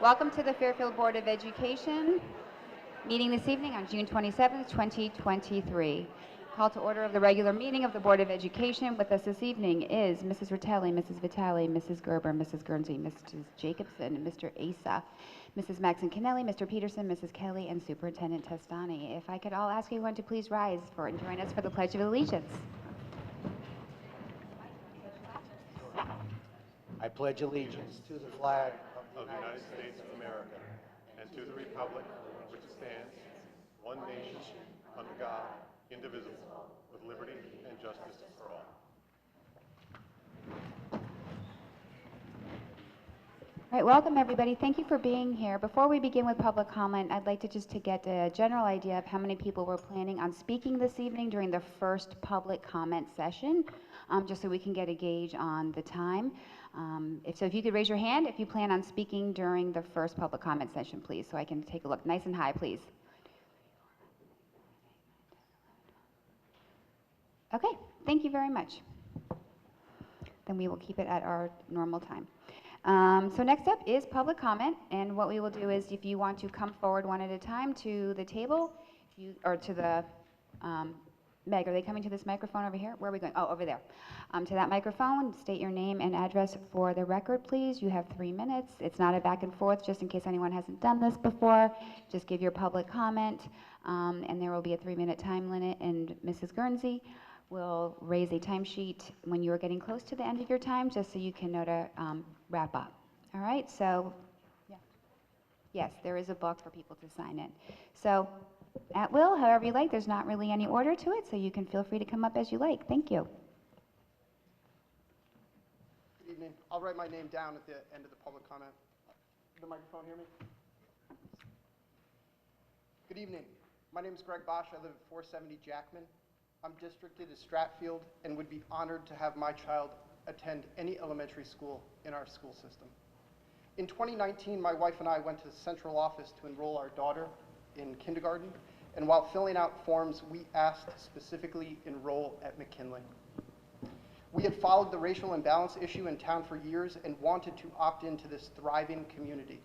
Welcome to the Fairfield Board of Education meeting this evening on June 27th, 2023. Call to order of the regular meeting of the Board of Education. With us this evening is Mrs. Ratelli, Mrs. Vitale, Mrs. Gerber, Mrs. Guernsey, Mrs. Jacobson, Mr. Asa, Mrs. Maxon Kennelly, Mr. Peterson, Mrs. Kelly, and Superintendent Testani. If I could all ask everyone to please rise and join us for the Pledge of Allegiance. I pledge allegiance to the flag of the United States of America and to the republic for which it stands, one nation, under God, indivisible, with liberty and justice for all. All right, welcome everybody. Thank you for being here. Before we begin with public comment, I'd like to just get a general idea of how many people were planning on speaking this evening during the first public comment session, just so we can get a gauge on the time. If you could raise your hand if you plan on speaking during the first public comment session, please, so I can take a look. Nice and high, please. Okay, thank you very much. Then we will keep it at our normal time. So next up is public comment, and what we will do is if you want to come forward one at a time to the table, or to the, Meg, are they coming to this microphone over here? Where are we going? Oh, over there. To that microphone, state your name and address for the record, please. You have 3 minutes. It's not a back and forth, just in case anyone hasn't done this before. Just give your public comment, and there will be a 3-minute time limit, and Mrs. Guernsey will raise a timesheet when you are getting close to the end of your time, just so you can know to wrap up. All right, so, yeah. Yes, there is a book for people to sign in. So, at will, however you like, there's not really any order to it, so you can feel free to come up as you like. Thank you. Good evening. I'll write my name down at the end of the public comment. The microphone hear me? Good evening. My name is Greg Bosch. I live at 470 Jackman. I'm districted as Stratfield and would be honored to have my child attend any elementary school in our school system. In 2019, my wife and I went to the central office to enroll our daughter in kindergarten, and while filling out forms, we asked specifically enroll at McKinley. We had followed the racial imbalance issue in town for years and wanted to opt into this thriving community.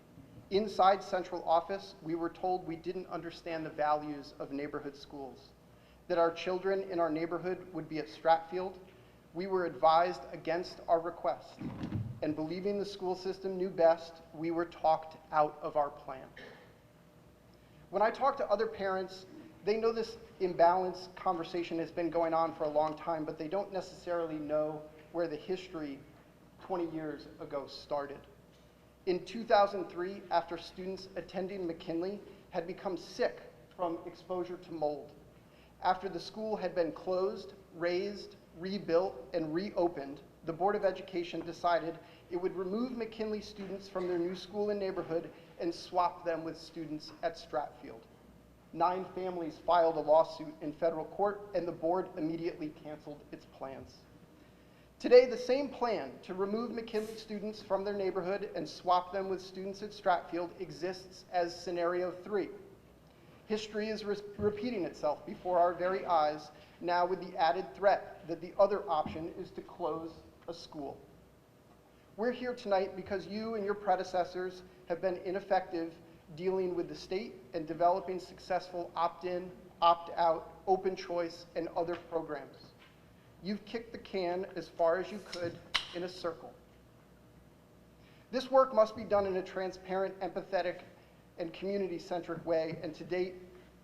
Inside central office, we were told we didn't understand the values of neighborhood schools, that our children in our neighborhood would be at Stratfield. We were advised against our request, and believing the school system knew best, we were talked out of our plan. When I talk to other parents, they know this imbalance conversation has been going on for a long time, but they don't necessarily know where the history 20 years ago started. In 2003, after students attending McKinley had become sick from exposure to mold, after the school had been closed, razed, rebuilt, and reopened, the Board of Education decided it would remove McKinley students from their new school and neighborhood and swap them with students at Stratfield. 9 families filed a lawsuit in federal court, and the board immediately canceled its plans. Today, the same plan to remove McKinley students from their neighborhood and swap them with students at Stratfield exists as scenario 3. History is repeating itself before our very eyes, now with the added threat that the other option is to close a school. We're here tonight because you and your predecessors have been ineffective dealing with the state and developing successful opt-in, opt-out, open choice, and other programs. You've kicked the can as far as you could in a circle. This work must be done in a transparent, empathetic, and community-centric way, and to date,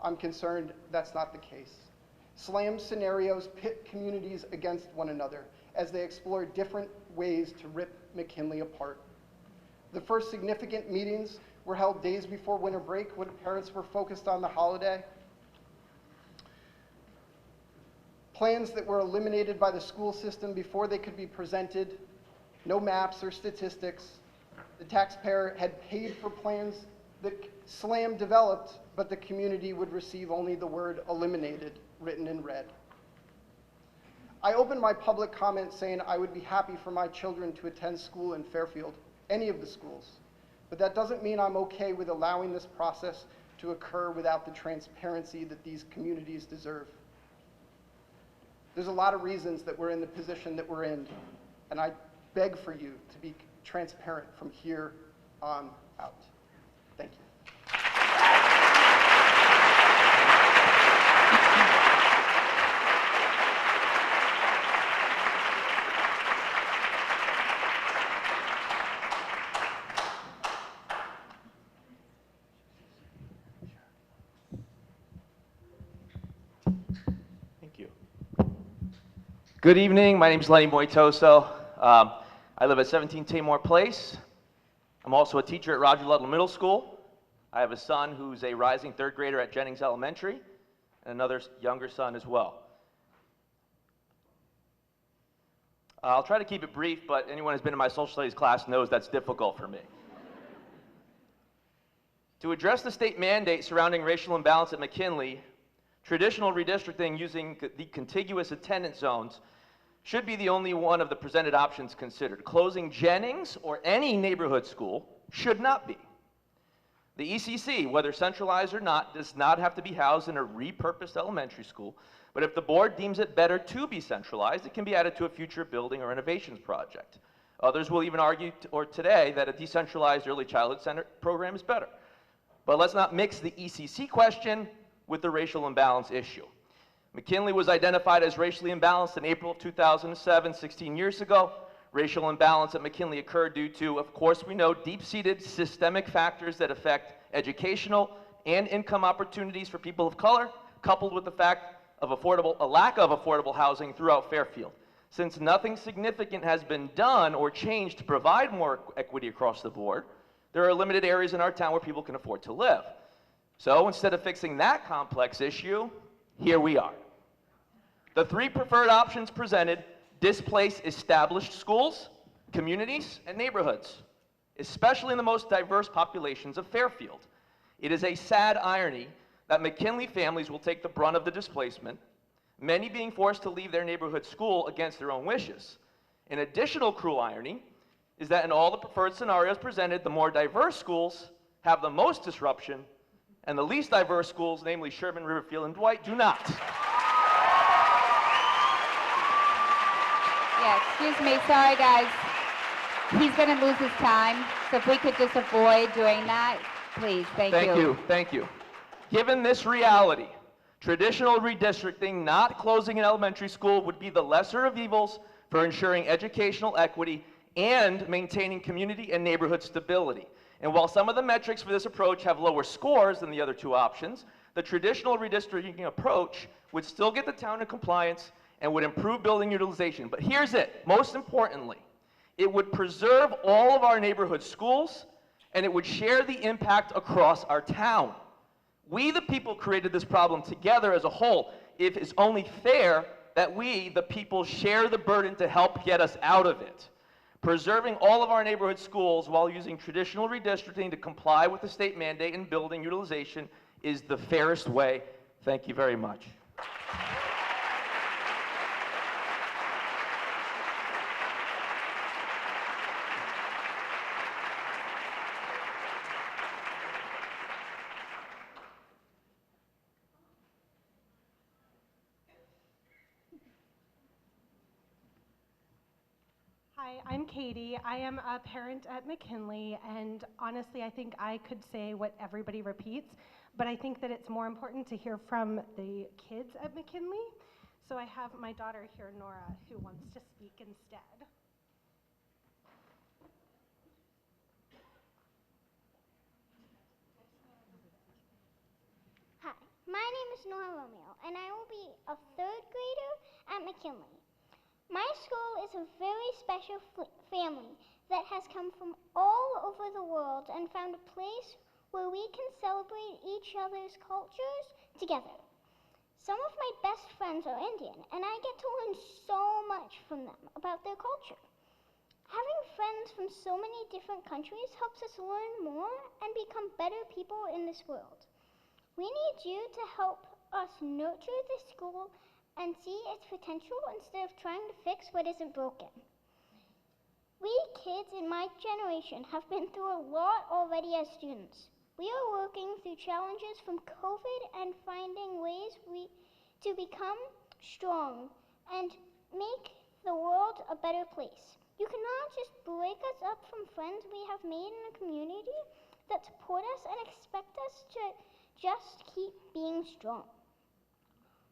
I'm concerned that's not the case. SLAM scenarios pit communities against one another as they explore different ways to rip McKinley apart. The first significant meetings were held days before winter break when parents were focused on the holiday. Plans that were eliminated by the school system before they could be presented, no maps or statistics. The taxpayer had paid for plans that SLAM developed, but the community would receive only the word eliminated written in red. I opened my public comment saying I would be happy for my children to attend school in Fairfield, any of the schools, but that doesn't mean I'm okay with allowing this process to occur without the transparency that these communities deserve. There's a lot of reasons that we're in the position that we're in, and I beg for you to be transparent from here on out. Thank you. Thank you. Good evening. My name is Lenny Moytoso. I live at 17 Tamor Place. I'm also a teacher at Roger Ludlow Middle School. I have a son who's a rising third grader at Jennings Elementary, and another younger son as well. I'll try to keep it brief, but anyone who's been in my social studies class knows that's difficult for me. To address the state mandate surrounding racial imbalance at McKinley, traditional redistricting using the contiguous attendance zones should be the only one of the presented options considered. Closing Jennings or any neighborhood school should not be. The ECC, whether centralized or not, does not have to be housed in a repurposed elementary school, but if the board deems it better to be centralized, it can be added to a future building or renovations project. Others will even argue today that a decentralized early childhood center program is better. But let's not mix the ECC question with the racial imbalance issue. McKinley was identified as racially imbalanced in April of 2007, 16 years ago. Racial imbalance at McKinley occurred due to, of course we know, deep-seated systemic factors that affect educational and income opportunities for people of color, coupled with the fact of a lack of affordable housing throughout Fairfield. Since nothing significant has been done or changed to provide more equity across the board, there are limited areas in our town where people can afford to live. So instead of fixing that complex issue, here we are. The three preferred options presented displace established schools, communities, and neighborhoods, especially in the most diverse populations of Fairfield. It is a sad irony that McKinley families will take the brunt of the displacement, many being forced to leave their neighborhood school against their own wishes. An additional cruel irony is that in all the preferred scenarios presented, the more diverse schools have the most disruption, and the least diverse schools, namely Sherman, Riverfield, and Dwight, do not. Yeah, excuse me, sorry guys. He's gonna lose his time, so if we could just avoid doing that, please, thank you. Thank you. Given this reality, traditional redistricting, not closing an elementary school, would be the lesser of evils for ensuring educational equity and maintaining community and neighborhood stability. And while some of the metrics for this approach have lower scores than the other two options, the traditional redistricting approach would still get the town in compliance and would improve building utilization. But here's it, most importantly, it would preserve all of our neighborhood schools, and it would share the impact across our town. We, the people, created this problem together as a whole. It is only fair that we, the people, share the burden to help get us out of it. Preserving all of our neighborhood schools while using traditional redistricting to comply with the state mandate in building utilization is the fairest way. Thank you very much. Hi, I'm Katie. I am a parent at McKinley, and honestly, I think I could say what everybody repeats, but I think that it's more important to hear from the kids at McKinley. So I have my daughter here, Nora, who wants to speak instead. Hi, my name is Romeo, and I will be a third grader at McKinley. My school is a very special family that has come from all over the world and found a place where we can celebrate each other's cultures together. Some of my best friends are Indian, and I get to learn so much from them about their culture. Having friends from so many different countries helps us learn more and become better people in this world. We need you to help us nurture this school and see its potential instead of trying to fix what isn't broken. We kids in my generation have been through a lot already as students. We are working through challenges from COVID and finding ways to become strong and make the world a better place. You cannot just break us up from friends we have made in a community that support us us and expect us to just keep being strong.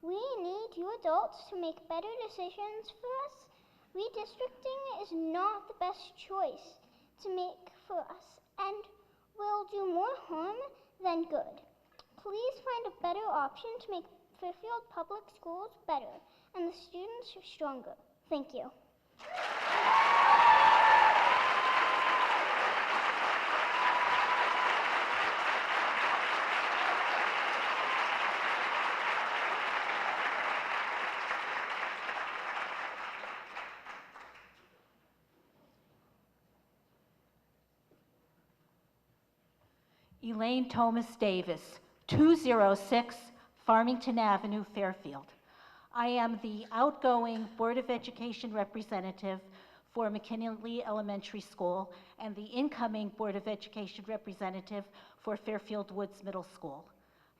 We need you adults to make better decisions for us. Redistricting is not the best choice to make for us and will do more harm than good. Please find a better option to make Fairfield Public Schools better and the students stronger. Thank you. Elaine Thomas Davis, 206 Farmington Avenue, Fairfield. I am the outgoing Board of Education representative for McKinley Elementary School and the incoming Board of Education representative for Fairfield Woods Middle School.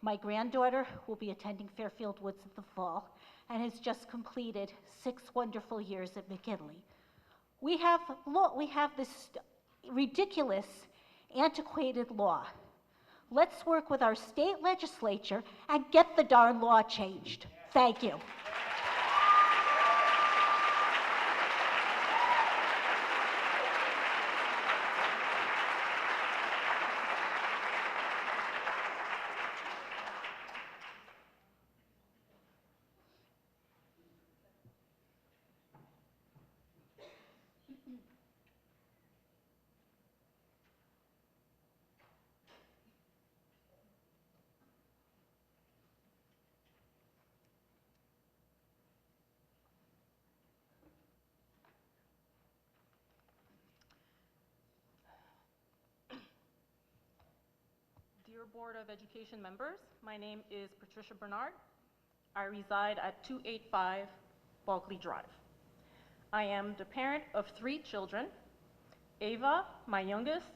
My granddaughter will be attending Fairfield Woods in the fall and has just completed 6 wonderful years at McKinley. We have this ridiculous, antiquated law. Let's work with our state legislature and get the darn law changed. Thank you. Dear Board of Education members, my name is Patricia Bernard. I reside at 285 Bulkley Drive. I am the parent of 3 children. Ava, my youngest,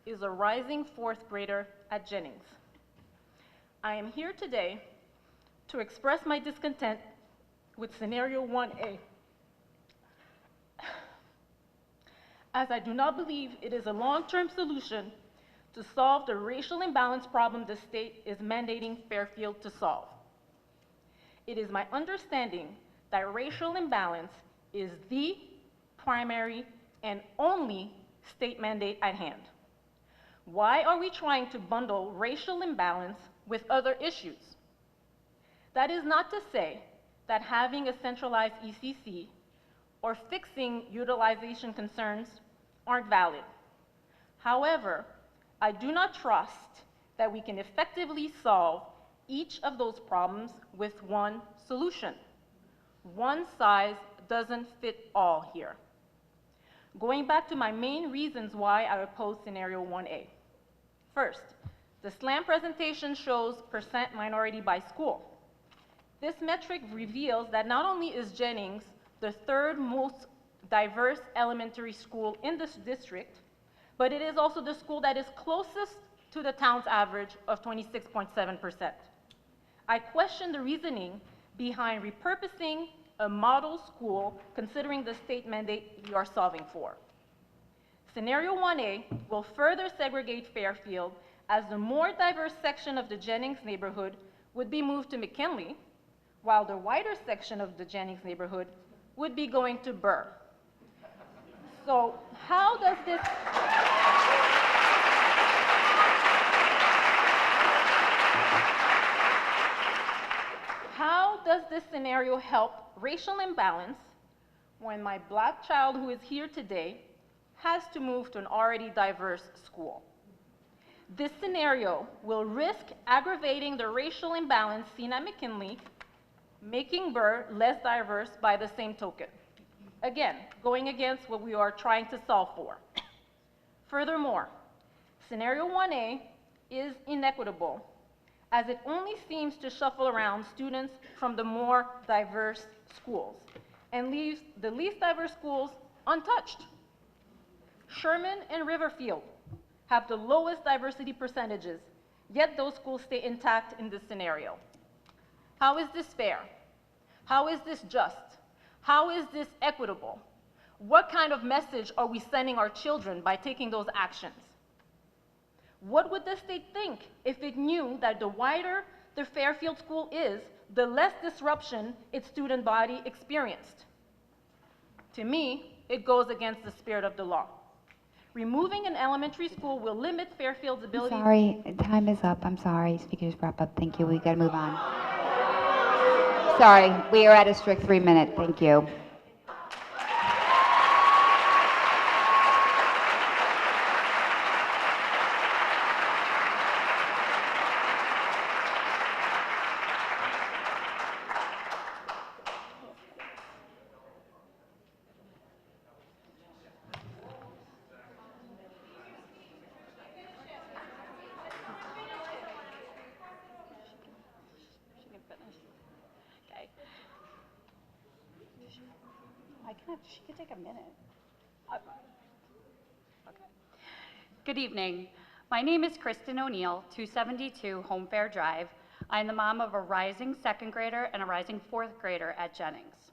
is a rising 4th grader at Jennings. I am here today to express my discontent with scenario 1A, as I do not believe it is a long-term solution to solve the racial imbalance problem the state is mandating Fairfield to solve. It is my understanding that racial imbalance is the primary and only state mandate at hand. Why are we trying to bundle racial imbalance with other issues? That is not to say that having a centralized ECC or fixing utilization concerns aren't valid. However, I do not trust that we can effectively solve each of those problems with one solution. One size doesn't fit all here. Going back to my main reasons why I oppose scenario 1A. First, the SLAM presentation shows percent minority by school. This metric reveals that not only is Jennings the 3rd most diverse elementary school in this district, but it is also the school that is closest to the town's average of 26.7%. I question the reasoning behind repurposing a model school considering the state mandate we are solving for. Scenario 1A will further segregate Fairfield as the more diverse section of the Jennings neighborhood would be moved to McKinley, while the wider section of the Jennings neighborhood would be going to Burr. So how does this scenario help racial imbalance when my Black child who is here today has to move to an already diverse school? This scenario will risk aggravating the racial imbalance seen at McKinley, making Burr less diverse by the same token. Again, going against what we are trying to solve for. Furthermore, scenario 1A is inequitable, as it only seems to shuffle around students from the more diverse schools and leaves the least diverse schools untouched. Sherman and Riverfield have the lowest diversity percentages, yet those schools stay intact in this scenario. How is this fair? How is this just? How is this equitable? What kind of message are we sending our children by taking those actions? What would the state think if it knew that the wider the Fairfield school is, the less disruption its student body experienced? To me, it goes against the spirit of the law. Removing an elementary school will limit Fairfield's ability. Sorry, time is up. I'm sorry. Speakers, wrap up. Thank you. We got to move on. Sorry, we are at a strict 3-minute. Thank you. She could take a minute. Okay. Good evening. My name is Kristen ONeill, 272 Home Fair Drive. I'm the mom of a rising second grader and a rising fourth grader at Jennings.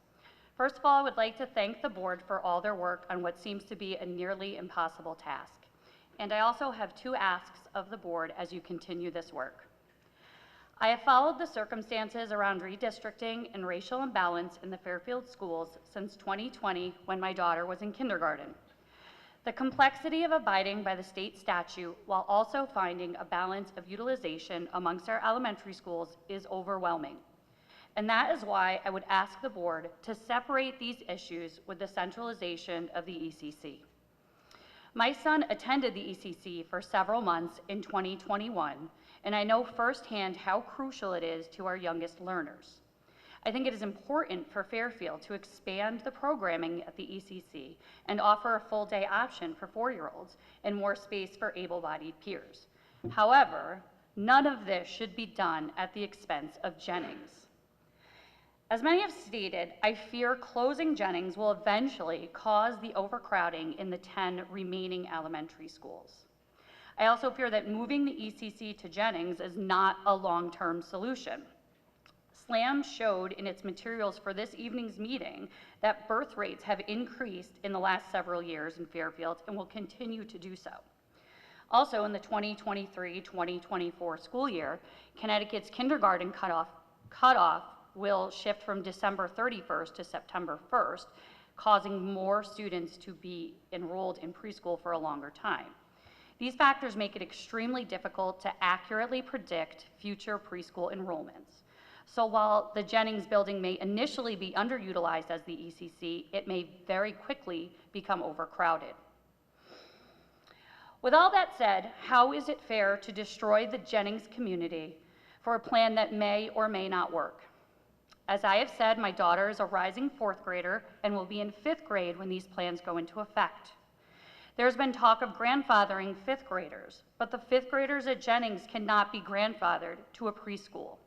First of all, I would like to thank the board for all their work on what seems to be a nearly impossible task. And I also have 2 asks of the board as you continue this work. I have followed the circumstances around redistricting and racial imbalance in the Fairfield schools since 2020 when my daughter was in kindergarten. The complexity of abiding by the state statute while also finding a balance of utilization amongst our elementary schools is overwhelming. And that is why I would ask the board to separate these issues with the centralization of the ECC. My son attended the ECC for several months in 2021, and I know firsthand how crucial it is to our youngest learners. I think it is important for Fairfield to expand the programming at the ECC and offer a full-day option for 4-year-olds and more space for able-bodied peers. However, none of this should be done at the expense of Jennings. As many have stated, I fear closing Jennings will eventually cause the overcrowding in the 10 remaining elementary schools. I also fear that moving the ECC to Jennings is not a long-term solution. SLAM showed in its materials for this evening's meeting that birth rates have increased in the last several years in Fairfield and will continue to do so. Also, in the 2023-2024 school year, Connecticut's kindergarten cutoff will shift from December 31st to September 1st, causing more students to be enrolled in preschool for a longer time. These factors make it extremely difficult to accurately predict future preschool enrollments. So while the Jennings building may initially be underutilized as the ECC, it may very quickly become overcrowded. With all that said, how is it fair to destroy the Jennings community for a plan that may or may not work? As I have said, my daughter is a rising 4th grader and will be in 5th grade when these plans go into effect. There's been talk of grandfathering 5th graders, but the 5th graders at Jennings cannot be grandfathered to a preschool.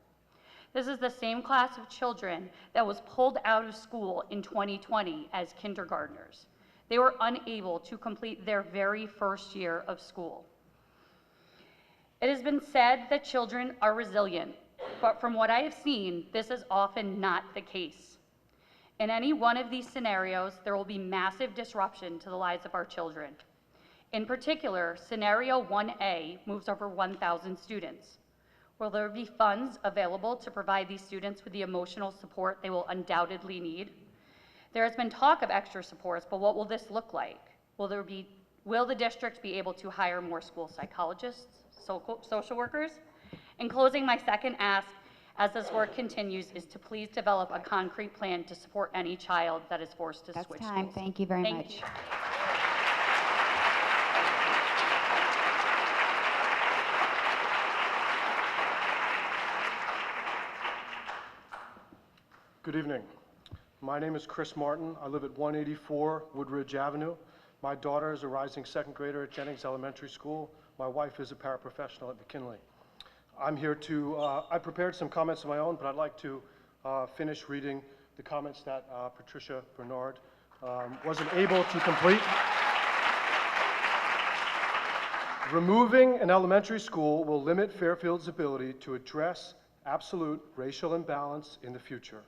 This is the same class of children that was pulled out of school in 2020 as kindergartners. They were unable to complete their very first year of school. It has been said that children are resilient, but from what I have seen, this is often not the case. In any one of these scenarios, there will be massive disruption to the lives of our children. In particular, scenario 1A moves over 1,000 students. Will there be funds available to provide these students with the emotional support they will undoubtedly need? There has been talk of extra supports, but what will this look like? Will the district be able to hire more school psychologists, social workers? In closing, my second ask as this work continues is to please develop a concrete plan to support any child that is forced to switch schools. That's time. Thank you very much. Thank you. Good evening. My name is Chris Martin. I live at 184 Woodridge Avenue. My daughter is a rising 2nd grader at Jennings Elementary School. My wife is a paraprofessional at McKinley. I'm here to, I prepared some comments of my own, but I'd like to finish reading the comments that Patricia Bernard wasn't able to complete. Removing an elementary school will limit Fairfield's ability to address absolute racial imbalance in the future.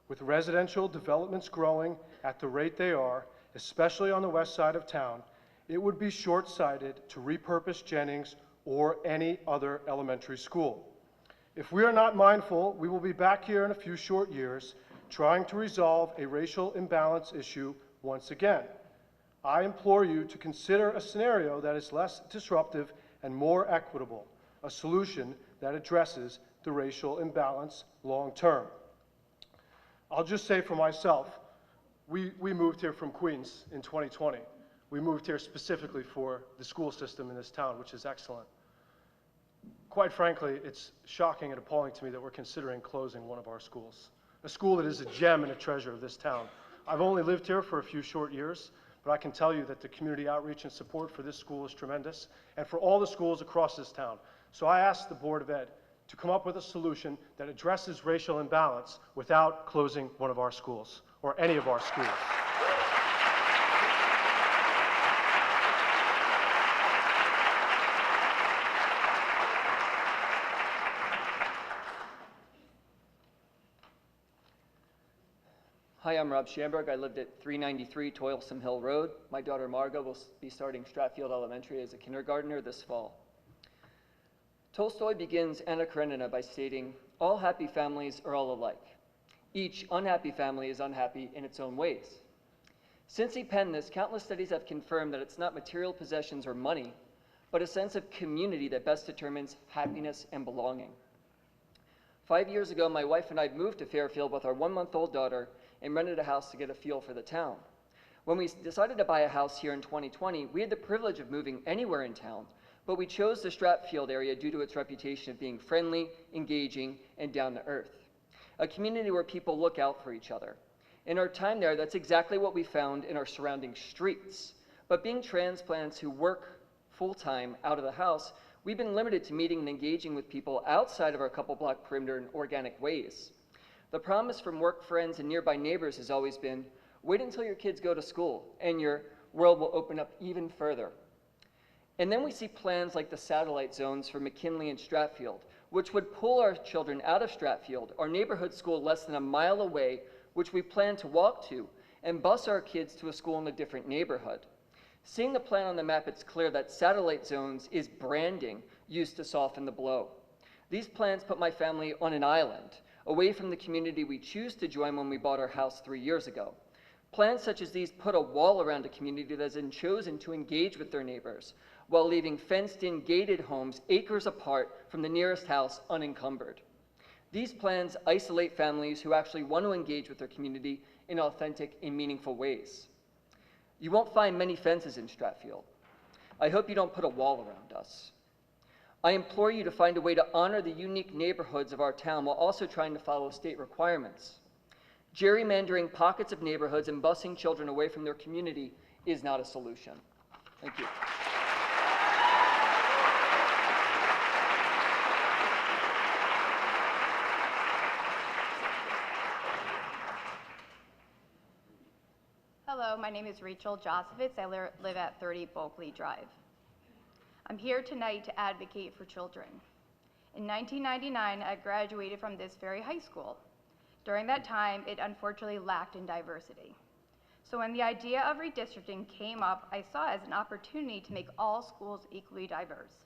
With residential developments growing at the rate they are, especially on the west side of town, it would be short-sighted to repurpose Jennings or any other elementary school. If we are not mindful, we will be back here in a few short years trying to resolve a racial imbalance issue once again. I implore you to consider a scenario that is less disruptive and more equitable, a solution that addresses the racial imbalance long term. I'll just say for myself, we moved here from Queens in 2020. We moved here specifically for the school system in this town, which is excellent. Quite frankly, it's shocking and appalling to me that we're considering closing one of our schools, a school that is a gem and a treasure of this town. I've only lived here for a few short years, but I can tell you that the community outreach and support for this school is tremendous, and for all the schools across this town. So I asked the Board of Ed to come up with a solution that addresses racial imbalance without closing one of our schools, or any of our schools. Hi, I'm Rob Schamberg. I lived at 393 Toilsome Hill Road. My daughter Margot will be starting Stratfield Elementary as a kindergartner this fall. Tolstoy begins Anna Karenina by stating, "All happy families are all alike. Each unhappy family is unhappy in its own ways." Since he penned this, countless studies have confirmed that it's not material possessions or money, but a sense of community that best determines happiness and belonging. 5 years ago, my wife and I moved to Fairfield with our 1-month-old daughter and rented a house to get a feel for the town. When we decided to buy a house here in 2020, we had the privilege of moving anywhere in town, but we chose the Stratfield area due to its reputation of being friendly, engaging, and down to earth. A community where people look out for each other. In our time there, that's exactly what we found in our surrounding streets. But being transplants who work full-time out of the house, we've been limited to meeting and engaging with people outside of our couple-block perimeter in organic ways. The promise from work friends and nearby neighbors has always been, wait until your kids go to school and your world will open up even further. And then we see plans like the satellite zones for McKinley and Stratfield, which would pull our children out of Stratfield, our neighborhood school less than a mile away, which we plan to walk to, and bus our kids to a school in a different neighborhood. Seeing the plan on the map, it's clear that satellite zones is branding used to soften the blow. These plans put my family on an island, away from the community we choose to join when we bought our house 3 years ago. Plans such as these put a wall around a community that has been chosen to engage with their neighbors, while leaving fenced-in gated homes acres apart from the nearest house unencumbered. These plans isolate families who actually want to engage with their community in authentic and meaningful ways. You won't find many fences in Stratfield. I hope you don't put a wall around us. I implore you to find a way to honor the unique neighborhoods of our town while also trying to follow state requirements. Gerrymandering pockets of neighborhoods and busing children away from their community is not a solution. Thank you. Hello, my name is Rachel Josovitz. I live at 30 Bulkley Drive. I'm here tonight to advocate for children. In 1999, I graduated from this very high school. During that time, it unfortunately lacked in diversity. So when the idea of redistricting came up, I saw it as an opportunity to make all schools equally diverse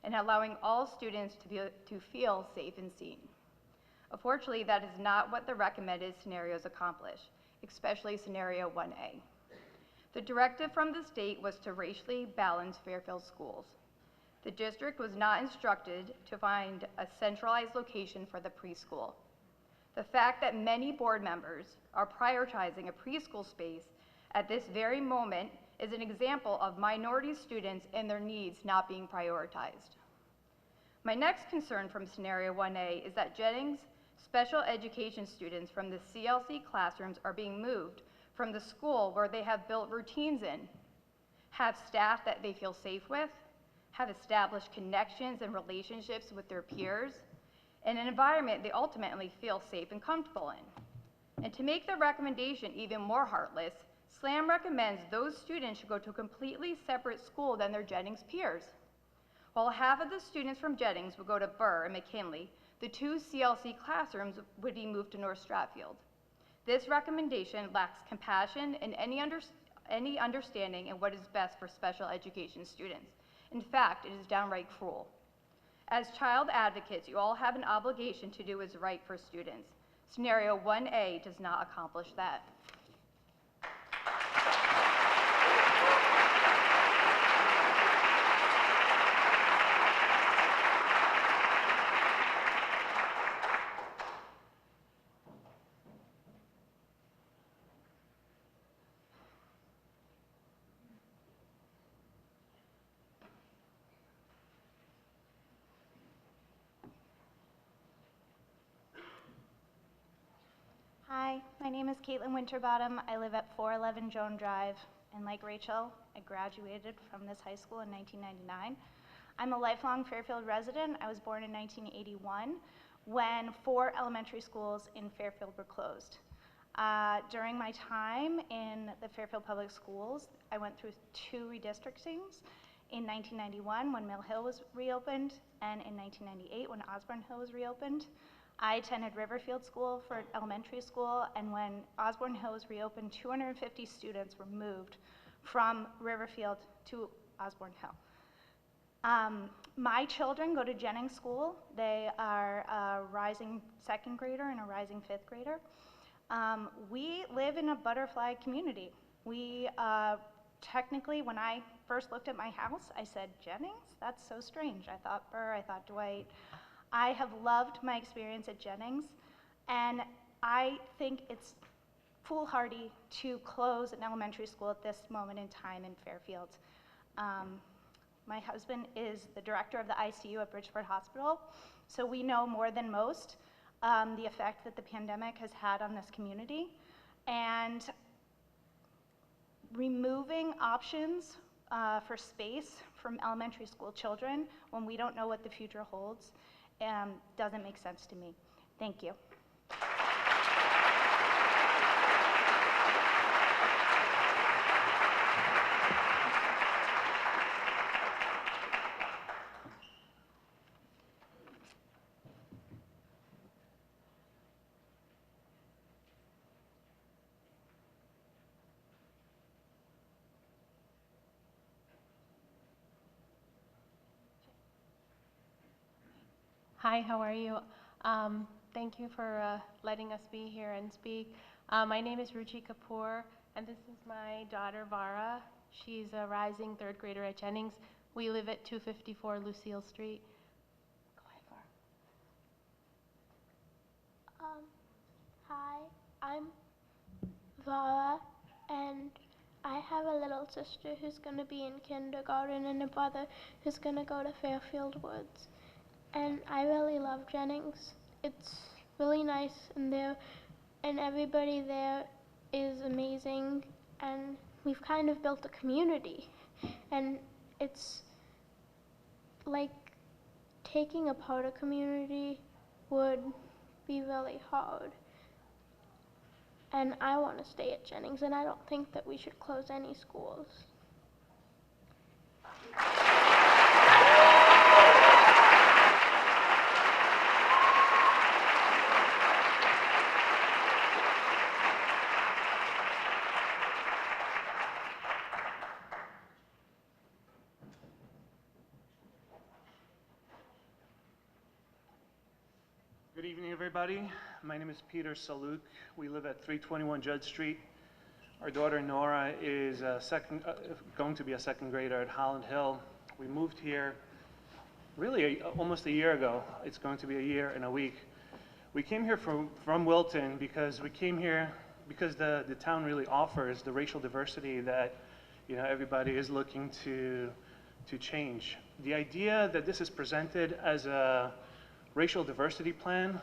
and allowing all students to feel safe and seen. Unfortunately, that is not what the recommended scenarios accomplish, especially scenario 1A. The directive from the state was to racially balance Fairfield schools. The district was not instructed to find a centralized location for the preschool. The fact that many board members are prioritizing a preschool space at this very moment is an example of minority students and their needs not being prioritized. My next concern from scenario 1A is that Jennings special education students from the CLC classrooms are being moved from the school where they have built routines in, have staff that they feel safe with, have established connections and relationships with their peers, and an environment they ultimately feel safe and comfortable in. And to make the recommendation even more heartless, SLAM recommends those students should go to a completely separate school than their Jennings peers. While half of the students from Jennings would go to Burr and McKinley, the 2 CLC classrooms would be moved to North Stratfield. This recommendation lacks compassion and any understanding in what is best for special education students, In fact, it is downright cruel. As child advocates, you all have an obligation to do what is right for students. Scenario 1A does not accomplish that. Hi, my name is Caitlin Winterbottom. I live at 411 Joan Drive, and like Rachel, I graduated from this high school in 1999. I'm a lifelong Fairfield resident. I was born in 1981 when 4 elementary schools in Fairfield were closed. During my time in the Fairfield Public Schools, I went through 2 redistrictings. In 1991 when Mill Hill was reopened, and in 1998 when Osborne Hill was reopened. I attended Riverfield School for elementary school, and when Osborne Hill was reopened, 250 students were moved from Riverfield to Osborne Hill. My children go to Jennings School. They are a rising 2nd grader and a rising 5th grader. We live in a butterfly community. We technically, when I first looked at my house, I said, Jennings? That's so strange. I thought Burr, I thought Dwight. I have loved my experience at Jennings, and I think it's foolhardy to close an elementary school at this moment in time in Fairfield. My husband is the director of the ICU at Bridgeport Hospital, so we know more than most the effect that the pandemic has had on this community. And removing options for space from elementary school children when we don't know what the future holds doesn't make sense to me. Thank you. Hi, how are you? Thank you for letting us be here and speak. My name is Ruchi Kapoor, and this is my daughter, Vara. She's a rising 3rd grader at Jennings. We live at 254 Lucille Street. Go ahead, Vara. Hi, I'm Vara, and I have a little sister who's going to be in kindergarten and a brother who's going to go to Fairfield Woods. And I really love Jennings. It's really nice in there, and everybody there is amazing, and we've kind of built a community. And it's like taking apart a community would be really hard. And I want to stay at Jennings, and I don't think that we should close any schools. Good evening, everybody. My name is Peter Saluk. We live at 321 Judd Street. Our daughter Nora is going to be a 2nd grader at Holland Hill. We moved here really almost a year ago. It's going to be a year and a week. We came here from Wilton because we came here because the town really offers the racial diversity that everybody is looking to change. The idea that this is presented as a racial diversity plan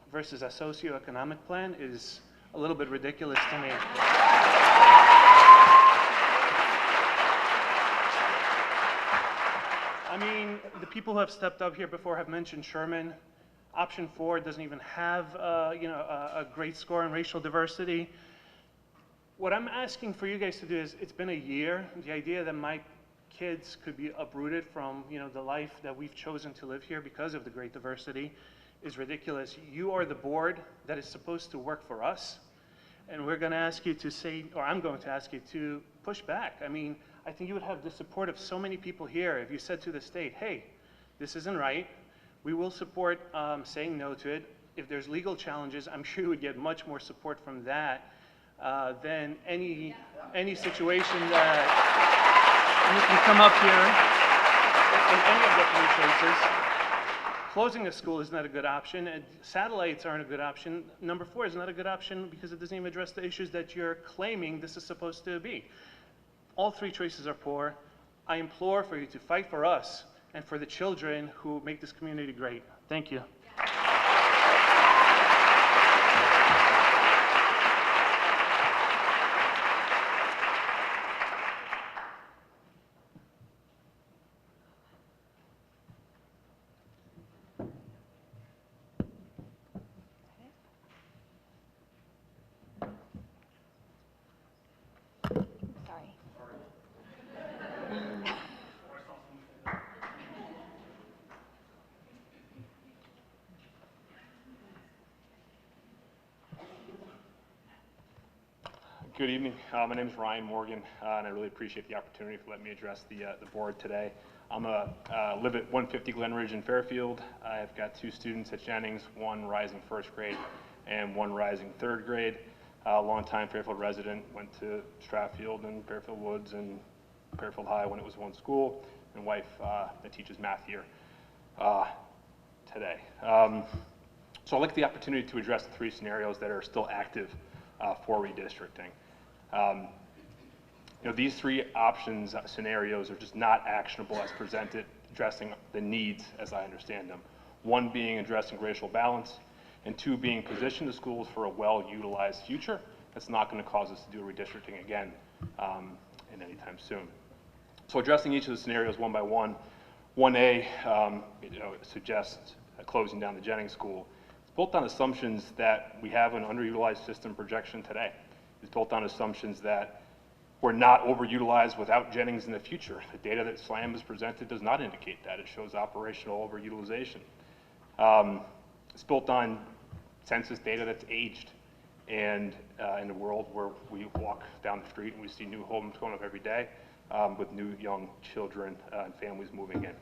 versus a socioeconomic plan is a little bit ridiculous to me. I mean, the people who have stepped up here before have mentioned Sherman. Option 4 doesn't even have a great score in racial diversity. What I'm asking for you guys to do is, it's been a year. The idea that my kids could be uprooted from the life that we've chosen to live here because of the great diversity is ridiculous. You are the board that is supposed to work for us, and we're going to ask you to say, or I'm going to ask you to push back. I mean, I think you would have the support of so many people here if you said to the state, hey, this isn't right. We will support saying no to it. If there's legal challenges, I'm sure you would get much more support from that than any situation that you can come up here in any of the 3 choices. Closing a school is not a good option, and satellites aren't a good option. Number 4 is not a good option because it doesn't even address the issues that you're claiming this is supposed to be. All 3 choices are poor. I implore for you to fight for us and for the children who make this community great. Thank you. Sorry. Good evening. My name is Ryan Morgan, and I really appreciate the opportunity for letting me address the board today. I'm live at 150 Glen Ridge in Fairfield. I've got 2 students at Jennings, 1 rising 1st grade and 1 rising 3rd grade. Longtime Fairfield resident, went to Stratfield and Fairfield Woods and Fairfield High when it was one school, and wife that teaches math here today. So I'd like the opportunity to address the 3 scenarios that are still active for redistricting. These 3 options, scenarios, are just not actionable as presented, addressing the needs as I understand them. 1 being addressing racial balance, and 2 being position the schools for a well-utilized future that's not going to cause us to do redistricting again in any time soon. So addressing each of the scenarios one by one, 1A suggests closing down the Jennings School. It's built on assumptions that we have an underutilized system projection today. It's built on assumptions that we're not overutilized without Jennings in the future. The data that SLAM has presented does not indicate that. It shows operational overutilization. It's built on census data that's aged, and in a world where we walk down the street and we see new homes going up every day with new young children and families moving in.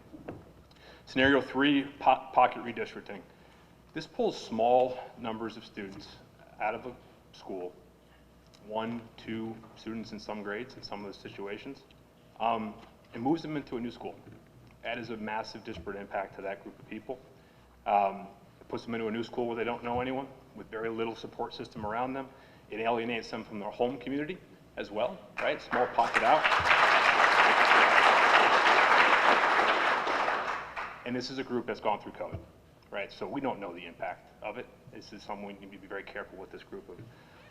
Scenario 3, pocket redistricting. This pulls small numbers of students out of a school, 1, 2 students in some grades in some of those situations, and moves them into a new school. That is a massive disparate impact to that group of people. It puts them into a new school where they don't know anyone, with very little support system around them. It alienates them from their home community as well, right? Small pocket out. And this is a group that's gone through COVID, right? So we don't know the impact of it. This is something we need to be very careful with this group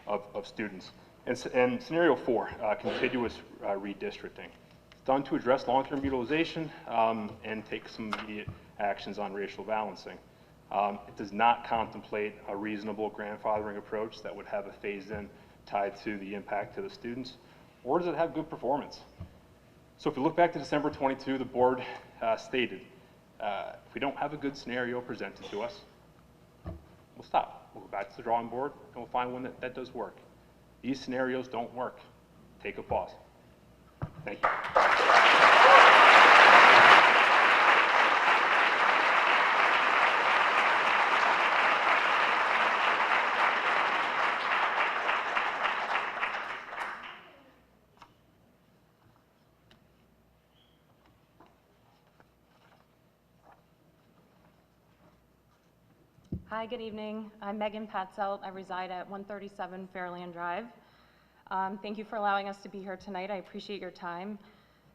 of students. And scenario 4, contiguous redistricting. It's done to address long-term utilization and take some immediate actions on racial balancing. It does not contemplate a reasonable grandfathering approach that would have a phase-in tied to the impact to the students, or does it have good performance? So if we look back to December 22, the board stated, if we don't have a good scenario presented to us, we'll stop. We'll go back to the drawing board and we'll find one that does work. These scenarios don't work. Take a pause. Thank you. Hi, good evening. I'm Megan Patzelt. I reside at 137 Fairland Drive. Thank you for allowing us to be here tonight. I appreciate your time.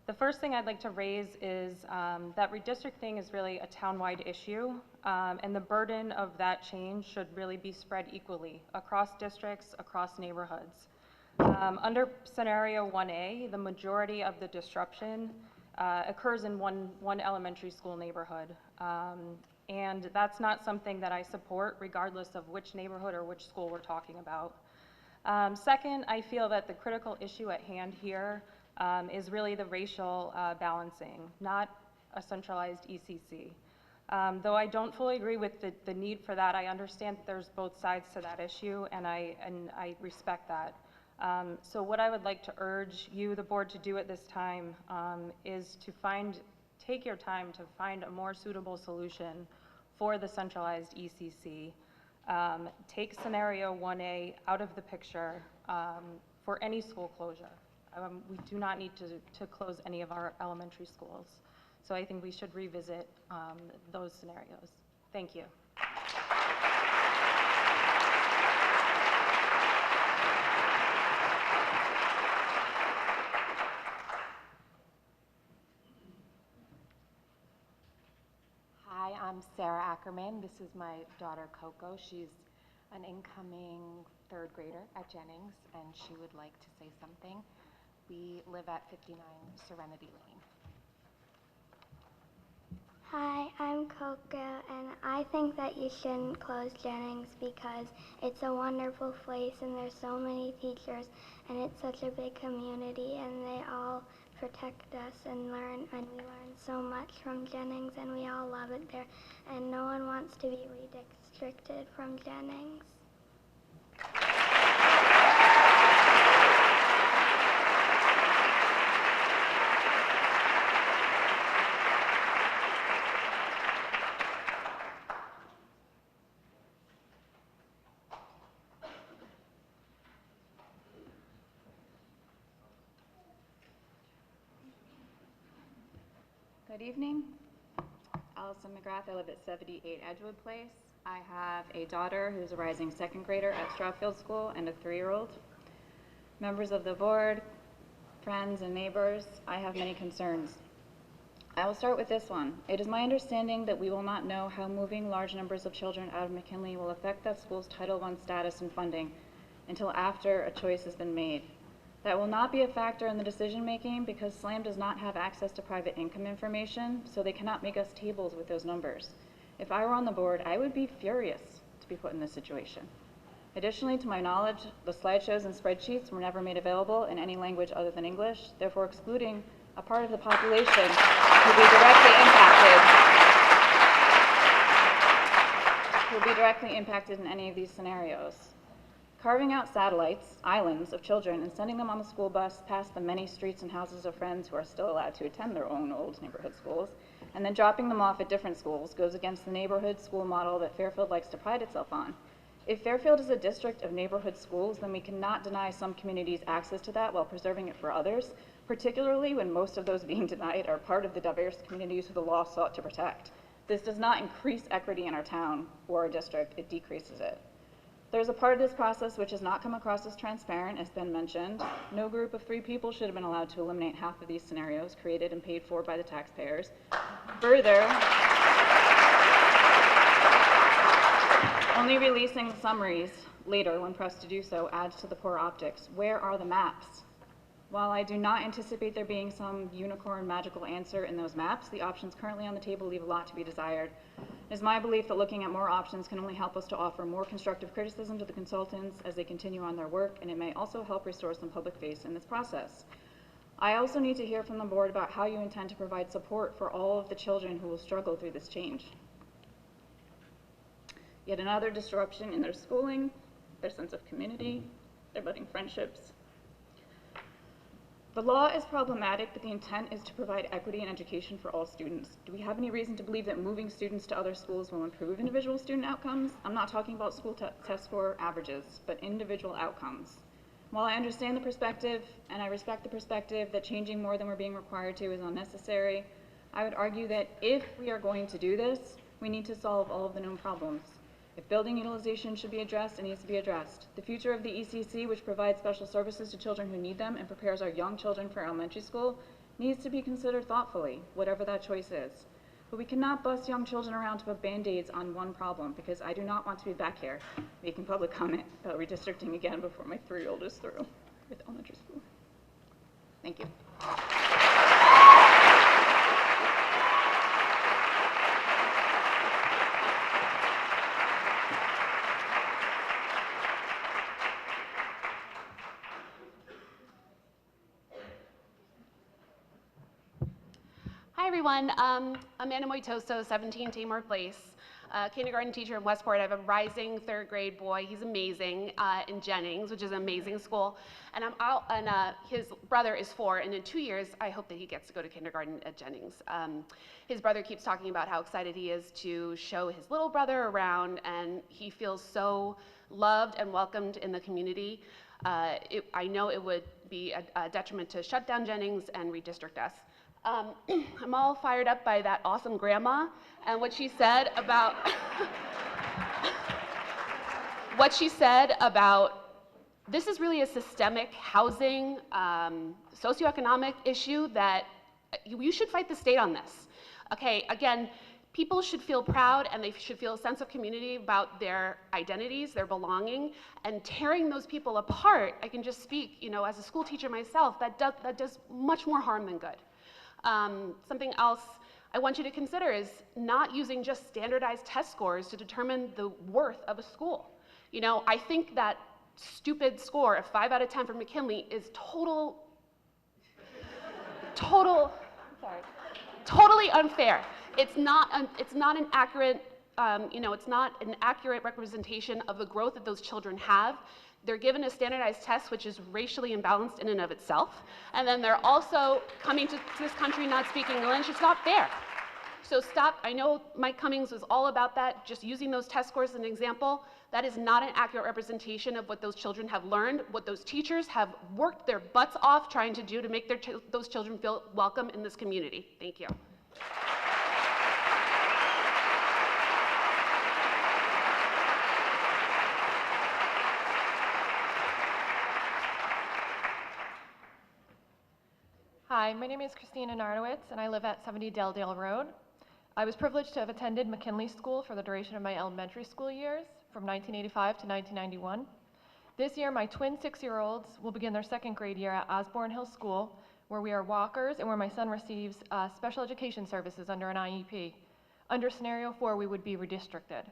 The first thing I'd like to raise is that redistricting is really a town-wide issue, and the burden of that change should really be spread equally across districts, across neighborhoods. Under scenario 1A, the majority of the disruption occurs in one elementary school neighborhood. And that's not something that I support, regardless of which neighborhood or which school we're talking about. Second, I feel that the critical issue at hand here is really the racial balancing, not a centralized ECC. Though I don't fully agree with the need for that, I understand that there's both sides to that issue, and I respect that. So what I would like to urge you, the board, to do at this time is to take your time to find a more suitable solution for the centralized ECC. Take scenario 1A out of the picture for any school closure. We do not need to close any of our elementary schools. So I think we should revisit those scenarios. Thank you. Hi, I'm Sarah Ackerman. This is my daughter Coco. She's an incoming 3rd grader at Jennings, and she would like to say something. We live at 59 Serenity Lane. Hi, I'm Coco, and I think that you shouldn't close Jennings because it's a wonderful place and there's so many teachers and it's such a big community and they all protect us and we learn so much from Jennings and we all love it there and no one wants to be redistricted from Jennings. Good evening. Allison McGrath. I live at 78 Edgewood Place. I have a daughter who's a rising 2nd grader at Strathfield School and a 3-year-old. Members of the board, friends and neighbors, I have many concerns. I will start with this one. It is my understanding that we will not know how moving large numbers of children out of McKinley will affect that school's Title I status and funding until after a choice has been made. That will not be a factor in the decision making because SLAM does not have access to private income information, so they cannot make us tables with those numbers. If I were on the board, I would be furious to be put in this situation. Additionally, to my knowledge, the slideshows and spreadsheets were never made available in any language other than English, therefore excluding a part of the population who will be directly impacted in any of these scenarios. Carving out satellites, islands of children, and sending them on the school bus past the many streets and houses of friends who are still allowed to attend their own old neighborhood schools, and then dropping them off at different schools goes against the neighborhood school model that Fairfield likes to pride itself on. If Fairfield is a district of neighborhood schools, then we cannot deny some communities access to that while preserving it for others, particularly when most of those being denied are part of the diverse communities who the law sought to protect. This does not increase equity in our town or our district, it decreases it. There's a part of this process which has not come across as transparent, as Ben mentioned. No group of 3 people should have been allowed to eliminate half of these scenarios created and paid for by the taxpayers. Further, only releasing the summaries later when pressed to do so adds to the poor optics. Where are the maps? While I do not anticipate there being some unicorn magical answer in those maps, the options currently on the table leave a lot to be desired. It is my belief that looking at more options can only help us to offer more constructive criticism to the consultants as they continue on their work, and it may also help restore some public face in this process. I also need to hear from the board about how you intend to provide support for all of the children who will struggle through this change. Yet another disruption in their schooling, their sense of community, their budding friendships. The law is problematic, but the intent is to provide equity and education for all students. Do we have any reason to believe that moving students to other schools will improve individual student outcomes? I'm not talking about school test score averages, but individual outcomes. While I understand the perspective, and I respect the perspective that changing more than we're being required to is unnecessary, I would argue that if we are going to do this, we need to solve all of the known problems. If building utilization should be addressed, it needs to be addressed. The future of the ECC, which provides special services to children who need them and prepares our young children for elementary school, needs to be considered thoughtfully, whatever that choice is. But we cannot bust young children around to put band-aids on one problem, because I do not want to be back here making public comment about redistricting again before my 3-year-old is through with elementary school. Thank you. Hi Hi everyone, Amanda Moitoso, 17 Tamar Place, kindergarten teacher in Westport. I have a rising third grade boy. He's amazing in Jennings, which is an amazing school. And his brother is 4, and in 2 years, I hope that he gets to go to kindergarten at Jennings. His brother keeps talking about how excited he is to show his little brother around, and he feels so loved and welcomed in the community. I know it would be a detriment to shut down Jennings and redistrict us. I'm all fired up by that awesome grandma and what she said about this is really a systemic housing, socioeconomic issue that you should fight the state on this. Okay, again, people should feel proud and they should feel a sense of community about their identities, their belonging, and tearing those people apart, I can just speak, as a school teacher myself, that does much more harm than good. Something else I want you to consider is not using just standardized test scores to determine the worth of a school. I think that stupid score of 5 out of 10 for McKinley is totally unfair. It's not an accurate, it's not an accurate representation of the growth that those children have. They're given a standardized test, which is racially imbalanced in and of itself. And then they're also coming to this country not speaking English. It's not fair. So stop. I know Mike Cummings was all about that, just using those test scores as an example. That is not an accurate representation of what those children have learned, what those teachers have worked their butts off trying to do to make those children feel welcome in this community. Thank you. Hi, my name is Christinanardowicz, and I live at 70 Delldale Road. I was privileged to have attended McKinley School for the duration of my elementary school years, from 1985 to 1991. This year, my twin 6-year-olds will begin their 2nd grade year at Osborne Hill School, where we are walkers and where my son receives special education services under an IEP. Under Scenario 4, we would be redistricted.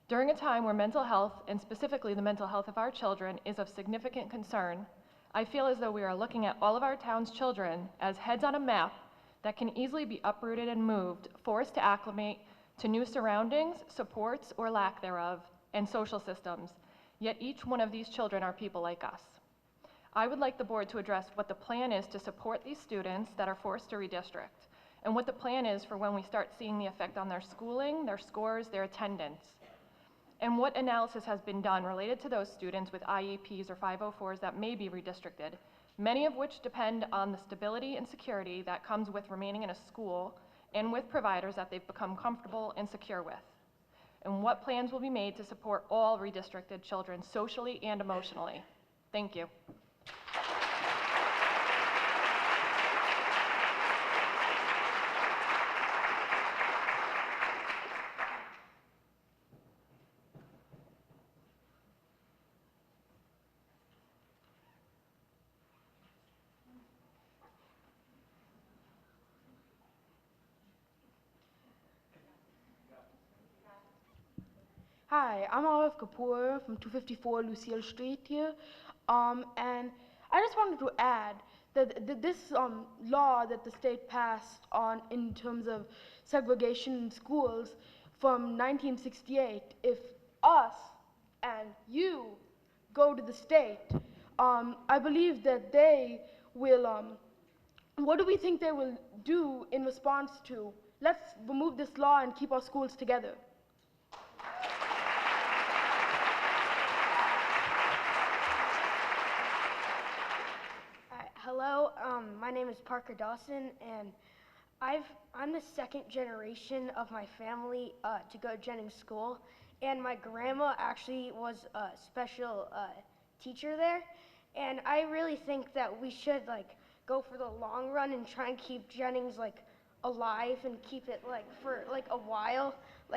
During a time where mental health, and specifically the mental health of our children, is of significant concern, I feel as though we are looking at all of our town's children as heads on a map that can easily be uprooted and moved, forced to acclimate to new surroundings, supports, or lack thereof, and social systems. Yet each one of these children are people like us. I would like the board to address what the plan is to support these students that are forced to redistrict, and what the plan is for when we start seeing the effect on their schooling, their scores, their attendance. And what analysis has been done related to those students with IEPs or 504s that may be redistricted, many of which depend on the stability and security that comes with remaining in a school and with providers that they've become comfortable and secure with. And what plans will be made to support all redistricted children socially and emotionally. Thank you. Hi, I'm Ruchi Kapoor from 254 Lucille Street here, and I just wanted to add that this law that the state passed on in terms of segregation in schools from 1968, if us and you go to the state, I believe that they will, what do we think they will do in response to, let's remove this law and keep our schools together? Hello, my name is Parker Dawson, and I'm the 2nd generation of my family to go to Jennings School, and my grandma actually was a special teacher there, and I really think that we should go for the long run and try and keep Jennings alive and keep it for a while,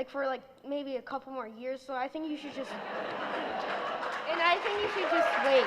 for maybe a couple more years. So I think you should just, and I think you should just wait.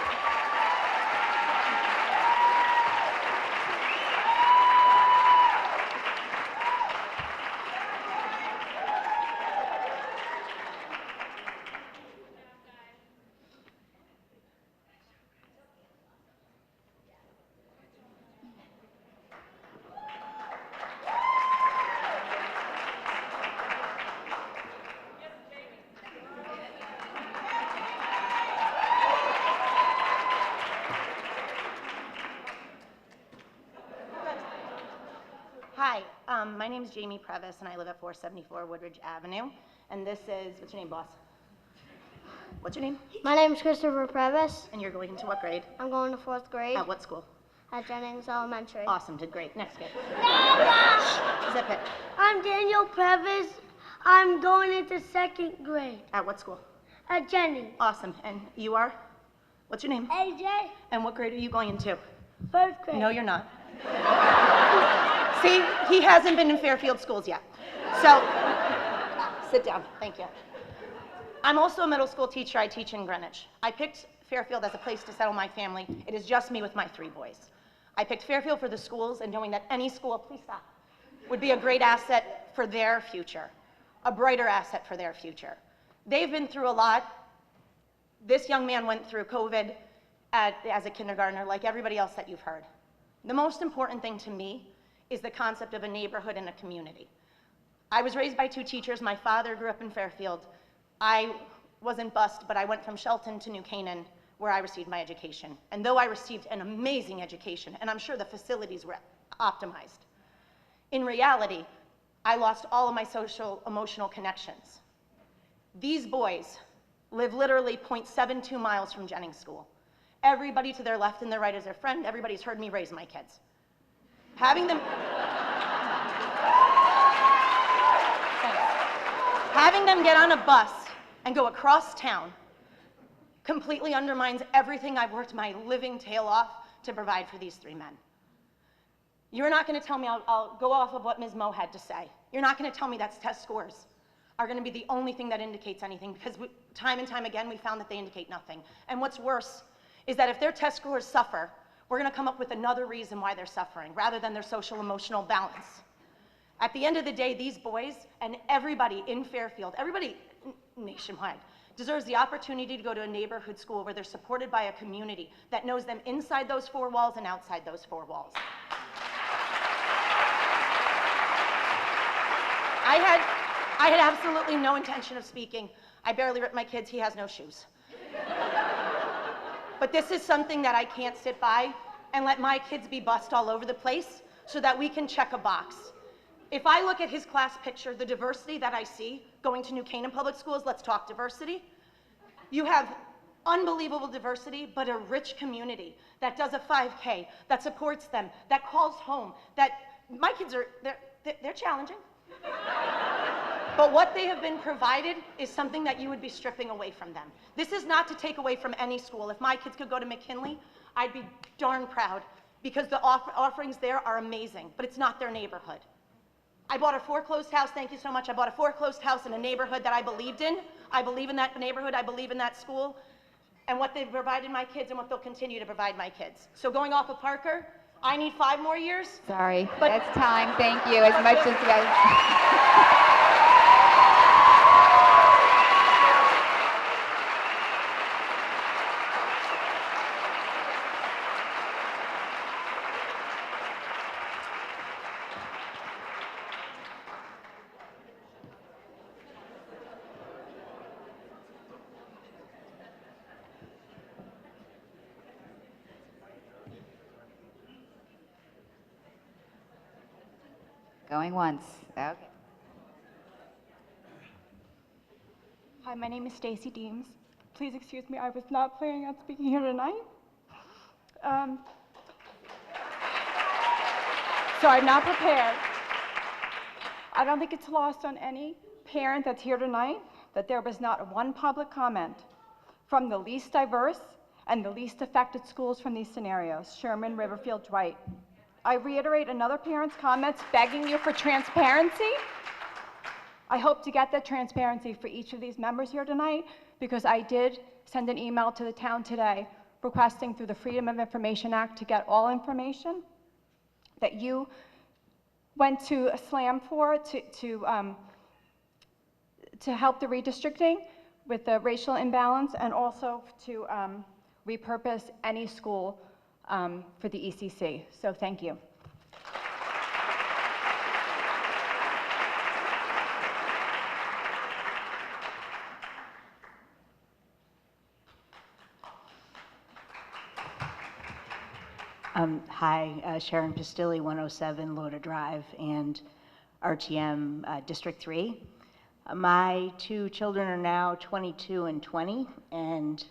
My name is Jamie Previs, and I live at 474 Woodridge Avenue. And this is, what's your name, boss? What's your name? My name is Christopher Previs. And you're going into what grade? I'm going to 4th grade. At what school? At Jennings Elementary. Awesome, did great. Next kid. Nana! Zip it. I'm Daniel Previs. I'm going into 2nd grade. At what school? At Jennings. Awesome. And you are? What's your name? AJ. And what grade are you going into? 1st grade. No, you're not. See, he hasn't been in Fairfield schools yet. So, sit down. Thank you. I'm also a middle school teacher. I teach in Greenwich. I picked Fairfield as a place to settle my family. It is just me with my 3 boys. I picked Fairfield for the schools and knowing that any school, please stop, would be a great asset for their future, a brighter asset for their future. They've been through a lot. This young man went through COVID as a kindergartner, like everybody else that you've heard. The most important thing to me is the concept of a neighborhood and a community. I was raised by 2 teachers. My father grew up in Fairfield. I wasn't bused, but I went from Shelton to New Canaan, where I received my education. And though I received an amazing education, and I'm sure the facilities were optimized, in reality, I lost all of my social, emotional connections. These boys live literally 0.72 miles from Jennings School. Everybody to their left and their right is their friend. Everybody's heard me raise my kids. Having them get on a bus and go across town completely undermines everything I've worked my living tail off to provide for these 3 men. You're not going to tell me, I'll go off of what Ms. Moe had to say. You're not going to tell me that test scores are going to be the only thing that indicates anything, because time and time again we found that they indicate nothing. And what's worse is that if their test scores suffer, we're going to come up with another reason why they're suffering, rather than their social emotional balance. At the end of the day, these boys and everybody in Fairfield, everybody nationwide, deserves the opportunity to go to a neighborhood school where they're supported by a community that knows them inside those 4 walls and outside those 4 walls. I had absolutely no intention of speaking. I barely ripped my kids. He has no shoes. But this is something that I can't sit by and let my kids be bussed all over the place so that we can check a box. If I look at his class picture, the diversity that I see going to New Canaan Public Schools, let's talk diversity. You have unbelievable diversity, but a rich community that does a 5K, that supports them, that calls home, that my kids are, they're challenging. But what they have been provided is something that you would be stripping away from them. This is not to take away from any school. If my kids could go to McKinley, I'd be darn proud, because the offerings there are amazing, but it's not their neighborhood. I bought a foreclosed house, thank you so much. I bought a foreclosed house in a neighborhood that I believed in. I believe in that neighborhood, I believe in that school, and what they've provided my kids and what they'll continue to provide my kids. So going off of Parker, I need 5 more years. Sorry, but that's time. Thank you as much as you guys. Going once. Okay. Hi, my name is Stacy Demers. Please excuse me, I was not planning on speaking here tonight. So I'm not prepared. I don't think it's lost on any parent that's here tonight that there was not one public comment from the least diverse and the least affected schools from these scenarios, Sherman, Riverfield, Dwight. I reiterate another parent's comments begging you for transparency. I hope to get that transparency for each of these members here tonight, because I did send an email to the town today requesting through the Freedom of Information Act to get all information that you went to a SLAM for to help the redistricting with the racial imbalance, and also to repurpose any school for the ECC. So thank you. Hi, Sharon Pastille, 107 Loda Drive, and RTM District 3. My two children are now 22 and 20, and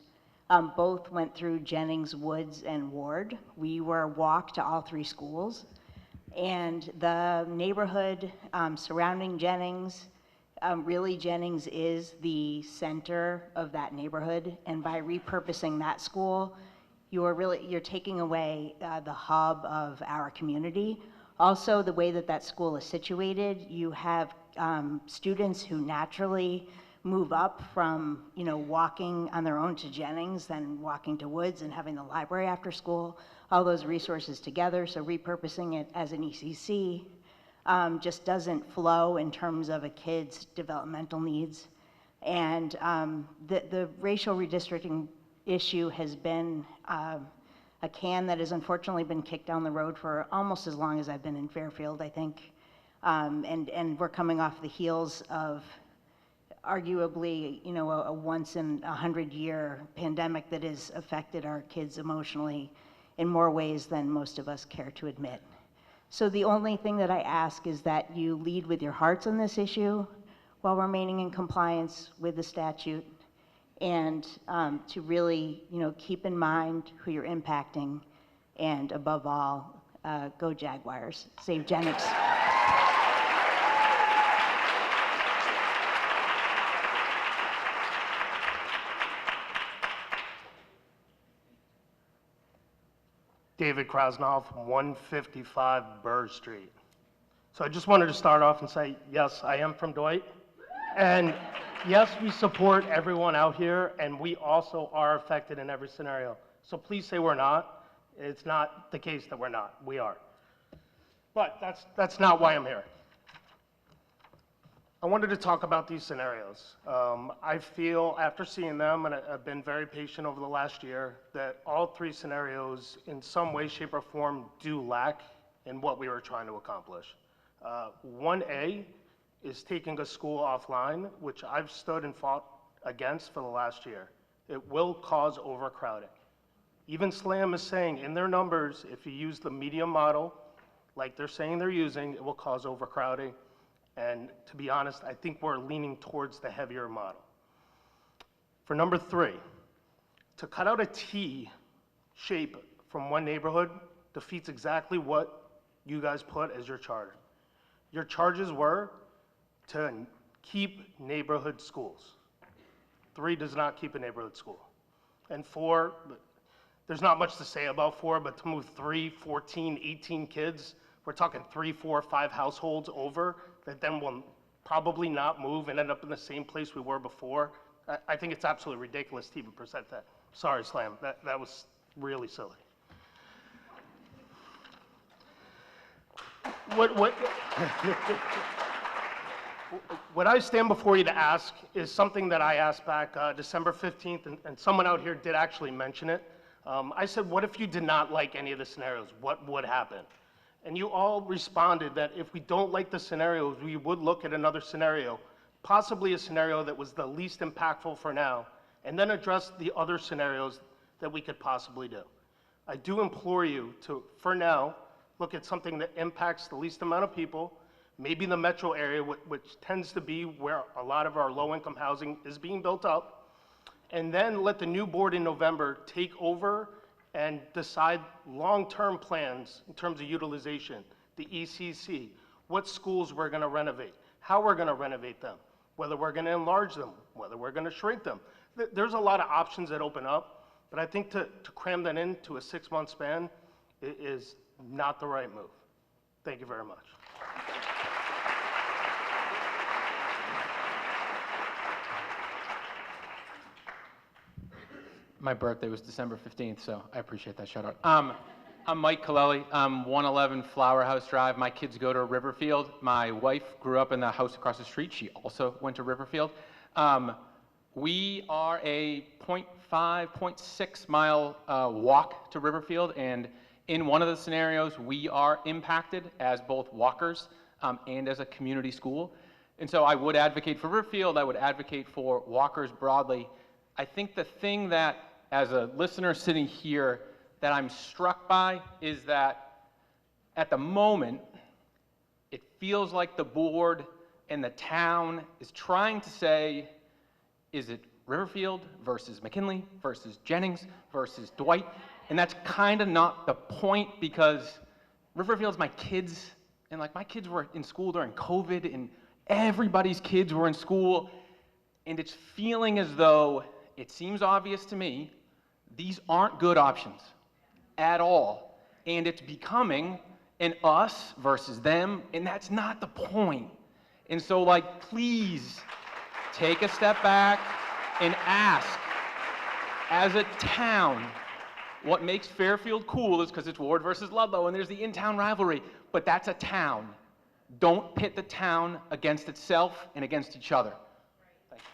both went through Jennings, Woods, and Ward. We were walked to all three schools, and the neighborhood surrounding Jennings, really Jennings is the center of that neighborhood, and by repurposing that school, you're taking away the hub of our community. Also, the way that that school is situated, you have students who naturally move up from, walking on their own to Jennings, then walking to Woods and having the library after school, all those resources together. So repurposing it as an ECC just doesn't flow in terms of a kid's developmental needs. And the racial redistricting issue has been a can that has unfortunately been kicked down the road for almost as long as I've been in Fairfield, I think. And we're coming off the heels of arguably, a once in 100-year pandemic that has affected our kids emotionally in more ways than most of us care to admit. So the only thing that I ask is that you lead with your hearts on this issue while remaining in compliance with the statute, and to really, keep in mind who you're impacting, and above all, go Jaguars, save Jennings. David Krasnov, 155 Burr Street. So I just wanted to start off and say, yes, I am from Dwight. And yes, we support everyone out here, and we also are affected in every scenario. So please say we're not. It's not the case that we're not. We are. But that's not why I'm here. I wanted to talk about these scenarios. I feel, after seeing them, and I've been very patient over the last year, that all three scenarios, in some way, shape, or form, do lack in what we were trying to accomplish. 1A is taking a school offline, which I've stood and fought against for the last year. It will cause overcrowding. Even SLAM is saying in their numbers, if you use the medium model, like they're saying they're using, it will cause overcrowding. And to be honest, I think we're leaning towards the heavier model. For number 3, to cut out a T shape from one neighborhood defeats exactly what you guys put as your charter. Your charges were to keep neighborhood schools. 3 does not keep a neighborhood school. And 4, there's not much to say about 4, but to move 3, 14, 18 kids, we're talking 3, 4, 5 households over that then will probably not move and end up in the same place we were before. I think it's absolutely ridiculous to even present that. Sorry, Slam, that was really silly. What I stand before you to ask is something that I asked back December 15th, and someone out here did actually mention it. I said, what if you did not like any of the scenarios? What would happen? And you all responded that if we don't like the scenarios, we would look at another scenario, possibly a scenario that was the least impactful for now, and then address the other scenarios that we could possibly do. I do implore you to, for now, look at something that impacts the least amount of people, maybe the metro area, which tends to be where a lot of our low-income housing is being built up, and then let the new board in November take over and decide long-term plans in terms of utilization, the ECC, what schools we're going to renovate, how we're going to renovate them, whether we're going to enlarge them, whether we're going to shrink them. There's a lot of options that open up, but I think to cram that into a 6-month span is not the right move. Thank you very much. My birthday was December 15th, so I appreciate that shout out. I'm Mike Calelli. I'm 111 Flower House Drive. My kids go to Riverfield. My wife grew up in the house across the street. She also went to Riverfield. We are a 0.5, 0.6 mile walk to Riverfield, and in one of the scenarios, we are impacted as both walkers and as a community school. And so I would advocate for Riverfield. I would advocate for walkers broadly. I think the thing that, as a listener sitting here, that I'm struck by is that at the moment, It feels like the board and the town is trying to say, is it Riverfield versus McKinley versus Jennings versus Dwight? And that's kind of not the point, because Riverfield's my kids, and like my kids were in school during COVID, and everybody's kids were in school, and it's feeling as though, it seems obvious to me, these aren't good options at all. And it's becoming an us versus them, and that's not the point. And so, like, please take a step back and ask, as a town, what makes Fairfield cool is because it's Ward versus Ludlow, and there's the in-town rivalry, but that's a town. Don't pit the town against itself and against each other. Thank you.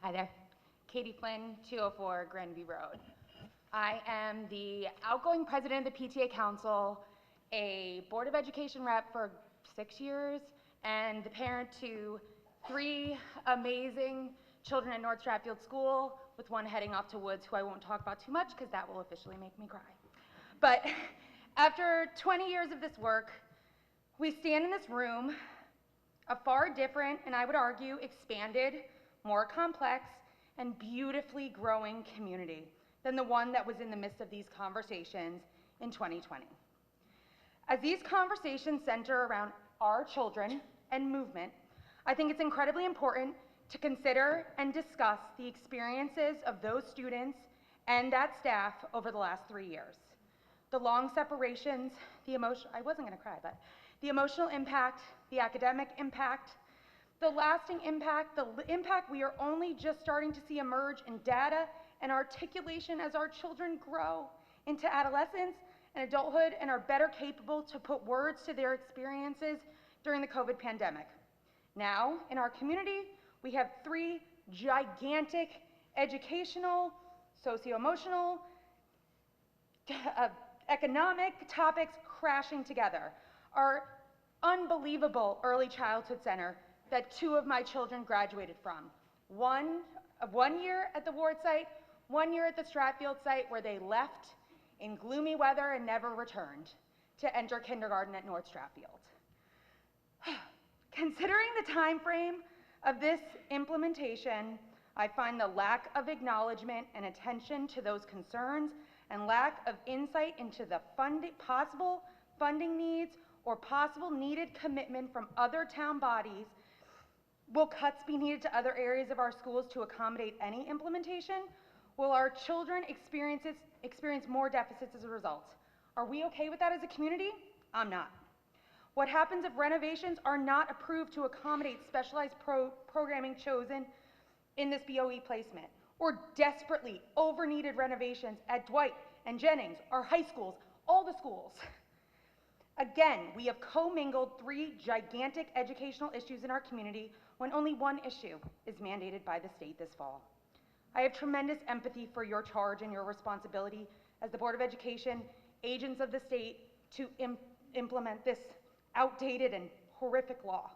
Hi there. Katie Flynn, 204 Granby Road. I am the outgoing president of the PTA Council, a Board of Education rep for 6 years, and the parent to 3 amazing children at North Stratfield School, with one heading off to Woods, who I won't talk about too much because that will officially make me cry. But after 20 years of this work, we stand in this room, a far different, and I would argue expanded, more complex, and beautifully growing community than the one that was in the midst of these conversations in 2020. As these conversations center around our children and movement, I think it's incredibly important to consider and discuss the experiences of those students and that staff over the last 3 years. The long separations, the emotional impact, the academic impact, the lasting impact, the impact we are only just starting to see emerge in data and articulation as our children grow into adolescence and adulthood and are better capable to put words to their experiences during the COVID pandemic. Now, in our community, we have 3 gigantic educational, socio-emotional, economic topics crashing together. Our unbelievable early childhood center that 2 of my children graduated from. One year at the Ward site, 1 year at the Stratfield site, where they left in gloomy weather and never returned to enter kindergarten at North Stratfield. Considering the time frame of this implementation, I find the lack of acknowledgement and attention to those concerns and lack of insight into the possible funding needs or possible needed commitment from other town bodies. Will cuts be needed to other areas of our schools to accommodate any implementation? Will our children experience more deficits as a result? Are we okay with that as a community? I'm not. What happens if renovations are not approved to accommodate specialized programming chosen in this BOE placement? Or desperately over-needed renovations at Dwight and Jennings, our high schools, all the schools? Again, we have commingled 3 gigantic educational issues in our community when only one issue is mandated by the state this fall. I have tremendous empathy for your charge and your responsibility as the Board of Education, agents of the state, to implement this outdated and horrific law.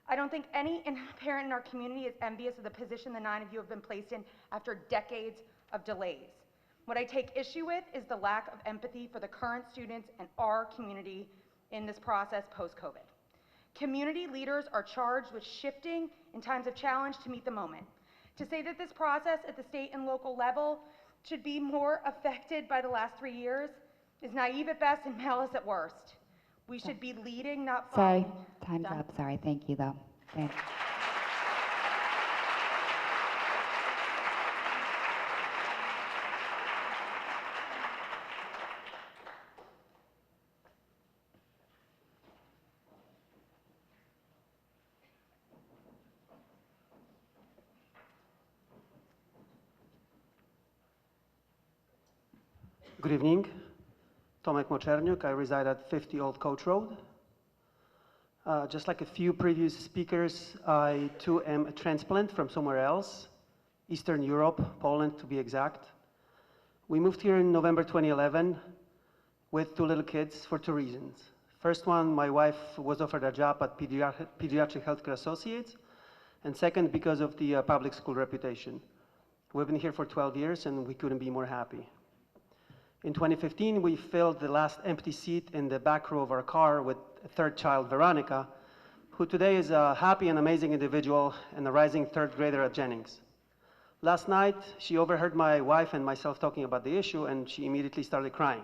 I don't think any parent in our community is envious of the position the 9 of you have been placed in after decades of delays. What I take issue with is the lack of empathy for the current students and our community in this process post-COVID. Community leaders are charged with shifting in times of challenge to meet the moment. To say that this process at the state and local level should be more affected by the last 3 years is naive at best and malice at worst. We should be leading, not Sorry, following. time's Done. up. Sorry, thank you though. Thanks. Good evening. Tomek Moczerniuk. I reside at 50 Old Coach Road. Just like a few previous speakers, I too am a transplant from somewhere else, Eastern Europe, Poland to be exact. We moved here in November 2011 with 2 little kids for 2 reasons. First one, my wife was offered a job at Pediatric Healthcare Associates, and second, because of the public school reputation. We've been here for 12 years and we couldn't be more happy. In 2015, we filled the last empty seat in the back row of our car with a third child, Veronica, who today is a happy and amazing individual and a rising third grader at Jennings. Last night, she overheard my wife and myself talking about the issue, and she immediately started crying.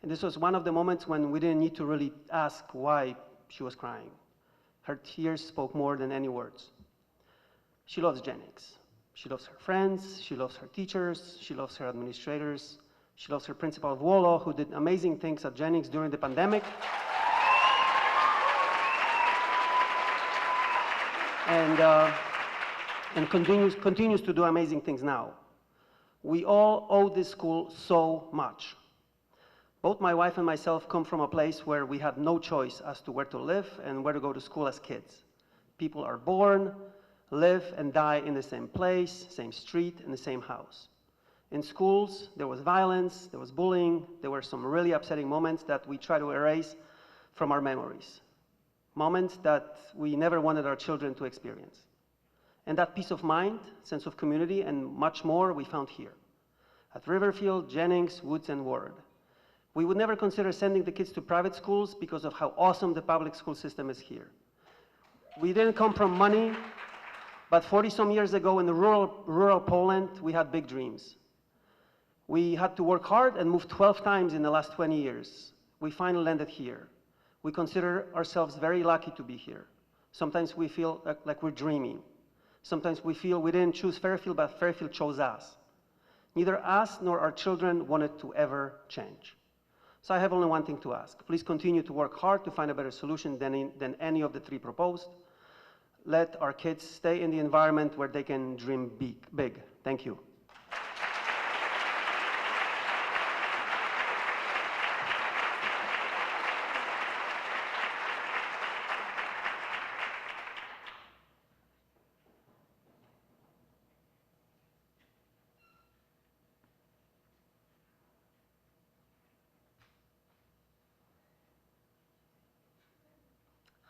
And this was one of the moments when we didn't need to really ask why she was crying. Her tears spoke more than any words. She loves Jennings. She loves her friends, she loves her teachers, she loves her administrators, she loves her principal of Wolo, who did amazing things at Jennings during the pandemic. And continues to do amazing things now. We all owe this school so much. Both my wife and myself come from a place where we had no choice as to where to live and where to go to school as kids. People are born, live and die in the same place, same street, in the same house. In schools, there was violence, there was bullying, there were some really upsetting moments that we try to erase from our memories. Moments that we never wanted our children to experience. And that peace of mind, sense of community, and much more we found here. At Riverfield, Jennings, Woods, and Ward. We would never consider sending the kids to private schools because of how awesome the public school system is here. We didn't come from money, but 40-some years ago in the rural Poland, we had big dreams. We had to work hard and move 12 times in the last 20 years. We finally landed here. We consider ourselves very lucky to be here. Sometimes we feel like we're dreaming. Sometimes we feel we didn't choose Fairfield, but Fairfield chose us. Neither us nor our children wanted to ever change. So I have only one thing to ask. Please continue to work hard to find a better solution than any of the three proposed. Let our kids stay in the environment where they can dream big. Thank you.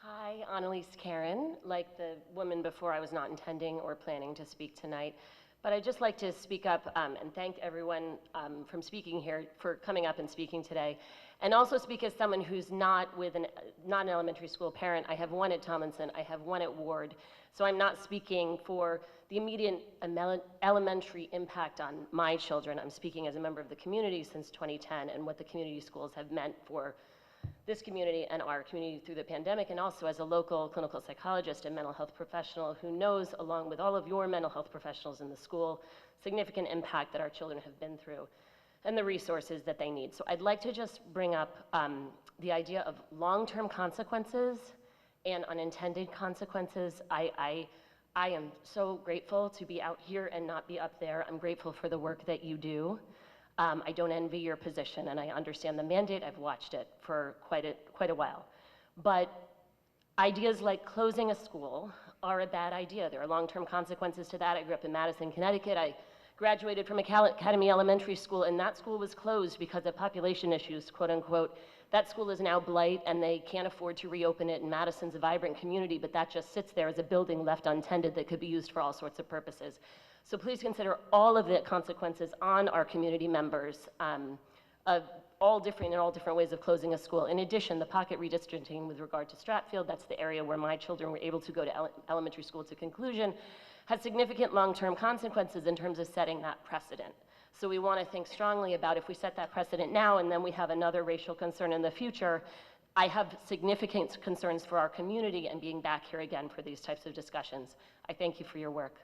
Hi, Annalise Karen. Like the woman before, I was not intending or planning to speak tonight, but I'd just like to speak up and thank everyone from speaking here for coming up and speaking today, and also speak as someone who's not an elementary school parent. I have one at Tomlinson, I have one at Ward, so I'm not speaking for the immediate elementary impact on my children. I'm speaking as a member of the community since 2010 and what the community schools have meant for this community and our community through the pandemic, and also as a local clinical psychologist and mental health professional who knows, along with all of your mental health professionals in the school, significant impact that our children have been through and the resources that they need. So I'd like to just bring up the idea of long-term consequences and unintended consequences. I am so grateful to be out here and not be up there. I'm grateful for the work that you do. I don't envy your position, and I understand the mandate. I've watched it for quite a while. But ideas like closing a school are a bad idea. There are long-term consequences to that. I grew up in Madison, Connecticut. I graduated from Academy Elementary School, and that school was closed because of population issues, quote unquote. That school is now blight, and they can't afford to reopen it, and Madison's a vibrant community, but that just sits there as a building left untended that could be used for all sorts of purposes. So please consider all of the consequences on our community members of all different ways of closing a school. In addition, the pocket redistricting with regard to Stratfield, that's the area where my children were able to go to elementary school to conclusion, has significant long-term consequences in terms of setting that precedent. So we want to think strongly about if we set that precedent now and then we have another racial concern in the future. I have significant concerns for our community and being back here again for these types of discussions. I thank you for your work.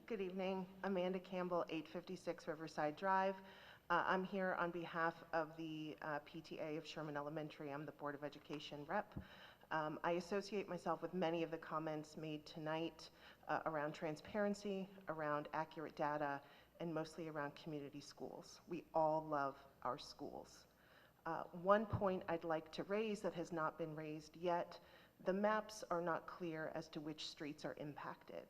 Good evening, Amanda Campbell, 856 Riverside Drive. I'm here on behalf of the PTA of Sherman Elementary. I'm the Board of Education rep. I associate myself with many of the comments made tonight around transparency, around accurate data, and mostly around community schools. We all love our schools. One point I'd like to raise that has not been raised yet, the maps are not clear as to which streets are impacted.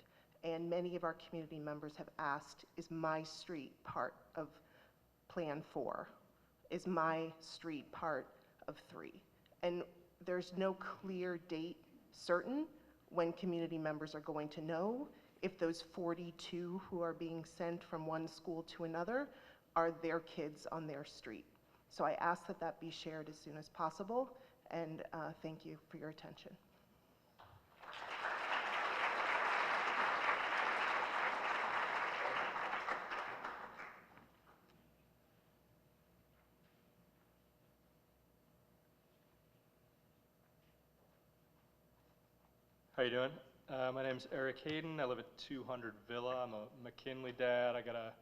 And many of our community members have asked, is my street part of Plan 4? Is my street part of 3? And there's no clear date certain when community members are going to know if those 42 who are being sent from one school to another are their kids on their street. So I ask that that be shared as soon as possible, and thank you for your attention. How you doing? My name's Eric Hayden. I live at 200 Villa. I'm a McKinley dad. I got a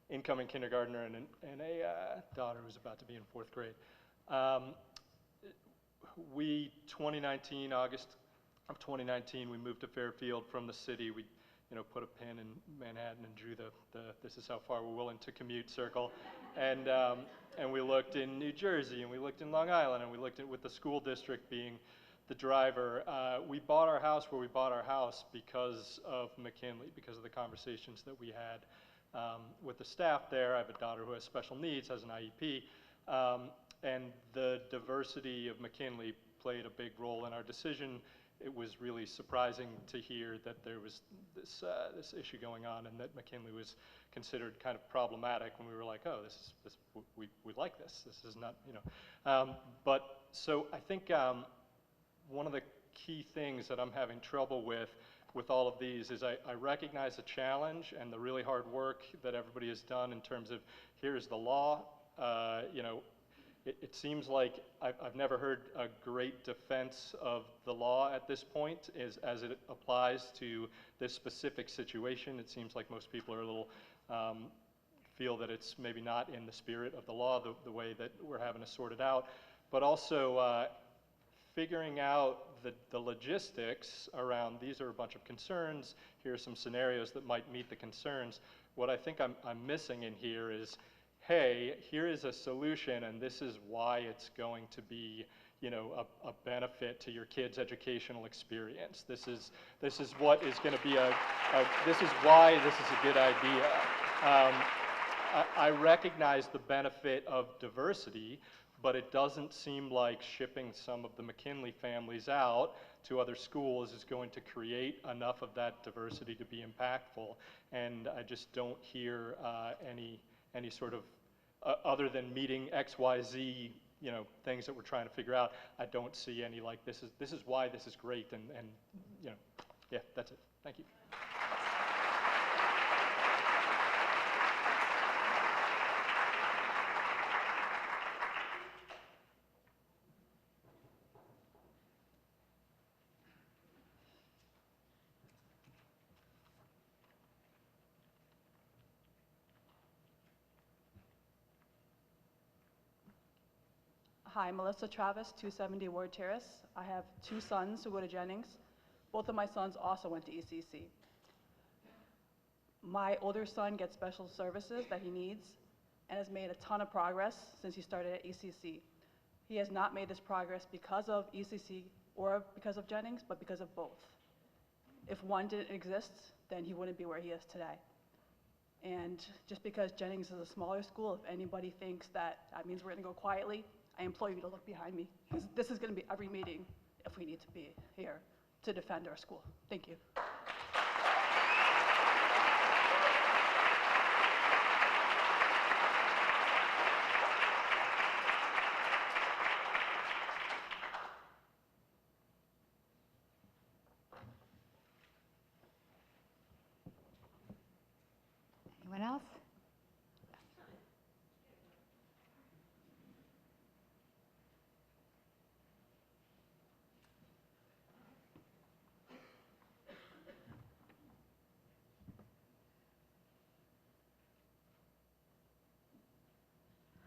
incoming kindergartner and a daughter who's about to be in 4th grade. 2019, August of 2019, we moved to Fairfield from the city. We, put a pin in Manhattan and drew the this is how far we're willing to commute circle. And we looked in New Jersey, and we looked in Long Island, and we looked at with the school district being the driver. We bought our house where we bought our house because of McKinley, because of the conversations that we had with the staff there. I have a daughter who has special needs, has an IEP, and the diversity of McKinley played a big role in our decision. It was really surprising to hear that there was this issue going on and that McKinley was considered kind of problematic when we were like, oh, we like this. This is not, But so I think one of the key things that I'm having trouble with all of these is I recognize the challenge and the really hard work that everybody has done in terms of here's the law. It seems like I've never heard a great defense of the law at this point as it applies to this specific situation. It seems like most people are a little, feel that it's maybe not in the spirit of the law the way that we're having to sort it out. But also figuring out the logistics around these are a bunch of concerns, here are some scenarios that might meet the concerns. What I think I'm missing in here is, hey, here is a solution and this is why it's going to be a benefit to your kid's educational experience. This is what is going to be this is why this is a good idea. I recognize the benefit of diversity, but it doesn't seem like shipping some of the McKinley families out to other schools is going to create enough of that diversity to be impactful. And I just don't hear any sort of, other than meeting X, Y, Z, things that we're trying to figure out, I don't see any like this is why this is great and yeah, that's it. Thank you. Hi, Melissa Travis, 270 Ward Terrace. I have 2 sons who go to Jennings. Both of my sons also went to ECC. My older son gets special services that he needs and has made a ton of progress since he started at ECC. He has not made this progress because of ECC or because of Jennings, but because of both. If one didn't exist, then he wouldn't be where he is today. And just because Jennings is a smaller school, if anybody thinks that means we're gonna go quietly, I implore you to look behind me, because this is going to be every meeting if we need to be here to defend our school. Thank you. Anyone else?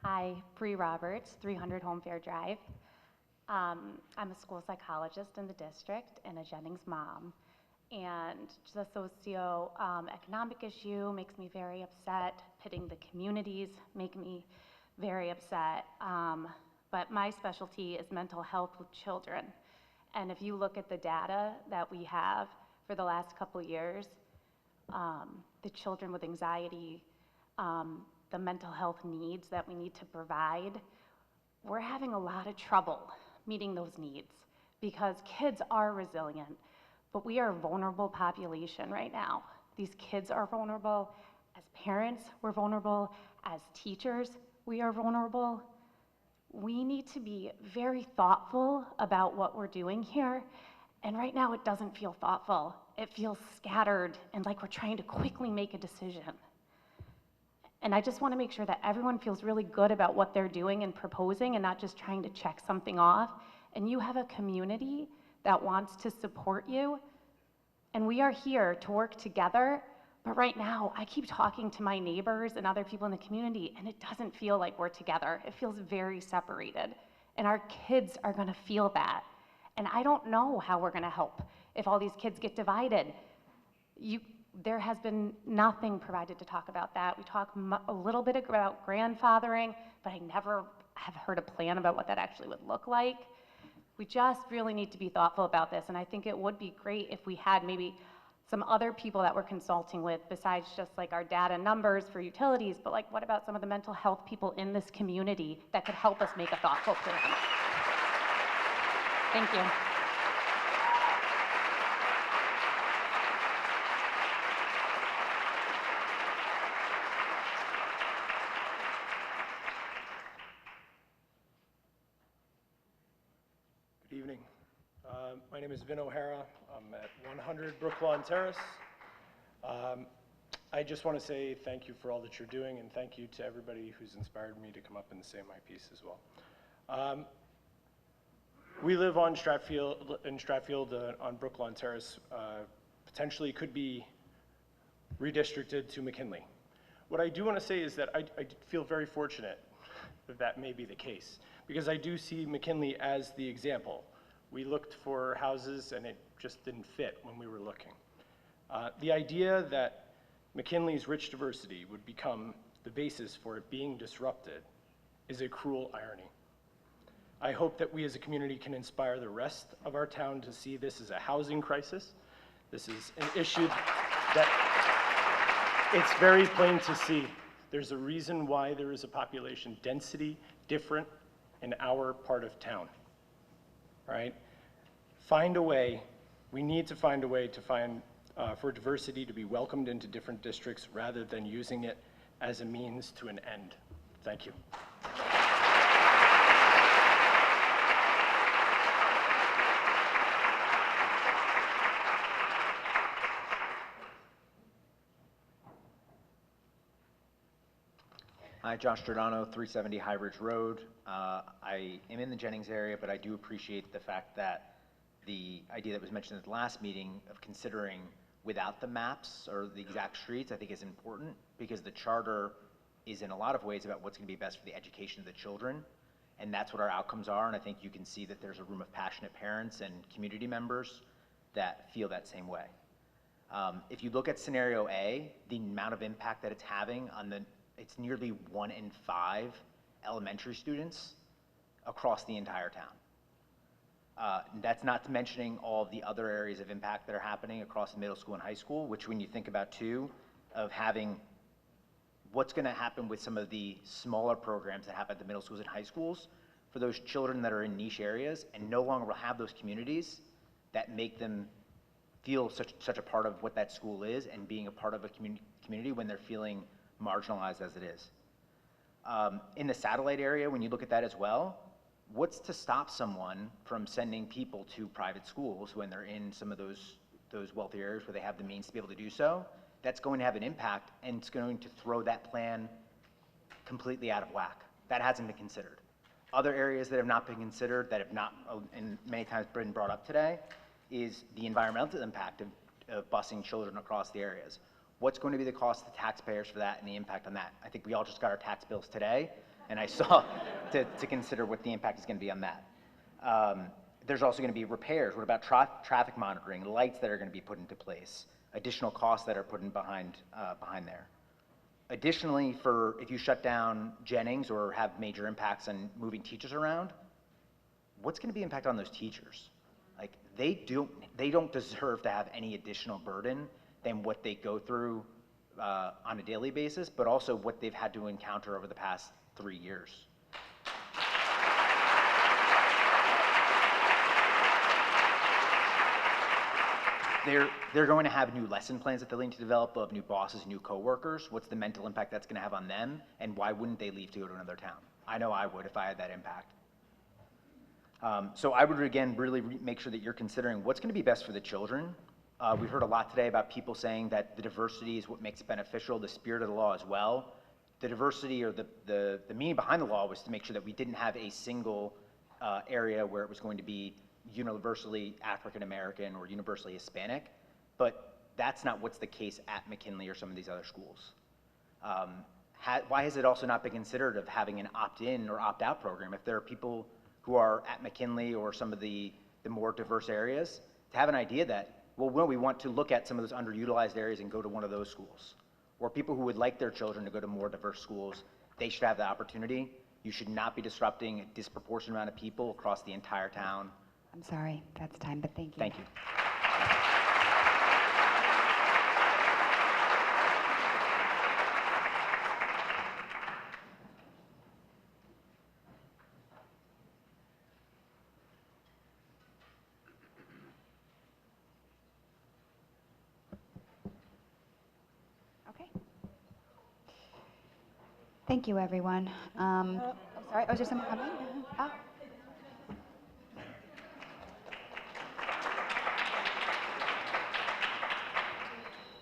Hi, Bree Roberts, 300 Home Fair Drive. I'm a school psychologist in the district and a Jennings mom. And the socio-economic issue makes me very upset. Pitting the communities make me very upset. but my specialty is mental health with children. And if you look at the data that we have for the last couple years, the children with anxiety, the mental health needs that we need to provide, we're having a lot of trouble meeting those needs because kids are resilient, but we are a vulnerable population right now. These kids are vulnerable. As parents, we're vulnerable. As teachers, we are vulnerable. We need to be very thoughtful about what we're doing here. And right now, it doesn't feel thoughtful. It feels scattered and like we're trying to quickly make a decision. And I just want to make sure that everyone feels really good about what they're doing and proposing and not just trying to check something off. And you have a community that wants to support you. And we are here to work together. But right now, I keep talking to my neighbors and other people in the community, and it doesn't feel like we're together. It feels very separated. And our kids are going to feel that. And I don't know how we're going to help if all these kids get divided. There has been nothing provided to talk about that. We talk a little bit about grandfathering, but I never have heard a plan about what that actually would look like. We just really need to be thoughtful about this, and I think it would be great if we had maybe some other people that we're consulting with besides just like our data numbers for utilities, but like what about some of the mental health people in this community that could help us make a thoughtful plan? Thank you. Good evening. My name is Vin O'Hara. I'm at 100 Brooklawn Terrace. I just want to say thank you for all that you're doing, and thank you to everybody who's inspired me to come up and say my piece as well. We live on Stratfield on Brooklawn Terrace. Potentially could be redistricted to McKinley. What I do want to say is that I feel very fortunate that that may be the case, because I do see McKinley as the example. We looked for houses and it just didn't fit when we were looking. The idea that McKinley's rich diversity would become the basis for it being disrupted is a cruel irony. I hope that we as a community can inspire the rest of our town to see this as a housing crisis. This is an issue that it's very plain to see. There's a reason why there is a population density different in our part of town. Right? Find a way, we need to find a way to find, for diversity to be welcomed into different districts rather than using it as a means to an end. Thank you. Hi, Josh Giordano, 370 High Ridge Road. I am in the Jennings area, but I do appreciate the fact that the idea that was mentioned at the last meeting of considering without the maps or the exact streets, I think is important, because the charter is in a lot of ways about what's going to be best for the education of the children, and that's what our outcomes are, and I think you can see that there's a room of passionate parents and community members that feel that same way. If you look at scenario A, the amount of impact that it's having on it's nearly 1 in 5 elementary students across the entire town. That's not mentioning all of the other areas of impact that are happening across the middle school and high school, which when you think about too, of having what's gonna happen with some of the smaller programs that happen at the middle schools and high schools, for those children that are in niche areas and no longer will have those communities that make them feel such a part of what that school is and being a part of a community when they're feeling marginalized as it is. In the satellite area, when you look at that as well, what's to stop someone from sending people to private schools when they're in some of those wealthy areas where they have the means to be able to do so? That's going to have an impact, and it's going to throw that plan completely out of whack. That hasn't been considered. Other areas that have not been considered, that have not, and many times been brought up today, is the environmental impact of busing children across the areas. What's going to be the cost to taxpayers for that and the impact on that? I think we all just got our tax bills today, and I saw to consider what the impact is going to be on that. There's also going to be repairs. What about traffic monitoring, lights that are going to be put into place, additional costs that are put in behind there? Additionally, if you shut down Jennings or have major impacts on moving teachers around, what's going to be impact on those teachers? Like, they don't deserve to have any additional burden than what they go through on a daily basis, but also what they've had to encounter over the past 3 years. They're going to have new lesson plans that they'll need to develop. They'll have new bosses, new coworkers. What's the mental impact that's going to have on them, and why wouldn't they leave to go to another town? I know I would if I had that impact. So I would, again, really make sure that you're considering what's going to be best for the children. We've heard a lot today about people saying that the diversity is what makes it beneficial, the spirit of the law as well. The diversity or the meaning behind the law was to make sure that we didn't have a single area where it was going to be universally African American or universally Hispanic, but that's not what's the case at McKinley or some of these other schools. Why has it also not been considered of having an opt-in or opt-out program if there are people who are at McKinley or some of the more diverse areas, to have an idea that, well, we want to look at some of those underutilized areas and go to one of those schools. Or people who would like their children to go to more diverse schools, they should have the opportunity. You should not be disrupting a disproportionate amount of people across the entire town. I'm sorry, that's time, but thank you. Thank you. Okay. Thank you, everyone. I'm sorry, is there someone coming? Oh.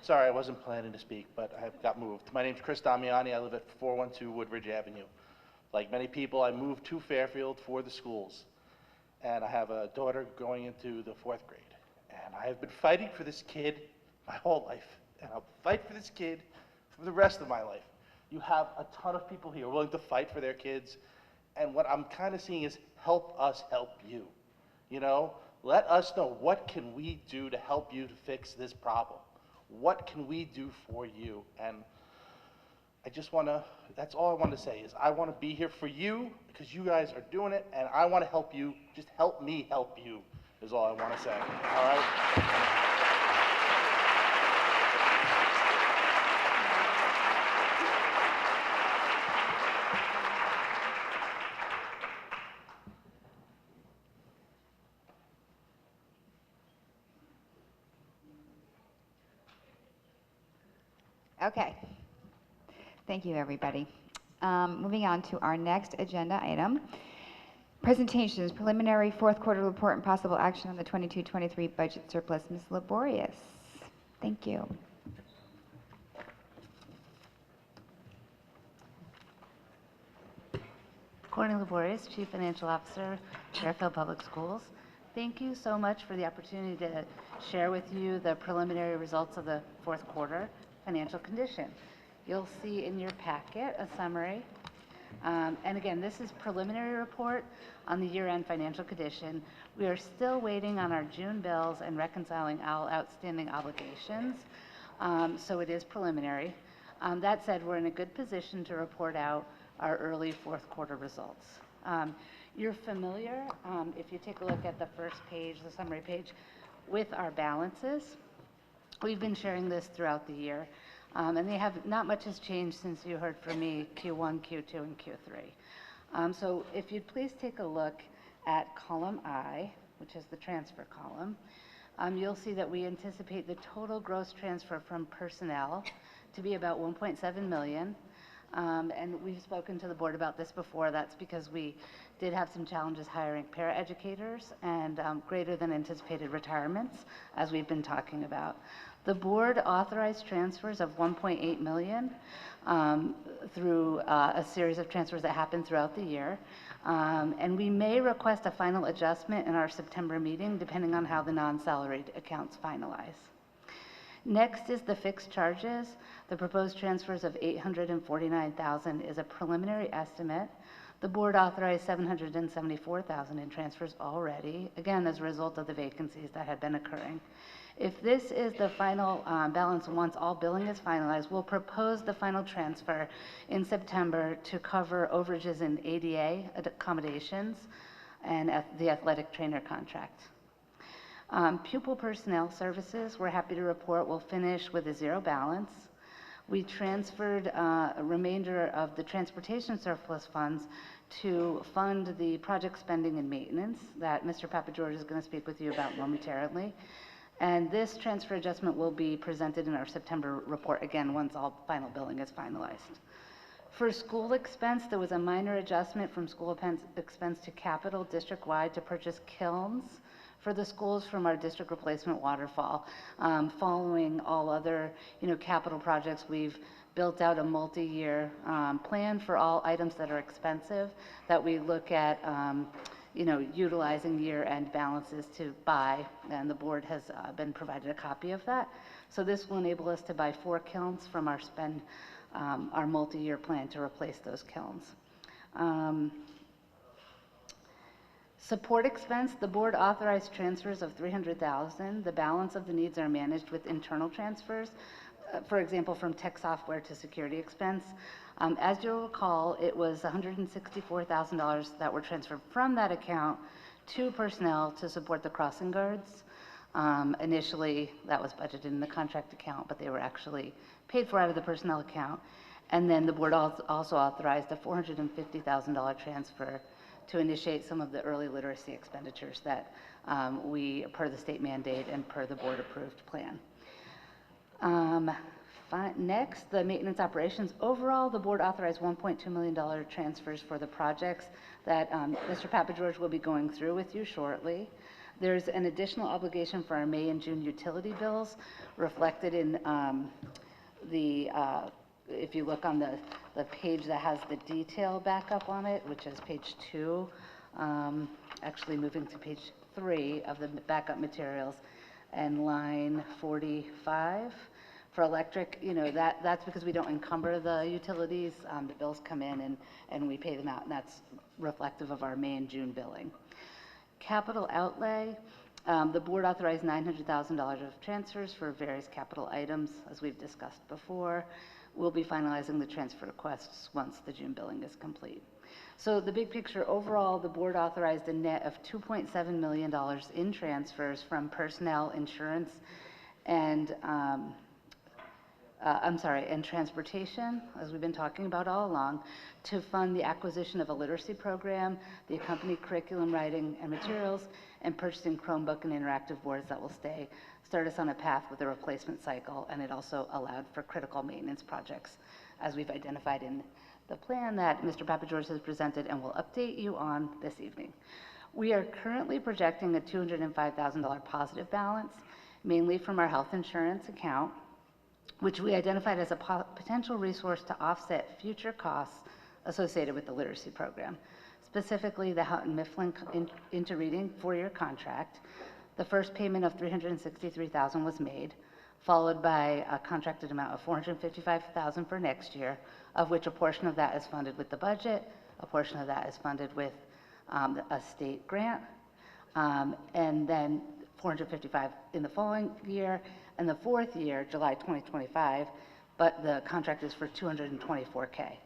Sorry, I wasn't planning to speak, but I got moved. My name's Chris Damiani. I live at 412 Woodridge Avenue. Like many people, I moved to Fairfield for the schools. And I have a daughter going into the 4th grade. And I have been fighting for this kid my whole life. And I'll fight for this kid for the rest of my life. You have a ton of people here willing to fight for their kids. And what I'm kind of seeing is help us help you. You know, let us know, what can we do to help you to fix this problem? What can we do for you? And I just want to, that's all I want to say is I want to be here for you because you guys are doing it, and I want to help you. Just help me help you is all I want to say. All right? Okay. Thank you, everybody. Moving on to our next agenda item. Presentations, preliminary 4th quarter report and possible action on the 22-23 budget surplus. Ms. Laborious. Thank you. Courtney Laborious, Chief Financial Officer, Fairfield Public Schools. Thank you so much for the opportunity to share with you the preliminary results of the 4th quarter financial condition. You'll see in your packet a summary. And again, this is preliminary report on the year-end financial condition. We are still waiting on our June bills and reconciling all outstanding obligations. So it is preliminary. That said, we're in a good position to report out our early 4th quarter results. You're familiar, if you take a look at the first page, the summary page, with our balances. We've been sharing this throughout the year, and they have, not much has changed since you heard from me Q1, Q2, and Q3. So if you'd please take a look at column I, which is the transfer column, you'll see that we anticipate the total gross transfer from personnel to be about 1.7 million. And we've spoken to the board about this before. That's because we did have some challenges hiring paraeducators and greater than anticipated retirements, as we've been talking about. The board authorized transfers of 1.8 million through a series of transfers that happened throughout the year. And we may request a final adjustment in our September meeting, depending on how the non-salaried accounts finalize. Next is the fixed charges. The proposed transfers of $849,000 is a preliminary estimate. The board authorized $774,000 in transfers already, again, as a result of the vacancies that had been occurring. If this is the final balance once all billing is finalized, we'll propose the final transfer in September to cover overages in ADA accommodations and the athletic trainer contract. Pupil personnel services, we're happy to report, will finish with a zero balance. We transferred a remainder of the transportation surplus funds to fund the project spending and maintenance that Mr. Papageorge is going to speak with you about momentarily. And this transfer adjustment will be presented in our September report again once all final billing is finalized. For school expense, there was a minor adjustment from school expense to capital district-wide to purchase kilns for the schools from our district replacement waterfall. Following all other capital projects, we've built out a multi-year plan for all items that are expensive that we look at utilizing year-end balances to buy, and the board has been provided a copy of that. So this will enable us to buy 4 kilns from our multi-year plan to replace those kilns. Support expense, the board authorized transfers of $300,000. The balance of the needs are managed with internal transfers, for example, from tech software to security expense. As you'll recall, it was $164,000 that were transferred from that account to personnel to support the crossing guards. Initially, that was budgeted in the contract account, but they were actually paid for out of the personnel account. And then the board also authorized a $450,000 transfer to initiate some of the early literacy expenditures that we, per the state mandate and per the board approved plan. Next, the maintenance operations. Overall, the board authorized $1.2 million transfers for the projects that Mr. Papageorge will be going through with you shortly. There's an additional obligation for our May and June utility bills reflected in if you look on the page that has the detail backup on it, which is page 2, actually moving to page 3 of the backup materials, and line 45. For electric, that's because we don't encumber the utilities. The bills come in and we pay them out, and that's reflective of our May and June billing. Capital outlay, the board authorized $900,000 of transfers for various capital items, as we've discussed before. We'll be finalizing the transfer requests once the June billing is complete. So the big picture, overall, the board authorized a net of $2.7 million in transfers from personnel, insurance, and and transportation, as we've been talking about all along, to fund the acquisition of a literacy program, the accompanying curriculum writing and materials, and purchasing Chromebook and interactive boards that will start us on a path with a replacement cycle, and it also allowed for critical maintenance projects, as we've identified in the plan that Mr. Papageorge has presented and will update you on this evening. We are currently projecting a $205,000 positive balance, mainly from our health insurance account, which we identified as a potential resource to offset future costs associated with the literacy program. Specifically, the Houghton Mifflin interreading 4-year contract. The first payment of $363,000 was made, followed by a contracted amount of $455,000 for next year, of which a portion of that is funded with the budget, a portion of that is funded with a state grant, and then $455,000 in the following year, and the 4th year, July 2025, but the contract is for $224K.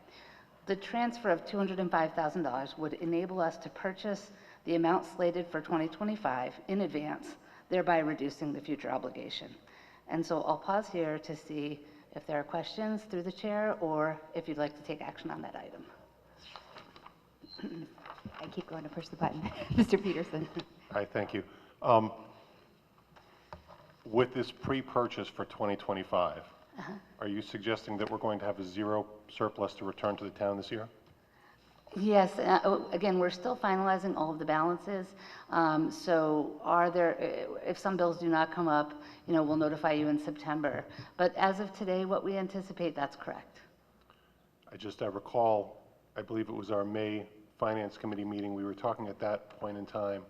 The transfer of $205,000 would enable us to purchase the amount slated for 2025 in advance, thereby reducing the future obligation. And so I'll pause here to see if there are questions through the chair or if you'd like to take action on that item. I keep going to push the button. Mr. Peterson. Hi, thank you. With this pre-purchase for 2025, are you suggesting that we're going to have a zero surplus to return to the town this year? Yes, again, we're still finalizing all of the balances. So if some bills do not come up, we'll notify you in September. But as of today, what we anticipate, that's correct. I recall, I believe it was our May Finance Committee meeting, we were talking at that point in time,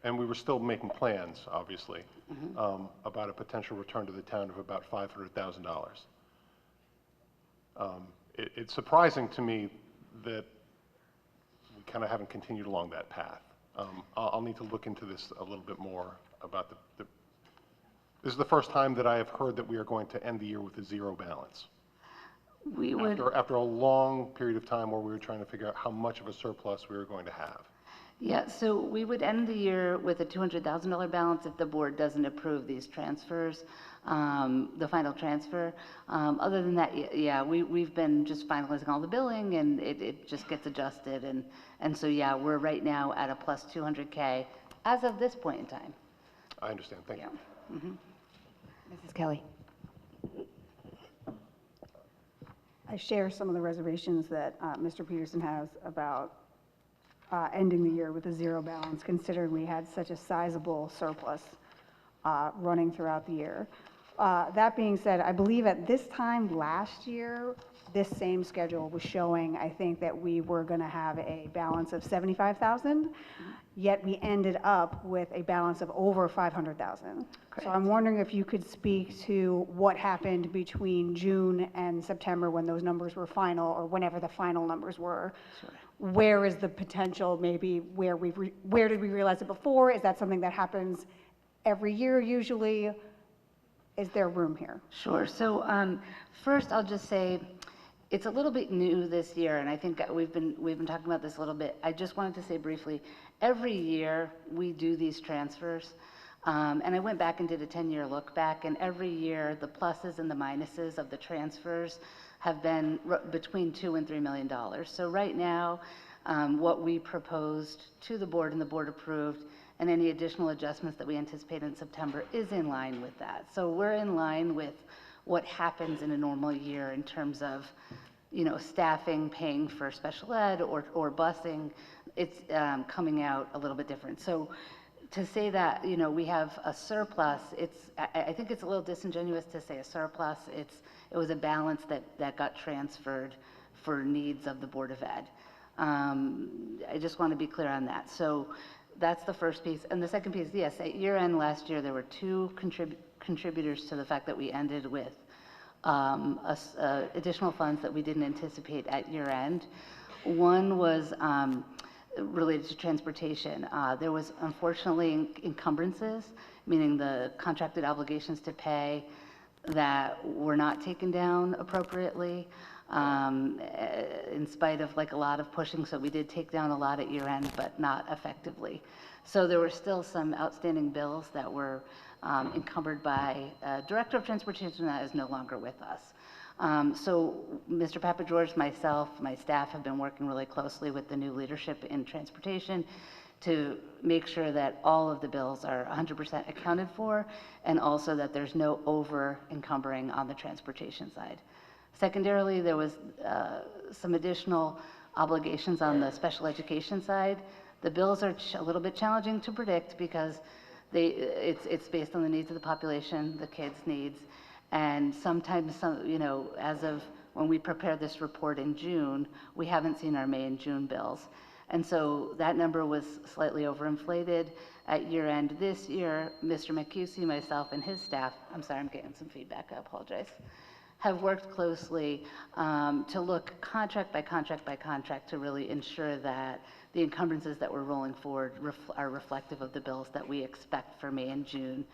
and we were still making plans, obviously, about a potential return to the town of about $500,000. It's surprising to me that we kind of haven't continued along that path. I'll need to look into this a little bit more about This is the first time that I have heard that we are going to end the year with a zero balance. We would, After a long period of time where we were trying to figure out how much of a surplus we were going to have. yeah, so we would end the year with a $200,000 balance if the board doesn't approve these transfers, the final transfer. Other than that, yeah, we've been just finalizing all the billing, and it just gets adjusted. And so, yeah, we're right now at a plus 200K as of this point in time. I understand. Thank you. Mhm. Mrs. Kelly. I share some of the reservations that Mr. Peterson has about ending the year with a zero balance, considering we had such a sizable surplus running throughout the year. That being said, I believe at this time last year, this same schedule was showing, I think, that we were going to have a balance of 75,000, yet we ended up with a balance of over 500,000. So I'm wondering if you could speak to what happened between June and September when those numbers were final, or whenever the final numbers were. Sure. Where is the potential, maybe where did we realize it before? Is that something that happens every year usually? Is there room here? Sure. So first, I'll just say it's a little bit new this year, and I think we've been talking about this a little bit. I just wanted to say briefly, every year we do these transfers, and I went back and did a 10-year look back, and every year the pluses and the minuses of the transfers have been between $2 and $3 million. So right now, what we proposed to the board and the board approved, and any additional adjustments that we anticipate in September is in line with that. So we're in line with what happens in a normal year in terms of, you know, staffing, paying for special ed or busing. It's coming out a little bit different. So to say that, you know, we have a surplus, I think it's a little disingenuous to say a surplus. It was a balance that got transferred for needs of the Board of Ed. I just want to be clear on that. So that's the first piece. And the second piece, yes, at year end last year, there were two contributors to the fact that we ended with additional funds that we didn't anticipate at year end. One was related to transportation. There was unfortunately encumbrances, meaning the contracted obligations to pay that were not taken down appropriately, in spite of like a lot of pushing. So we did take down a lot at year end, but not effectively. So there were still some outstanding bills that were encumbered by a director of transportation that is no longer with us. So Mr. Papageorge, myself, my staff have been working really closely with the new leadership in transportation to make sure that all of the bills are 100% accounted for, and also that there's no over encumbering on the transportation side. Secondarily, there was some additional obligations on the special education side. The bills are a little bit challenging to predict because it's based on the needs of the population, the kids' needs, and sometimes, you know, as of when we prepared this report in June, we haven't seen our May and June bills. And so that number was slightly overinflated at year end this year. Mr. McCusey, myself, and his staff, I'm sorry, I'm getting some feedback, I apologize, have worked closely to look contract by contract by contract to really ensure that the encumbrances that we're rolling forward are reflective of the bills that we expect for May and June.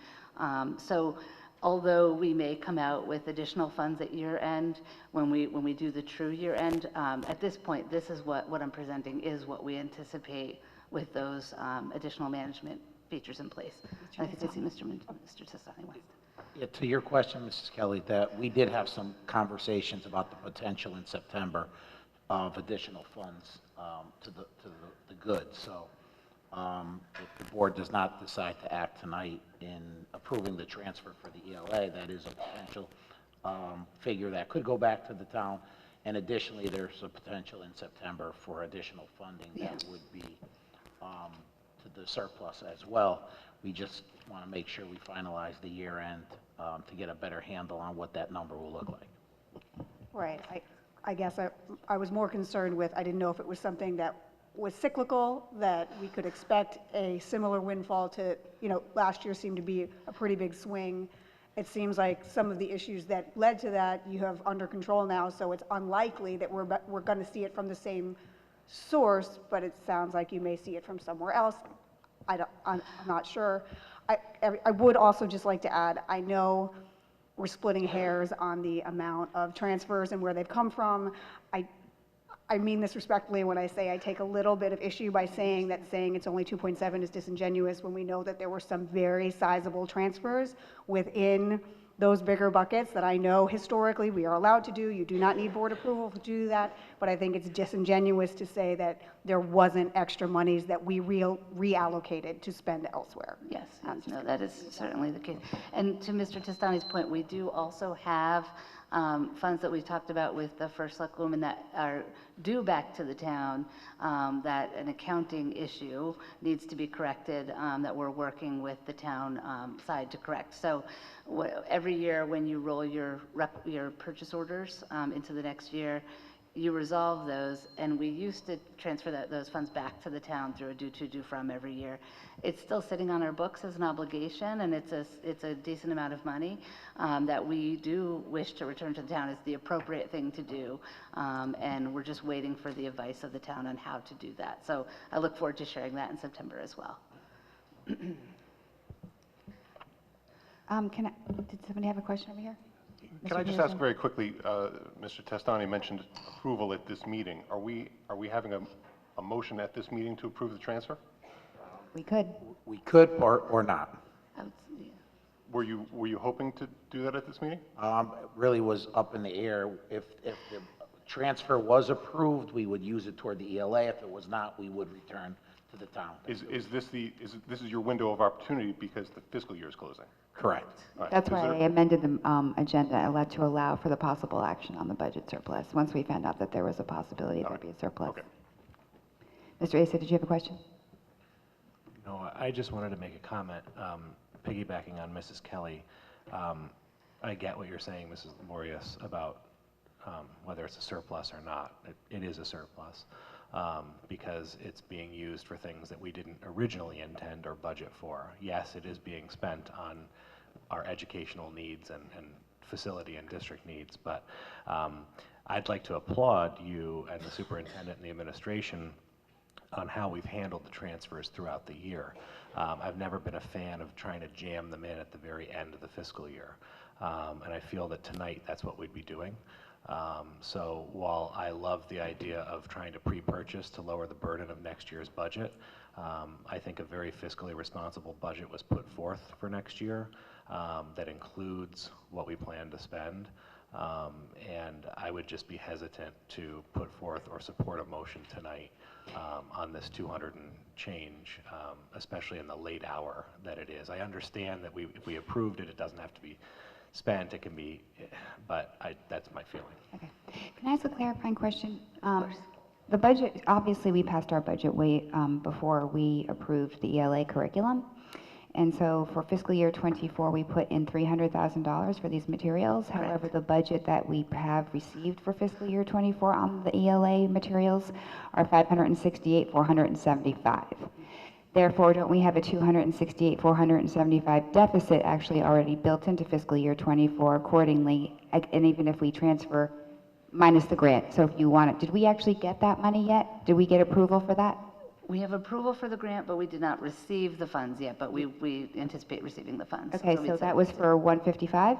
So although we may come out with additional funds at year end, when we do the true year end, at this point, this is what I'm presenting is what we anticipate with those additional management features in place. I think I see Mr. Tassani wants to. Yeah, to your question, Mrs. Kelly, that we did have some conversations about the potential in September of additional funds to the goods. So if the board does not decide to act tonight in approving the transfer for the ELA, that is a potential figure that could go back to the town. And additionally, there's a potential in September for additional funding that would be to the surplus as well. We just want to make sure we finalize the year end to get a better handle on what that number will look like. Right. I guess I was more concerned with, I didn't know if it was something that was cyclical, that we could expect a similar windfall to, you know, last year seemed to be a pretty big swing. It seems like some of the issues that led to that you have under control now, so it's unlikely that we're going to see it from the same source, but it sounds like you may see it from somewhere else. I'm not sure. I would also just like to add, I know we're splitting hairs on the amount of transfers and where they've come from. I mean this respectfully when I say I take a little bit of issue by saying it's only 2.7 is disingenuous when we know that there were some very sizable transfers within those bigger buckets that I know historically we are allowed to do. You do not need board approval to do that, but I think it's disingenuous to say that there wasn't extra monies that we reallocated to spend elsewhere. Yes, no, that is certainly the case. And to Mr. Testani's point, we do also have funds that we talked about with the first select woman that are due back to the town, that an accounting issue needs to be corrected, that we're working with the town side to correct. So every year when you roll your purchase orders into the next year, you resolve those, and we used to transfer those funds back to the town through a due to, due from every year. It's still sitting on our books as an obligation, and it's a decent amount of money that we do wish to return to the town as the appropriate thing to do, and we're just waiting for the advice of the town on how to do that. So I look forward to sharing that in September as well. Did somebody have a question over here? Can I just ask very quickly, Mr. Testani mentioned approval at this meeting. Are we having a motion at this meeting to approve the transfer? We could. We could or not. Were you hoping to do that at this meeting? It really was up in the air. If the transfer was approved, we would use it toward the ELA. If it was not, we would return to the town. Is this your window of opportunity because the fiscal year is closing? Correct. Right. That's why I amended the agenda to allow for the possible action on the budget surplus, once we found out that there was a possibility there'd be a surplus. Okay. Mr. Asa, did you have a question? No, I just wanted to make a comment, piggybacking on Mrs. Kelly. I get what you're saying, Mrs. Laborious, about whether it's a surplus or not. It is a surplus because it's being used for things that we didn't originally intend or budget for. Yes, it is being spent on our educational needs and facility and district needs, but I'd like to applaud you and the superintendent and the administration on how we've handled the transfers throughout the year. I've never been a fan of trying to jam them in at the very end of the fiscal year. And I feel that tonight that's what we'd be doing. So while I love the idea of trying to pre-purchase to lower the burden of next year's budget, I think a very fiscally responsible budget was put forth for next year that includes what we plan to spend. And I would just be hesitant to put forth or support a motion tonight on this 200 and change, especially in the late hour that it is. I understand that if we approved it, it doesn't have to be spent, it can be, but that's my feeling. Okay. Can I ask a clarifying question? The budget, obviously we passed our budget way before we approved the ELA curriculum. And so for fiscal year 24, we put in $300,000 for these materials. Correct. However, the budget that we have received for fiscal year 24 on the ELA materials are $568,475. Therefore, don't we have a $268,475 deficit actually already built into fiscal year 24 accordingly? And even if we transfer minus the grant, so if you want it, did we actually get that money yet? Did we get approval for that? We have approval for the grant, but we did not receive the funds yet, but we anticipate receiving the funds. Okay, so that was for 155?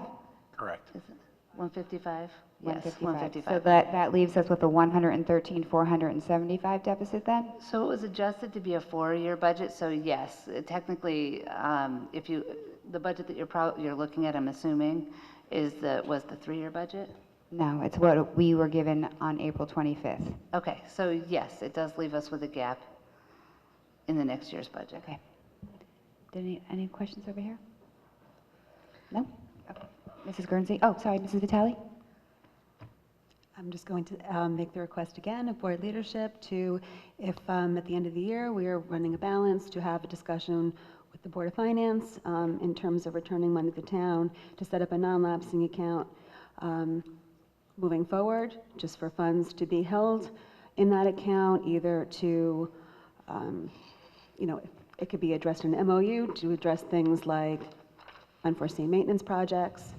Correct. Is it 155? Yes, 155. 155. So that leaves us with a 113,475 deficit then? So it was adjusted to be a 4-year budget, so yes, technically, the budget that you're looking at, I'm assuming, was the 3-year budget? No, it's what we were given on April 25th. Okay, so yes, it does leave us with a gap in the next year's budget. Okay. Any questions over here? No? Okay. Mrs. Guernsey? Oh, sorry, Mrs. Vitale? I'm just going to make the request again of board leadership to, if at the end of the year we are running a balance, to have a discussion with the Board of Finance in terms of returning money to the town, to set up a non-lapsing account moving forward, just for funds to be held in that account, either to, it could be addressed in an MOU to address things like unforeseen maintenance projects,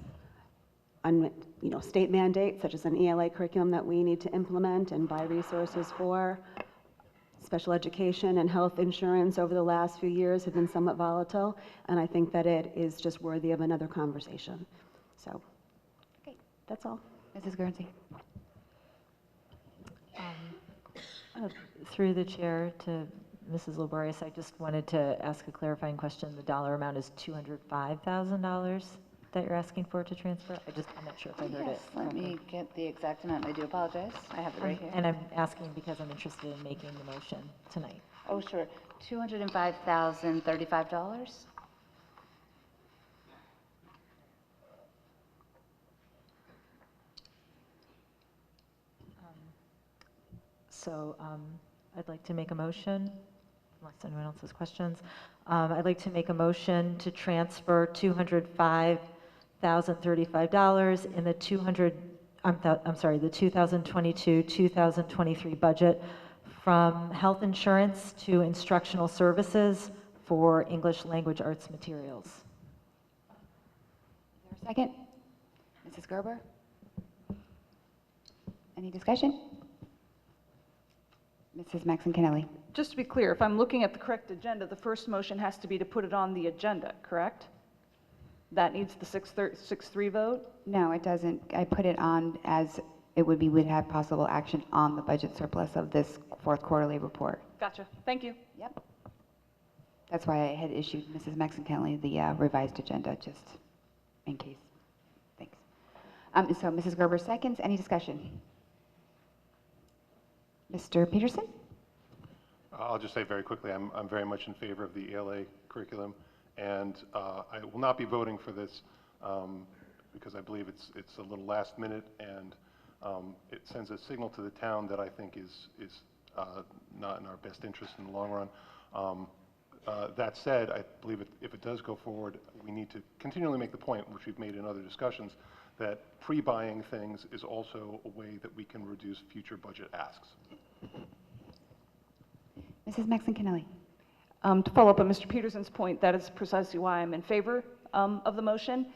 state mandates such as an ELA curriculum that we need to implement and buy resources for, special education and health insurance over the last few years have been somewhat volatile, and I think that it is just worthy of another conversation. So, Okay. that's all. Mrs. Guernsey. Through the chair to Mrs. Laborious, I just wanted to ask a clarifying question. The dollar amount is $205,000 that you're asking for to transfer? I'm not sure if I heard it. Yes, let me get the exact amount. I do apologize. I have it right here. And I'm asking because I'm interested in making the motion tonight. Oh, sure. $205,035. So I'd like to make a motion, unless anyone else has questions. I'd like to make a motion to transfer $205,035 in the the 2022-2023 budget from health insurance to instructional services for English language arts materials. Is there a second? Mrs. Gerber? Any discussion? Mrs. Maxon-Kennelly. Just to be clear, if I'm looking at the correct agenda, the first motion has to be to put it on the agenda, correct? That needs the 6-3 vote? No, it doesn't. I put it on as it would be, we'd have possible action on the budget surplus of this fourth quarterly report. Gotcha. Thank you. Yep. That's why I had issued Mrs. Maxon-Kennelly the revised agenda, just in case. Thanks. So Mrs. Gerber seconds. Any discussion? Mr. Peterson? I'll just say very quickly, I'm very much in favor of the ELA curriculum, and I will not be voting for this because I believe it's a little last minute, and it sends a signal to the town that I think is not in our best interest in the long run. That said, I believe if it does go forward, we need to continually make the point, which we've made in other discussions, that pre-buying things is also a way that we can reduce future budget asks. Mrs. Maxon-Kennelly. To follow up on Mr. Peterson's point, that is precisely why I'm in favor of the motion.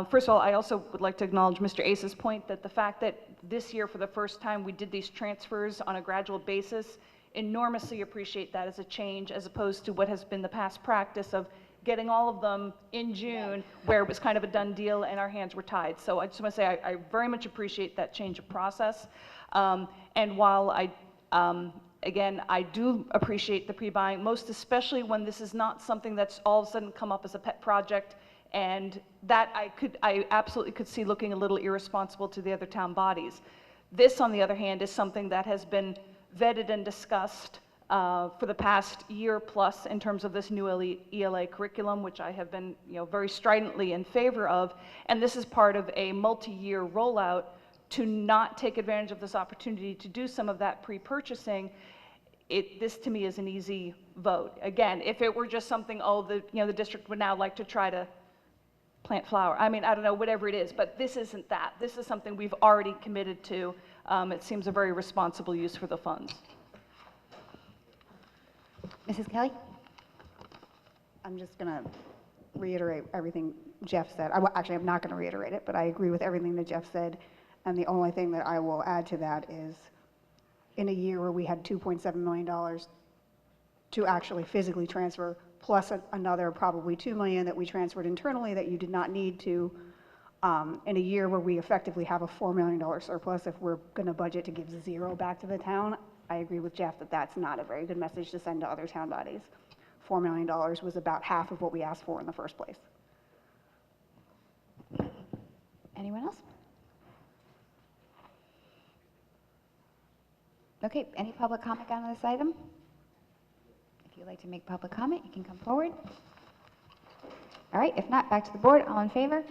First of all, I also would like to acknowledge Mr. Ace's point that the fact that this year, for the first time, we did these transfers on a gradual basis, enormously appreciate that as a change, as opposed to what has been the past practice of getting all of them in June, where it was kind of a done deal and our hands were tied. So I just want to say I very much appreciate that change of process. And while again, I do appreciate the pre-buying, most especially when this is not something that's all of a sudden come up as a pet project, and that I absolutely could see looking a little irresponsible to the other town bodies. This, on the other hand, is something that has been vetted and discussed for the past year plus in terms of this new ELA curriculum, which I have been, very stridently in favor of, and this is part of a multi-year rollout. To not take advantage of this opportunity to do some of that pre-purchasing, this to me is an easy vote. Again, if it were just something, the district would now like to try to plant flower. I mean, I don't know, whatever it is, but this isn't that. This is something we've already committed to. It seems a very responsible use for the funds. Mrs. Kelly? I'm just going to reiterate everything Jeff said. Actually, I'm not going to reiterate it, but I agree with everything that Jeff said. And the only thing that I will add to that is, in a year where we had $2.7 million to actually physically transfer, plus another probably $2 million that we transferred internally that you did not need to, in a year where we effectively have a $4 million surplus, if we're going to budget to give zero back to the town, I agree with Jeff that that's not a very good message to send to other town bodies. $4 million was about half of what we asked for in the first place. Anyone else? Okay, any public comment on this item? If you'd like to make public comment, you can come forward. All right, if not, back to the board. All in favor?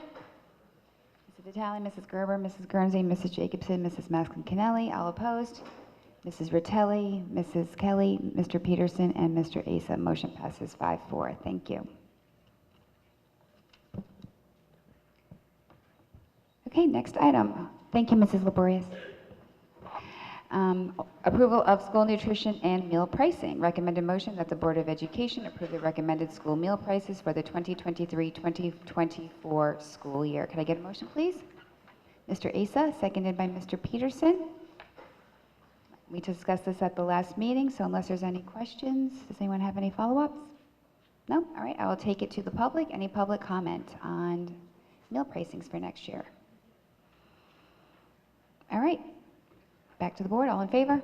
Mrs. Vitale, Mrs. Gerber, Mrs. Guernsey, Mrs. Jacobson, Mrs. Maxon-Kennelly. All opposed? Mrs. Ritelli, Mrs. Kelly, Mr. Peterson, and Mr. Asa. Motion passes 5-4. Thank you. Okay, next item. Thank you, Mrs. Laborious. Approval of school nutrition and meal pricing. Recommended motion that the Board of Education approve the recommended school meal prices for the 2023-2024 school year. Can I get a motion, please? Mr. Asa, seconded by Mr. Peterson. We discussed this at the last meeting, so unless there's any questions, does anyone have any follow-ups? No? All right, I will take it to the public. Any public comment on meal pricings for next year? All right, back to the board. All in favor?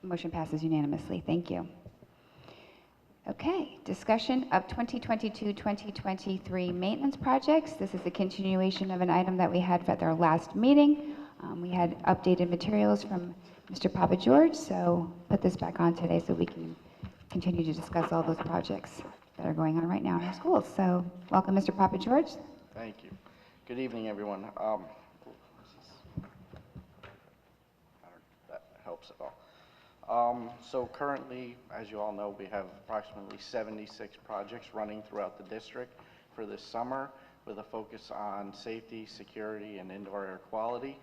Motion passes unanimously. Thank you. Okay, discussion of 2022-2023 maintenance projects. This is a continuation of an item that we had at our last meeting. We had updated materials from Mr. Papa George, so put this back on today so we can continue to discuss all those projects that are going on right now in our schools. So welcome, Mr. Papa George. Thank you. Good evening, everyone. That helps at all. So currently, as you all know, we have approximately 76 projects running throughout the district for this summer with a focus on safety, security, and indoor air quality.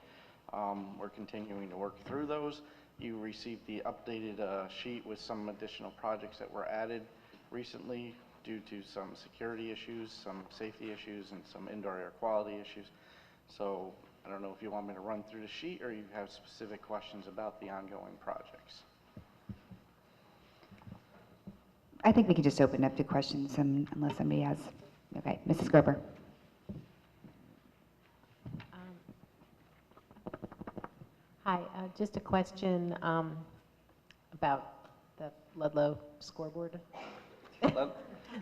We're continuing to work through those. You received the updated sheet with some additional projects that were added recently due to some security issues, some safety issues, and some indoor air quality issues. So I don't know if you want me to run through the sheet or you have specific questions about the ongoing projects. I think we can just open up to questions unless somebody has. Okay, Mrs. Gerber. Hi, just a question about the Ludlow scoreboard. Ludlow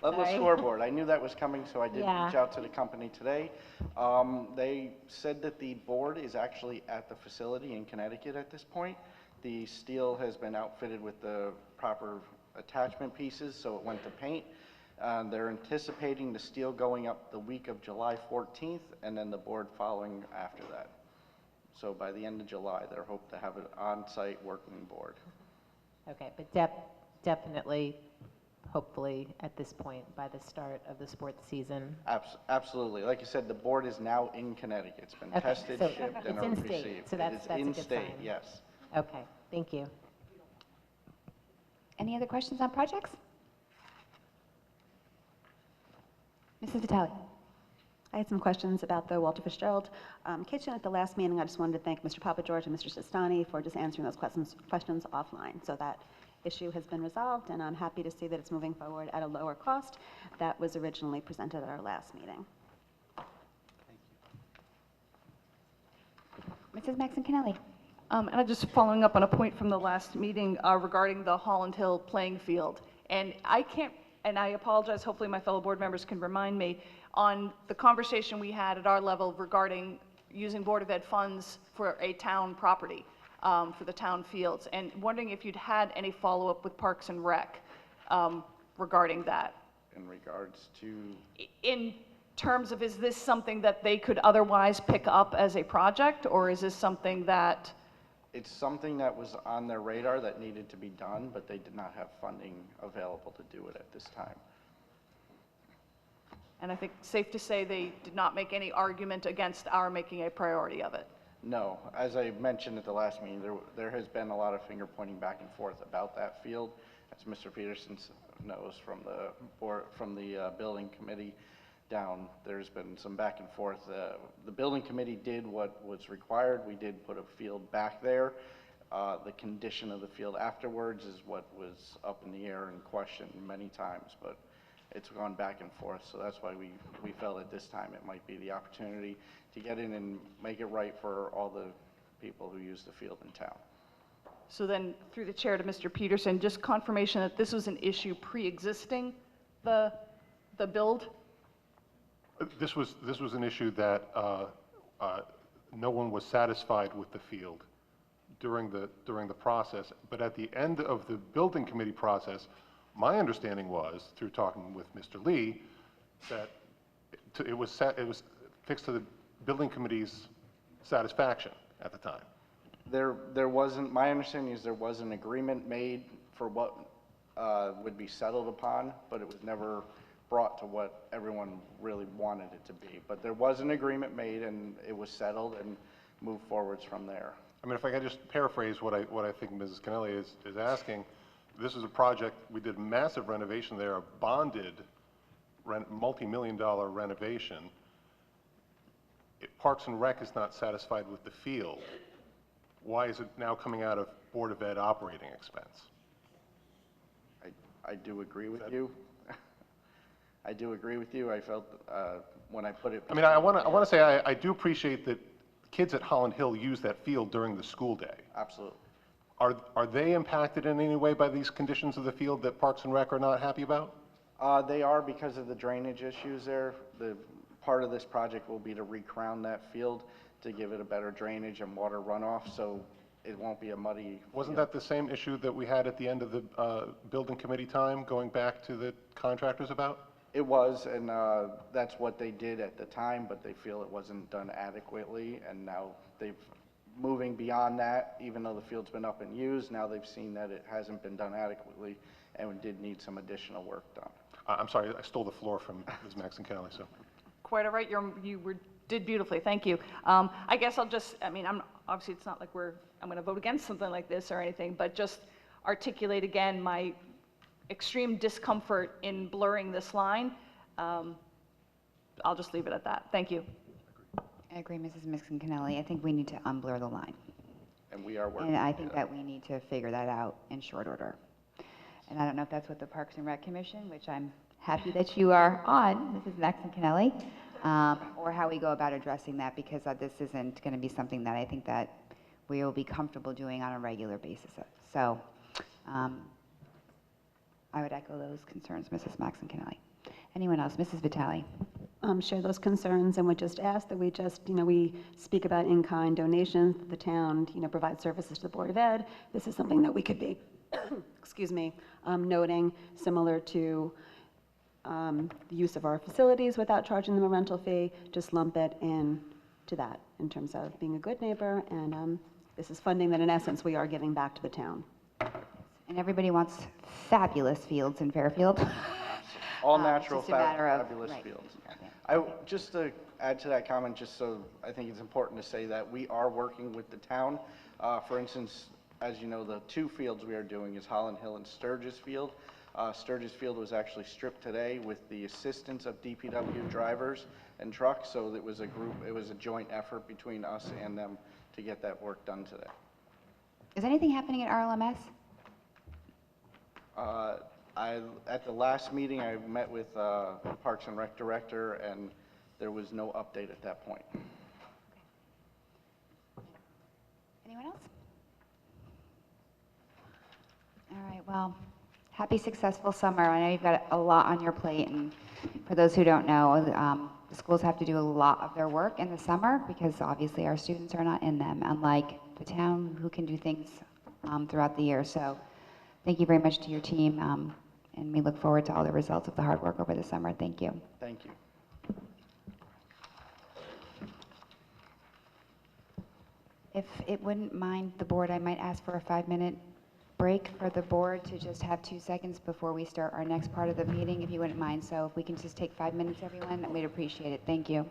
Sorry. scoreboard. I knew that was coming, so I did Yeah. reach out to the company today. They said that the board is actually at the facility in Connecticut at this point. The steel has been outfitted with the proper attachment pieces, so it went to paint. They're anticipating the steel going up the week of July 14th, and then the board following after that. So by the end of July, they're hoping to have an on-site working board. Okay, but definitely, hopefully, at this point, by the start of the sports season. Absolutely. Like you said, the board is now in Connecticut. It's been Okay, tested, so shipped, and it's in-state, received. so that's a good in-state, sign. yes. Okay, thank you. Any other questions on projects? Mrs. Vitale. I had some questions about the Walter Fitzgerald kitchen at the last meeting. I just wanted to thank Mr. Papa George and Mr. Sistani for just answering those questions offline. So that issue has been resolved, and I'm happy to see that it's moving forward at a lower cost that was originally presented at our last meeting. Mrs. Maxon-Kennelly. And I'm just following up on a point from the last meeting regarding the Holland Hill playing field. And I can't, and I apologize, hopefully my fellow board members can remind me, on the conversation we had at our level regarding using Board of Ed funds for a town property, for the town fields, and wondering if you'd had any follow-up with Parks and Rec regarding that. In regards to? In terms of, is this something that they could otherwise pick up as a project, or is this something that? It's something that was on their radar that needed to be done, but they did not have funding available to do it at this time. And I think safe to say they did not make any argument against our making a priority of it. No, as I mentioned at the last meeting, there has been a lot of finger pointing back and forth about that field. As Mr. Peterson knows from the board, from the building committee down, there's been some back and forth. The building committee did what was required. We did put a field back there. The condition of the field afterwards is what was up in the air and questioned many times, but it's gone back and forth, so that's why we felt at this time it might be the opportunity to get in and make it right for all the people who use the field in town. So then, through the chair to Mr. Peterson, just confirmation that this was an issue pre-existing the build? This was an issue that no one was satisfied with the field during the process, but at the end of the building committee process, my understanding was, through talking with Mr. Lee, that it was fixed to the building committee's satisfaction at the time. There wasn't, my understanding is there was an agreement made for what would be settled upon, but it was never brought to what everyone really wanted it to be. But there was an agreement made, and it was settled and moved forwards from there. I mean, if I could just paraphrase what I think Mrs. Kennelly is asking, this is a project, we did massive renovation there, a bonded multi-million-dollar renovation. Parks and Rec is not satisfied with the field. why is it now coming out of Board of Ed operating expense? I do agree with you. I do agree with you. I felt when I put it. I mean, I want to say I do appreciate that kids at Holland Hill use that field during the school day. Absolutely. Are they impacted in any way by these conditions of the field that Parks and Rec are not happy about? They are, because of the drainage issues there. The part of this project will be to recrown that field to give it a better drainage and water runoff, so it won't be a muddy. Wasn't that the same issue that we had at the end of the building committee time, going back to the contractors about? It was, and that's what they did at the time, but they feel it wasn't done adequately, and now they've moving beyond that. Even though the field's been up and used, now they've seen that it hasn't been done adequately, and we did need some additional work done. I'm sorry, I stole the floor from Ms. Maxon-Kelly, so. Quite all right. You did beautifully. Thank you. I guess I'll just, I mean, obviously it's not like I'm going to vote against something like this or anything, but just articulate again my extreme discomfort in blurring this line. I'll just leave it at that. Thank you. I agree, Mrs. Maxon-Kelly. I think we need to unblur the line. And we are working. And I think that we need to figure that out in short order. And I don't know if that's what the Parks and Rec Commission, which I'm happy that you are on, Mrs. Maxon-Kelly, or how we go about addressing that, because this isn't going to be something that I think that we will be comfortable doing on a regular basis. So I would echo those concerns, Mrs. Maxon-Kelly. Anyone else? Mrs. Vitale. Share those concerns and would just ask that we just, we speak about in-kind donations, that the town, provides services to the Board of Ed. This is something that we could be, excuse me, noting, similar to the use of our facilities without charging them a rental fee. Just lump it in to that in terms of being a good neighbor, and this is funding that in essence we are giving back to the town. And everybody wants fabulous fields in Fairfield. All natural, just a matter of- fabulous right. fields. Just to add to that comment, just so I think it's important to say that we are working with the town. For instance, as you know, the two fields we are doing is Holland Hill and Sturgis Field. Sturgis Field was actually stripped today with the assistance of DPW drivers and trucks, so it was a joint effort between us and them to get that work done today. Is anything happening at RLMS? At the last meeting, I met with Parks and Rec Director, and there was no update at that point. Anyone else? All right, well, happy successful summer. I know you've got a lot on your plate, and for those who don't know, the schools have to do a lot of their work in the summer because obviously our students are not in them, unlike the town who can do things throughout the year. So thank you very much to your team, and we look forward to all the results of the hard work over the summer. Thank you. Thank you. If it wouldn't mind the board, I might ask for a 5-minute break for the board to just have 2 seconds before we start our next part of the meeting, if you wouldn't mind. So if we can just take 5 minutes, everyone, we'd appreciate it. Thank you.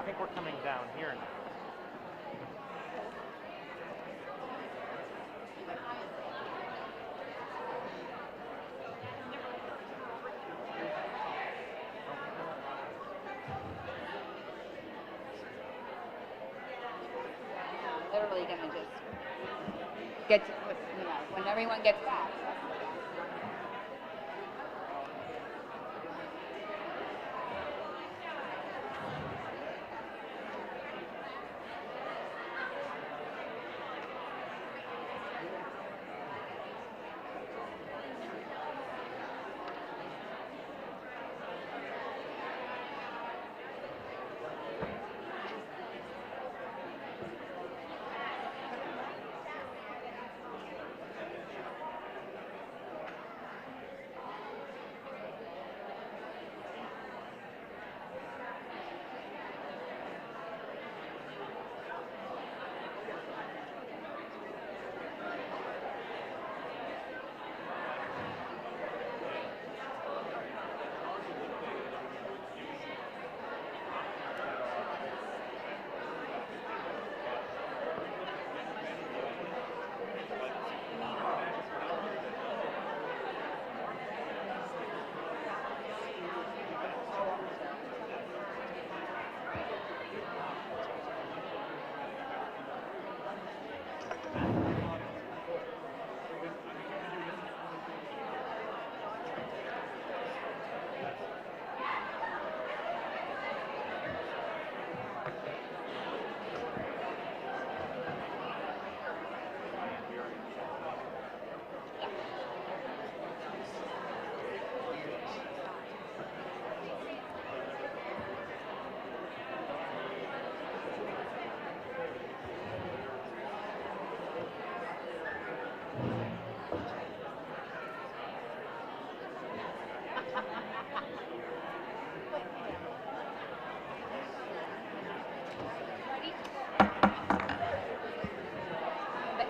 I think we're coming down here now. Literally gonna just get to, when everyone gets back.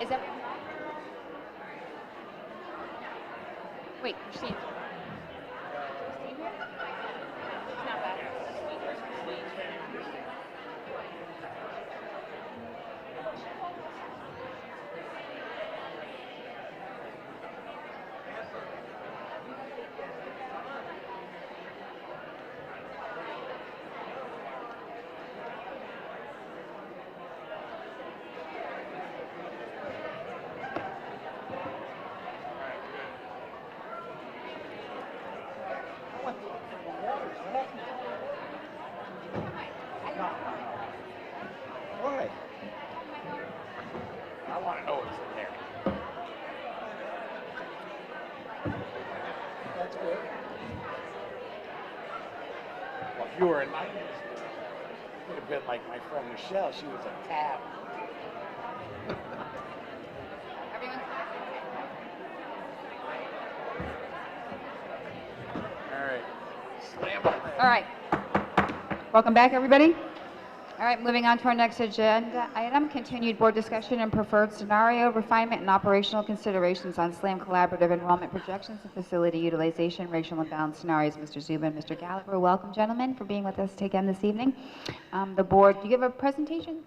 Is that? Wait, Christine. Christine here? She's not back. Why? I want to know what's in there. That's good. Well, if you were in my industry, you would have been like my friend Michelle. She was a tab. All right. Slam on that. All right. Welcome back, everybody. All right, moving on to our next agenda item, continued board discussion and preferred scenario, refinement and operational considerations on SLAM collaborative enrollment projections and facility utilization, racial imbalance scenarios. Mr. Zuba and Mr. Gallagher, welcome, gentlemen, for being with us again this evening. The board, do you give a presentation?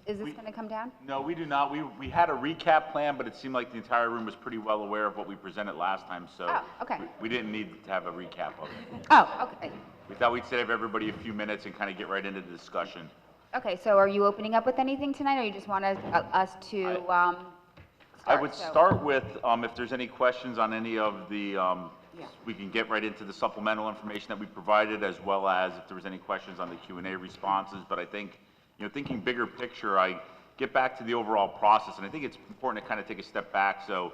Is this going to come down? No, we do not. We had a recap plan, but it seemed like the entire room was pretty well aware of what we presented last time, so okay. we didn't need to have a recap of it. Oh, okay. We thought we'd save everybody a few minutes and kind of get right into the discussion. Okay, so are you opening up with anything tonight, or you just want us to start? I would start with, if there's any questions on any of the, we can get right into the supplemental information that we provided, as well as if there was any questions on the Q&A responses. But I think, thinking bigger picture, I get back to the overall process, and I think it's important to kind of take a step back. So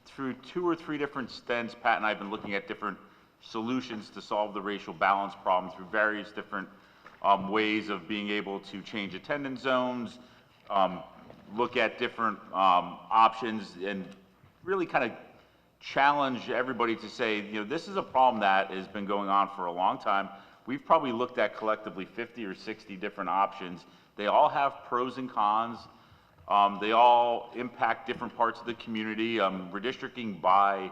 through 2 or 3 different stints, Pat and I have been looking at different solutions to solve the racial balance problem through various different ways of being able to change attendance zones, look at different options, and really kind of challenge everybody to say, this is a problem that has been going on for a long time. We've probably looked at collectively 50 or 60 different options. They all have pros and cons. They all impact different parts of the community. Redistricting by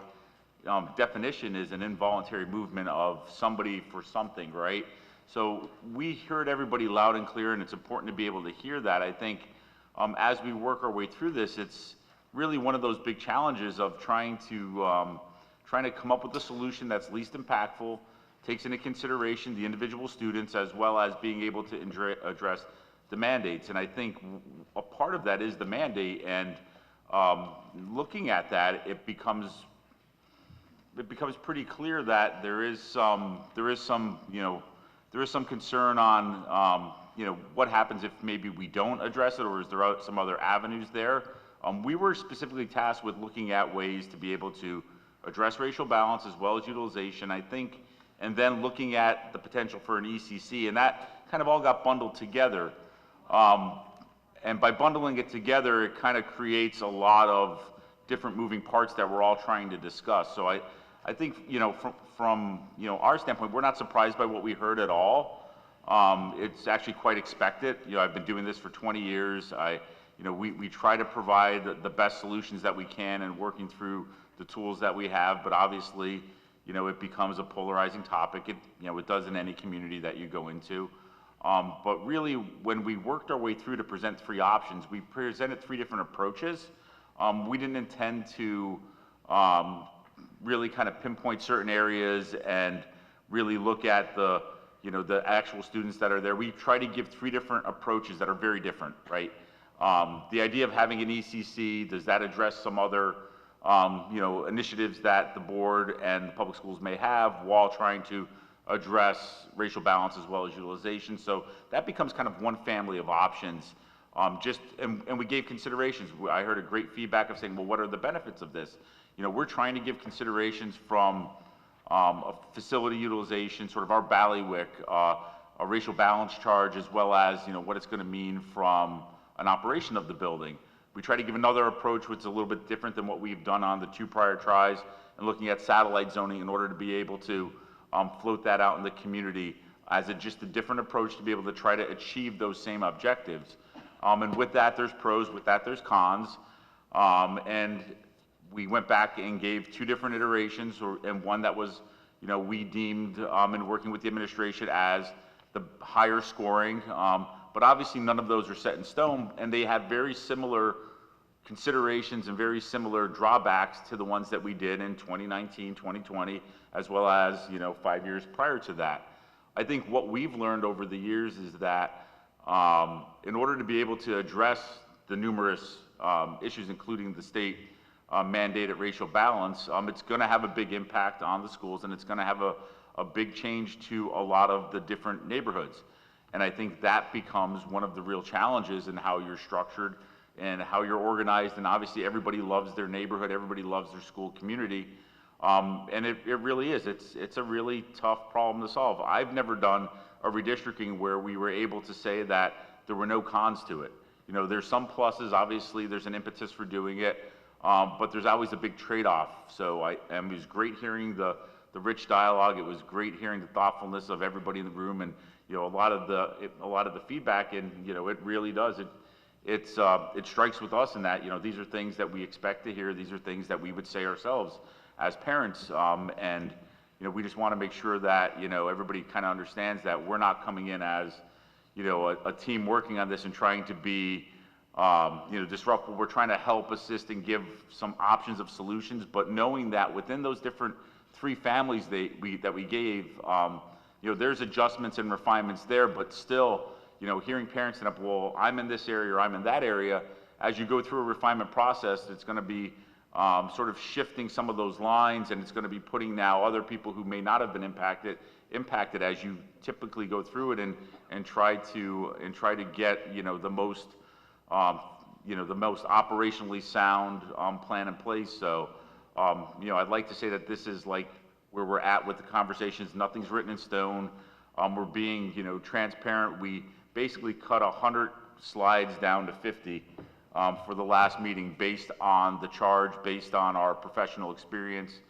definition is an involuntary movement of somebody for something, right? So we heard everybody loud and clear, and it's important to be able to hear that. I think as we work our way through this, it's really one of those big challenges of trying to come up with a solution that's least impactful, takes into consideration the individual students, as well as being able to address the mandates. And I think a part of that is the mandate, and looking at that, it becomes pretty clear that there is some concern on what happens if maybe we don't address it, or is there some other avenues there. We were specifically tasked with looking at ways to be able to address racial balance as well as utilization, I think, and then looking at the potential for an ECC, and that kind of all got bundled together. And by bundling it together, it kind of creates a lot of different moving parts that we're all trying to discuss. So I think, from our standpoint, we're not surprised by what we heard at all. It's actually quite expected. I've been doing this for 20 years. We try to provide the best solutions that we can and working through the tools that we have, but obviously, it becomes a polarizing topic. It does in any community that you go into. But really, when we worked our way through to present 3 options, we presented 3 different approaches. We didn't intend to really kind of pinpoint certain areas and really look at the actual students that are there. We try to give 3 different approaches that are very different, right? The idea of having an ECC, does that address some other initiatives that the board and the public schools may have while trying to address racial balance as well as utilization? So that becomes kind of one family of options. And we gave considerations. I heard a great feedback of saying, well, what are the benefits of this? We're trying to give considerations from a facility utilization, sort of our bailiwick, a racial balance charge, as well as what it's going to mean from an operation of the building. We try to give another approach which is a little bit different than what we've done on the 2 prior tries, and looking at satellite zoning in order to be able to float that out in the community as just a different approach to be able to try to achieve those same objectives. And with that, there's pros, with that, there's cons. And we went back and gave 2 different iterations, and one that was, we deemed in working with the administration as the higher scoring. But obviously none of those are set in stone, and they have very similar considerations and very similar drawbacks to the ones that we did in 2019, 2020, as well as 5 years prior to that. I think what we've learned over the years is that in order to be able to address the numerous issues, including the state mandated racial balance, it's going to have a big impact on the schools, and it's going to have a big change to a lot of the different neighborhoods. And I think that becomes one of the real challenges in how you're structured and how you're organized. And obviously everybody loves their neighborhood, everybody loves their school community. And it really is. It's a really tough problem to solve. I've never done a redistricting where we were able to say that there were no cons to it. There's some pluses, obviously there's an impetus for doing it, but there's always a big trade-off. So it was great hearing the the rich dialogue. It was great hearing the thoughtfulness of everybody in the room, and a lot of the feedback, and it really does. It strikes with us in that these are things that we expect to hear. These are things that we would say ourselves as parents, and we just want to make sure that everybody kind of understands that we're not coming in as a team working on this and trying to be disruptive. We're trying to help, assist, and give some options of solutions, but knowing that within those different 3 families that we gave, there's adjustments and refinements there, but still, hearing parents end up, well, I'm in this area or I'm in that area. As you go through a refinement process, it's going to be sort of shifting some of those lines, and it's going to be putting now other people who may not have been impacted as you typically go through it and try to get the most operationally sound plan in place. So I'd like to say that this is like where we're at with the conversations. Nothing's written in stone. We're being transparent. We basically cut 100 slides down to 50 for the last meeting, based on the charge, based on our professional experience,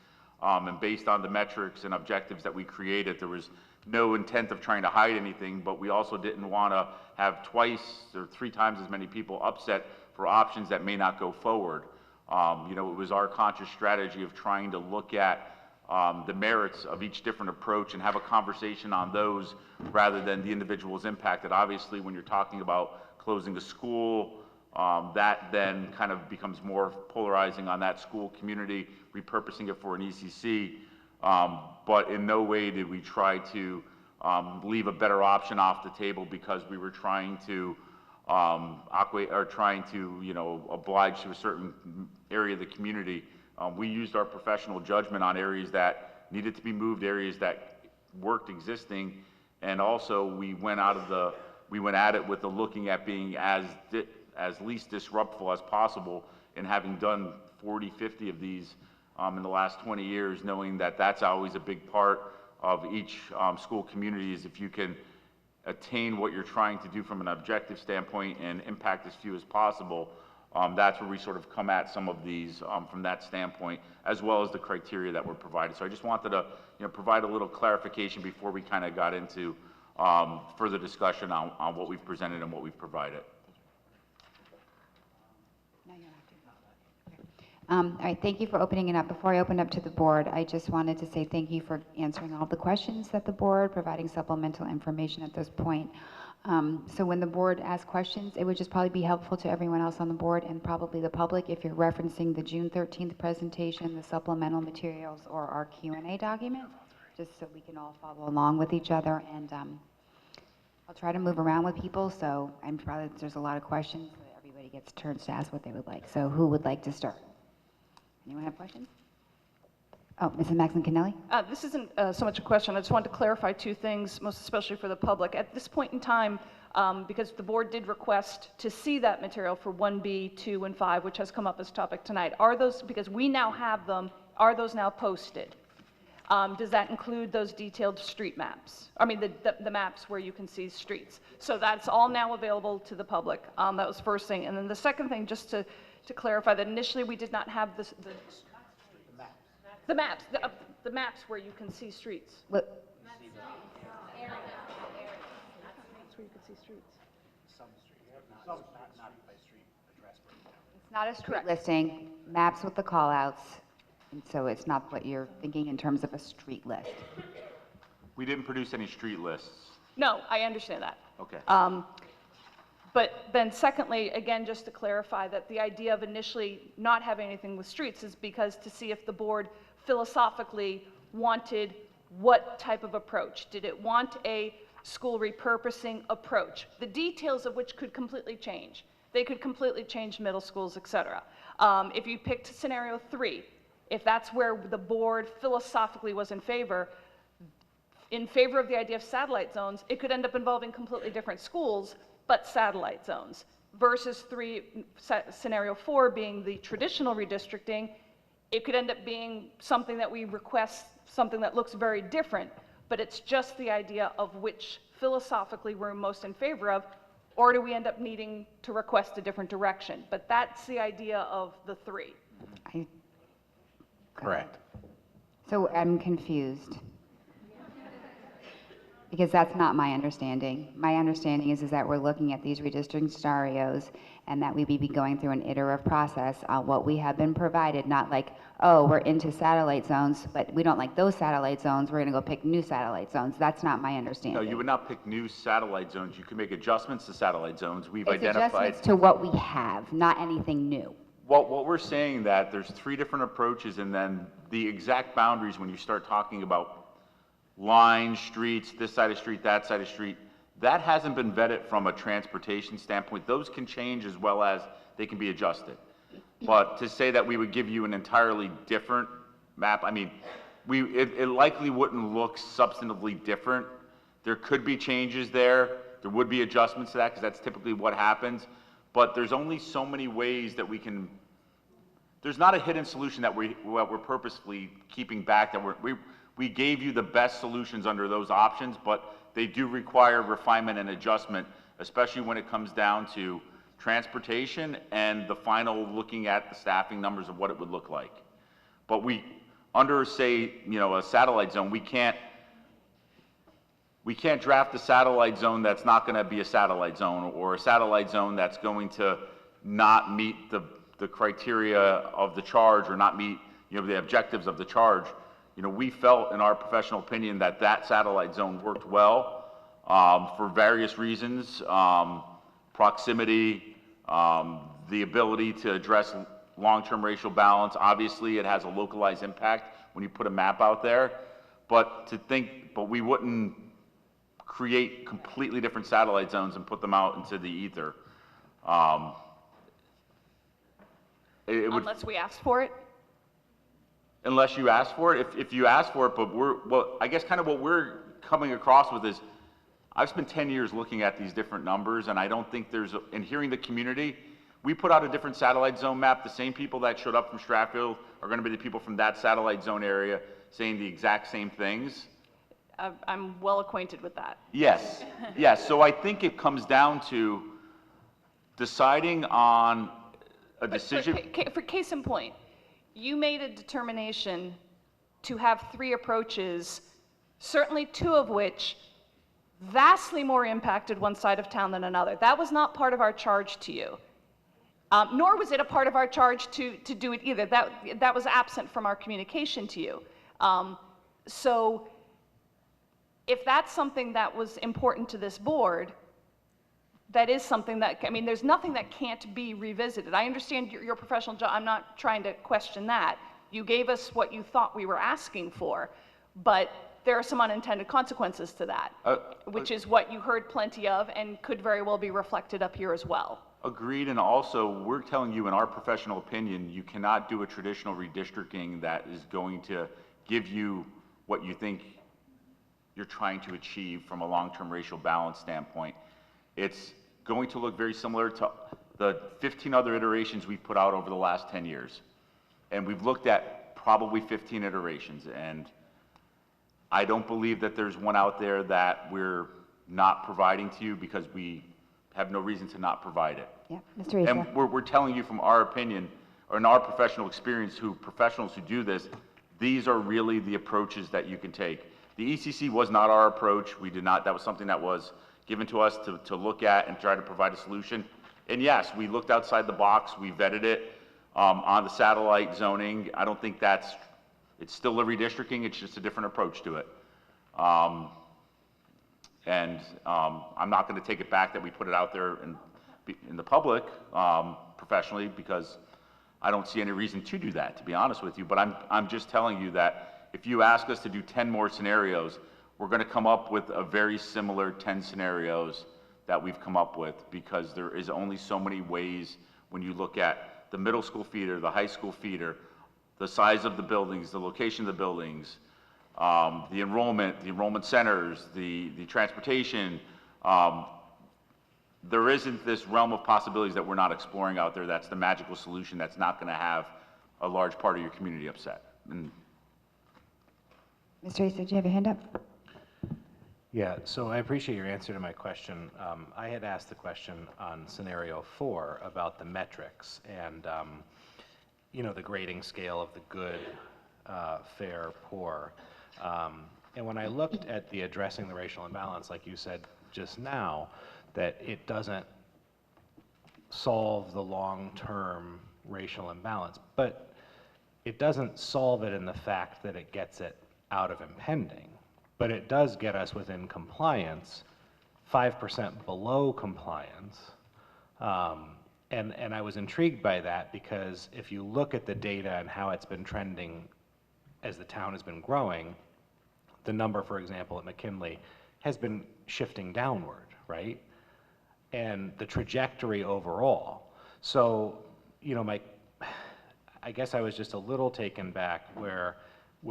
and based on the metrics and objectives that we created. There was no intent of trying to hide anything, but we also didn't want to have 2 or 3 times as many people upset for options that may not go forward. It was our conscious strategy of trying to look at the merits of each different approach and have a conversation on those rather than the individuals impacted. Obviously, when you're talking about closing a school, that then kind of becomes more polarizing on that school community, repurposing it for an ECC. But in no way did we try to leave a better option off the table because we were trying to oblige to a certain area of the community. We used our professional judgment on areas that needed to be moved, areas that worked existing, and also we went at it with the looking at being as least disruptful as possible, and having done 40, 50 of these in the last 20 years, knowing that that's always a big part of each school community, is if you can attain what you're trying to do from an objective standpoint and impact as few as possible. That's where we sort of come at some of these from that standpoint, as well as the criteria that were provided. So I just wanted to provide a little clarification before we kind of got into further discussion on what we've presented and what we've provided. All right, thank you for opening it up. Before I open up to the board, I just wanted to say thank you for answering all the questions that the board, providing supplemental information at this point. So when the board asks questions, it would just probably be helpful to everyone else on the board and probably the public if you're referencing the June 13th presentation, the supplemental materials, or our Q&A document, just so we can all follow along with each other. And I'll try to move around with people, so I'm probably, there's a lot of questions, so everybody gets turns to ask what they would like. So who would like to start? Anyone have questions? Oh, Mrs. Maxine Kennelly? This isn't so much a question. I just wanted to clarify 2 things, most especially for the public. At this point in time, because the board did request to see that material for 1B, 2, and 5, which has come up as topic tonight, are those, because we now have them, are those now posted? Does that include those detailed street maps? I mean, the maps where you can see streets. So that's all now available to the public. That was first thing. And then the second thing, just to clarify, that initially we did not have the maps where you can see streets. What? Maps where you can see streets. Some streets, not by street address breakdown. It's not a street listing, maps with the call-outs, and so it's not what you're thinking in terms of a street list. We didn't produce any street lists. No, I understand that. Okay. But then secondly, again, just to clarify that the idea of initially not having anything with streets is because to see if the board philosophically wanted what type of approach. Did it want a school repurposing approach? The details of which could completely change. They could completely change middle schools, et cetera. If you picked scenario 3, if that's where the board philosophically was in favor of the idea of satellite zones, it could end up involving completely different schools, but satellite zones, versus scenario 4 being the traditional redistricting. It could end up being something that we request, something that looks very different, but it's just the idea of which philosophically we're most in favor of, or do we end up needing to request a different direction? But that's the idea of the 3. Correct. So I'm confused. Because that's not my understanding. My understanding is that we're looking at these redistricting scenarios and that we be going through an iterative process on what we have been provided, not like, oh, we're into satellite zones, but we don't like those satellite zones, we're gonna go pick new satellite zones. That's not my No, understanding. you would not pick new satellite zones. You can make adjustments to satellite zones. We've It's identified. adjustments to what we have, not anything new. What we're saying that there's 3 different approaches, and then the exact boundaries when you start talking about lines, streets, this side of street, that side of street, that hasn't been vetted from a transportation standpoint. Those can change as well as they can be adjusted. But to say that we would give you an entirely different map, I mean, it likely wouldn't look substantively different. There could be changes there. There would be adjustments to that because that's typically what happens. But there's only so many ways that we can, there's not a hidden solution that we're purposefully keeping back, that we gave you the best solutions under those options, but they do require refinement and adjustment, especially when it comes down to transportation and the final looking at the staffing numbers of what it would look like. But we, under say, you know, a satellite zone, we can't draft a satellite zone that's not gonna be a satellite zone, or a satellite zone that's going to not meet the criteria of the charge, or not meet, you know, the objectives of the charge. You know, we felt in our professional opinion that that satellite zone worked well for various reasons, proximity, the ability to address long-term racial balance. Obviously, it has a localized impact when you put a map out there, but we wouldn't create completely different satellite zones and put them out into the ether. Unless we asked for it? Unless you ask for it. If you ask for it, but well, I guess kind of what we're coming across with is, I've spent 10 years looking at these different numbers, and I don't think and hearing the community, we put out a different satellite zone map. The same people that showed up from Stratfield are gonna be the people from that satellite zone area saying the exact same things. I'm well acquainted with that. Yes, yes. So I think it comes down to deciding on a decision. For case in point, you made a determination to have 3 approaches, certainly 2 of which vastly more impacted one side of town than another. That was not part of our charge to you. Nor was it a part of our charge to do it either. That was absent from our communication to you. So if that's something that was important to this board, that is something that, I mean, there's nothing that can't be revisited. I understand your professional job. I'm not trying to question that. You gave us what you thought we were asking for, but there are some unintended consequences to that, which is what you heard plenty of and could very well be reflected up here as well. Agreed, and also we're telling you in our professional opinion, you cannot do a traditional redistricting that is going to give you what you think you're trying to achieve from a long-term racial balance standpoint. It's going to look very similar to the 15 other iterations we've put out over the last 10 years. And we've looked at probably 15 iterations, and I don't believe that there's one out there that we're not providing to you because we have no reason to not provide it. Yeah, Mr. Issa. And we're telling you from our opinion, or in our professional experience, professionals who do this, these are really the approaches that you can take. The ECC was not our approach. We did not, that was something that was given to us to look at and try to provide a solution. And yes, we looked outside the box, we vetted it on the satellite zoning. I don't think it's still a redistricting, it's just a different approach to it. I'm not gonna take it back that we put it out there in the public professionally, because I don't see any reason to do that, to be honest with you. But I'm just telling you that if you ask us to do 10 more scenarios, we're gonna come up with a very similar 10 scenarios that we've come up with, because there is only so many ways when you look at the middle school feeder, the high school feeder, the size of the buildings, the location of the buildings, the enrollment centers, the transportation. There isn't this realm of possibilities that we're not exploring out there that's the magical solution that's not gonna have a large part of your community upset. Mr. Issa, do you have your hand up? Yeah, so I appreciate your answer to my question. I had asked the question on scenario 4 about the metrics and, you know, the grading scale of the good fair, poor. And when I looked at the addressing the racial imbalance, like you said just now, that it doesn't solve the long-term racial imbalance, but it doesn't solve it in the fact that it gets it out of impending, but it does get us within compliance, 5% below compliance. And I was intrigued by that because if you look at the data and how it's been trending as the town has been growing, the number, for example, at McKinley has been shifting downward, right? And the trajectory overall. So, you know, I guess I was just a little taken back where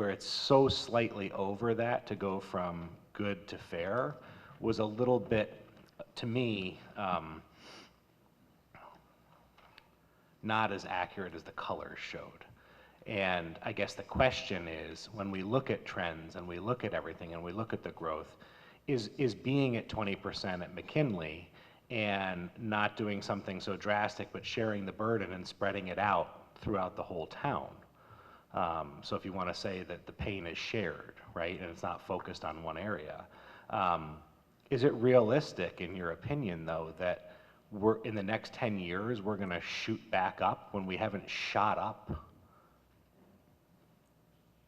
it's so slightly over that to go from good to fair was a little bit, to me, not as accurate as the colors showed. And I guess the question is, when we look at trends and we look at everything and we look at the growth, is being at 20% at McKinley and not doing something so drastic, but sharing the burden and spreading it out throughout the whole town. So if you want to say that the pain is shared, right, and it's not focused on one area. Is it realistic, in your opinion, though, that we're in the next 10 years, we're going to shoot back up when we haven't shot up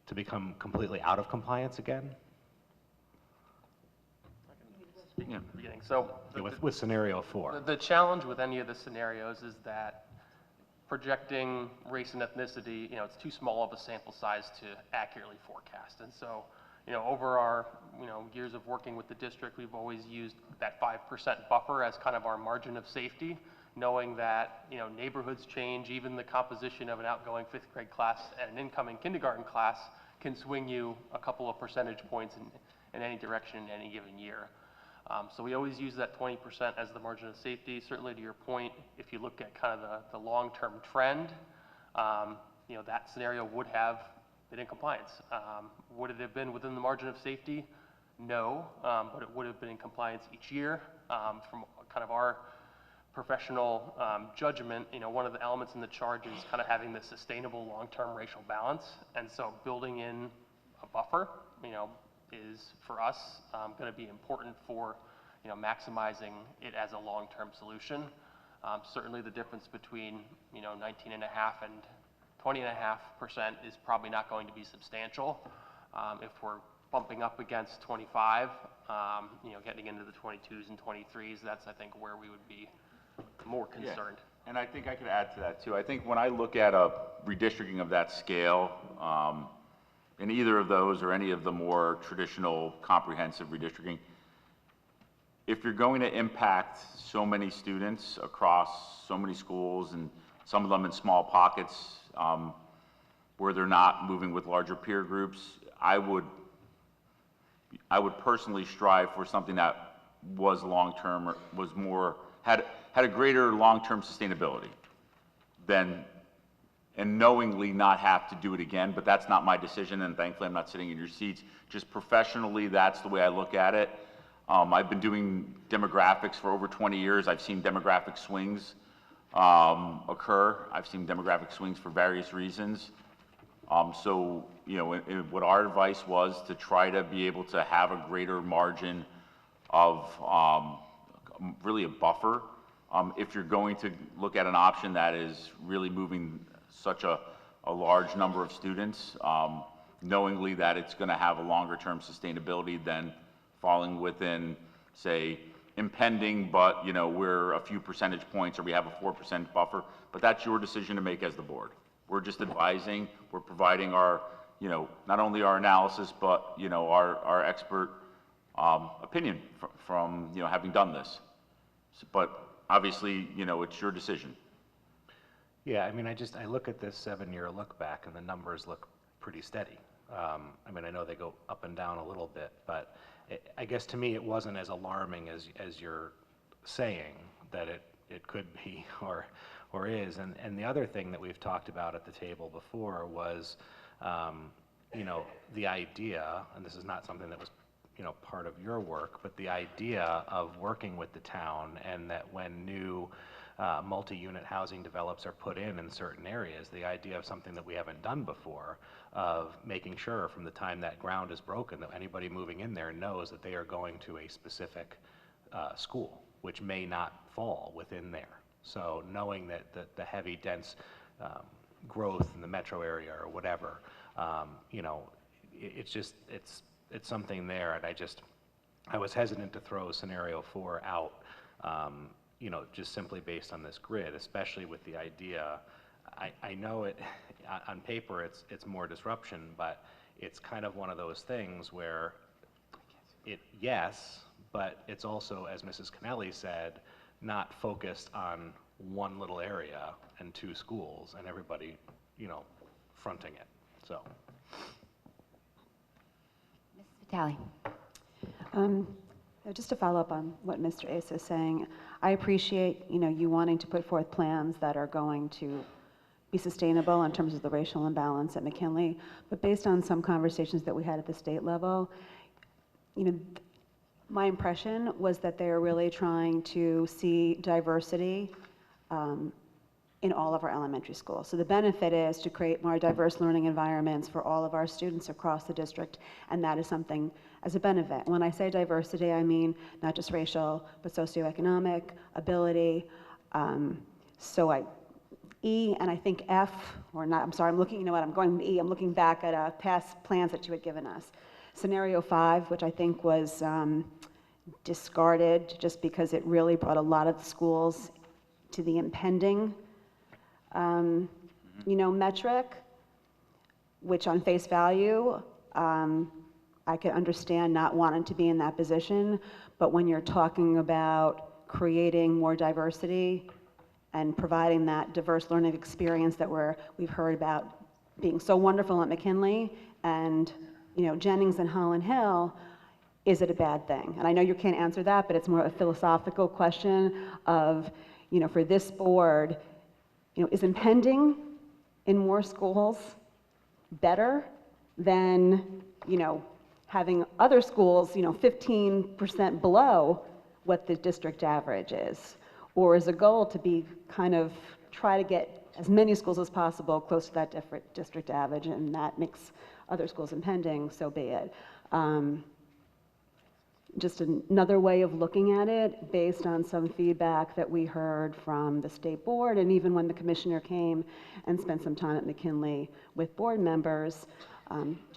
to become completely out of compliance again? Speaking at the beginning, so Yeah, with scenario 4. the challenge with any of the scenarios is that projecting race and ethnicity, it's too small of a sample size to accurately forecast. And so, over our, years of working with the district, we've always used that 5% buffer as kind of our margin of safety, knowing that, neighborhoods change, even the composition of an outgoing 5th grade class and an incoming kindergarten class can swing you a couple of percentage points in any direction in any given year. So we always use that 20% as the margin of safety. Certainly, to your point, if you look at kind of the long-term trend, that scenario would have been in compliance. Would it have been within the margin of safety? No, but it would have been in compliance each year. From kind of our professional judgment, one of the elements in the charge is kind of having the sustainable long-term racial balance. And so building in a buffer, is for us going to be important for maximizing it as a long-term solution. Certainly the difference between 19.5% and 20.5% is probably not going to be substantial. If we're bumping up against 25, getting into the 22s and 23s, that's I think where we would be more concerned. Yeah. And I think I could add to that too. I think when I look at a redistricting of that scale, in either of those or any of the more traditional comprehensive redistricting, if you're going to impact so many students across so many schools and some of them in small pockets where they're not moving with larger peer groups, I would personally strive for something that was long-term, or was more, had a greater long-term sustainability than, and knowingly not have to do it again, but that's not my decision, and thankfully I'm not sitting in your seats. Just professionally, that's the way I look at it. I've been doing demographics for over 20 years. I've seen demographic swings occur. I've seen demographic swings for various reasons. So, what our advice was to try to be able to have a greater margin of really a buffer. If you're going to look at an option that is really moving such a large number of students, knowingly that it's going to have a longer term sustainability than falling within, say, impending, but we're a few percentage points or we have a 4% buffer, but that's your decision to make as the board. We're just advising, we're providing our, not only our analysis, but our expert opinion from having done this. But obviously, it's your decision. Yeah, I mean, I look at this 7-year look back and the numbers look pretty steady. I mean, I know they go up and down a little bit, but I guess to me it wasn't as alarming as you're saying that it could be or is. And the other thing that we've talked about at the table before was, the idea, and this is not something that was part of your work, but the idea of working with the town, and that when new multi-unit housing develops or put in certain areas, the idea of something that we haven't done before, of making sure from the time that ground is broken that anybody moving in there knows that they are going to a specific school, which may not fall within there. So knowing that the heavy, dense growth in the metro area or whatever, you know, it's something there, and I was hesitant to throw scenario 4 out, you know, just simply based on this grid, especially with the idea, I know it, on paper it's more disruption, but it's kind of one of those things where yes, but it's also, as Mrs. Calelli said, not focused on one little area and 2 schools and everybody, you know, fronting it, so. Mrs. Vitale. Just to follow up on what Mr. Asa is saying, I appreciate, you know, you wanting to put forth plans that are going to be sustainable in terms of the racial imbalance at McKinley, but based on some conversations that we had at the state level, you know, my impression was that they're really trying to see diversity in all of our elementary schools. So the benefit is to create more diverse learning environments for all of our students across the district, and that is something as a benefit. When I say diversity, I mean not just racial, but socioeconomic, ability. E and I think F, or not, I'm sorry, I'm looking, you know what, I'm going to E, I'm looking back at past plans that you had given us. Scenario 5, which I think was discarded just because it really brought a lot of the schools to the impending, you know, metric, which on face value, I could understand not wanting to be in that position, but when you're talking about creating more diversity and providing that diverse learning experience that we've heard about being so wonderful at McKinley and, you know, Jennings and Holland Hill, is it a bad thing? And I know you can't answer that, but it's more a philosophical question of, you know, for this board, you know, is impending in more schools better than, you know, having other schools, you know, 15% below what the district average is? Or is a goal to be kind of try to get as many schools as possible close to that district average, and that makes other schools impending, so be it. Just another way of looking at it based on some feedback that we heard from the state board, and even when the commissioner came and spent some time at McKinley with board members,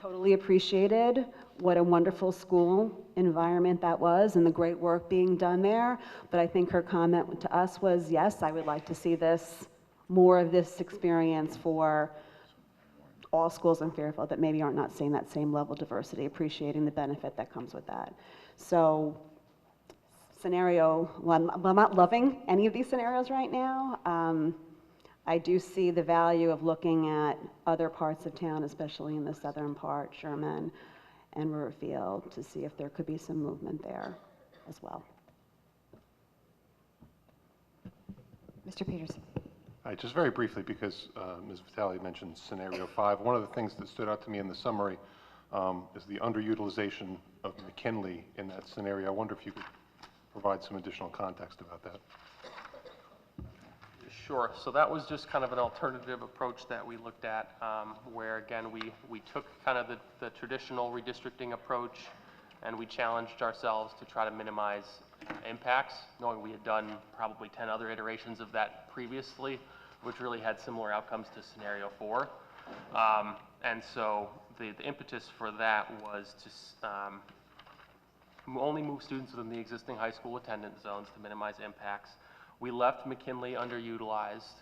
totally appreciated what a wonderful school environment that was and the great work being done there. But I think her comment to us was, yes, I would like to see this, more of this experience for all schools in Fairfield that maybe are not seeing that same level of diversity, appreciating the benefit that comes with that. So scenario, well, I'm not loving any of these scenarios right now. I do see the value of looking at other parts of town, especially in the southern part, Sherman and Riverfield, to see if there could be some movement there as well. Mr. Peterson. Hi, just very briefly, because Ms. Vitale mentioned scenario 5. One of the things that stood out to me in the summary is the underutilization of McKinley in that scenario. I wonder if you could provide some additional context about that. Sure. So that was just kind of an alternative approach that we looked at, where again we took kind of the traditional redistricting approach, and we challenged ourselves to try to minimize impacts, knowing we had done probably 10 other iterations of that previously, which really had similar outcomes to scenario 4. And so the impetus for that was to only move students within the existing high school attendance zones to minimize impacts. We left McKinley underutilized,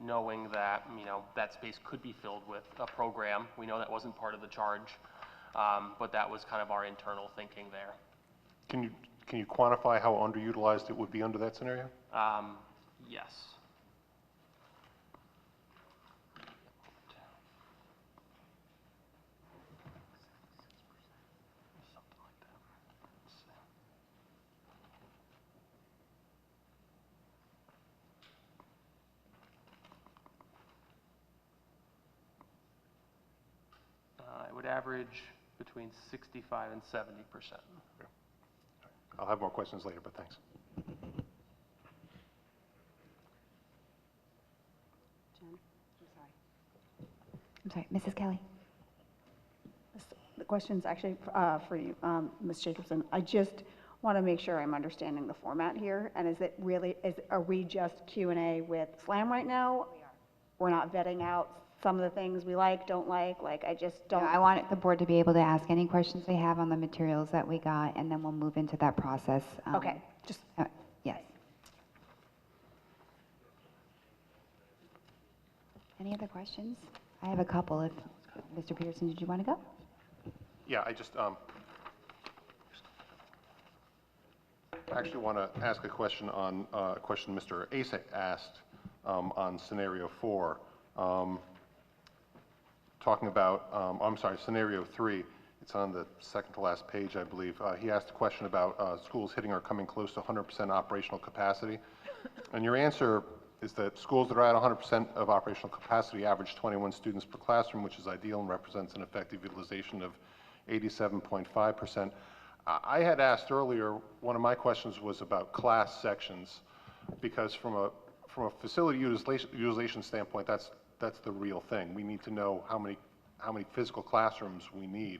knowing that, you know, that space could be filled with a program. We know that wasn't part of the charge, but that was kind of our internal thinking there. Can you quantify how underutilized it would be under that scenario? Yes. It would average between 65 and 70%. I'll have more questions later, but thanks. I'm sorry, Mrs. Kelly. The question's actually for you, Ms. Jacobson. I just want to make sure I'm understanding the format here. And is it really, are we just Q&A with SLAM right now? We are. We're not vetting out some of the things we like, don't like, I just don't. No, I want the board to be able to ask any questions they have on the materials that we got, and then we'll move into that process. Okay, just. Yes. Any other questions? I have a couple. If Mr. Peterson, did you want to go? Yeah, I just actually want to ask a question on a question Mr. Asek asked on scenario 4. Talking about, I'm sorry, scenario 3. It's on the second to last page, I believe. He asked a question about schools hitting or coming close to 100% operational capacity. And your answer is that schools that are at 100% of operational capacity average 21 students per classroom, which is ideal and represents an effective utilization of 87.5%. I had asked earlier, one of my questions was about class sections, because from a facility utilization standpoint, that's the real thing. We need to know how many physical classrooms we need.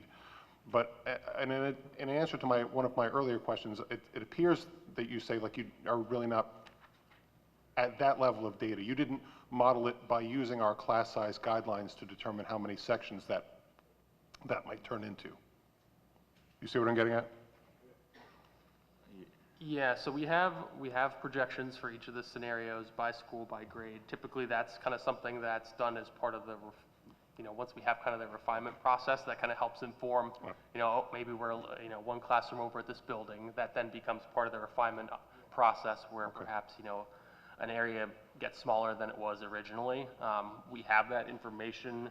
But in answer to one of my earlier questions, it appears that you say like you are really not at that level of data. You didn't model it by using our class size guidelines to determine how many sections that might turn into. You see what I'm getting at? Yeah, so we have projections for each of the scenarios by school, by grade. Typically, that's kind of something that's done as part of the, once we have kind of the refinement process, that kind of helps inform, maybe we're, one classroom over at this building, that then becomes part of the refinement process where perhaps, an area gets smaller than it was originally. We have that information.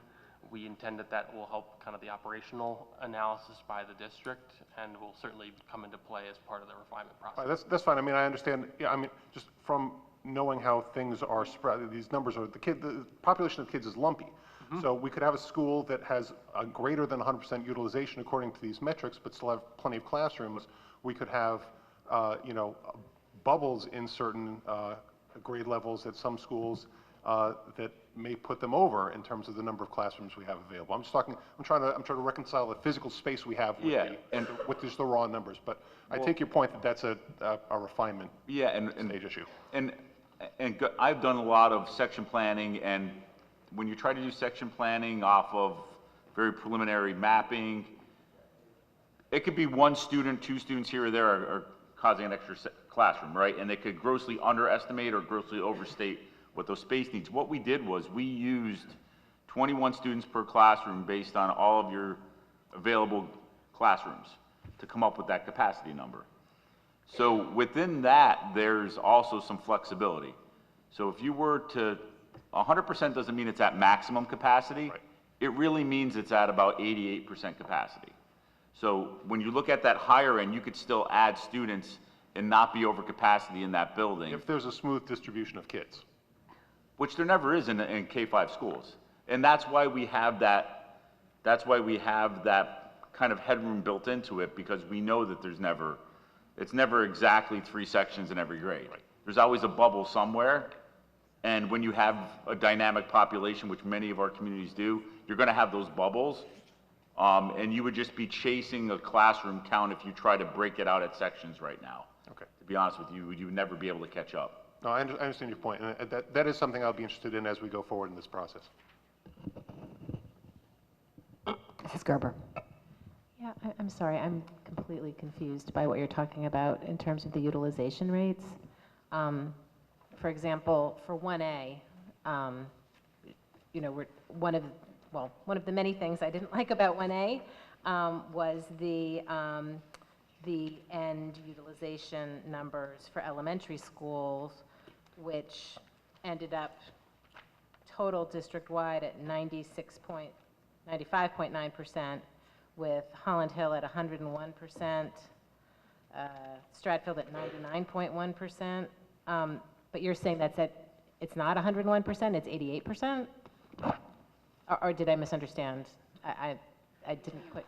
We intend that will help kind of the operational analysis by the district, and will certainly come into play as part of the refinement process. That's fine. I mean, I understand. Yeah, I mean, just from knowing how things are spread, these numbers are, the population of kids is lumpy. So we could have a school that has a greater than 100% utilization according to these metrics, but still have plenty of classrooms. We could have, bubbles in certain grade levels at some schools that may put them over in terms of the number of classrooms we have available. I'm trying to reconcile the physical space we have with just the raw numbers. But I take your point that that's a refinement stage issue. And I've done a lot of section planning, and when you try to do section planning off of very preliminary mapping, it could be one student, two students here or there are causing an extra classroom, right? And they could grossly underestimate or grossly overstate what those space needs. What we did was we used 21 students per classroom based on all of your available classrooms to come up with that capacity number. So within that, there's also some flexibility. So if you were to, 100% doesn't mean it's at maximum capacity. Right. It really means it's at about 88% capacity. So when you look at that higher end, you could still add students and not be over capacity in that building. If there's a smooth distribution of kids. Which there never is in K-5 schools. And that's why we have that kind of headroom built into it, because we know that it's never exactly 3 sections in every grade. Right. There's always a bubble somewhere, and when you have a dynamic population, which many of our communities do, you're gonna have those bubbles, and you would just be chasing a classroom count if you try to break it out at sections right now. Okay. To be honest with you, you would never be able to catch up. No, I understand your point, and that is something I'll be interested in as we go forward in this process. Mrs. Gerber. Yeah, I'm sorry, I'm completely confused by what you're talking about in terms of the utilization rates. For example, for 1A, one of the many things I didn't like about 1A was the end utilization numbers for elementary schools, which ended up total district-wide at 95.9%, with Holland Hill at 101%, Stratfield at 99.1%. But you're saying it's not 101%, it's 88%? Or did I misunderstand? I didn't quite.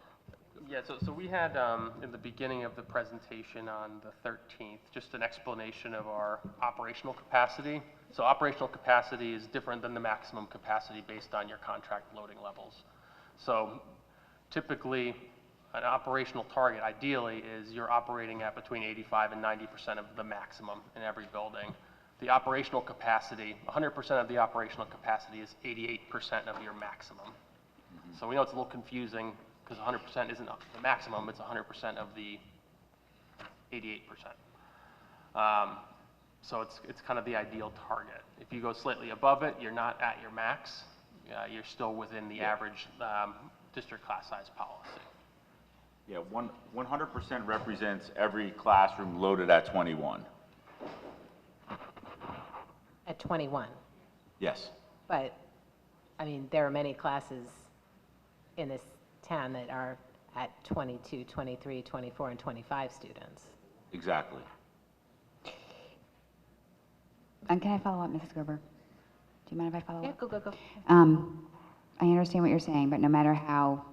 Yeah, so we had, in the beginning of the presentation on the 13th, just an explanation of our operational capacity. So operational capacity is different than the maximum capacity based on your contract loading levels. So typically, an operational target, ideally, is you're operating at between 85 and 90% of the maximum in every building. The operational capacity, 100% of the operational capacity is 88% of your maximum. So we know it's a little confusing because 100% isn't the maximum, it's 100% of the 88%. So it's kind of the ideal target. If you go slightly above it, you're not at your max. You're still within the average district class size policy. Yeah, 100% represents every classroom loaded at 21. At 21. Yes. But, I mean, there are many classes in this town that are at 22, 23, 24, and 25 students. Exactly. And can I follow up, Mrs. Gerber? Do you mind if I follow up? Yeah, go. I understand what you're saying, but no matter how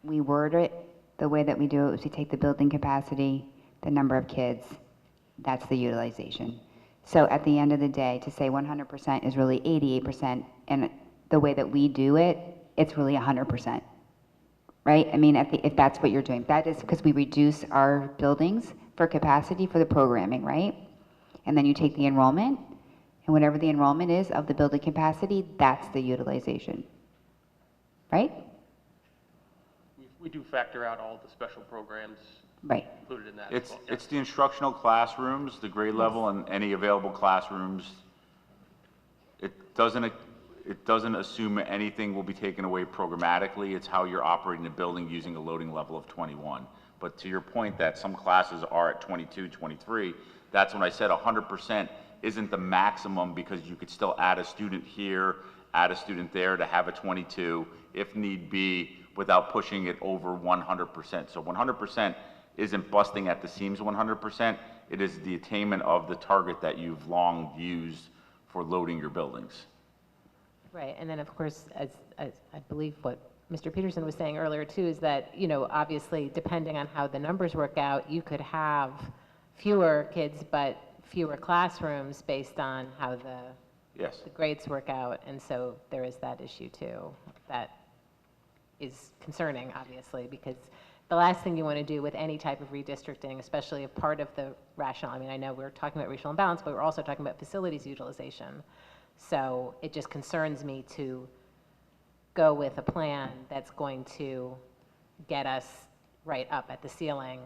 we word it, the way that we do it is we take the building capacity, the number of kids, that's the utilization. So at the end of the day, to say 100% is really 88%, and the way that we do it, it's really 100%, right? I mean, if that's what you're doing, that is because we reduce our buildings for capacity for the programming, right? And then you take the enrollment, and whatever the enrollment is of the building capacity, that's the utilization, right? We do factor out all the special programs right. included in that as well. It's the instructional classrooms, the grade level, and any available classrooms. It doesn't assume anything will be taken away programmatically. It's how you're operating the building using a loading level of 21. But to your point that some classes are at 22, 23, that's when I said 100% isn't the maximum, because you could still add a student here, add a student there to have a 22 if need be, without pushing it over 100%. So 100% isn't busting at the seams 100%. It is the attainment of the target that you've long used for loading your buildings. Right, and then of course, as I believe what Mr. Peterson was saying earlier too, is that, you know, obviously depending on how the numbers work out, you could have fewer kids but fewer classrooms based on how the grades work out, and so there is that issue too. That is concerning, obviously, because the last thing you want to do with any type of redistricting, especially if part of the rationale, I mean, I know we're talking about racial imbalance, but we're also talking about facilities utilization. So it just concerns me to go with a plan that's going to get us right up at the ceiling,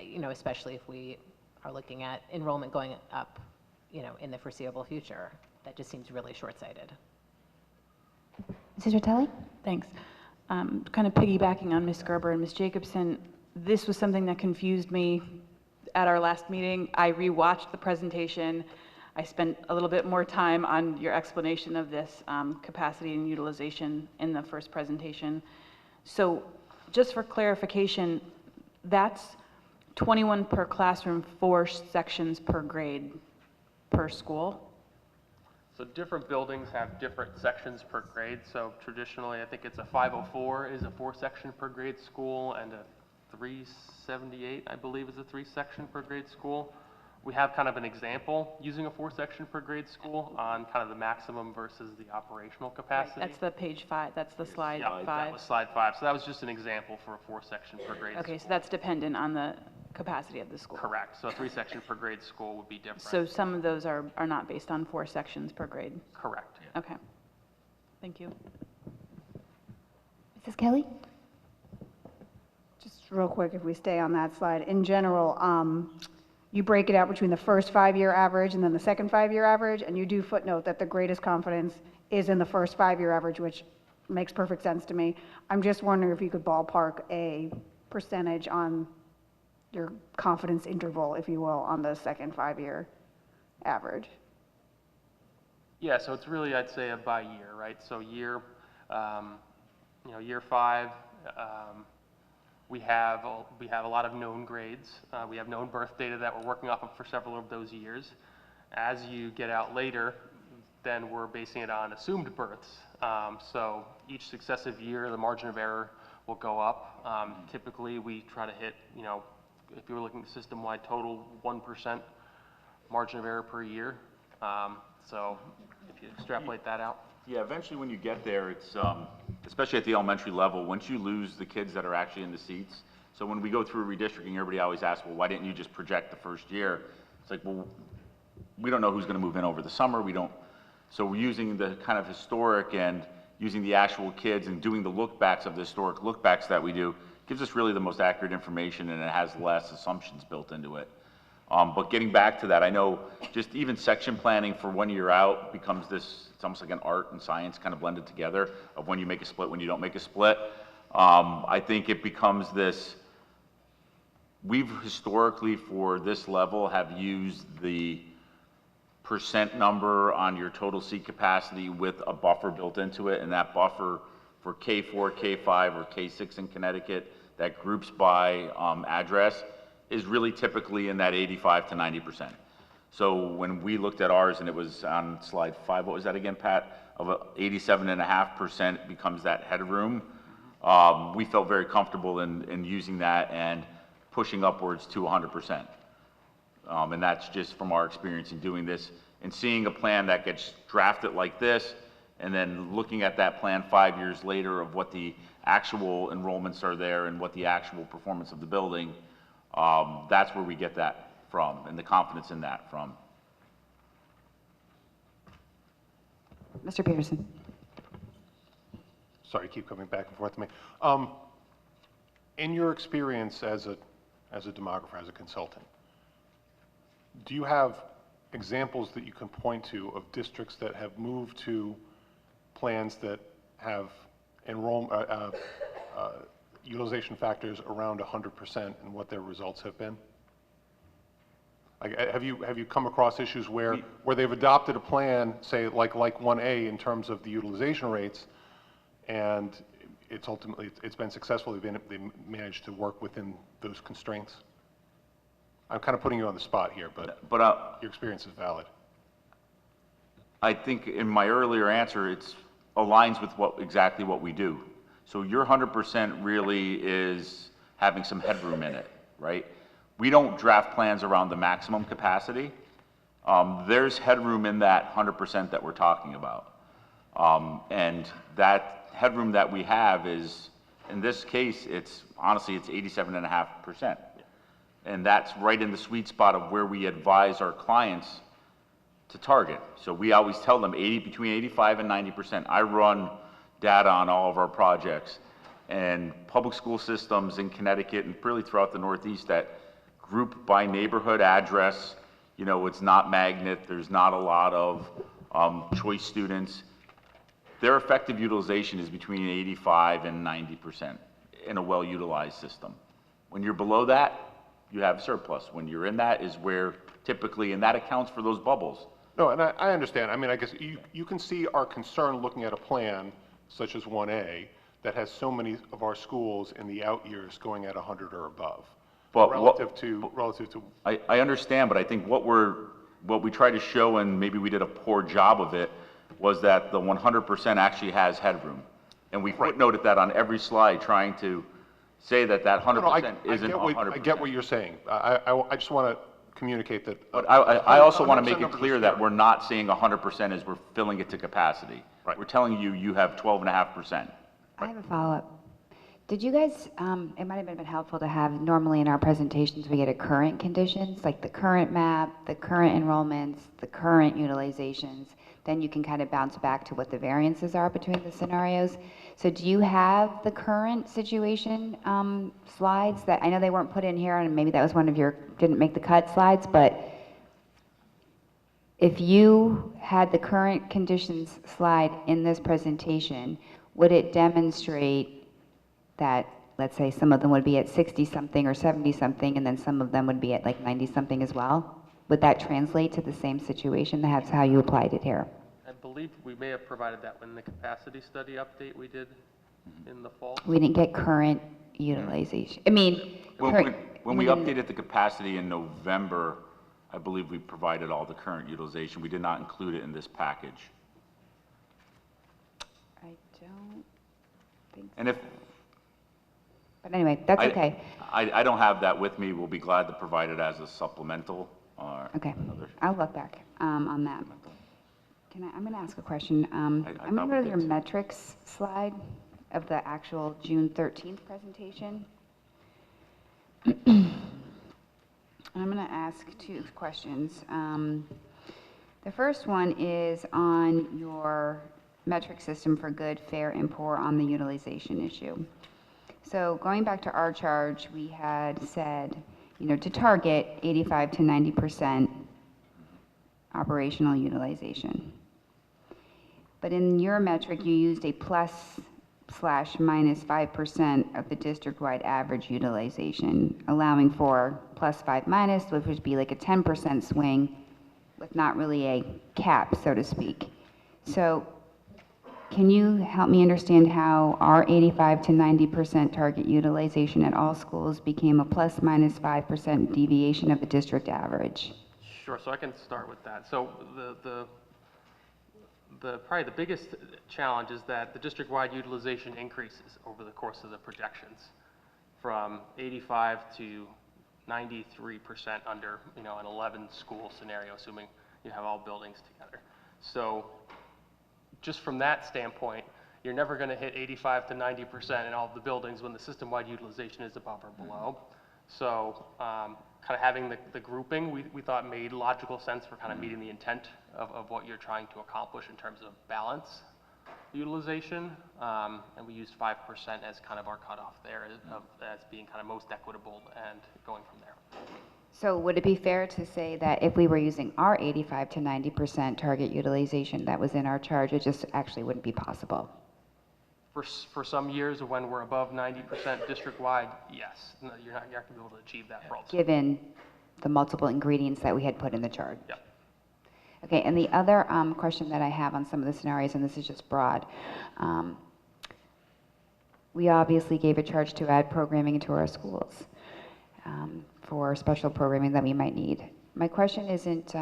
you know, especially if we are looking at enrollment going up, you know, in the foreseeable future. That just seems really short-sighted. Mrs. Ritelli? Thanks. Kind of piggybacking on Ms. Gerber and Ms. Jacobson, this was something that confused me at our last meeting. I rewatched the presentation. I spent a little bit more time on your explanation of this capacity and utilization in the first presentation. So just for clarification, that's 21 per classroom, 4 sections per grade per school? So different buildings have different sections per grade. So traditionally, I think it's a 504 is a 4-section per grade school, and a 378, I believe, is a 3-section per grade school. We have kind of an example using a 4-section per grade school on kind of the maximum versus the operational capacity. Right, that's the page 5, that's the slide 5. That was slide 5. So that was just an example for a 4-section per grade Okay, school. so that's dependent on the capacity of the school. Correct. So a 3-section per grade school would be different. So some of those are not based on 4 sections per grade? Correct. Okay. Thank you. Mrs. Kelly? Just real quick, if we stay on that slide, in general, you break it out between the first 5-year average and then the second 5-year average, and you do footnote that the greatest confidence is in the first 5-year average, which makes perfect sense to me. I'm just wondering if you could ballpark a percentage on your confidence interval, if you will, on the second 5-year average. Yeah, so it's really, I'd say, a by year, right? So year 5, we have a lot of known grades. We have known birth data that we're working off of for several of those years. As you get out later, then we're basing it on assumed births. So each successive year, the margin of error will go up. Typically, we try to hit, you know, if you were looking at system-wide total, 1% margin of error per year. So if you extrapolate that out. Yeah, eventually when you get there, it's, especially at the elementary level, once you lose the kids that are actually in the seats, so when we go through redistricting, everybody always asks, well, why didn't you just project the first year? It's like, well, we don't know who's going to move in over the summer. We don't, so we're using the kind of historic and using the actual kids and doing the look-backs of the historic look-backs that we do gives us really the most accurate information, and it has less assumptions built into it. But getting back to that, I know just even section planning for 1 year out becomes this, it's almost like an art and science kind of blended together of when you make a split, when you don't make a split. I think it becomes this, we've historically for this level have used the percent number on your total seat capacity with a buffer built into it, and that buffer for K4, K5, or K6 in Connecticut that groups by address is really typically in that 85 to 90%. So when we looked at ours, and it was on slide 5, what was that again, Pat? Of 87.5% becomes that headroom. We felt very comfortable in using that and pushing upwards to 100%. And that's just from our experience in doing this and seeing a plan that gets drafted like this, and then looking at that plan 5 years later of what the actual enrollments are there and what the actual performance of the building. That's where we get that from, and the confidence in that from. Mr. Peterson. Sorry, keep coming back and forth to me. In your experience as a demographer, as a consultant, do you have examples that you can point to of districts that have moved to plans that have utilization factors around 100% and what their results have been? Like, have you come across issues where they've adopted a plan, say like 1A in terms of the utilization rates, and it's ultimately it's been successful? They managed to work within those constraints. I'm kind of putting you on the spot here, but your experience is valid. I think in my earlier answer, it aligns with exactly what we do. So your 100% really is having some headroom in it, right? We don't draft plans around the maximum capacity. There's headroom in that 100% that we're talking about. And that headroom that we have is, in this case, honestly, it's 87.5%. And that's right in the sweet spot of where we advise our clients to target. So we always tell them between 85 and 90%. I run data on all of our projects, and public school systems in Connecticut and really throughout the Northeast that group by neighborhood address, you know, it's not magnet, there's not a lot of choice students. Their effective utilization is between 85 and 90% in a well-utilized system. When you're below that, you have surplus. When you're in that is where typically, and that accounts for those bubbles. No, and I understand. I mean, I guess you can see our concern looking at a plan such as 1A that has so many of our schools in the out years going at 100 or above. But relative to I understand, but I think what we try to show, and maybe we did a poor job of it, was that the 100% actually has headroom. And we footnoted that on every slide, trying to say that 100% isn't 100%. I get what you're saying. I just want to communicate that. But I also want to make it clear that we're not saying 100% as we're filling it to capacity. Right. We're telling you you have 12.5%. I have a follow-up. Did you guys, it might have been helpful to have, normally in our presentations we get a current conditions, like the current map, the current enrollments, the current utilizations. Then you can kind of bounce back to what the variances are between the scenarios. So do you have the current situation slides that, I know they weren't put in here, and maybe that was one of your didn't make the cut slides, but if you had the current conditions slide in this presentation, would it demonstrate that, let's say, some of them would be at 60-something or 70-something, and then some of them would be at like 90-something as well? Would that translate to the same situation? That's how you applied it here. I believe we may have provided that in the capacity study update we did in the fall. We didn't get current utilization. I mean, when we updated the capacity in November, I believe we provided all the current utilization. We did not include it in this package. I don't think and so. But anyway, that's okay. I don't have that with me. We'll be glad to provide it as a supplemental or Okay, another. I'll look back on that. I'm going to ask a question. I'm going to thought go we to your did. metrics slide of the actual June 13th presentation. I'm going to ask two questions. The first one is on your metric system for good, fair, and poor on the utilization issue. So going back to our charge, we had said, to target 85 to 90% operational utilization. But in your metric, you used a plus/minus 5% of the district-wide average utilization, allowing for +5 minus, which would be like a 10% swing with not really a cap, so to speak. So can you help me understand how our 85 to 90% target utilization at all schools became a +/- 5% deviation of the district average? Sure, so I can start with that. So probably the biggest challenge is that the district-wide utilization increases over the course of the projections from 85 to 93% under, an 11-school scenario, assuming you have all buildings together. So just from that standpoint, you're never going to hit 85 to 90% in all of the buildings when the system-wide utilization is above or below. So kind of having the grouping, we thought made logical sense for kind of meeting the intent of what you're trying to accomplish in terms of balance utilization. And we used 5% as kind of our cutoff there as being kind of most equitable and going from there. So would it be fair to say that if we were using our 85 to 90% target utilization that was in our charge, it just actually wouldn't be possible? For some years when we're above 90% district-wide, yes. No, you're not going to be able to achieve that for all. Given the multiple ingredients that we had put in the chart? Yep. Okay, and the other question that I have on some of the scenarios, and this is just broad, we obviously gave a charge to add programming into our schools for special programming that we might need. My question isn't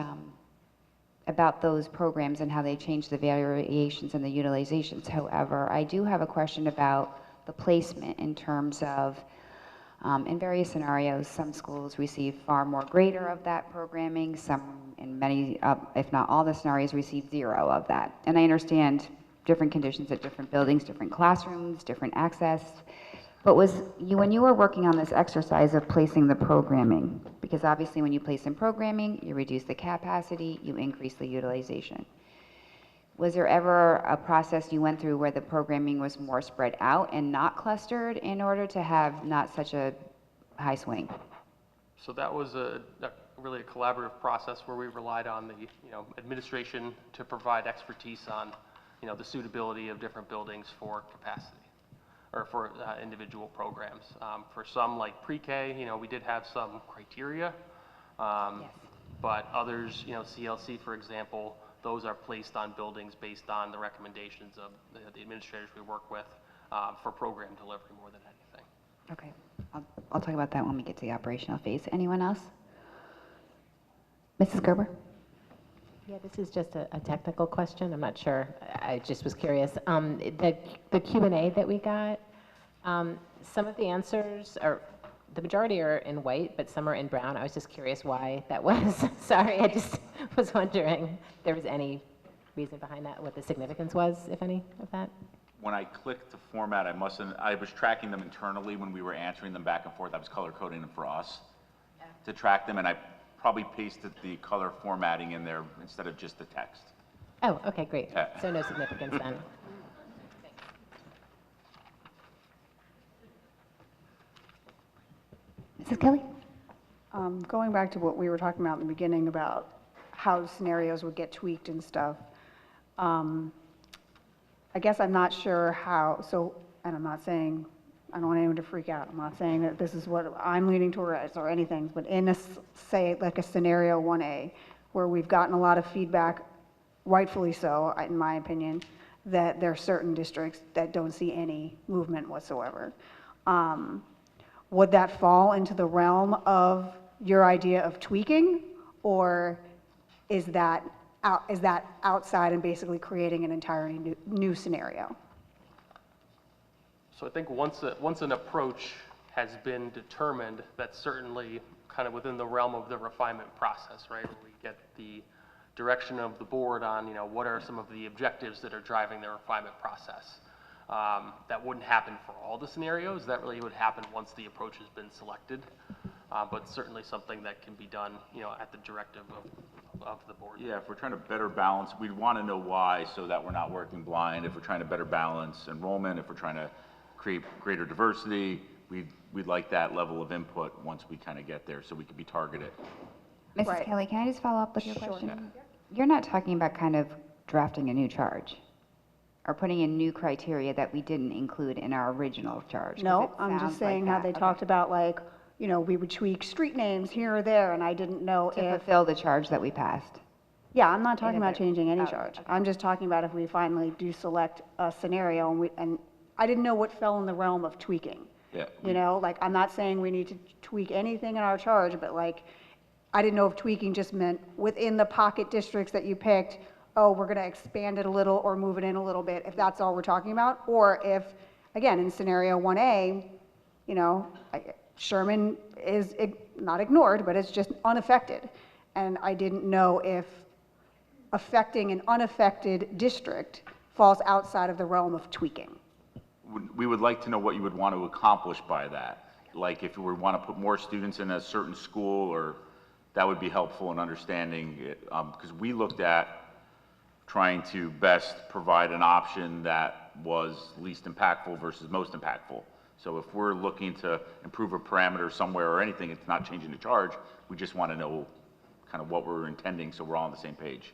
about those programs and how they change the variations and the utilizations. However, I do have a question about the placement in terms of, in various scenarios, some schools receive far more greater of that programming, some in many, if not all the scenarios, receive 0 of that. And I understand different conditions at different buildings, different classrooms, different access. But when you were working on this exercise of placing the programming, because obviously when you place in programming, you reduce the capacity, you increase the utilization. Was there ever a process you went through where the programming was more spread out and not clustered in order to have not such a high swing? So that was really a collaborative process where we relied on the administration to provide expertise on the suitability of different buildings for capacity or for individual programs. For some like pre-K, we did have some criteria, but others, CLC for example, those are placed on buildings based on the recommendations of the administrators we work with for program delivery more than anything. Okay, I'll talk about that when we get to the operational phase. Anyone else? Mrs. Gerber? Yeah, this is just a technical question. I'm not sure. I just was curious. The Q&A that we got, some of the answers are, the majority are in white, but some are in brown. I was just curious why that was. Sorry, I just was wondering if there was any reason behind that, what the significance was, if any, of that. When I clicked to format, I was tracking them internally when we were answering them back and forth. I was color coding them for us to track them, and I probably pasted the color formatting in there instead of just the text. Oh, okay, great. So no significance then. Mrs. Kelly? Going back to what we were talking about in the beginning about how scenarios would get tweaked and stuff, I guess I'm not sure how, and I'm not saying, I don't want anyone to freak out. I'm not saying that this is what I'm leaning towards or anything, but in say like a scenario 1A, where we've gotten a lot of feedback, rightfully so, in my opinion, that there are certain districts that don't see any movement whatsoever. Would that fall into the realm of your idea of tweaking, or is that outside and basically creating an entirely new scenario? So I think once an approach has been determined, that's certainly kind of within the realm of the refinement process, right? Where we get the direction of the board on, what are some of the objectives that are driving the refinement process. That wouldn't happen for all the scenarios. That really would happen once the approach has been selected. But certainly something that can be done, at the directive of the board. Yeah, if we're trying to better balance, we'd want to know why so that we're not working blind. If we're trying to better balance enrollment, if we're trying to create greater diversity, we'd like that level of input once we kind of get there so we can be targeted. Mrs. Kelly, can I just follow up with your question? You're not talking about kind of drafting a new charge or putting in new criteria that we didn't include in our original charge? 'Cause No, it I'm sounds just saying like how that. they Okay. talked about like, we would tweak street names here or there, and I didn't know To if. fulfill the charge that we passed. Yeah, I'm not talking In a about better- changing any oh, charge. I'm just talking about if we finally do select a scenario, and I didn't know what fell in the realm of tweaking. Yeah. Like, I'm not saying we need to tweak anything in our charge, but like, I didn't know if tweaking just meant within the pocket districts that you picked, oh, we're gonna expand it a little or move it in a little bit, if that's all we're talking about, or if, again, in scenario 1A, Sherman is not ignored, but it's just unaffected. And I didn't know if affecting an unaffected district falls outside of the realm of tweaking. We would like to know what you would want to accomplish by that. Like if we want to put more students in a certain school, or that would be helpful in understanding it. Because we looked at trying to best provide an option that was least impactful versus most impactful. So if we're looking to improve a parameter somewhere or anything, it's not changing the charge. We just want to know kind of what we're intending so we're all on the same page.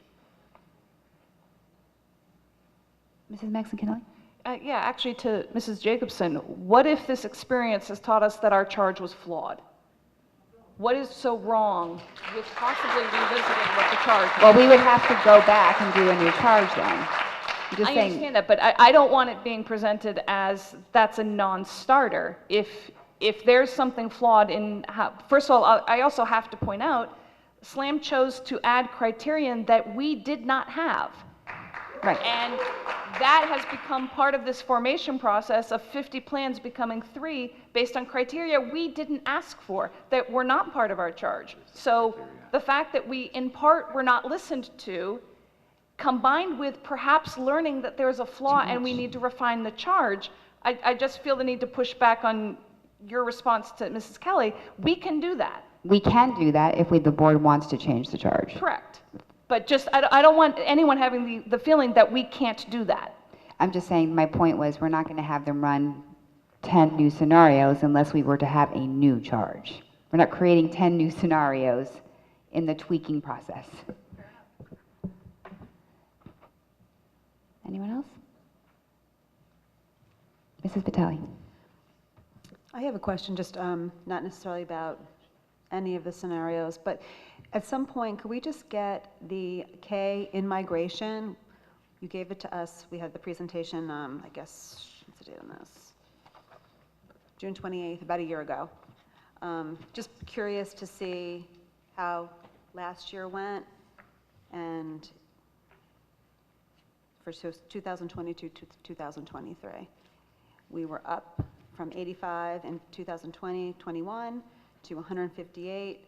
Mrs. Maxon-Kinley? Yeah, actually to Mrs. Jacobson, what if this experience has taught us that our charge was flawed? What is so wrong with possibly revisiting what the charge was? Well, we would have to go back and do a new charge then. I'm just I saying. understand that, but I don't want it being presented as that's a non-starter. If there's something flawed in how, first of all, I also have to point out, SLAM chose to add criterion that we did not have. Right. And that has become part of this formation process of 50 plans becoming 3 based on criteria we didn't ask for, that were not part of our charge. So the fact that we, in part, were not listened to, combined with perhaps learning that there's a flaw and we need to refine the charge, I just feel the need to push back on your response to Mrs. Kelly. We can do that. We can do that if the board wants to change the charge. Correct. But just, I don't want anyone having the feeling that we can't do that. I'm just saying, my point was, we're not going to have them run 10 new scenarios unless we were to have a new charge. We're not creating 10 new scenarios in the tweaking process. Anyone else? Mrs. Vitale. I have a question, just not necessarily about any of the scenarios, but at some point, could we just get the K in migration? You gave it to us, we had the presentation, I guess, what's the date on this? June 28th, about a year ago. Just curious to see how last year went, and for 2022 to 2023. We were up from 85 in 2020-21 to 158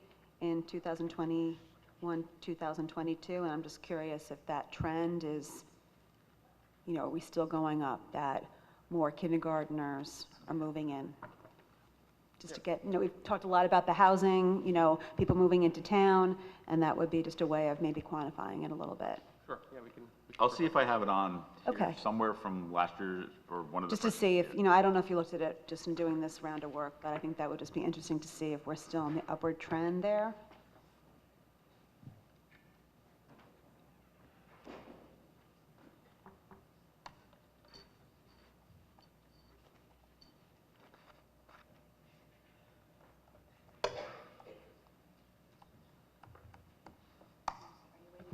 in 2021, 2022, and I'm just curious if that trend is, are we still going up, that more kindergartners are moving in? Just to get, we've talked a lot about the housing, people moving into town, and that would be just a way of maybe quantifying it a little bit. Sure, yeah, we can. I'll see if I have it on here, Okay. somewhere from last year or one of the. Just to see if, I don't know if you looked at it just in doing this round of work, but I think that would just be interesting to see if we're still on the upward trend there.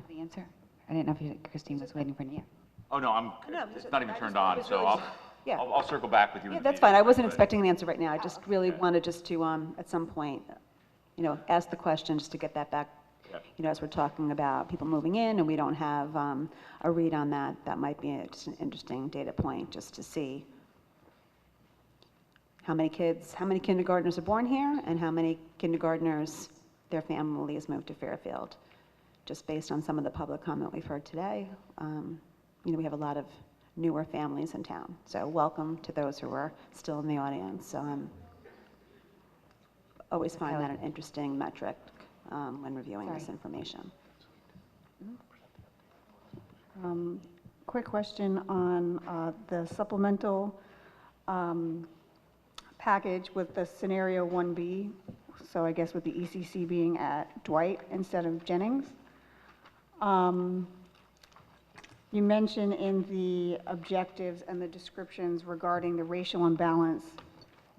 The answer? I didn't know if Christine was waiting for you. Oh, no, it's not even turned on, so Yeah. I'll circle back with you. in Yeah, the that's meeting. fine. I wasn't expecting an answer right now. I just really wanted just to, at some point, ask the question just to get that back. As we're talking about people moving in and we don't have a read on that, that might be just an interesting data point just to see how many kids, how many kindergartners are born here, and how many kindergartners their families moved to Fairfield. Just based on some of the public comment we've heard today, we have a lot of newer families in town. So welcome to those who are still in the audience. Always find that an interesting metric when reviewing this information. Quick question on the supplemental package with the scenario 1B. So I guess with the ECC being at Dwight instead of Jennings. You mentioned in the objectives and the descriptions regarding the racial imbalance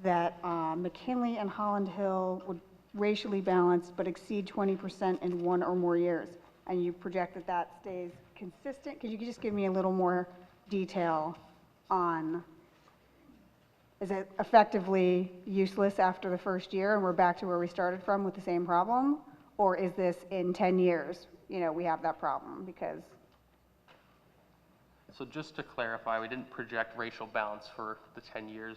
that McKinley and Holland Hill would racially balance but exceed 20% in 1 or more years. And you project that that stays consistent. Could you just give me a little more detail on, is it effectively useless after the first year and we're back to where we started from with the same problem? Or is this in 10 years, we have that problem? Because So just to clarify, we didn't project racial balance for the 10 years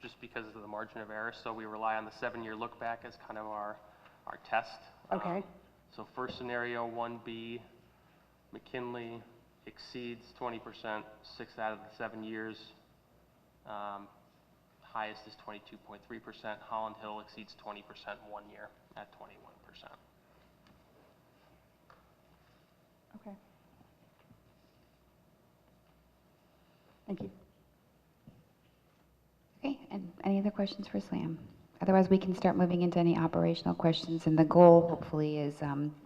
just because of the margin of error. So we rely on the 7-year look back as kind of our test. Okay. So first scenario 1B, McKinley exceeds 20%, 6 out of the 7 years. Highest is 22.3%. Holland Hill exceeds 20% 1 year at 21%. Okay. Thank you. Okay, and any other questions for Slam? Otherwise, we can start moving into any operational questions, and the goal, hopefully, is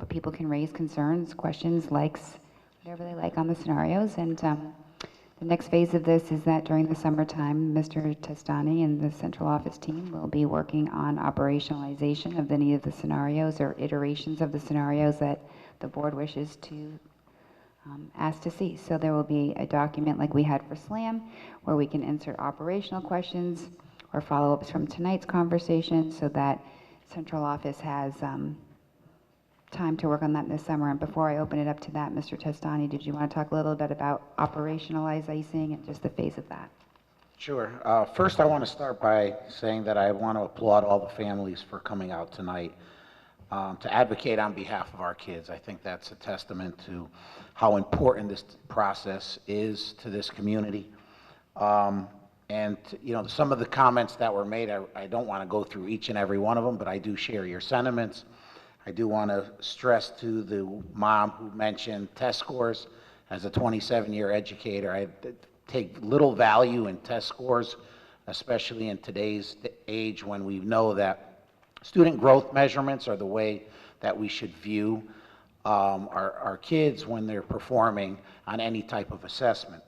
people can raise concerns, questions, likes, whatever they like on the scenarios, and the next phase of this is that during the summertime, Mr. Testani and the central office team will be working on operationalization of any of the scenarios or iterations of the scenarios that the board wishes to ask to see. So there will be a document like we had for SLAM where we can insert operational questions or follow-ups from tonight's conversation so that central office has time to work on that this summer. And before I open it up to that, Mr. Testani, did you want to talk a little bit about operationalizing and just the phase of that? Sure. First, I want to start by saying that I want to applaud all the families for coming out tonight to advocate on behalf of our kids. I think that's a testament to how important this process is to this community. And some of the comments that were made, I don't want to go through each and every one of them, but I do share your sentiments. I do want to stress to the mom who mentioned test scores. As a 27-year educator, I take little value in test scores, especially in today's age when we know that student growth measurements are the way that we should view our kids when they're performing on any type of assessment.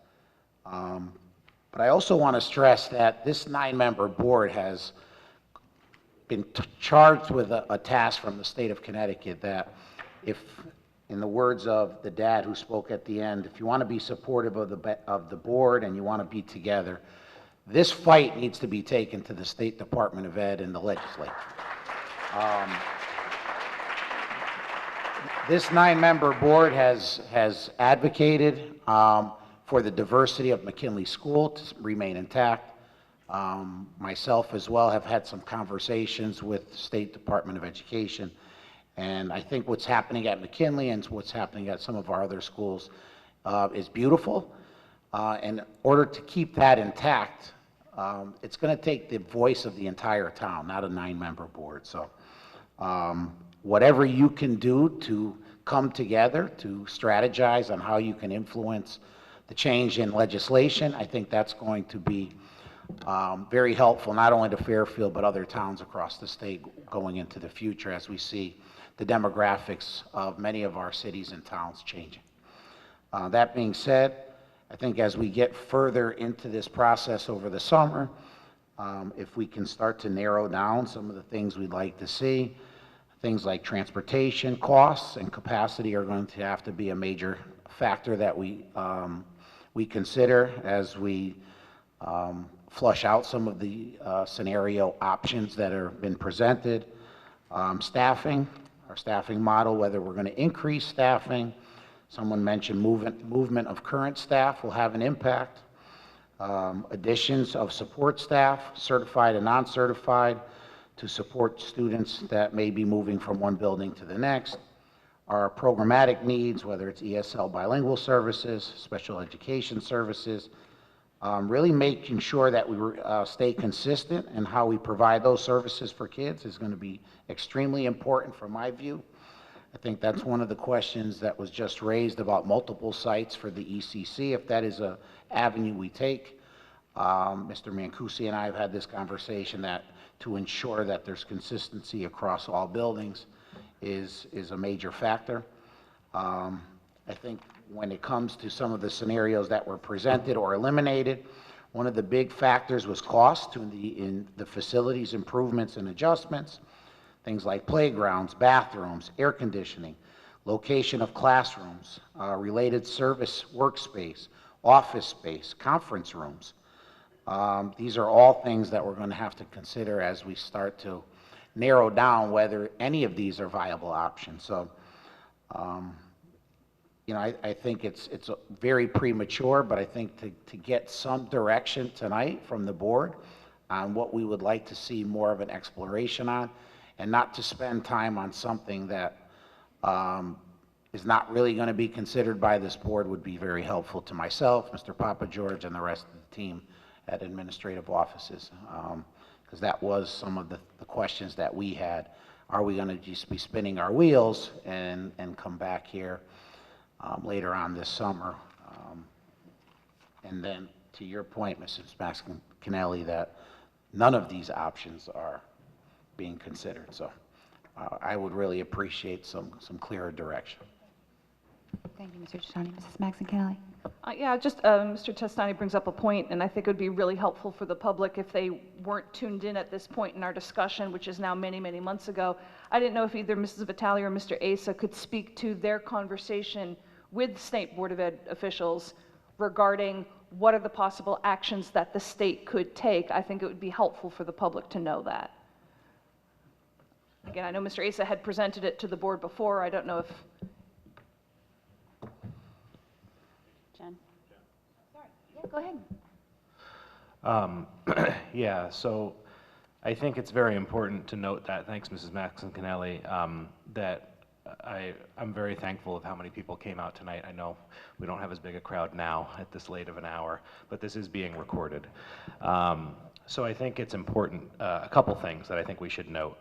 But I also want to stress that this 9-member board has been charged with a task from the state of Connecticut that if, in the words of the dad who spoke at the end, if you want to be supportive of the board and you want to be together, this fight needs to be taken to the State Department of Ed and the legislature. This 9-member board has advocated for the diversity of McKinley School to remain intact. Myself as well have had some conversations with the State Department of Education, and I think what's happening at McKinley and what's happening at some of our other schools is beautiful. In order to keep that intact, it's going to take the voice of the entire town, not a 9-member board. So whatever you can do to come together to strategize on how you can influence the change in legislation, I think that's going to be very helpful, not only to Fairfield, but other towns across the state going into the future as we see the demographics of many of our cities and towns changing. That being said, I think as we get further into this process over the summer, if we can start to narrow down some of the things we'd like to see, things like transportation costs and capacity are going to have to be a major factor that we consider as we flush out some of the scenario options that have been presented. Staffing, our staffing model, whether we're going to increase staffing. Someone mentioned movement of current staff will have an impact. Additions of support staff, certified and non-certified, to support students that may be moving from one building to the next. Our programmatic needs, whether it's ESL bilingual services, special education services, really making sure that we stay consistent in how we provide those services for kids is going to be extremely important from my view. I think that's one of the questions that was just raised about multiple sites for the ECC, if that is an avenue we take. Mr. Mancusi and I have had this conversation that to ensure that there's consistency across all buildings is a major factor. I think when it comes to some of the scenarios that were presented or eliminated, one of the big factors was cost in the facilities improvements and adjustments. Things like playgrounds, bathrooms, air conditioning, location of classrooms, related service workspace, office space, conference rooms. These are all things that we're going to have to consider as we start to narrow down whether any of these are viable options. So, you know, I think it's very premature, but I think to get some direction tonight from the board on what we would like to see more of an exploration on, and not to spend time on something that is not really going to be considered by this board would be very helpful to myself, Mr. Papa George, and the rest of the team at administrative offices, because that was some of the questions that we had. Are we going to just be spinning our wheels and come back here later on this summer? And then to your point, Mrs. Maxon-Kennelly, that none of these options are being considered. So I would really appreciate some clearer direction. Thank you, Mr. Testani. Mrs. Maxon-Kennelly. Yeah, just Mr. Testani brings up a point, and I think it would be really helpful for the public if they weren't tuned in at this point in our discussion, which is now many, many months ago. I didn't know if either Mrs. Vitale or Mr. Asa could speak to their conversation with State Board of Ed officials regarding what are the possible actions that the state could take. I think it would be helpful for the public to know that. Again, I know Mr. Asa had presented it to the board before. I don't know if... Jen? Sorry. Yeah, go ahead. Yeah, so I think it's very important to note that, thanks Mrs. Maxon-Kennelly, that I'm very thankful of how many people came out tonight. I know we don't have as big a crowd now at this late of an hour, but this is being recorded. So I think it's important, a couple things that I think we should note.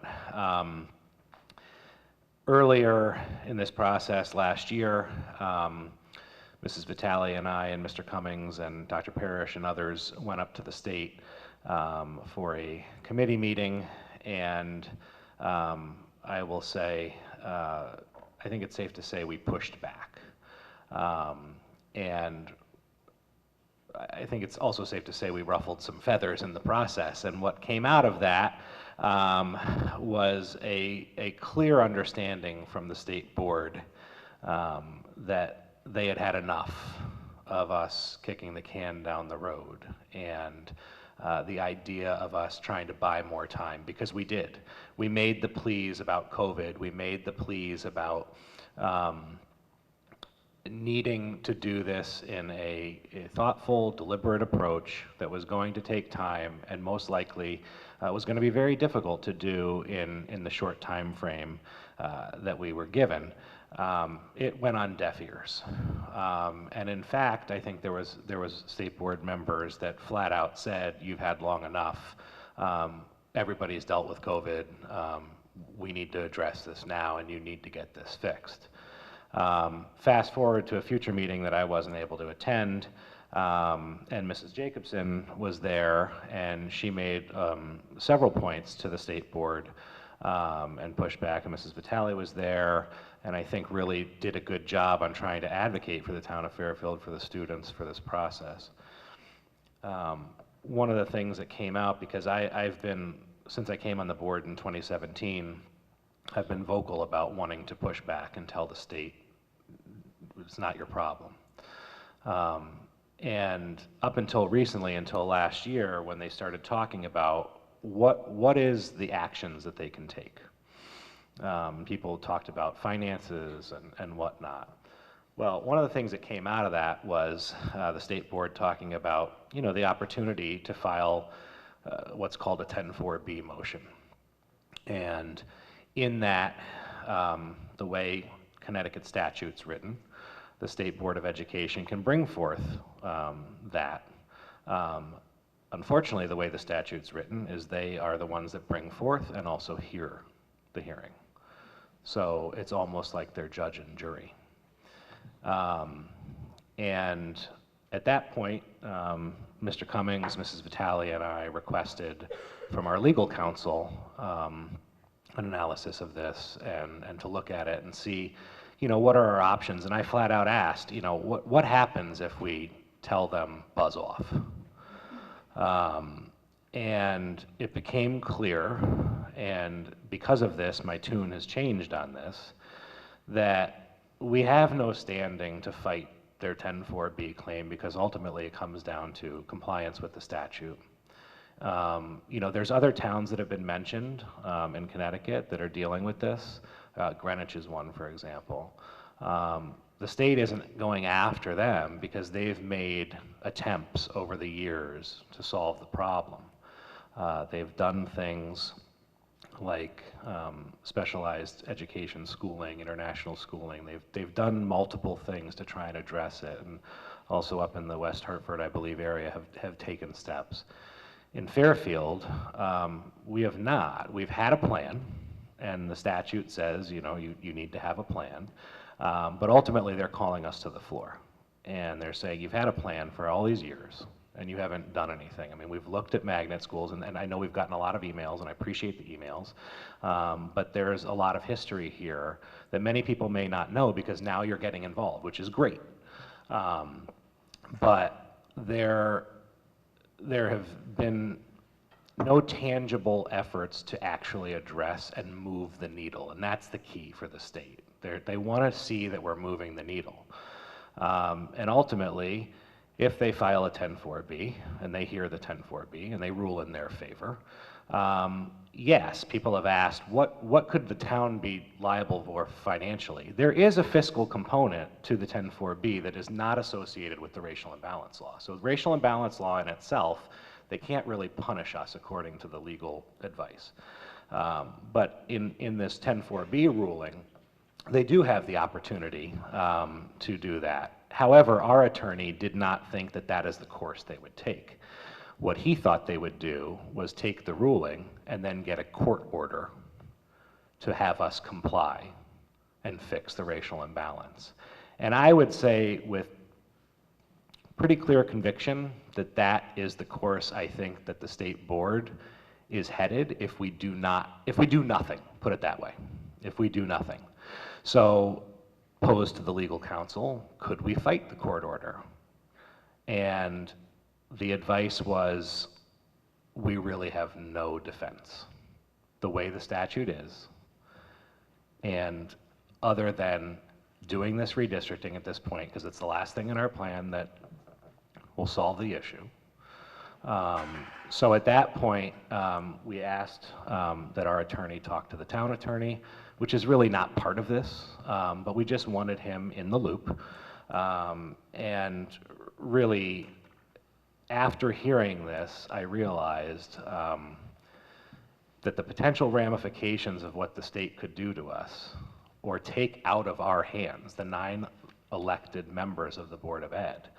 Earlier in this process last year, Mrs. Vitale and I and Mr. Cummings and Dr. Parrish and others went up to the state for a committee meeting, and I will say, I think it's safe to say we pushed back. And I think it's also safe to say we ruffled some feathers in the process, and what came out of that was a clear understanding from the state board that they had had enough of us kicking the can down the road, and the idea of us trying to buy more time, because we did. We made the pleas about COVID, we made the pleas about needing to do this in a thoughtful, deliberate approach that was going to take time and most likely was going to be very difficult to do in the short time frame that we were given. It went on deaf ears. And in fact, I think there was state board members that flat out said, you've had long enough. Everybody's dealt with COVID. We need to address this now, and you need to get this fixed. Fast forward to a future meeting that I wasn't able to attend, and Mrs. Jacobson was there, and she made several points to the state board and pushed back, and Mrs. Vitale was there, and I think really did a good job on trying to advocate for the town of Fairfield, for the students, for this process. One of the things that came out, because I've been, since I came on the board in 2017, I've been vocal about wanting to push back and tell the state it's not your problem. And up until recently, until last year, when they started talking about what is the actions that they can take. People talked about finances and whatnot. Well, one of the things that came out of that was the state board talking about, you know, the opportunity to file what's called a 10-4B motion. And in that, the way Connecticut statute's written, the State Board of Education can bring forth that. Unfortunately, the way the statute's written is they are the ones that bring forth and also hear the hearing. So it's almost like they're judge and jury. And at that point, Mr. Cummings, Mrs. Vitale, and I requested from our legal counsel an analysis of this and to look at it and see, you know, what are our options? And I flat out asked, you know, what happens if we tell them buzz off? And it became clear, and because of this, my tune has changed on this, that we have no standing to fight their 10-4B claim because ultimately it comes down to compliance with the statute. You know, there's other towns that have been mentioned in Connecticut that are dealing with this. Greenwich is one, for example. The state isn't going after them because they've made attempts over the years to solve the problem. They've done things like specialized education schooling, international schooling. They've done multiple things to try and address it, and also up in the West Hartford, I believe, area have taken steps. In Fairfield, we have not. We've had a plan, and the statute says, you know, you need to have a plan, but ultimately they're calling us to the floor, and they're saying, you've had a plan for all these years, and you haven't done anything. I mean, we've looked at magnet schools, and I know we've gotten a lot of emails, and I appreciate the emails, but there's a lot of history here that many people may not know because now you're getting involved, which is great. But there have been no tangible efforts to actually address and move the needle, and that's the key for the state. They want to see that we're moving the needle. And ultimately, if they file a 10-4B, and they hear the 10-4B, and they rule in their favor, yes, people have asked, what could the town be liable for financially? There is a fiscal component to the 10-4B that is not associated with the racial imbalance law. So racial imbalance law in itself, they can't really punish us according to the legal advice. But in this 10-4B ruling, they do have the opportunity to do that. However, our attorney did not think that that is the course they would take. What he thought they would do was take the ruling and then get a court order to have us comply and fix the racial imbalance. And I would say with pretty clear conviction that that is the course I think that the state board is headed if we do nothing, put it that way, if we do nothing. So posed to the legal counsel, could we fight the court order? And the advice was, we really have no defense, the way the statute is. And other than doing this redistricting at this point, because it's the last thing in our plan that will solve the issue. So at that point, we asked that our attorney talk to the town attorney, which is really not part of this, but we just wanted him in the loop. And really, after hearing this, I realized that the potential ramifications of what the state could do to us, or take out of our hands, the 9 elected members of the Board of Ed,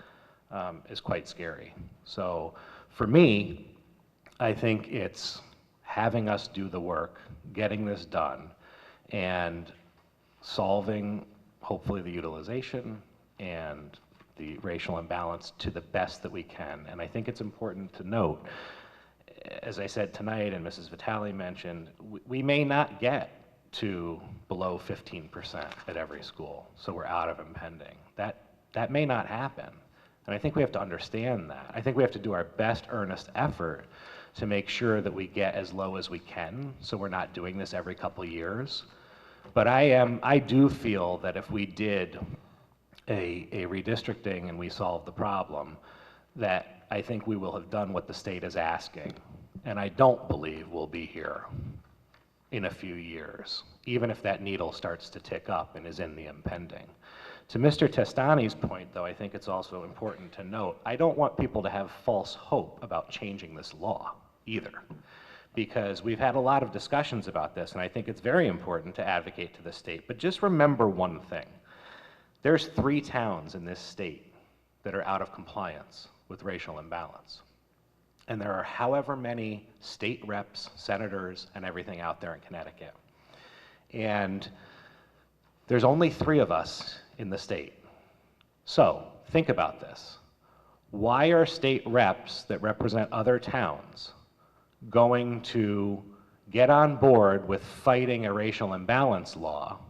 is quite scary. So for me, I think it's having us do the work, getting this done, and solving, hopefully, the utilization and the racial imbalance to the best that we can. And I think it's important to note, as I said tonight and Mrs. Vitale mentioned, we may not get to below 15% at every school, so we're out of impending. That may not happen. And I think we have to understand that. I think we have to do our best earnest effort to make sure that we get as low as we can, so we're not doing this every couple of years. But I do feel that if we did a redistricting and we solved the problem, that I think we will have done what the state is asking. And I don't believe we'll be here in a few years, even if that needle starts to tick up and is in the impending. To Mr. Testani's point, though, I think it's also important to note, I don't want people to have false hope about changing this law either, because we've had a lot of discussions about this, and I think it's very important to advocate to the state. But just remember one thing. There's 3 towns in this state that are out of compliance with racial imbalance. And there are however many state reps, senators, and everything out there in Connecticut. And there's only 3 of us in the state. So think about this. Why are state reps that represent other towns going to get on board with fighting a racial imbalance law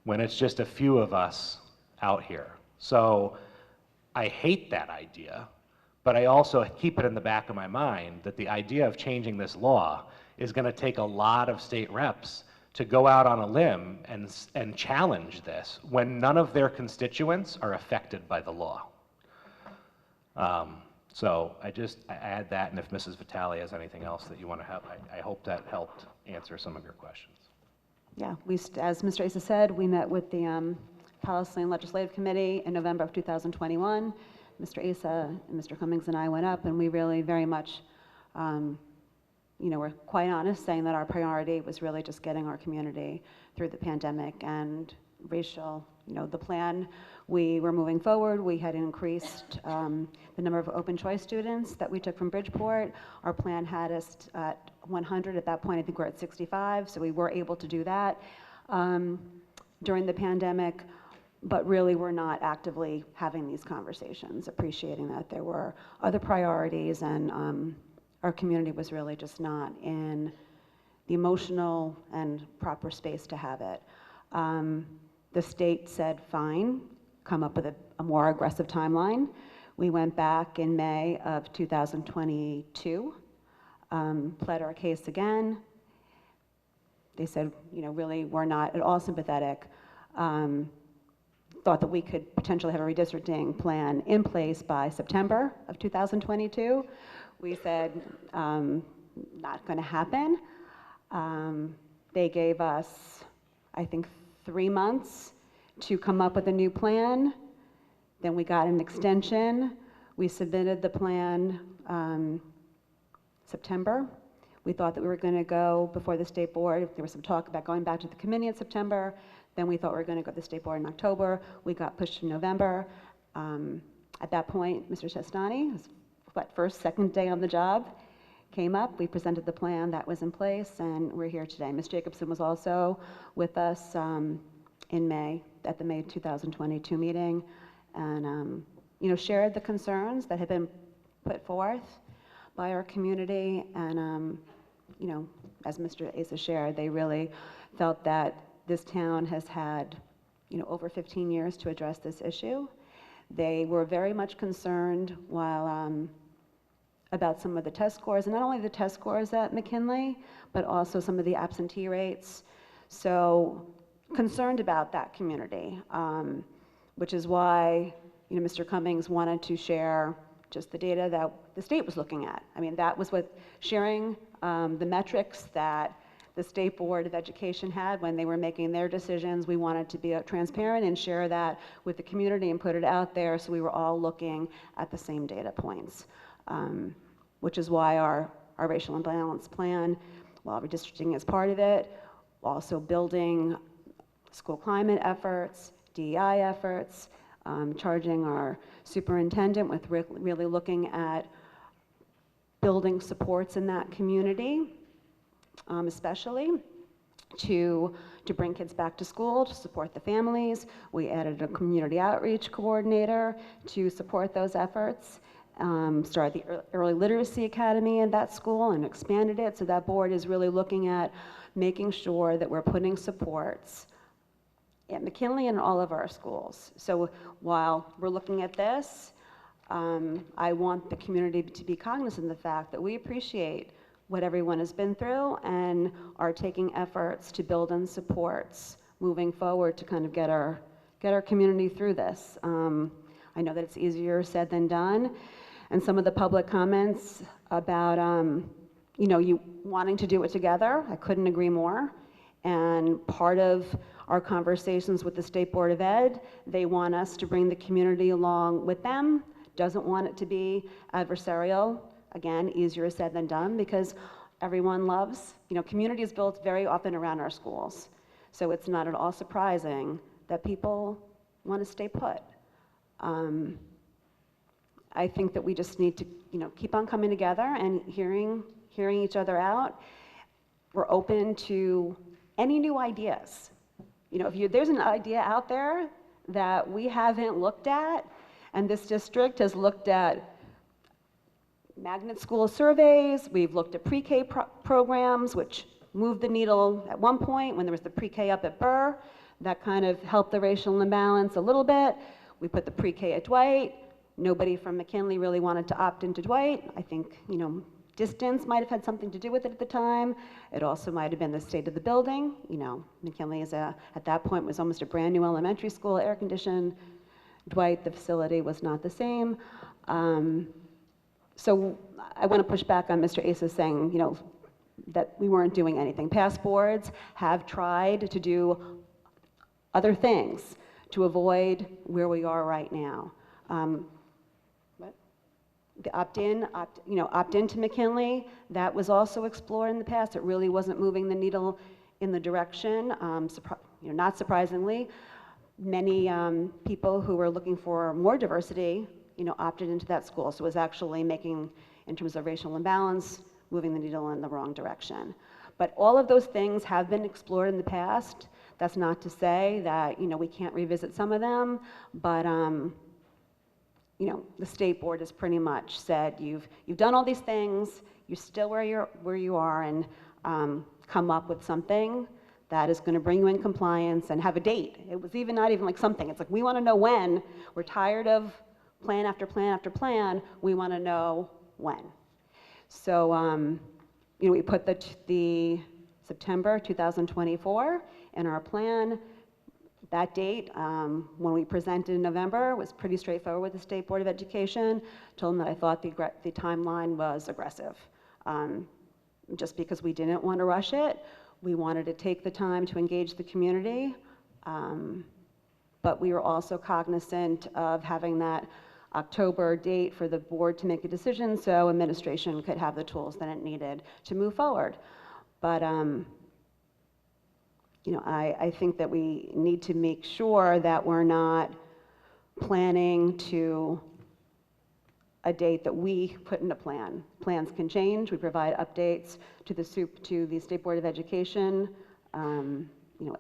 when it's just a few of us out here? So I hate that idea, but I also keep it in the back of my mind that the idea of changing this law is going to take a lot of state reps to go out on a limb and challenge this when none of their constituents are affected by the law. So I add that, and if Mrs. Vitale has anything else that you want to have, I hope that helped answer some of your questions. Yeah, as Mr. Asa said, we met with the Palestine Legislative Committee in November of 2021. Mr. Asa and Mr. Cummings and I went up, and we really very much, we're quite honest, saying that our priority was really just getting our community through the pandemic and racial, the plan. We were moving forward. We had increased the number of open choice students that we took from Bridgeport. Our plan had us at 100. At that point, I think we're at 65, so we were able to do that during the pandemic, but really we're not actively having these conversations, appreciating that there were other priorities, and our community was really just not in the emotional and proper space to have it. The state said, fine, come up with a more aggressive timeline. We went back in May of 2022, pled our case again. They said, really, we're not at all sympathetic. Thought that we could potentially have a redistricting plan in place by September of 2022. We said, not going to happen. They gave us, I think, 3 months to come up with a new plan. Then we got an extension. We submitted the plan September. We thought that we were going to go before the state board. There was some talk about going back to the committee in September. Then we thought we were going to go to the state board in October. We got pushed to November. At that point, Mr. Testani, second day on the job, came up. We presented the plan that was in place, and we're here today. Ms. Jacobson was also with us in May, at the May 2022 meeting, and shared the concerns that had been put forth by our community. And as Mr. Asa shared, they really felt that this town has had over 15 years to address this issue. They were very much concerned about some of the test scores, and not only the test scores at McKinley, but also some of the absentee rates. So concerned about that community, which is why Mr. Cummings wanted to share just the data that the state was looking at. I mean, that was what sharing the metrics that the State Board of Education had when they were making their decisions. We wanted to be transparent and share that with the community and put it out there, so we were all looking at the same data points, which is why our racial imbalance plan, while redistricting is part of it, also building school climate efforts, DEI efforts, charging our superintendent with really looking at building supports in that community, especially to bring kids back to school, to support the families. We added a community outreach coordinator to support those efforts. Started the Early Literacy Academy in that school and expanded it. So that board is really looking at making sure that we're putting supports at McKinley and all of our schools. So while we're looking at this, I want the community to be cognizant of the fact that we appreciate what everyone has been through and are taking efforts to build in supports moving forward to kind of get our community through this. I know that it's easier said than done, and some of the public comments about you wanting to do it together, I couldn't agree more. And part of our conversations with the State Board of Ed. They want us to bring the community along with them, doesn't want it to be adversarial. Again, easier said than done, because everyone loves, community is built very often around our schools. So it's not at all surprising that people want to stay put. I think that we just need to, keep on coming together and hearing each other out. We're open to any new ideas. If there's an idea out there that we haven't looked at, and this district has looked at magnet school surveys, we've looked at pre-K programs, which moved the needle at one point when there was the pre-K up at Burr. That kind of helped the racial imbalance a little bit. We put the pre-K at Dwight. Nobody from McKinley really wanted to opt into Dwight. I think, distance might have had something to do with it at the time. It also might have been the state of the building. McKinley at that point was almost a brand new elementary school, air conditioned. Dwight, the facility was not the same. So I want to push back on Mr. Asa's saying, that we weren't doing anything. Past boards have tried to do other things to avoid where we are right now. The opt-in to McKinley, that was also explored in the past. It really wasn't moving the needle in the direction. Not surprisingly, many people who were looking for more diversity, opted into that school. So it was actually making, in terms of racial imbalance, moving the needle in the wrong direction. But all of those things have been explored in the past. That's not to say that, we can't revisit some of them, but the state board has pretty much said, you've done all these things, you're still where you are, and come up with something that is going to bring you in compliance and have a date. It was not even like something. It's like, we want to know when. We're tired of plan after plan after plan. We want to know when. So, we put the September 2024 in our plan. That date, when we presented in November, was pretty straightforward with the State Board of Education. Told them that I thought the timeline was aggressive. Just because we didn't want to rush it. We wanted to take the time to engage the community. But we were also cognizant of having that October date for the board to make a decision so administration could have the tools that it needed to move forward. But I think that we need to make sure that we're not planning to a date that we put in a plan. Plans can change. We provide updates to the State Board of Education,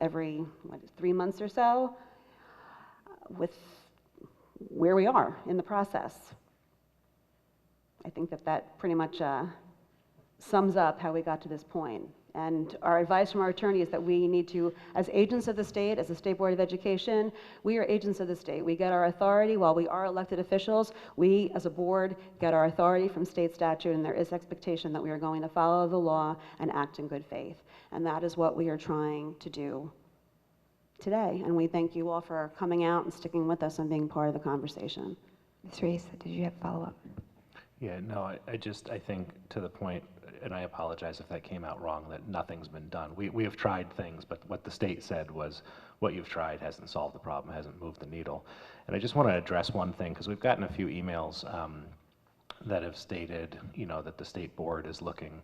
every 3 months or so, with where we are in the process. I think that pretty much sums up how we got to this point. And our advice from our attorney is that we need to, as agents of the state, as the State Board of Education, we are agents of the state. We get our authority while we are elected officials. We, as a board, get our authority from state statute, and there is expectation that we are going to follow the law and act in good faith. And that is what we are trying to do today. And we thank you all for coming out and sticking with us and being part of the conversation. Ms. Reese, did you have follow-up? Yeah, no, I think to the point, and I apologize if that came out wrong, that nothing's been done. We have tried things, but what the state said was, what you've tried hasn't solved the problem, hasn't moved the needle. And I just want to address one thing, because we've gotten a few emails that have stated, that the state board is looking,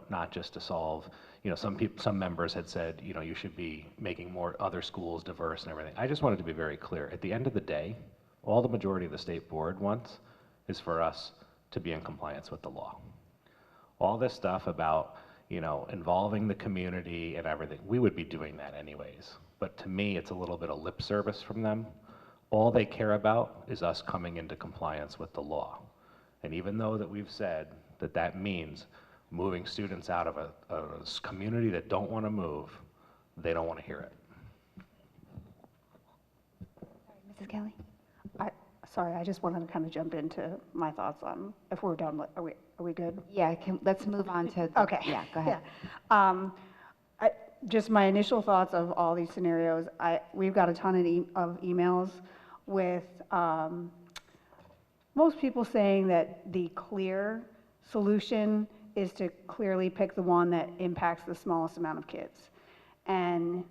not just to solve, some members had said, you should be making more other schools diverse and everything. I just wanted to be very clear. At the end of the day, all the majority of the state board wants is for us to be in compliance with the law. All this stuff about, involving the community and everything, we would be doing that anyways. But to me, it's a little bit of lip service from them. All they care about is us coming into compliance with the law. And even though that we've said that that means moving students out of a community that don't want to move, they don't want to hear it. Mrs. Kelly? Sorry, I just wanted to kind of jump into my thoughts on, if we're done, are we good? Yeah, let's move on to, okay. Yeah, go ahead. Yeah. Just my initial thoughts of all these scenarios, we've got a ton of emails with most people saying that the clear solution is to clearly pick the one that impacts the smallest amount of kids. And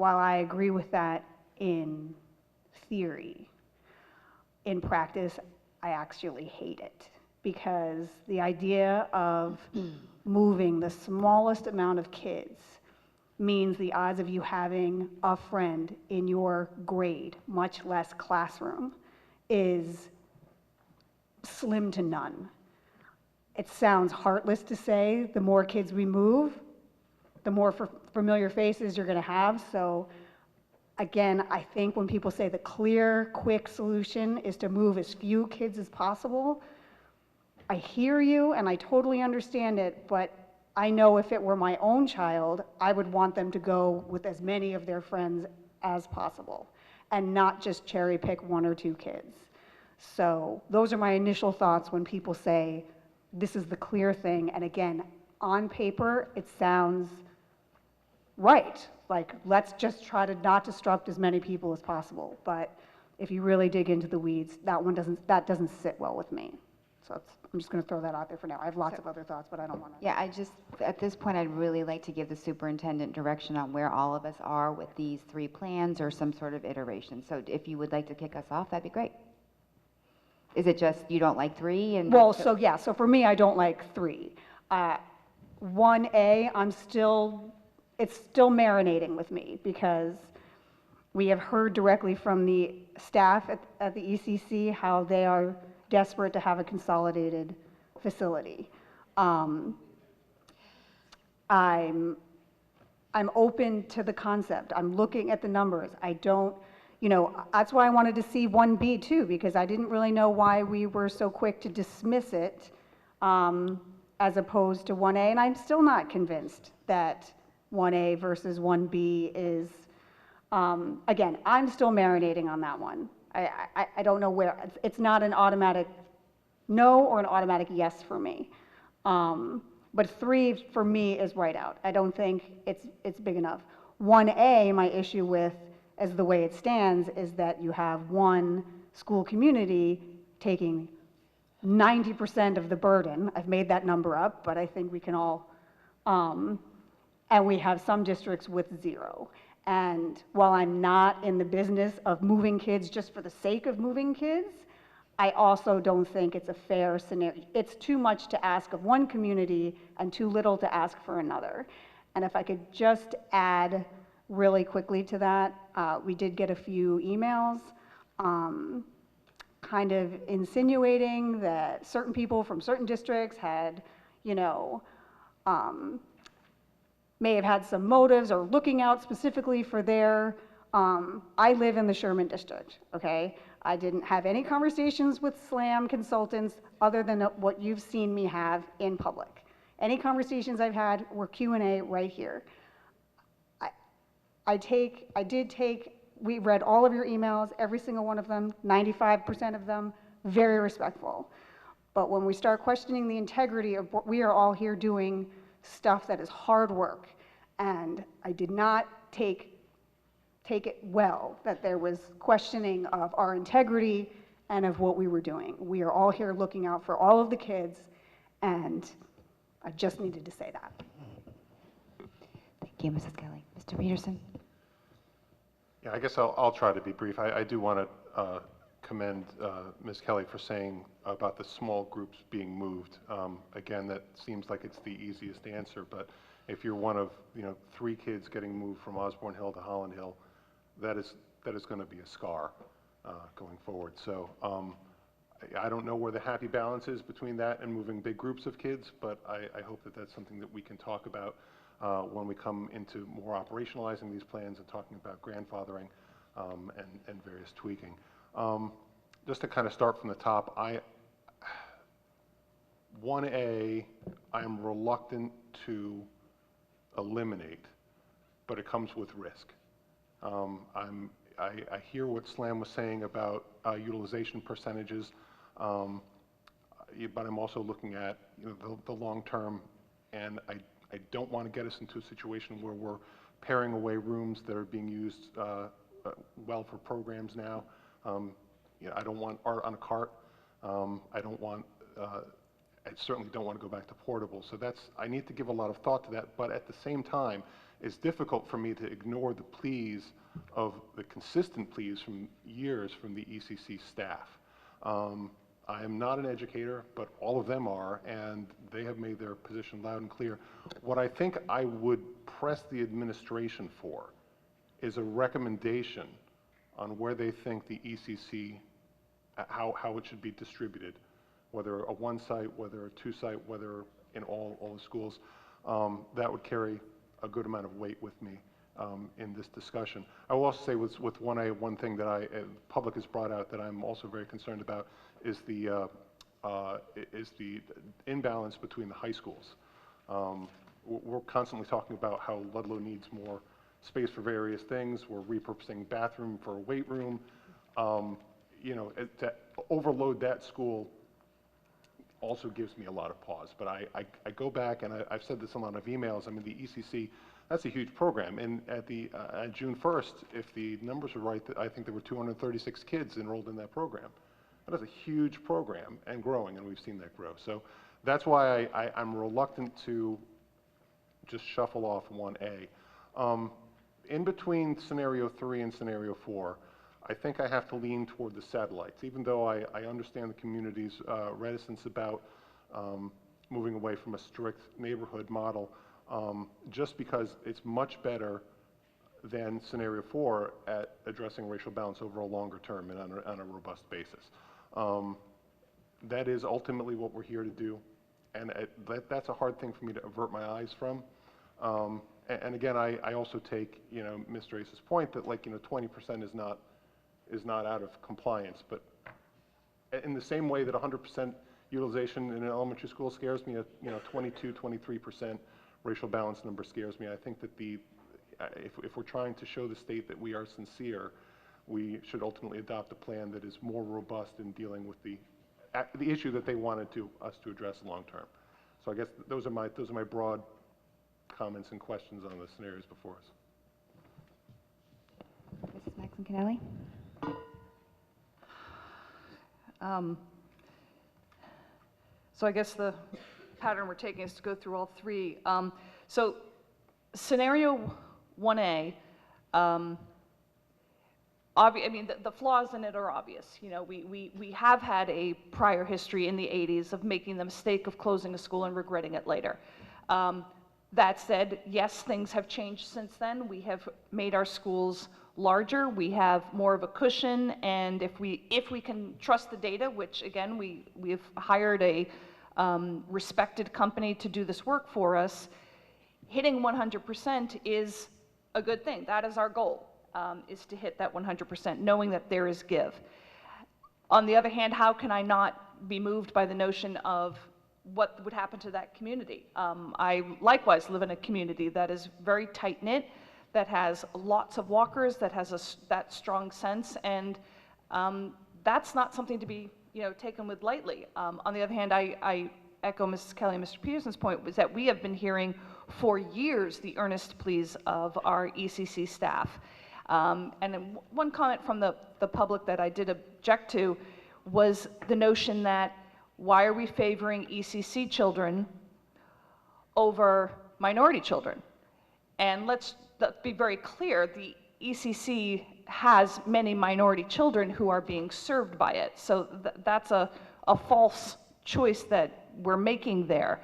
while I agree with that in theory, in practice, I actually hate it, because the idea of moving the smallest amount of kids means the odds of you having a friend in your grade, much less classroom, is slim to none. It sounds heartless to say the more kids we move, the more familiar faces you're going to have. So again, I think when people say the clear, quick solution is to move as few kids as possible, I hear you and I totally understand it, but I know if it were my own child, I would want them to go with as many of their friends as possible and not just cherry pick 1 or 2 kids. So those are my initial thoughts when people say this is the clear thing. And again, on paper, it sounds right. Like, let's just try to not disrupt as many people as possible. But if you really dig into the weeds, that doesn't sit well with me. So I'm just going to throw that out there for now. I have lots of other thoughts, but I don't want to. Yeah, at this point, I'd really like to give the superintendent direction on where all of us are with these 3 plans or some sort of iteration. So if you would like to kick us off, that'd be great. Is it just you don't like 3? And well, so yeah, so for me, I don't like 3. 1A, it's still marinating with me, because we have heard directly from the staff at the ECC how they are desperate to have a consolidated facility. I'm open to the concept. I'm looking at the numbers. I don't, that's why I wanted to see 1B too, because I didn't really know why we were so quick to dismiss it as opposed to 1A, and I'm still not convinced that 1A versus 1B is, again, I'm still marinating on that one. I don't know where, it's not an automatic no or an automatic yes for me. But 3 for me is right out. I don't think it's big enough. 1A, my issue with, as the way it stands, is that you have one school community taking 90% of the burden. I've made that number up, but I think we can all, and we have some districts with 0. And while I'm not in the business of moving kids just for the sake of moving kids, I also don't think it's a fair scenario. It's too much to ask of one community and too little to ask for another. And if I could just add really quickly to that, we did get a few emails kind of insinuating that certain people from certain districts had, may have had some motives or looking out specifically for their, I live in the Sherman district, okay? I didn't have any conversations with SLAM consultants other than what you've seen me have in public. Any conversations I've had were Q&A right here. We read all of your emails, every single one of them, 95% of them, very respectful. But when we start questioning the integrity of what we are all here doing, stuff that is hard work, and I did not take it well that there was questioning of our integrity and of what we were doing. We are all here looking out for all of the kids, and I just needed to say that. Thank you, Mrs. Kelly. Mr. Peterson? Yeah, I guess I'll try to be brief. I do want to commend Ms. Kelly for saying about the small groups being moved. Again, that seems like it's the easiest answer, but if you're one of 3 kids getting moved from Osborne Hill to Holland Hill, that is going to be a scar going forward. So I don't know where the happy balance is between that and moving big groups of kids, but I hope that that's something that we can talk about when we come into more operationalizing these plans and talking about grandfathering and various tweaking. Just to kind of start from the top, 1A, I'm reluctant to eliminate, but it comes with risk. I hear what Slam was saying about utilization percentages, but I'm also looking at the long term, and I don't want to get us into a situation where we're paring away rooms that are being used well for programs now. I don't want art on a cart. I certainly don't want to go back to portable. So I need to give a lot of thought to that, but at the same time, it's difficult for me to ignore the pleas the consistent pleas from years from the ECC staff. I am not an educator, but all of them are, and they have made their position loud and clear. What I think I would press the administration for is a recommendation on where they think the ECC, how it should be distributed, whether a one-site, whether a two-site, whether in all the schools. That would carry a good amount of weight with me in this discussion. I will also say with 1A, one thing that the public has brought out that I'm also very concerned about is the imbalance between the high schools. We're constantly talking about how Ludlow needs more space for various things. We're repurposing bathroom for a weight room. You know, to overload that school also gives me a lot of pause. But I go back, and I've said this in a lot of emails. I mean, the ECC, that's a huge program. And at June 1st, if the numbers are right, I think there were 236 kids enrolled in that program. That is a huge program and growing, and we've seen that grow. So that's why I'm reluctant to just shuffle off 1A. In between scenario 3 and scenario 4, I think I have to lean toward the satellites, even though I understand the community's reticence about moving away from a strict neighborhood model, just because it's much better than scenario 4 at addressing racial balance over a longer term and on a robust basis. That is ultimately what we're here to do, and that's a hard thing for me to avert my eyes from. And again, I also take, you know, Mr. Ace's point that, like, you know, 20% is not out of compliance, but in the same way that 100% utilization in an elementary school scares me, you know, 22, 23% racial balance number scares me. I think that if we're trying to show the state that we are sincere, we should ultimately adopt a plan that is more robust in dealing with the issue that they wanted us to address long term. So I guess those are my broad comments and questions on the scenarios before us. Mrs. Maxon Calelli. So I guess the pattern we're taking is to go through all three. So scenario 1A, I mean, the flaws in it are obvious. You know, we have had a prior history in the 80s of making the mistake of closing a school and regretting it later. That said, yes, things have changed since then. We have made our schools larger. We have more of a cushion, and if we can trust the data, which again we've hired a respected company to do this work for us, hitting 100% is a good thing. That is our goal, is to hit that 100%, knowing that there is give. On the other hand, how can I not be moved by the notion of what would happen to that community? I likewise live in a community that is very tight-knit, that has lots of walkers, that has that strong sense, and that's not something to be, you know, taken with lightly. On the other hand, I echo Mrs. Kelly and Mr. Peterson's point, was that we have been hearing for years the earnest pleas of our ECC staff. And then one comment from the public that I did object to was the notion that why are we favoring ECC children over minority children? And let's be very clear, the ECC has many minority children who are being served by it. So that's a false choice that we're making there.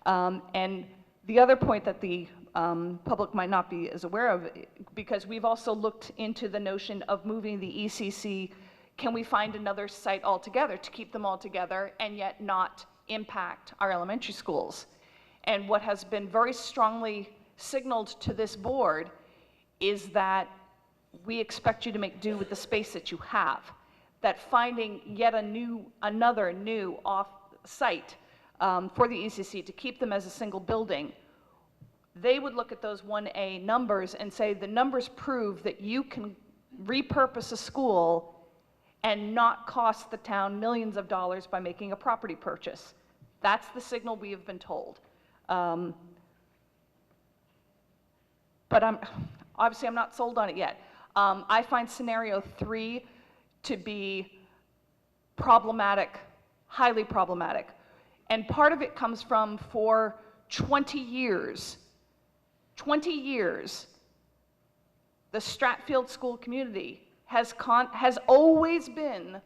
And the other point that the public might not be as aware of, because we've also looked into the notion of moving the ECC, can we find another site altogether to keep them all together and yet not impact our elementary schools? And what has been very strongly signaled to this board is that we expect you to make do with the space that you have, that finding yet another new off-site for the ECC to keep them as a single building, they would look at those 1A numbers and say the numbers prove that you can repurpose a school and not cost the town millions of dollars by making a property purchase. That's the signal we have been told. But obviously I'm not sold on it yet. I find scenario 3 to be problematic, highly problematic. And part of it comes from, for 20 years, 20 years, the Stratfield school community has always been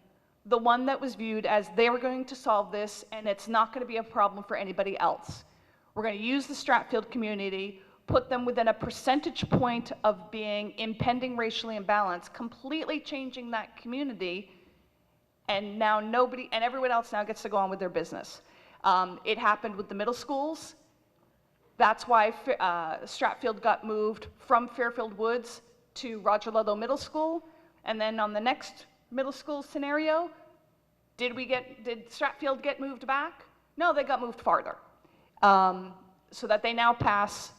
the one that was viewed as they were going to solve this and it's not going to be a problem for anybody else. We're going to use the Stratfield community, put them within a percentage point of being impending racially imbalanced, completely changing that community, and now nobody, and everyone else now gets to go on with their business. It happened with the middle schools. That's why Stratfield got moved from Fairfield Woods to Roger Ludlow Middle School. And then on the next middle school scenario, did Stratfield get moved back? No, they got moved farther. So that they now pass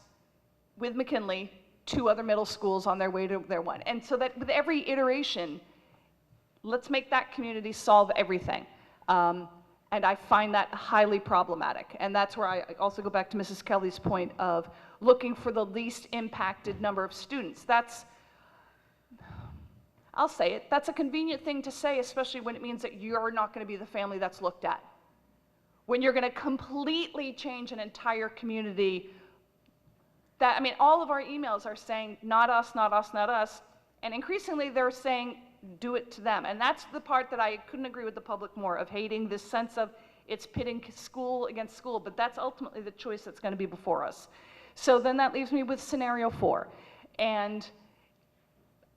with McKinley 2 other middle schools on their way to their one. And so that with every iteration, let's make that community solve everything. And I find that highly problematic. And that's where I also go back to Mrs. Kelly's point of looking for the least impacted number of students. I'll say it, that's a convenient thing to say, especially when it means that you're not going to be the family that's looked at. When you're going to completely change an entire community, I mean, all of our emails are saying, not us, not us, not us. And increasingly they're saying, do it to them. And that's the part that I couldn't agree with the public more, of hating this sense of it's pitting school against school, but that's ultimately the choice that's going to be before us. So then that leaves me with scenario 4. And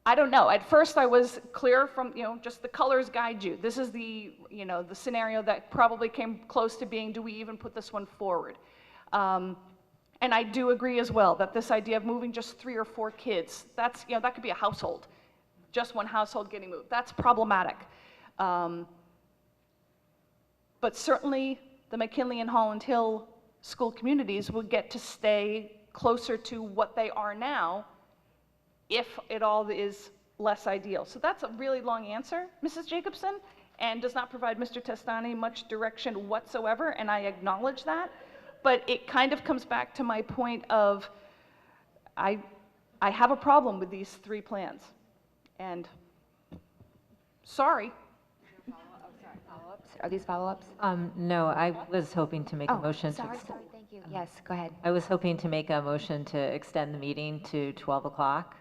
I don't know, at first I was clear from, just the colors guide you. This is the, the scenario that probably came close to being, do we even put this one forward? And I do agree as well that this idea of moving just 3 or 4 kids, that's, that could be a household. Just one household getting moved. That's problematic. But certainly the McKinley and Holland Hill school communities will get to stay closer to what they are now if it all is less ideal. So that's a really long answer, Mrs. Jacobson, and does not provide Mr. Testani much direction whatsoever, and I acknowledge that. But it kind of comes back to my point of I have a problem with these 3 plans. And sorry. Are these follow-ups? No, I was hoping to make a motion. Sorry, thank you. Yes, go ahead. I was hoping to make a motion to extend the meeting to 12 o'clock.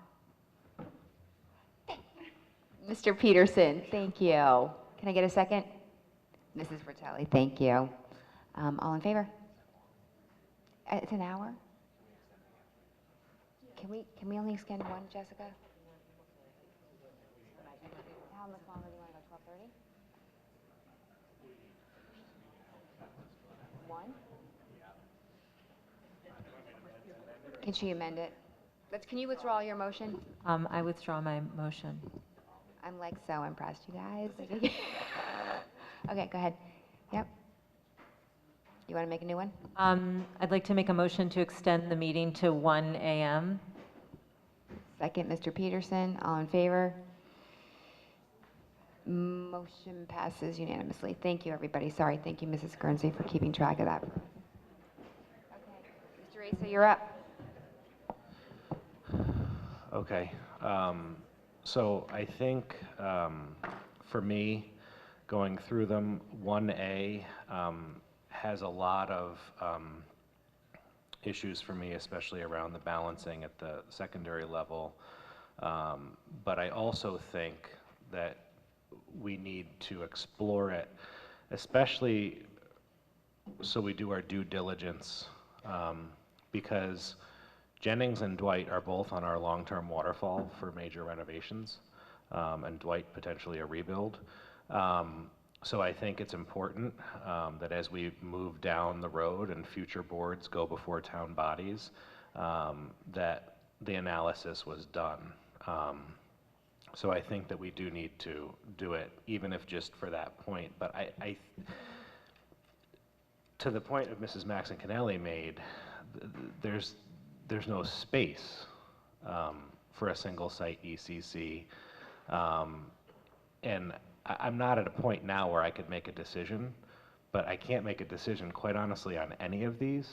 Mr. Peterson, thank you. Can I get a second? Mrs. Fratelli, thank you. All in favor? It's an hour? Can we only extend one, Jessica? How much longer do you want to go, 12:30? 1? Can she amend it? Can you withdraw your motion? I withdraw my motion. I'm like so impressed, you guys. Okay, go ahead. Yep. You want to make a new one? I'd like to make a motion to extend the meeting to 1 a.m. Second, Mr. Peterson. All in favor? Motion passes unanimously. Thank you, everybody. Sorry. Thank you, Mrs. Guernsey, for keeping track of that. Okay. Mr. Asa, you're up. Okay. So I think for me, going through them, 1A has a lot of issues for me, especially around the balancing at the secondary level. But I also think that we need to explore it, especially so we do our due diligence, because Jennings and Dwight are both on our long-term waterfall for major renovations, and Dwight potentially a rebuild. So I think it's important that as we move down the road and future boards go before town bodies, that the analysis was done. So I think that we do need to do it, even if just for that point. But I to the point of Mrs. Maxon Calelli made, there's no space for a single site ECC, and I'm not at a point now where I could make a decision, but I can't make a decision, quite honestly, on any of these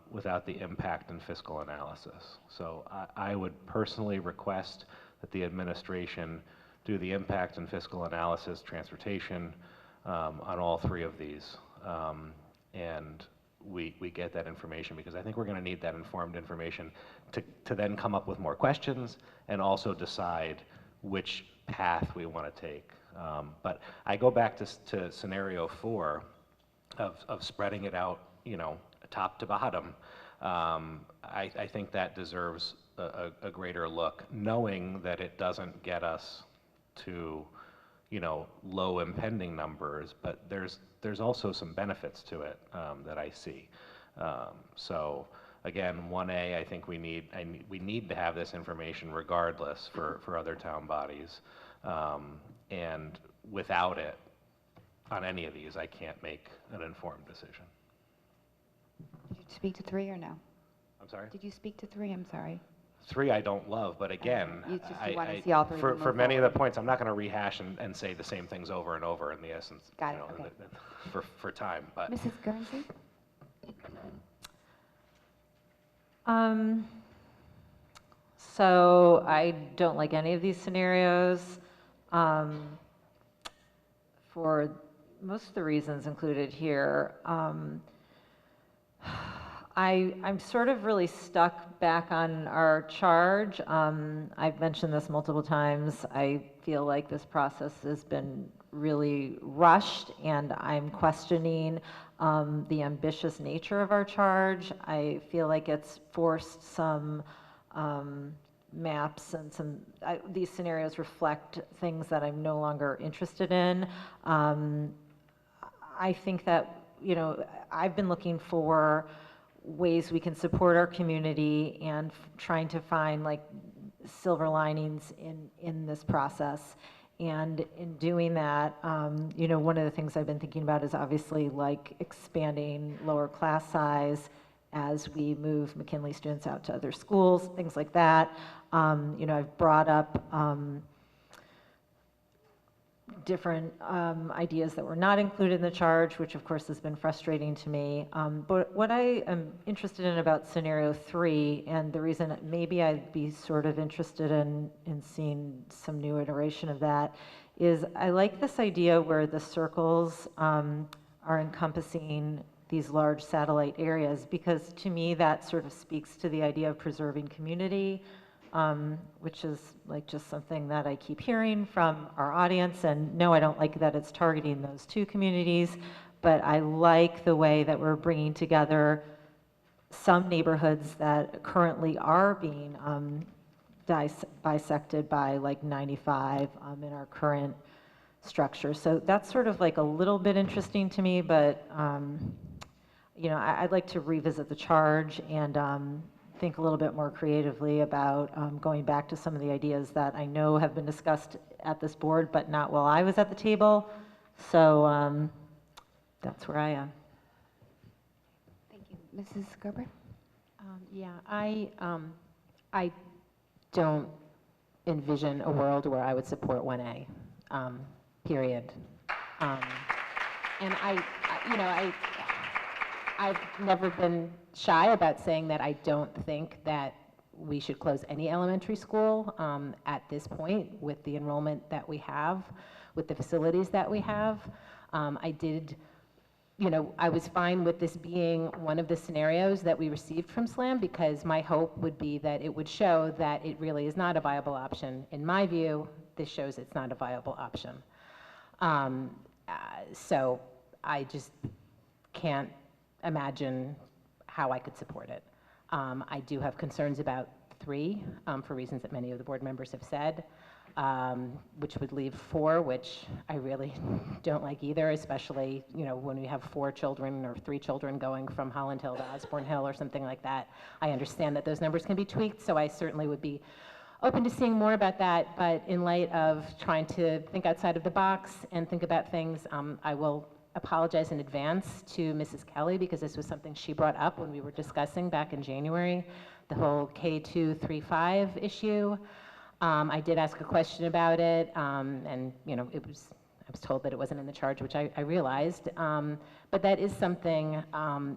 without the impact and fiscal analysis. So I would personally request that the administration do the impact and fiscal analysis, transportation, on all 3 of these. And we get that information, because I think we're going to need that informed information to then come up with more questions and also decide which path we want to take. But I go back to scenario 4 of spreading it out, you know, top to bottom. I think that deserves a greater look, knowing that it doesn't get us to, you know, low impending numbers, but there's also some benefits to it that I see. So again, 1A, I think we need to have this information regardless for other town bodies, and without it on any of these, I can't make an informed decision. Did you speak to 3 or no? I'm sorry? Did you speak to 3? I'm sorry. 3 I don't love, but again, You just want to see all 3 of them for move many of the forward. points, I'm not going to rehash and say the same things over and over in the essence. Got you it, know, okay. for time, but. Mrs. Guernsey? So I don't like any of these scenarios for most of the reasons included here. I'm sort of really stuck back on our charge. I've mentioned this multiple times. I feel like this process has been really rushed, and I'm questioning the ambitious nature of our charge. I feel like it's forced some maps and these scenarios reflect things that I'm no longer interested in. I think that, you know, I've been looking for ways we can support our community and trying to find like silver linings in this process. And in doing that, you know, one of the things I've been thinking about is obviously like expanding lower class size as we move McKinley students out to other schools, things like that. You know, I've brought up different ideas that were not included in the charge, which of course has been frustrating to me. But what I am interested in about scenario 3, and the reason maybe I'd be sort of interested in seeing some new iteration of that, is I like this idea where the circles are encompassing these large satellite areas, because to me that sort of speaks to the idea of preserving community, which is like just something that I keep hearing from our audience. And no, I don't like that it's targeting those 2 communities, but I like the way that we're bringing together some neighborhoods that currently are being bisected by like 95 in our current structure. So that's sort of like a little bit interesting to me, but you know, I'd like to revisit the charge and think a little bit more creatively about going back to some of the ideas that I know have been discussed at this board, but not while I was at the table. So that's where I am. Thank you. Mrs. Gerber? Yeah, I don't envision a world where I would support 1A, period. And you know, I've never been shy about saying that I don't think that we should close any elementary school at this point with the enrollment that we have, with the facilities that we have. You know, I was fine with this being one of the scenarios that we received from SLAM, because my hope would be that it would show that it really is not a viable option. In my view, this shows it's not a viable option. So I just can't imagine how I could support it. I do have concerns about 3 for reasons that many of the board members have said, which would leave 4, which I really don't like either, especially, you know, when we have 4 children or 3 children going from Holland Hill to Osborne Hill or something like that. I understand that those numbers can be tweaked, so I certainly would be open to seeing more about that, but in light of trying to think outside of the box and think about things, I will apologize in advance to Mrs. Kelly, because this was something she brought up when we were discussing back in January, the whole K2-3-5 issue. I did ask a question about it, and you know, I was told that it wasn't in the charge, which I realized. But that is something,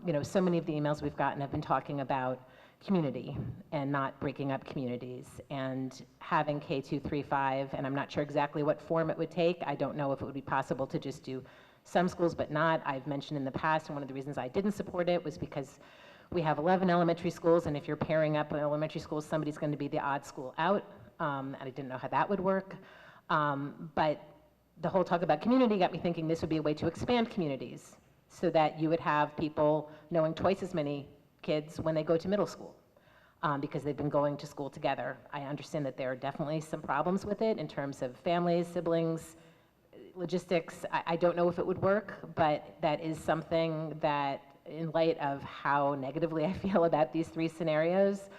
you know, so many of the emails we've gotten have been talking about community and not breaking up communities, and having K2-3-5, and I'm not sure exactly what form it would take. I don't know if it would be possible to just do some schools but not. I've mentioned in the past, and one of the reasons I didn't support it was because we have 11 elementary schools, and if you're pairing up elementary schools, somebody's going to be the odd school out, and I didn't know how that would work. But the whole talk about community got me thinking this would be a way to expand communities so that you would have people knowing twice as many kids when they go to middle school. Because they've been going to school together. I understand that there are definitely some problems with it in terms of families, siblings, logistics. I don't know if it would work, but that is something that, in light of how negatively I feel about these three scenarios,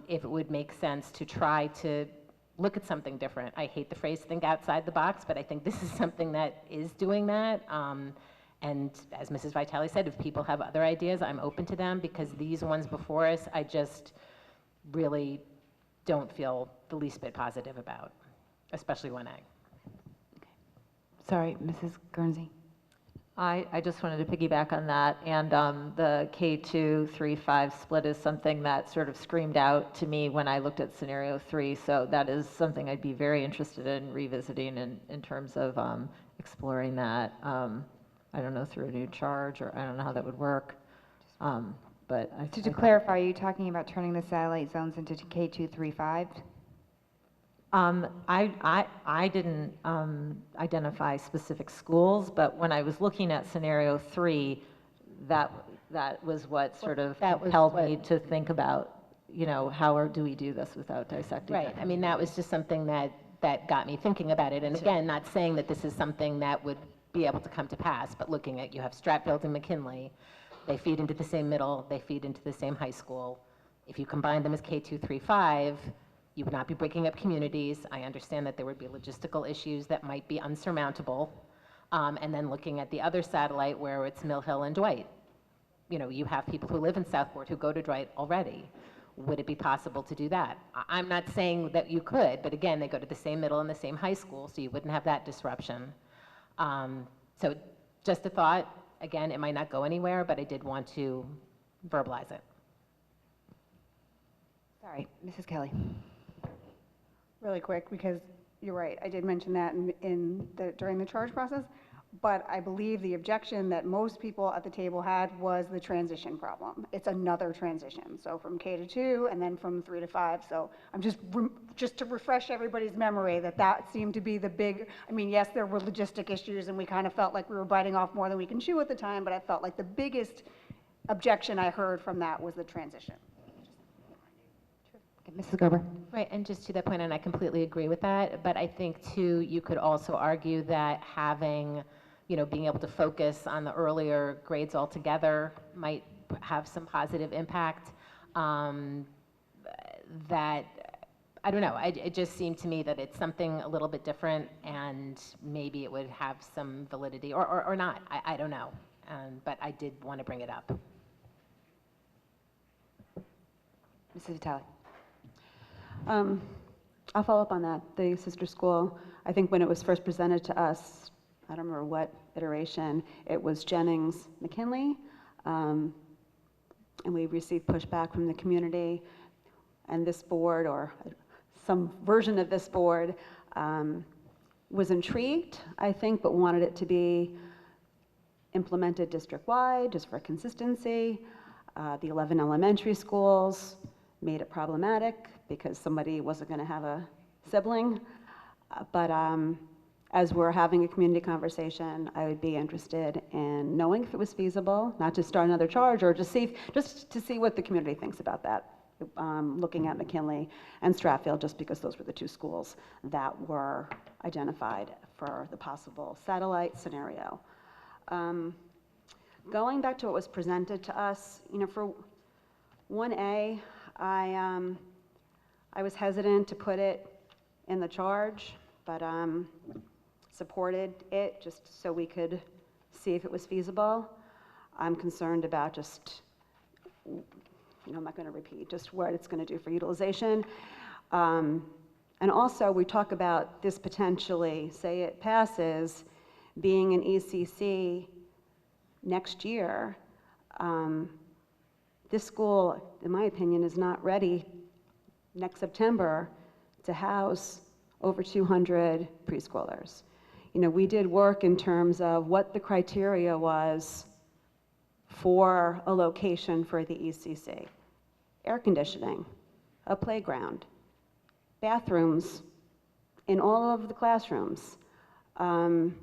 if it would make sense to try to look at something different. I hate the phrase think outside the box, but I think this is something that is doing that. And as Mrs. Vitale said, if people have other ideas, I'm open to them, because these ones before us, I just really don't feel the least bit positive about, especially 1A. Sorry, Mrs. Guernsey. I just wanted to piggyback on that, and the K2, 3, 5 split is something that sort of screamed out to me when I looked at scenario 3, so that is something I'd be very interested in revisiting in terms of exploring that. I don't know, through a new charge, or I don't know how that would work. But To clarify, are you talking about turning the satellite zones into K235? I didn't identify specific schools, but when I was looking at scenario 3, that was what sort of compelled me to think about, how do we do this without dissecting it? Right, I mean, that was just something that got me thinking about it. And again, not saying that this is something that would be able to come to pass, but looking at, you have Stratfield and McKinley, they feed into the same middle, they feed into the same high school. If you combine them as K235, you would not be breaking up communities. I understand that there would be logistical issues that might be unsurmountable. And then looking at the other satellite where it's Mill Hill and Dwight. You have people who live in Southport who go to Dwight already. Would it be possible to do that? I'm not saying that you could, but again, they go to the same middle and the same high school, so you wouldn't have that disruption. So just a thought. Again, it might not go anywhere, but I did want to verbalize it. Sorry, Mrs. Kelly. Really quick, because you're right, I did mention that during the charge process, but I believe the objection that most people at the table had was the transition problem. It's another transition, so from K to 2 and then from 3 to 5. So I'm just to refresh everybody's memory that seemed to be the big, I mean, yes, there were logistic issues and we kind of felt like we were biting off more than we can chew at the time, but I felt like the biggest objection I heard from that was the transition. Mrs. Gerber. Right, and just to that point, and I completely agree with that, but I think too, you could also argue that having, being able to focus on the earlier grades altogether might have some positive impact. That, I don't know, it just seemed to me that it's something a little bit different, and maybe it would have some validity, or not, I don't know, but I did want to bring it up. Mrs. Vitale. I'll follow up on that. The sister school, I think when it was first presented to us, I don't remember what iteration, it was Jennings McKinley, and we received pushback from the community, and this board, or some version of this board, was intrigued, I think, but wanted it to be implemented district-wide, just for consistency. The 11 elementary schools made it problematic because somebody wasn't going to have a sibling. But as we're having a community conversation, I would be interested in knowing if it was feasible, not to start another charge, or just to see what the community thinks about that. Looking at McKinley and Stratfield, just because those were the two schools that were identified for the possible satellite scenario. Going back to what was presented to us, for 1A, I was hesitant to put it in the charge, but supported it just so we could see if it was feasible. I'm concerned about just, I'm not going to repeat, just what it's going to do for utilization. And also, we talk about this potentially, say it passes, being an ECC next year. This school, in my opinion, is not ready next September to house over 200 preschoolers. we did work in terms of what the criteria was for a location for the ECC. Air conditioning, a playground, bathrooms in all of the classrooms, one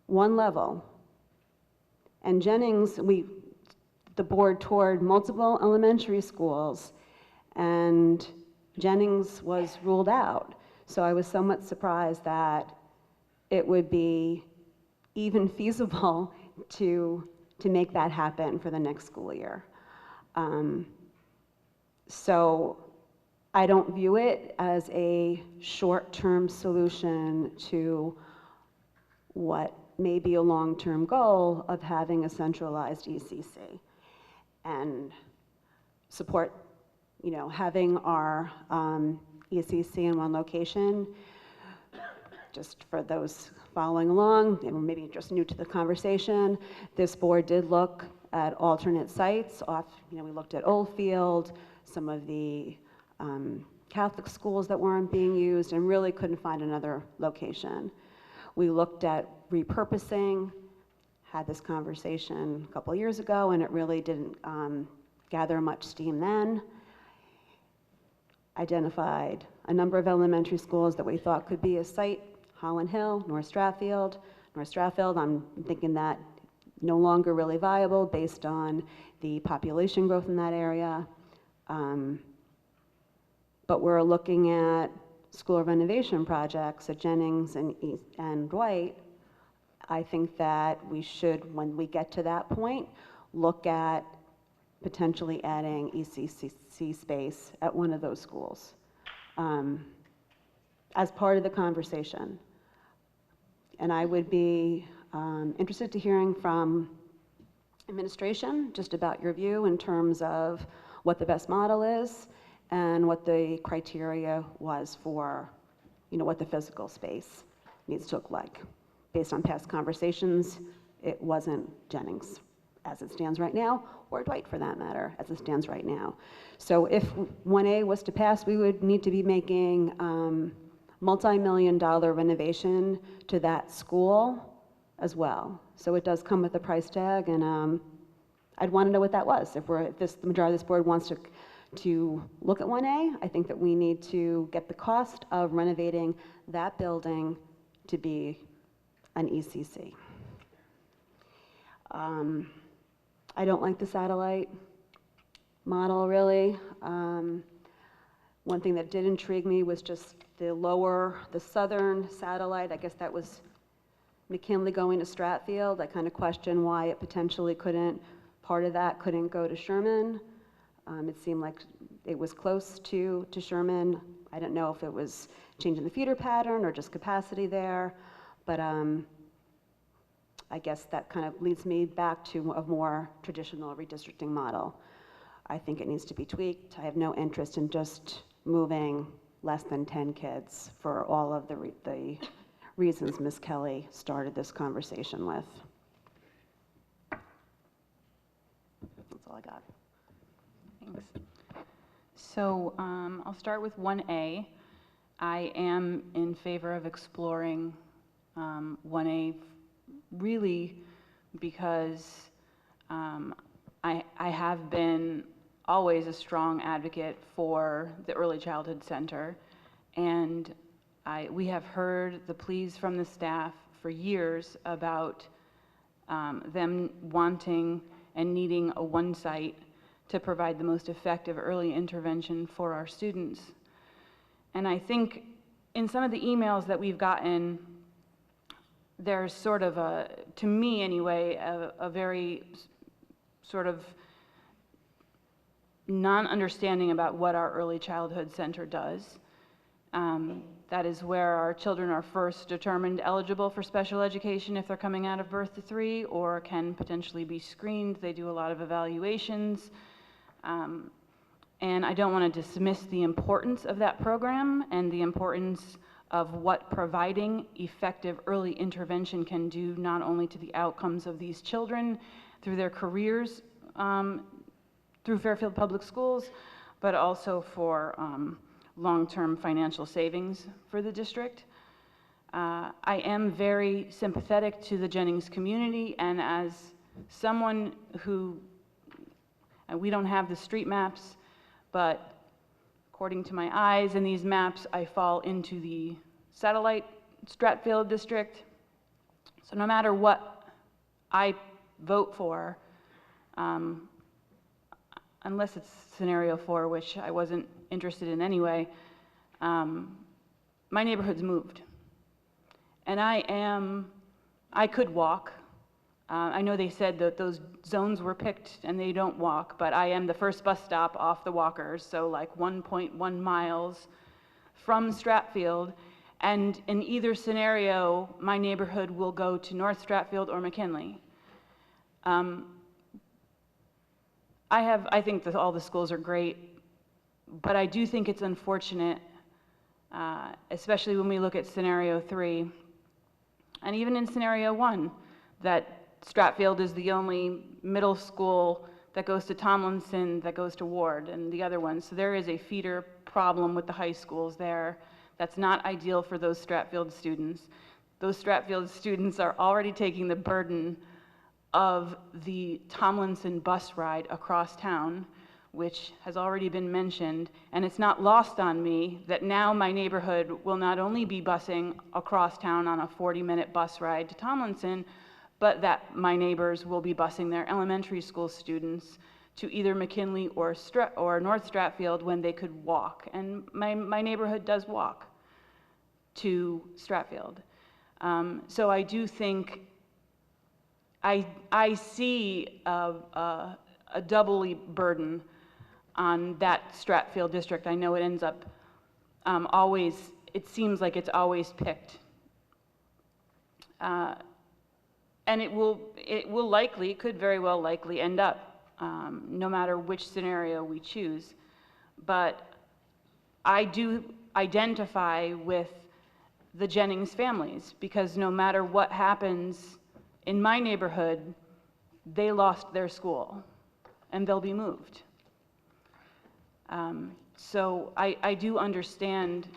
level. And Jennings, the board toured multiple elementary schools, and Jennings was ruled out. So I was somewhat surprised that it would be even feasible to make that happen for the next school year. So I don't view it as a short-term solution to what may be a long-term goal of having a centralized ECC, and support, having our ECC in one location. Just for those following along, and maybe just new to the conversation, this board did look at alternate sites. We looked at Oldfield, some of the Catholic schools that weren't being used, and really couldn't find another location. We looked at repurposing, had this conversation a couple years ago, and it really didn't gather much steam then. Identified a number of elementary schools that we thought could be a site: Holland Hill, North Stratfield. North Stratfield, I'm thinking that no longer really viable based on the population growth in that area. But we're looking at school renovation projects at Jennings and Dwight. I think that we should, when we get to that point, look at potentially adding ECC space at one of those schools as part of the conversation. And I would be interested to hearing from administration just about your view in terms of what the best model is and what the criteria was for, what the physical space needs to look like. Based on past conversations, it wasn't Jennings as it stands right now, or Dwight for that matter, as it stands right now. So if 1A was to pass, we would need to be making multi-million-dollar renovation to that school as well. So it does come with a price tag, and I'd want to know what that was. If the majority of this board wants to look at 1A, I think that we need to get the cost of renovating that building to be an ECC. I don't like the satellite model, really. One thing that did intrigue me was just the southern satellite. I guess that was McKinley going to Stratfield. I kind of question why it potentially part of that couldn't go to Sherman. It seemed like it was close to Sherman. I don't know if it was changing the feeder pattern or just capacity there, but I guess that kind of leads me back to a more traditional redistricting model. I think it needs to be tweaked. I have no interest in just moving less than 10 kids for all of the reasons Ms. Kelly started this conversation with. That's all I got. Thanks. So I'll start with 1A. I am in favor of exploring 1A really because I have been always a strong advocate for the Early Childhood Center, and we have heard the pleas from the staff for years about them wanting and needing a one site to provide the most effective early intervention for our students. And I think in some of the emails that we've gotten, there's sort of to me anyway, a very sort of non-understanding about what our Early Childhood Center does. That is where our children are first determined eligible for special education if they're coming out of birth to 3, or can potentially be screened. They do a lot of evaluations. And I don't want to dismiss the importance of that program and the importance of what providing effective early intervention can do, not only to the outcomes of these children through their careers through Fairfield Public Schools, but also for long-term financial savings for the district. I am very sympathetic to the Jennings community, and as someone who, and we don't have the street maps, but according to my eyes in these maps, I fall into the satellite Stratfield district. So no matter what I vote for, unless it's scenario 4, which I wasn't interested in anyway, my neighborhood's moved. And I could walk. I know they said that those zones were picked and they don't walk, but I am the first bus stop off the walkers, so like 1.1 miles from Stratfield. And in either scenario, my neighborhood will go to North Stratfield or McKinley. I think that all the schools are great, but I do think it's unfortunate, especially when we look at scenario 3, and even in scenario 1, that Stratfield is the only middle school that goes to Tomlinson, that goes to Ward, and the other ones. So there is a feeder problem with the high schools there. That's not ideal for those Stratfield students. Those Stratfield students are already taking the burden of the Tomlinson bus ride across town, which has already been mentioned, and it's not lost on me that now my neighborhood will not only be busing across town on a 40-minute bus ride to Tomlinson, but that my neighbors will be busing their elementary school students to either McKinley or North Stratfield when they could walk. And my neighborhood does walk to Stratfield. So I do think I see a doubly burden on that Stratfield district. I know it ends up always, it seems like it's always picked. And it could very well likely end up, no matter which scenario we choose. But I do identify with the Jennings families, because no matter what happens in my neighborhood, they lost their school and they'll be moved. So I do understand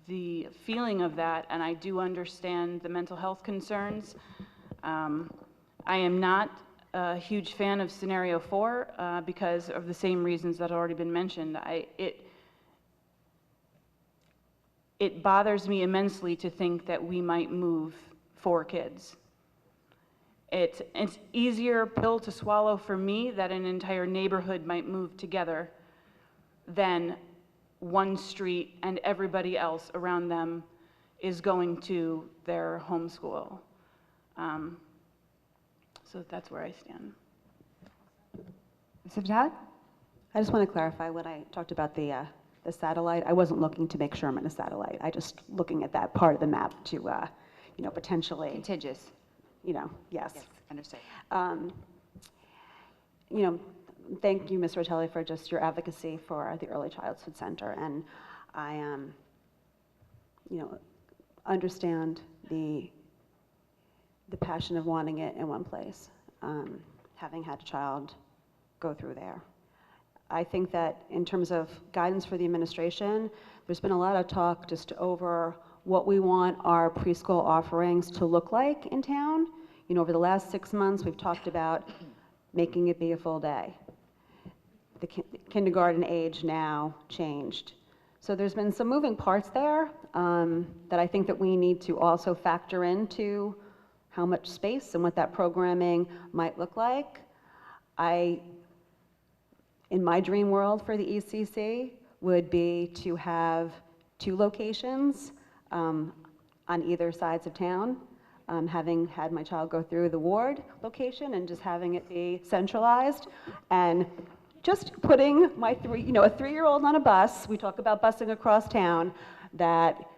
the feeling of that, and I do understand the mental health concerns. I am not a huge fan of scenario 4 because of the same reasons that have already been mentioned. It bothers me immensely to think that we might move 4 kids. It's easier pill to swallow for me that an entire neighborhood might move together than one street and everybody else around them is going to their home school. So that's where I stand. Mr. Vitale? I just want to clarify when I talked about the satellite, I wasn't looking to make Sherman a satellite. I just looking at that part of the map to, potentially. Contiguous. Yes. Yes, understood. Thank you, Ms. Rotelli, for just your advocacy for the Early Childhood Center. And I, understand the passion of wanting it in one place, having had a child go through there. I think that in terms of guidance for the administration, there's been a lot of talk just over what we want our preschool offerings to look like in town. Over the last 6 months, we've talked about making it be a full day. The kindergarten age now changed. So there's been some moving parts there that I think that we need to also factor into how much space and what that programming might look like. In my dream world for the ECC would be to have 2 locations on either sides of town, having had my child go through the Ward location and just having it be centralized, and just putting my a 3-year-old on a bus. We talk about busing across town, that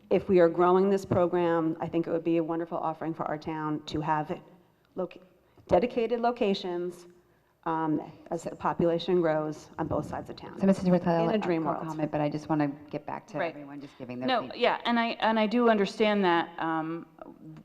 if we are growing this program, I think it would be a wonderful offering for our town to have dedicated locations as the population grows on both sides of town. So, Mrs. Rotelli, in a dream I'll world. comment, but I just want to get back to Right. everyone just giving their No, feedback. yeah, and I do understand that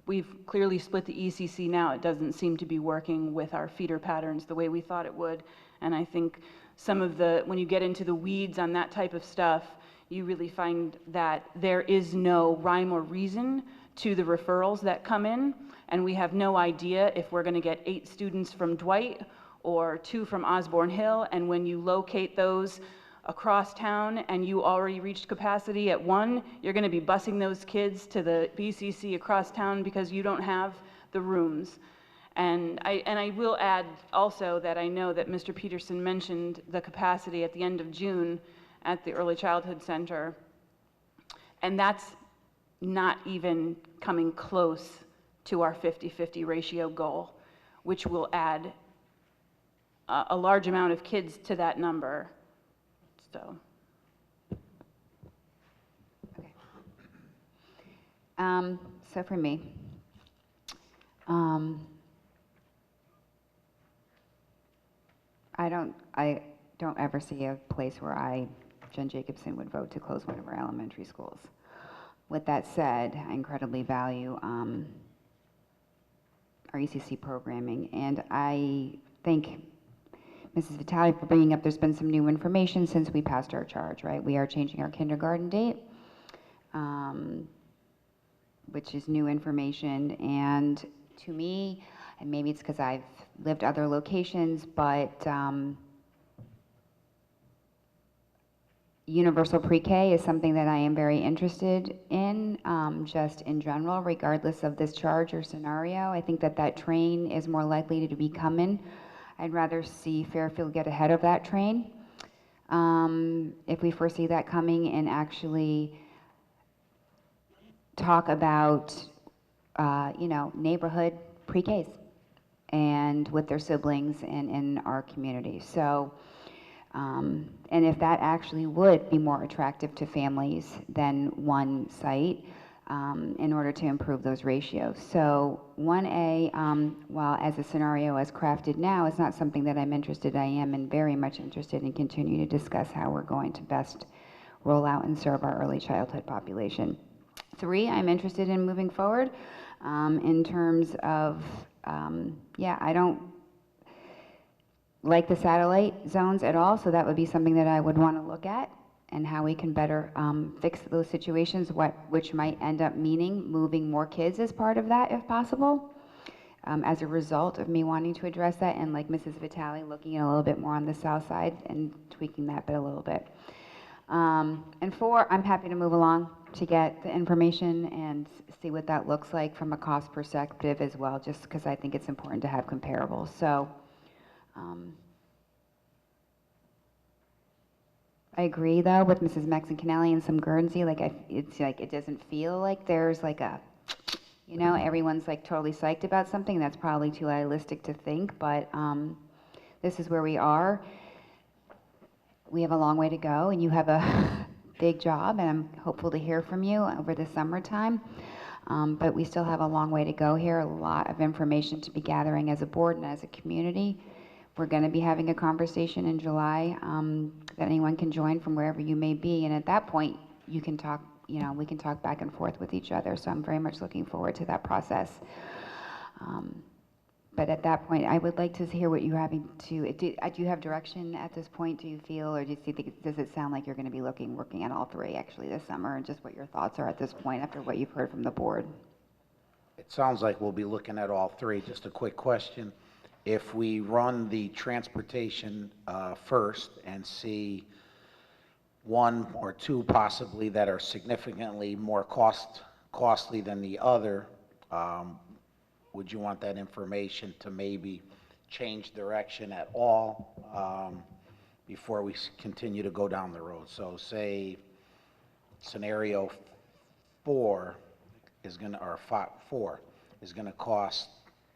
we've clearly split the ECC now. It doesn't seem to be working with our feeder patterns the way we thought it would. And I think some of when you get into the weeds on that type of stuff, you really find that there is no rhyme or reason to the referrals that come in, and we have no idea if we're going to get 8 students from Dwight or 2 from Osborne Hill, and when you locate those across town and you already reached capacity at 1, you're going to be busing those kids to the BCC across town because you don't have the rooms. And I will add also that I know that Mr. Peterson mentioned the capacity at the end of June at the Early Childhood Center, and that's not even coming close to our 50-50 ratio goal, which will add a large amount of kids to that number. So. Okay. So for me, I don't ever see a place where Jen Jacobson, would vote to close one of our elementary schools. With that said, I incredibly value our ECC programming, and I thank Mrs. Vitale for bringing up, there's been some new information since we passed our charge, right? We are changing our kindergarten date, which is new information, and to me, and maybe it's because I've lived other locations, but universal pre-K is something that I am very interested in, just in general, regardless of this charge or scenario. I think that that train is more likely to be coming. I'd rather see Fairfield get ahead of that train, if we foresee that coming, and actually talk about, neighborhood pre-Ks and with their siblings and in our community. So, and if that actually would be more attractive to families than one site, in order to improve those ratios. So 1A, while as a scenario as crafted now, is not something that I'm interested, I am and very much interested in continuing to discuss how we're going to best roll out and serve our early childhood population. 3, I'm interested in moving forward in terms of, I don't like the satellite zones at all, so that would be something that I would want to look at, and how we can better fix those situations, which might end up meaning moving more kids as part of that if possible, as a result of me wanting to address that, and like Mrs. Vitale, looking at a little bit more on the south side and tweaking that bit a little bit. And 4, I'm happy to move along to get the information and see what that looks like from a cost perspective as well, just because I think it's important to have comparables. So I agree though with Mrs. Calelli and some Guernsey, it's like it doesn't feel like there's like a, everyone's like totally psyched about something. That's probably too idealistic to think, but this is where we are. We have a long way to go, and you have a big job, and I'm hopeful to hear from you over the summertime. But we still have a long way to go here, a lot of information to be gathering as a board and as a community. We're going to be having a conversation in July that anyone can join from wherever you may be, and at that point, you can talk, we can talk back and forth with each other, so I'm very much looking forward to that process. But at that point, I would like to hear what you're having to, do you have direction at this point, do you feel, or does it sound like you're going to be working on all 3 actually this summer, and just what your thoughts are at this point after what you've heard from the board? It sounds like we'll be looking at all 3. Just a quick question. If we run the transportation first and see 1 or 2 possibly that are significantly more costly than the other, would you want that information to maybe change direction at all before we continue to go down the road? So say scenario 4 is going to, or 4 is going to cost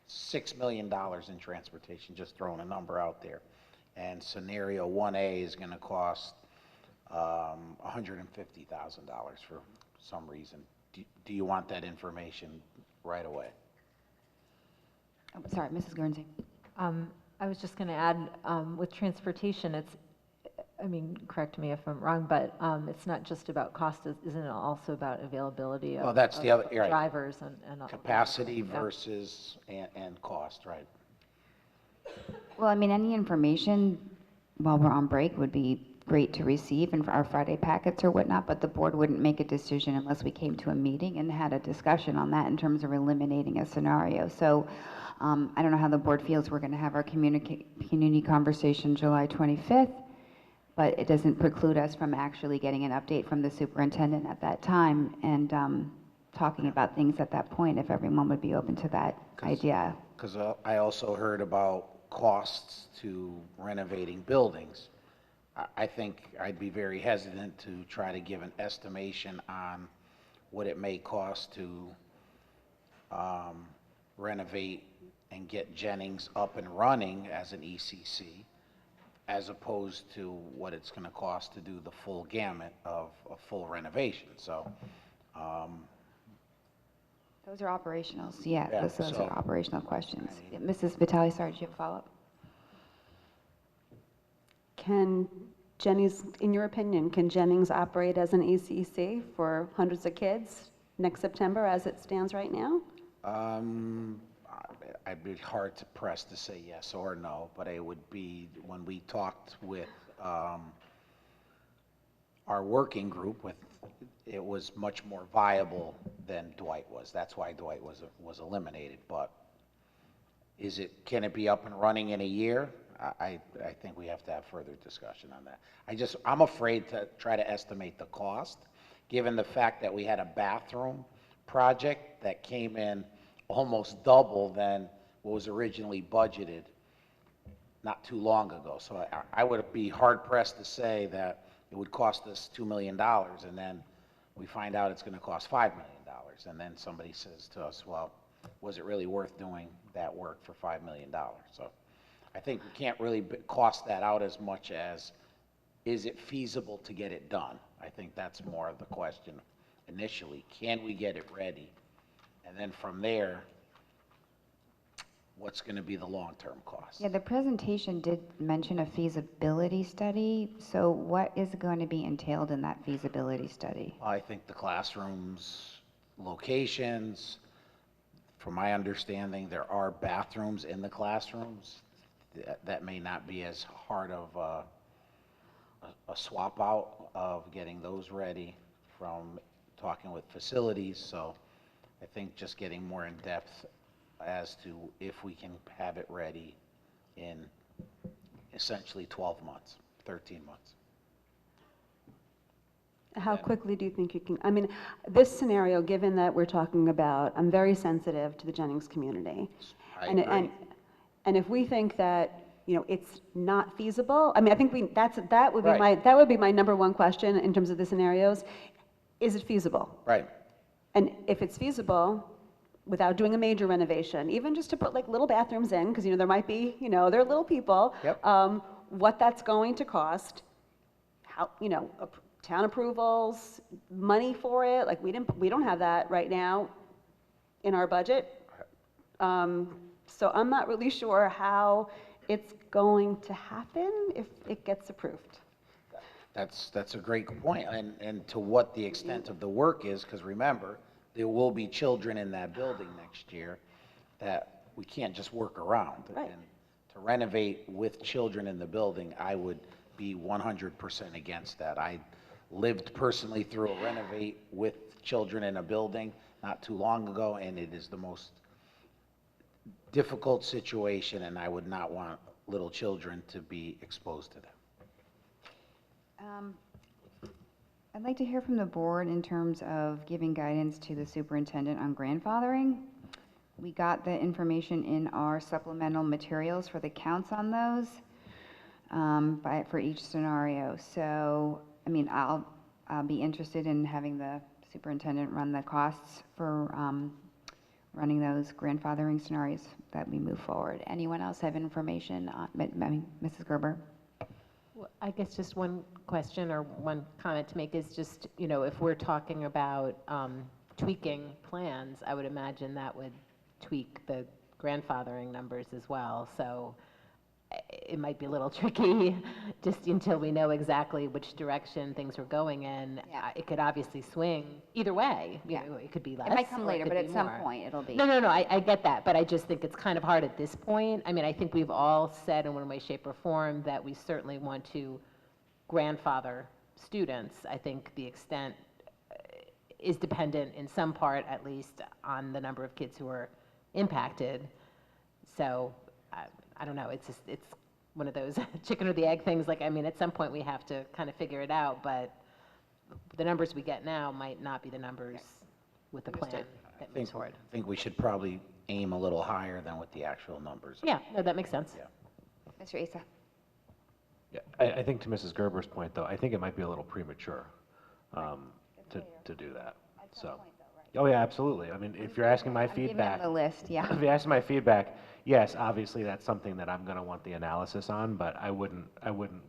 $6 million in transportation, just throwing a number out there. And scenario 1A is going to cost $150,000 for some reason. Do you want that information right away? Oh, sorry, Mrs. Guernsey. I was just going to add, with transportation, correct me if I'm wrong, but it's not just about cost, isn't it also about availability of, that's the other, right. Drivers and capacity versus and cost, right? Well, any information while we're on break would be great to receive in our Friday packets or whatnot, but the board wouldn't make a decision unless we came to a meeting and had a discussion on that in terms of eliminating a scenario. So I don't know how the board feels. We're going to have our community conversation July 25th, but it doesn't preclude us from actually getting an update from the superintendent at that time and talking about things at that point, if everyone would be open to that idea. Because I also heard about costs to renovating buildings. I think I'd be very hesitant to try to give an estimation on what it may cost to renovate and get Jennings up and running as an ECC, as opposed to what it's going to cost to do the full gamut of a full renovation. So those are operationals. Yeah, Yeah, those so- are operational questions. Mrs. Vitale, sorry, did you have a follow-up? Can Jennings, in your opinion, can Jennings operate as an ECC for hundreds of kids next September as it stands right now? I'd be hard to press to say yes or no, but it would be, when we talked with our working group, it was much more viable than Dwight was. That's why Dwight was eliminated. But can it be up and running in a year? I think we have to have further discussion on that. I'm afraid to try to estimate the cost, given the fact that we had a bathroom project that came in almost double than what was originally budgeted not too long ago. So I would be hard pressed to say that it would cost us $2 million and then we find out it's going to cost $5 million. And then somebody says to us, well, was it really worth doing that work for $5 million? So I think we can't really cost that out as much as, is it feasible to get it done? I think that's more of the question initially. Can we get it ready? And then from there, what's going to be the long-term cost? Yeah, the presentation did mention a feasibility study. So what is going to be entailed in that feasibility study? I think the classrooms, locations, from my understanding, there are bathrooms in the classrooms. That may not be as hard of a swap out of getting those ready from talking with facilities. So I think just getting more in depth as to if we can have it ready in essentially 12 months, 13 months. How quickly do you think you can, I mean, this scenario, given that we're talking about, I'm very sensitive to the Jennings community. I And, agree. and if we think that, you know, it's not feasible, I mean, I think that would be Right. that would be my number one question in terms of the scenarios. Is it feasible? Right. And if it's feasible, without doing a major renovation, even just to put like little bathrooms in, because, you know, there might be, you know, they're little people. Yep. What that's going to cost, how, you know, town approvals, money for it, like we don't have that right now in our budget. So I'm not really sure how it's going to happen if it gets approved. That's a great point, and to what the extent of the work is, because remember, there will be children in that building next year that we can't just work around. Right. And to renovate with children in the building, I would be 100% against that. I lived personally through a renovate with children in a building not too long ago, and it is the most difficult situation, and I would not want little children to be exposed to that. I'd like to hear from the board in terms of giving guidance to the superintendent on grandfathering. We got the information in our supplemental materials for the counts on those for each scenario. So, I mean, I'll be interested in having the superintendent run the costs for running those grandfathering scenarios that we move forward. Anyone else have information on, Mrs. Gerber? Well, I guess just one question or one comment to make is just, you know, if we're talking about tweaking plans, I would imagine that would tweak the grandfathering numbers as well. So it might be a little tricky just until we know exactly which direction things are going in. Yeah. It could obviously swing either way. You Yeah. know, it could be less. It might come or later, could but be at some more. point it'll be. No, I get that, but I just think it's kind of hard at this point. I mean, I think we've all said in one way, shape, or form that we certainly want to grandfather students. I think the extent is dependent in some part, at least, on the number of kids who are impacted. So I don't know, it's one of those chicken or the egg things. Like, I mean, at some point we have to kind of figure it out, but the numbers we get now might not be the numbers with the plan that moves forward. I think we should probably aim a little higher than what the actual numbers are. Yeah, no, that makes sense. Yeah. Mr. Asa. Yeah, I think to Mrs. Gerber's point, though, I think it might be a little premature to do that, so. Oh, yeah, absolutely. I mean, if you're asking my feedback. I'm giving them the list, yeah. If you're asking my feedback, yes, obviously that's something that I'm gonna want the analysis on, but I wouldn't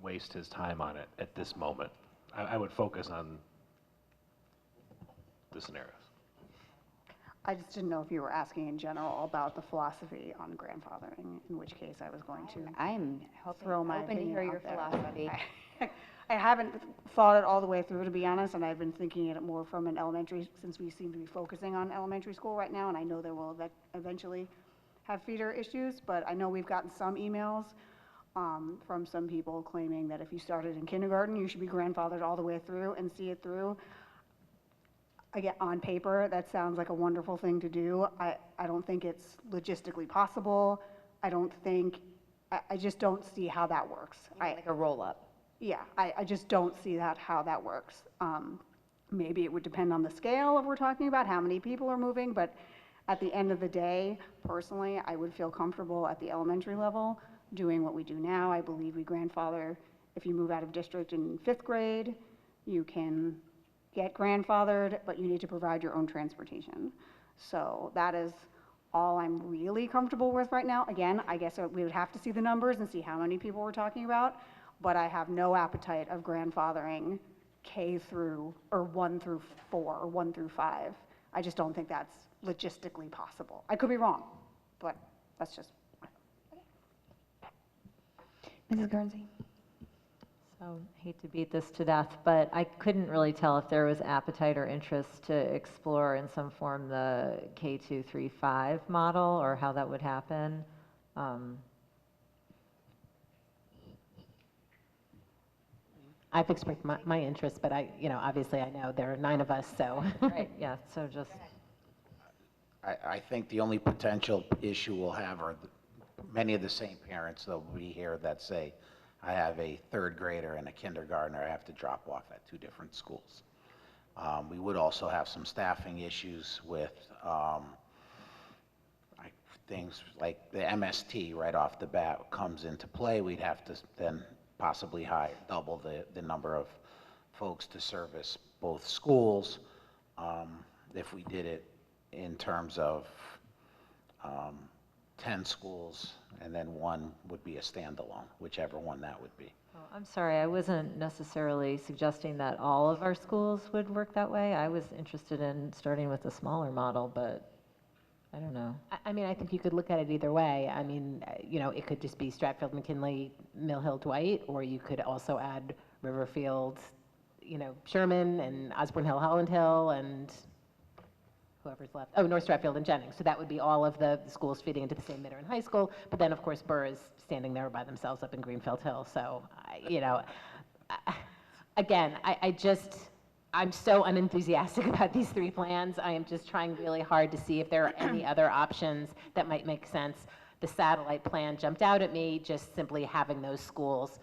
waste his time on it at this moment. I would focus on the scenarios. I just didn't know if you were asking in general about the philosophy on grandfathering, in which case I was going to I'm throw my hoping to opinion hear your out there. philosophy. I haven't thought it all the way through, to be honest, and I've been thinking it more from an elementary, since we seem to be focusing on elementary school right now, and I know there will eventually have feeder issues, but I know we've gotten some emails from some people claiming that if you started in kindergarten, you should be grandfathered all the way through and see it through. Again, on paper, that sounds like a wonderful thing to do. I don't think it's logistically possible. I just don't see how that works. Like a roll-up. Yeah, I just don't see how that works. Maybe it would depend on the scale of we're talking about, how many people are moving, but at the end of the day, personally, I would feel comfortable at the elementary level doing what we do now. I believe we grandfather, if you move out of district in 5th grade, you can get grandfathered, but you need to provide your own transportation. So that is all I'm really comfortable with right now. Again, I guess we would have to see the numbers and see how many people we're talking about, but I have no appetite of grandfathering K through, or 1 through 4, or 1 through 5. I just don't think that's logistically possible. I could be wrong, but that's just. Mrs. Guernsey. So, hate to beat this to death, but I couldn't really tell if there was appetite or interest to explore in some form the K2, 3, 5 model, or how that would happen. I've expressed my interest, but obviously I know there are 9 of us, so. Right, yeah, so just. I think the only potential issue we'll have are many of the same parents that will be here that say, I have a 3rd grader and a kindergartner I have to drop off at 2 different schools. We would also have some staffing issues with things like the MST right off the bat comes into play. We'd have to then possibly double the number of folks to service both schools if we did it in terms of 10 schools, and then 1 would be a standalone, whichever one that would be. Oh, I'm sorry, I wasn't necessarily suggesting that all of our schools would work that way. I was interested in starting with a smaller model, but I don't know. I mean, I think you could look at it either way. I mean, it could just be Stratfield, McKinley, Mill Hill, Dwight, or you could also add Riverfield, Sherman, and Osborne Hill, Holland Hill, and whoever's left. Oh, North Stratfield and Jennings. So that would be all of the schools feeding into the same Mitter and high school. But then, of course, Burr is standing there by themselves up in Greenfield Hill. So, again, I'm so unenthusiastic about these 3 plans. I am just trying really hard to see if there are any other options that might make sense. The satellite plan jumped out at me, just simply having those schools.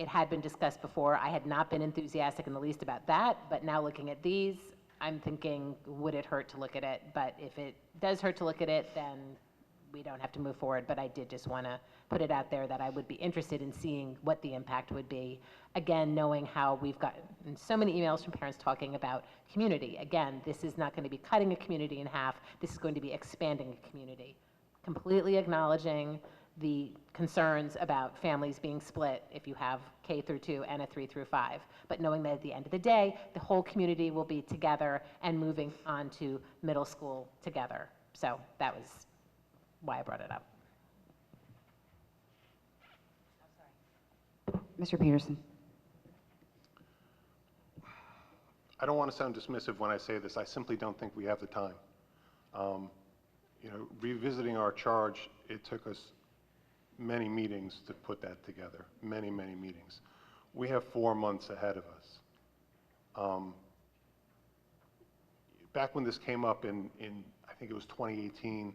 It had been discussed before. I had not been enthusiastic in the least about that, but now looking at these, I'm thinking, would it hurt to look at it? But if it does hurt to look at it, then we don't have to move forward. But I did just want to put it out there that I would be interested in seeing what the impact would be. Again, knowing how we've gotten so many emails from parents talking about community. Again, this is not going to be cutting a community in half. This is going to be expanding a community. Completely acknowledging the concerns about families being split if you have K through 2 and a 3 through 5. But knowing that at the end of the day, the whole community will be together and moving on to middle school together. So that was why I brought it up. Mr. Peterson. I don't want to sound dismissive when I say this. I simply don't think we have the time. Revisiting our charge, it took us many meetings to put that together, many, many meetings. we have 4 months ahead of us. Back when this came up in I think it was 2018,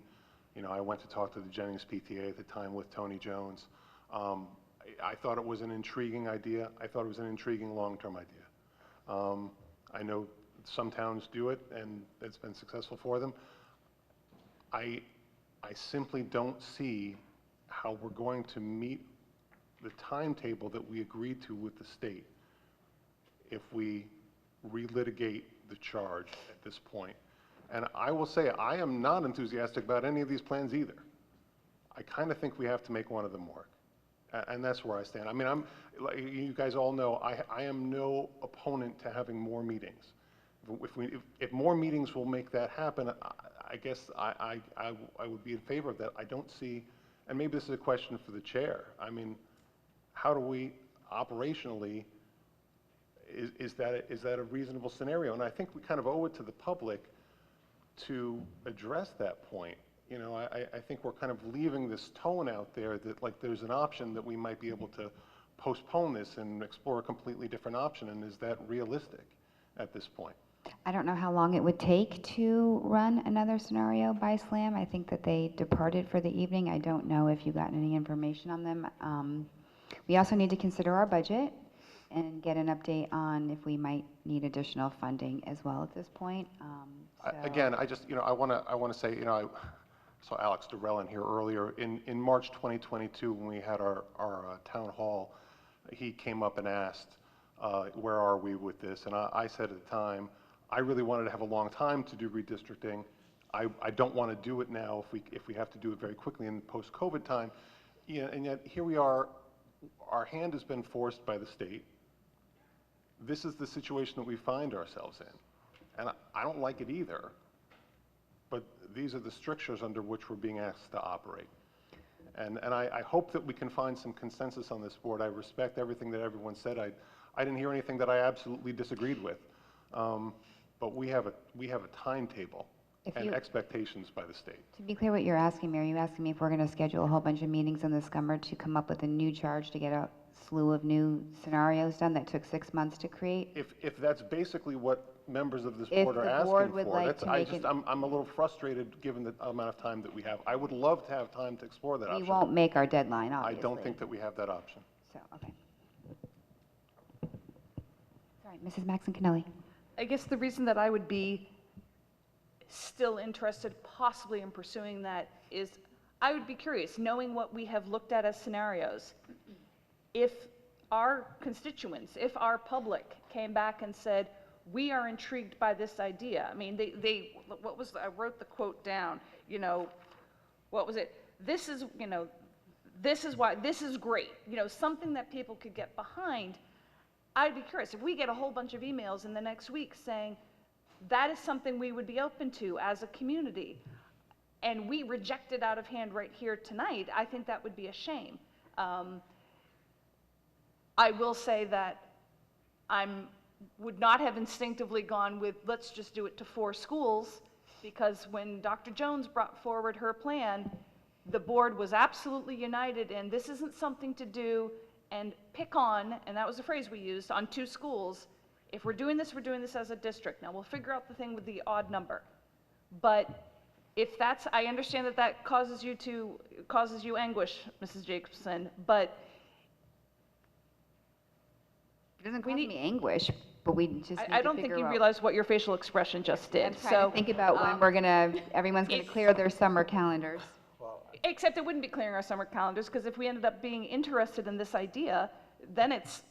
you know, I went to talk to the Jennings PTA at the time with Tony Jones. I thought it was an intriguing idea. I thought it was an intriguing long-term idea. I know some towns do it, and it's been successful for them. I simply don't see how we're going to meet the timetable that we agreed to with the state if we relitigate the charge at this point. And I will say, I am not enthusiastic about any of these plans either. I kind of think we have to make one of them work. And that's where I stand. I mean, like you guys all know, I am no opponent to having more meetings. If more meetings will make that happen, I guess I would be in favor of that. I don't see, and maybe this is a question for the chair. I mean, how do we operationally, is that a reasonable scenario? And I think we kind of owe it to the public to address that point. You know, I think we're kind of leaving this tone out there that like there's an option that we might be able to postpone this and explore a completely different option, and is that realistic at this point? I don't know how long it would take to run another scenario by SLAM. I think that they departed for the evening. I don't know if you got any information on them. We also need to consider our budget and get an update on if we might need additional funding as well at this point. Again, I just, you know, I want to say, you know, I saw Alex Durrell in here earlier. In March 2022, when we had our town hall, he came up and asked, where are we with this? And I said at the time, I really wanted to have a long time to do redistricting. I don't want to do it now if we have to do it very quickly in post-COVID time. You know, and yet here we are, our hand has been forced by the state. This is the situation that we find ourselves in. And I don't like it either, but these are the strictures under which we're being asked to operate. And I hope that we can find some consensus on this board. I respect everything that everyone said. I didn't hear anything that I absolutely disagreed with. But we have a timetable and expectations by the state. To be clear what you're asking me, are you asking me if we're going to schedule a whole bunch of meetings in the summer to come up with a new charge to get a slew of new scenarios done that took 6 months to create? If that's basically what members of this If board are the asking board would for, like to make I'm a little frustrated given the amount of time that we have. I would love to have time to explore that option. We won't make our deadline, obviously. I don't think that we have that option. So, okay. Sorry, Mrs. Maxon Canelli. I guess the reason that I would be still interested possibly in pursuing that is I would be curious, knowing what we have looked at as scenarios, if our constituents, if our public came back and said, we are intrigued by this idea. I mean, what was, I wrote the quote down, you know, what was it? This is, you know, this is why, this is great. You know, something that people could get behind. I'd be curious, if we get a whole bunch of emails in the next week saying, that is something we would be open to as a community, and we reject it out of hand right here tonight, I think that would be a shame. I will say that would not have instinctively gone with, let's just do it to 4 schools, because when Dr. Jones brought forward her plan, the board was absolutely united, and this isn't something to do and pick on, and that was the phrase we used, on 2 schools. If we're doing this as a district. Now, we'll figure out the thing with the odd number. But if that's, I understand that causes you anguish, Mrs. Jacobson, but it doesn't cause me anguish, but we just need I don't think you realize what your facial expression just did. I'm trying to think about when everyone's gonna clear their summer calendars. Except it wouldn't be clearing our summer calendars, because if we ended up being interested in this idea, then it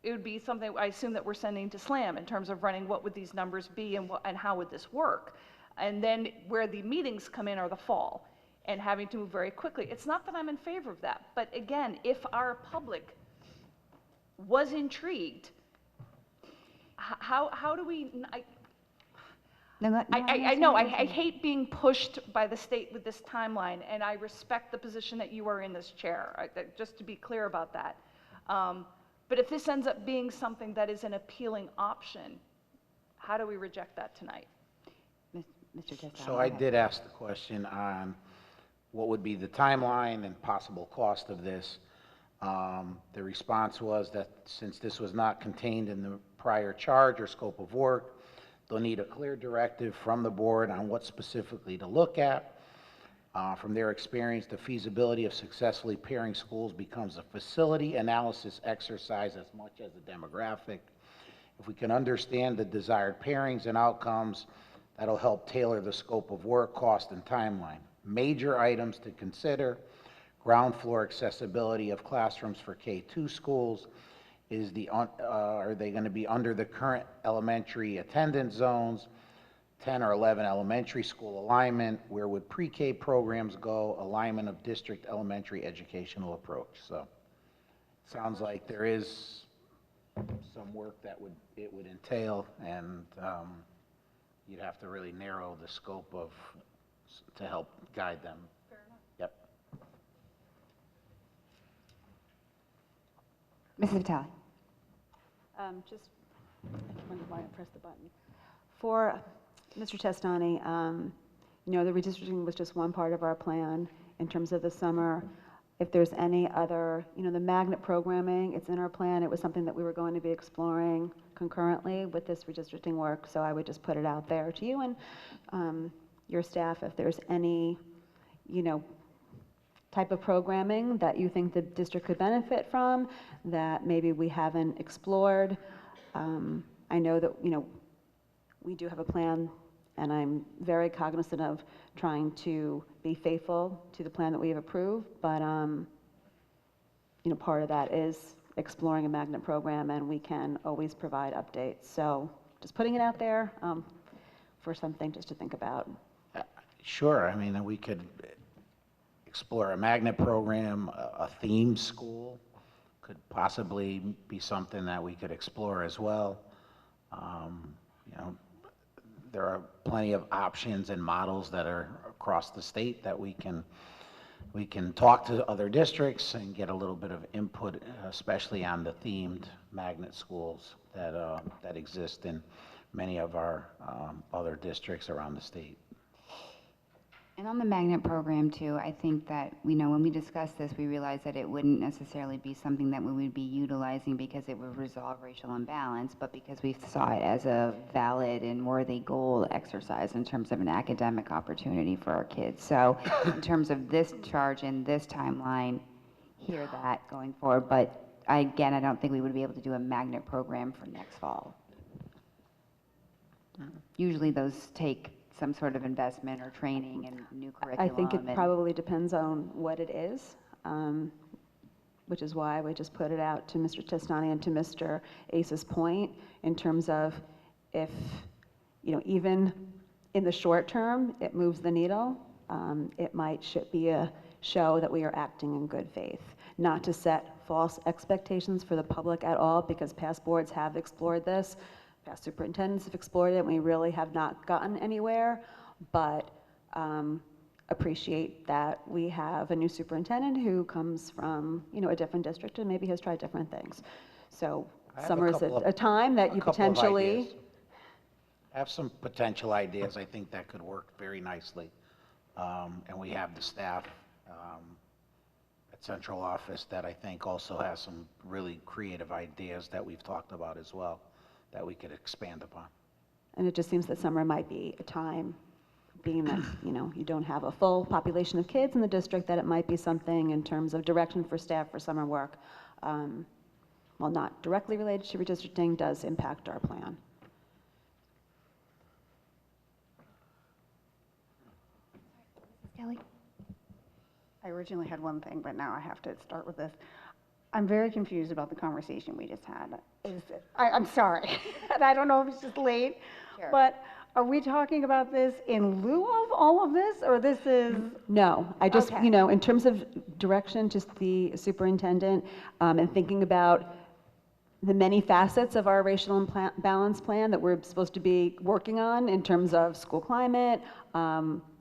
would be something I assume that we're sending to SLAM in terms of running what would these numbers be and how would this work. And then where the meetings come in are the fall and having to move very quickly. It's not that I'm in favor of that, but again, if our public was intrigued, how do we, I know, I hate being pushed by the state with this timeline, and I respect the position that you are in this chair, just to be clear about that. But if this ends up being something that is an appealing option, how do we reject that tonight? Mr. Testa. So I did ask the question on what would be the timeline and possible cost of this. The response was that since this was not contained in the prior charge or scope of work, they'll need a clear directive from the board on what specifically to look at. From their experience, the feasibility of successfully pairing schools becomes a facility analysis exercise as much as a demographic. If we can understand the desired pairings and outcomes, that'll help tailor the scope of work, cost, and timeline. Major items to consider: ground floor accessibility of classrooms for K-2 schools. Are they going to be under the current elementary attendance zones? 10 or 11 elementary school alignment. Where would pre-K programs go? Alignment of district elementary educational approach. So, sounds like there is some work that it would entail, and you'd have to really narrow the scope to help guide them. Fair enough. Yep. Mrs. Vitale. Just, I wonder why I pressed the button. For Mr. Testani, you know, the redistricting was just one part of our plan in terms of the summer. If there's any other, you know, the magnet programming, it's in our plan. It was something that we were going to be exploring concurrently with this redistricting work, so I would just put it out there to you and your staff if there's any, you know, type of programming that you think the district could benefit from that maybe we haven't explored. I know that, you know, we do have a plan, and I'm very cognizant of trying to be faithful to the plan that we have approved, but you know, part of that is exploring a magnet program, and we can always provide updates. So just putting it out there for something just to think about. Sure, I mean, we could explore a magnet program, a theme school could possibly be something that we could explore as well. You know, there are plenty of options and models that are across the state that we can talk to other districts and get a little bit of input, especially on the themed magnet schools that exist in many of our other districts around the state. And on the magnet program too, I think that, you know, when we discussed this, we realized that it wouldn't necessarily be something that we would be utilizing because it would resolve racial imbalance, but because we saw it as a valid and worthy goal exercise in terms of an academic opportunity for our kids. So in terms of this charge and this timeline, hear that going forward, but again, I don't think we would be able to do a magnet program for next fall. Usually those take some sort of investment or training and new curriculum. I think it probably depends on what it is, which is why we just put it out to Mr. Testani and to Mr. Ace's point in terms of if, you know, even in the short term, it moves the needle. It might be a show that we are acting in good faith, not to set false expectations for the public at all, because past boards have explored this. Past superintendents have explored it, and we really have not gotten anywhere, but appreciate that we have a new superintendent who comes from, you know, a different district and maybe has tried different things. So summer is a time that you potentially... I have some potential ideas I think that could work very nicely. And we have the staff at central office that I think also has some really creative ideas that we've talked about as well, that we could expand upon. And it just seems that summer might be a time, being that, you know, you don't have a full population of kids in the district, that it might be something in terms of direction for staff for summer work. While not directly related to redistricting, does impact our plan. Kelly? I originally had one thing, but now I have to start with this. I'm very confused about the conversation we just had. I'm sorry, and I don't know if it's just late, but are we talking about this in lieu of all of this, or this is? No, I just, Okay. you know, in terms of direction, just the superintendent, and thinking about the many facets of our racial balance plan that we're supposed to be working on in terms of school climate,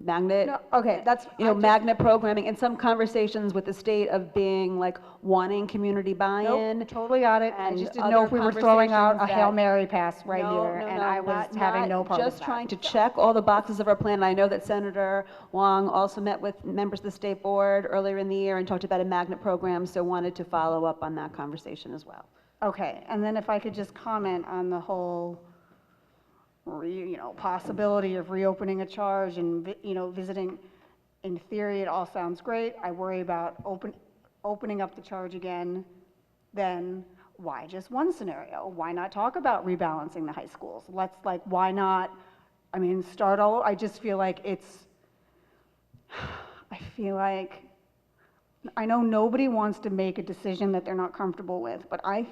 magnet, okay, that's, magnet programming, and some conversations with the state of being like wanting community buy-in. Nope, totally got it. I and just didn't know other if we were throwing out a conversations Hail that- Mary pass right No, here, no, and no, I was having no part of that. Just trying to check all the boxes of our plan. I know that Senator Wong also met with members of the state board earlier in the year and talked about a magnet program, so wanted to follow up on that conversation as well. Okay, and then if I could just comment on the whole, possibility of reopening a charge and, visiting, in theory, it all sounds great. I worry about opening up the charge again, then why just one scenario? Why not talk about rebalancing the high schools? Why not, start all, I just feel like I know nobody wants to make a decision that they're not comfortable with, but I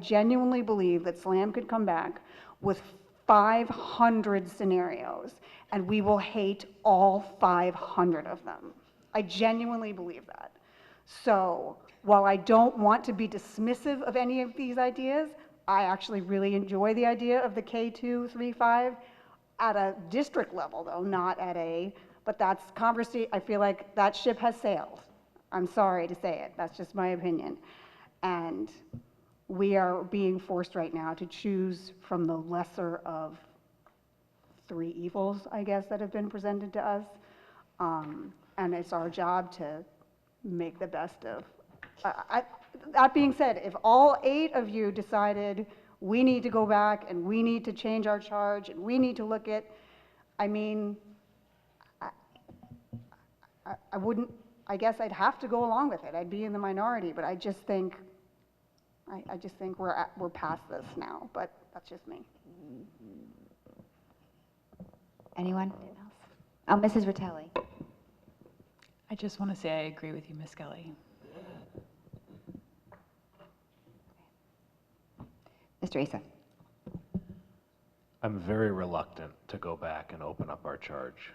genuinely believe that SLAM could come back with 500 scenarios, and we will hate all 500 of them. I genuinely believe that. So while I don't want to be dismissive of any of these ideas, I actually really enjoy the idea of the K2, 3, 5 at a district level, though, not at but that's conversation. I feel like that ship has sailed. I'm sorry to say it, that's just my opinion. And we are being forced right now to choose from the lesser of 3 evils, I guess, that have been presented to us. And it's our job to make the best of. That being said, if all 8 of you decided we need to go back and we need to change our charge and we need to look at, I wouldn't, I guess I'd have to go along with it. I'd be in the minority, but I just think we're past this now, but that's just me. Anyone else? Mrs. Ritelli. I just want to say I agree with you, Ms. Kelly. Mr. Asa. I'm very reluctant to go back and open up our charge.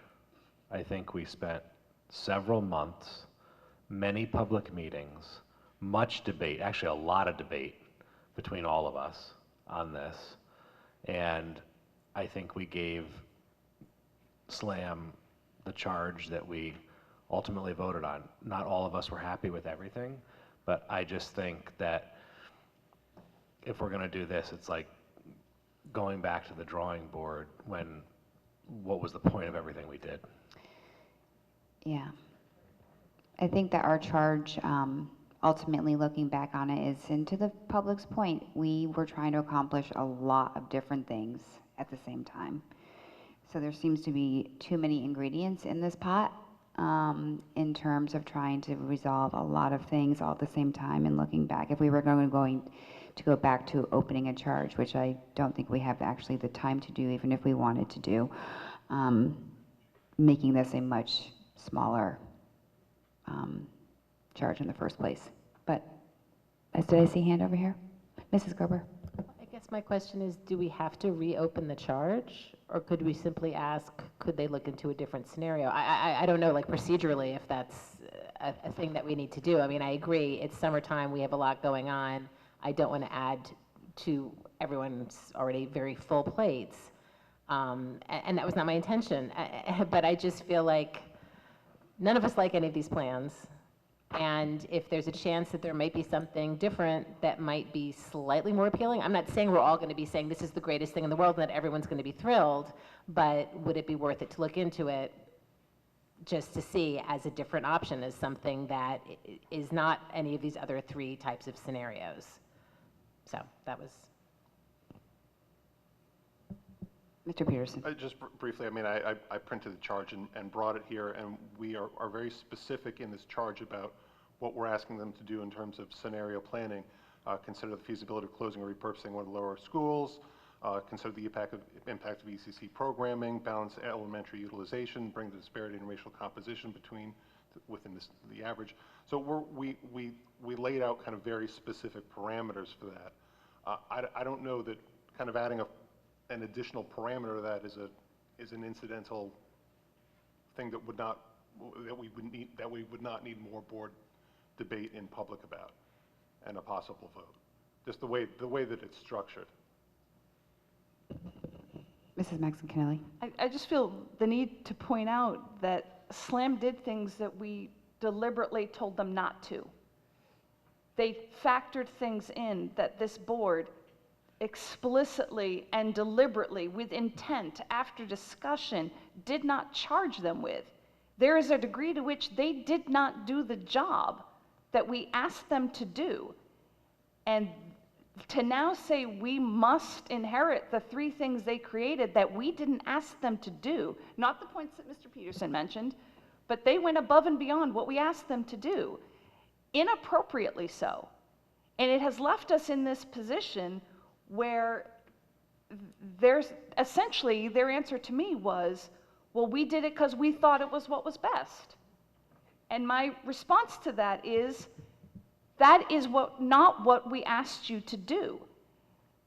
I think we spent several months, many public meetings, much debate, actually a lot of debate between all of us on this. And I think we gave SLAM the charge that we ultimately voted on. Not all of us were happy with everything, but I just think that if we're gonna do this, it's like going back to the drawing board when, what was the point of everything we did? Yeah. I think that our charge, ultimately looking back on it, is, and to the public's point, we were trying to accomplish a lot of different things at the same time. So there seems to be too many ingredients in this pot in terms of trying to resolve a lot of things all at the same time. And looking back, if we were going to go back to opening a charge, which I don't think we have actually the time to do, even if we wanted to do, making this a much smaller charge in the first place. But did I see a hand over here? Mrs. Gerber. I guess my question is, do we have to reopen the charge? Or could we simply ask, could they look into a different scenario? I don't know, like procedurally, if that's a thing that we need to do. I mean, I agree, it's summertime, we have a lot going on. I don't want to add to everyone's already very full plates. And that was not my intention. But I just feel like none of us like any of these plans. And if there's a chance that there might be something different that might be slightly more appealing, I'm not saying we're all going to be saying this is the greatest thing in the world and that everyone's going to be thrilled, but would it be worth it to look into it just to see as a different option, as something that is not any of these other 3 types of scenarios? So that was. Mr. Peterson. Just briefly, I printed the charge and brought it here, and we are very specific in this charge about what we're asking them to do in terms of scenario planning. Consider the feasibility of closing or repurposing one of the lower schools, consider the impact of ECC programming, balance elementary utilization, bring the disparity in racial composition within the average. So we laid out kind of very specific parameters for that. I don't know that kind of adding an additional parameter to that is an incidental thing that we would not need more board debate in public about and a possible vote. just the way that it's structured. Mrs. Maxon-Kennelly. I just feel the need to point out that SLAM did things that we deliberately told them not to. They factored things in that this board explicitly and deliberately, with intent, after discussion, did not charge them with. There is a degree to which they did not do the job that we asked them to do. And to now say we must inherit the 3 things they created that we didn't ask them to do, not the points that Mr. Peterson mentioned, but they went above and beyond what we asked them to do, inappropriately so. And it has left us in this position where there's essentially their answer to me was, well, we did it because we thought it was what was best. And my response to that is not what we asked you to do.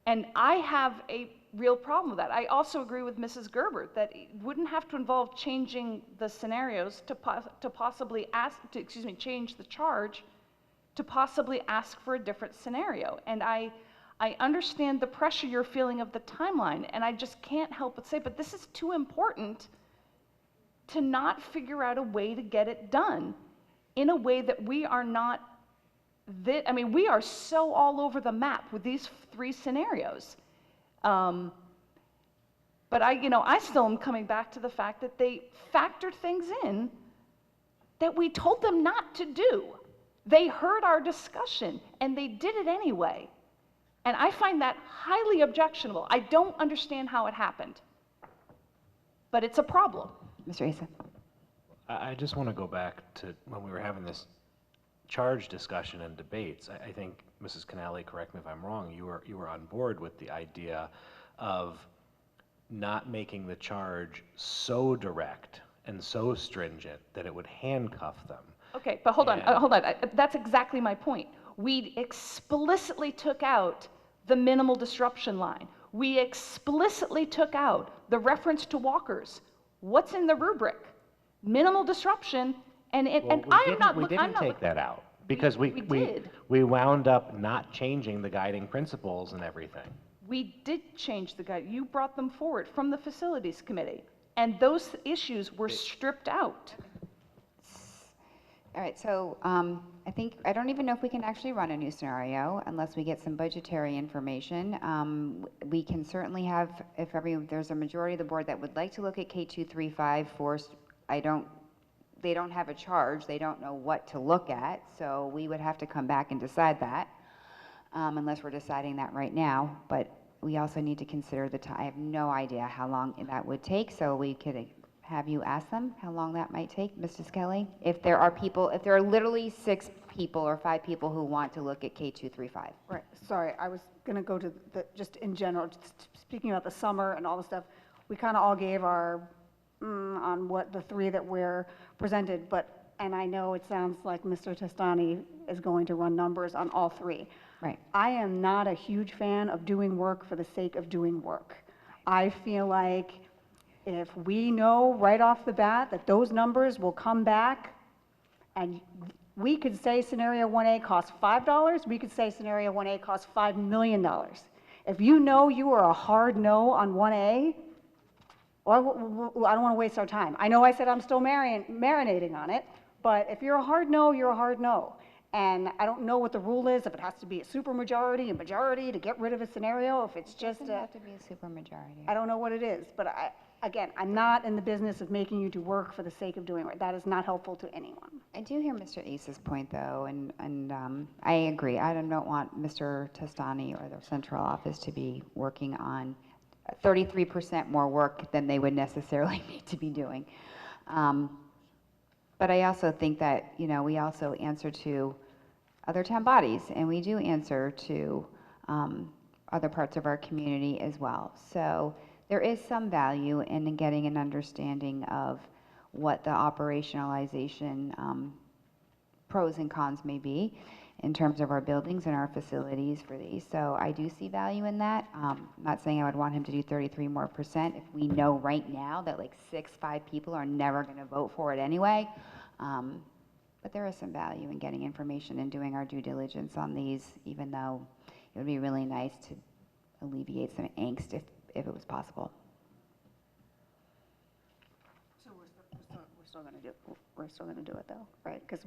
And I have a real problem with that. I also agree with Mrs. Gerber that it wouldn't have to involve changing the scenarios to possibly change the charge to possibly ask for a different scenario. And I understand the pressure you're feeling of the timeline, and I just can't help but say, but this is too important to not figure out a way to get it done in a way that we are not, we are so all over the map with these 3 scenarios. But I still am coming back to the fact that they factored things in that we told them not to do. They heard our discussion and they did it anyway. And I find that highly objectionable. I don't understand how it happened, but it's a problem. Mr. Asa. I just want to go back to when we were having this charge discussion and debates. I think, Mrs. Canale, correct me if I'm wrong, you were on board with the idea of not making the charge so direct and so stringent that it would handcuff them. Okay, but hold on. That's exactly my point. We explicitly took out the minimal disruption line. We explicitly took out the reference to walkers. What's in the rubric? Minimal disruption, We didn't take that out because we wound up not changing the guiding principles and everything. We did change the guide. You brought them forward from the facilities committee, and those issues were stripped out. All right, so I don't even know if we can actually run a new scenario unless we get some budgetary information. We can certainly have, if there's a majority of the board that would like to look at K235 for, they don't have a charge, they don't know what to look at, so we would have to come back and decide that, unless we're deciding that right now. But we also need to consider the time. I have no idea how long that would take, so we could have you ask them how long that might take, Mrs. Kelly? If there are literally 6 people or 5 people who want to look at K235. Right, sorry, I was gonna go to just in general, just speaking about the summer and all the stuff, we kind of all gave our, on what the 3 that were presented, and I know it sounds like Mr. Testani is going to run numbers on all 3. Right. I am not a huge fan of doing work for the sake of doing work. I feel like if we know right off the bat that those numbers will come back, and we could say scenario 1A costs $5, we could say scenario 1A costs $5 million. If you know you are a hard no on 1A, well, I don't want to waste our time. I know I said I'm still marinating on it, but if you're a hard no, you're a hard no. And I don't know what the rule is, if it has to be a supermajority, a majority to get rid of a scenario, if it's just It doesn't have to be a supermajority. I don't know what it is, but again, I'm not in the business of making you do work for the sake of doing work. That is not helpful to anyone. I do hear Mr. Ace's point, though, and I agree. I don't want Mr. Testani or the central office to be working on 33% more work than they would necessarily need to be doing. But I also think that, we also answer to other town bodies, and we do answer to other parts of our community as well. So there is some value in getting an understanding of what the operationalization pros and cons may be in terms of our buildings and our facilities for these. So I do see value in that. I'm not saying I would want him to do 33% more if we know right now that like 5 people are never going to vote for it anyway. But there is some value in getting information and doing our due diligence on these, even though it would be really nice to alleviate some angst if it was possible. So we're still gonna do it though, right? Because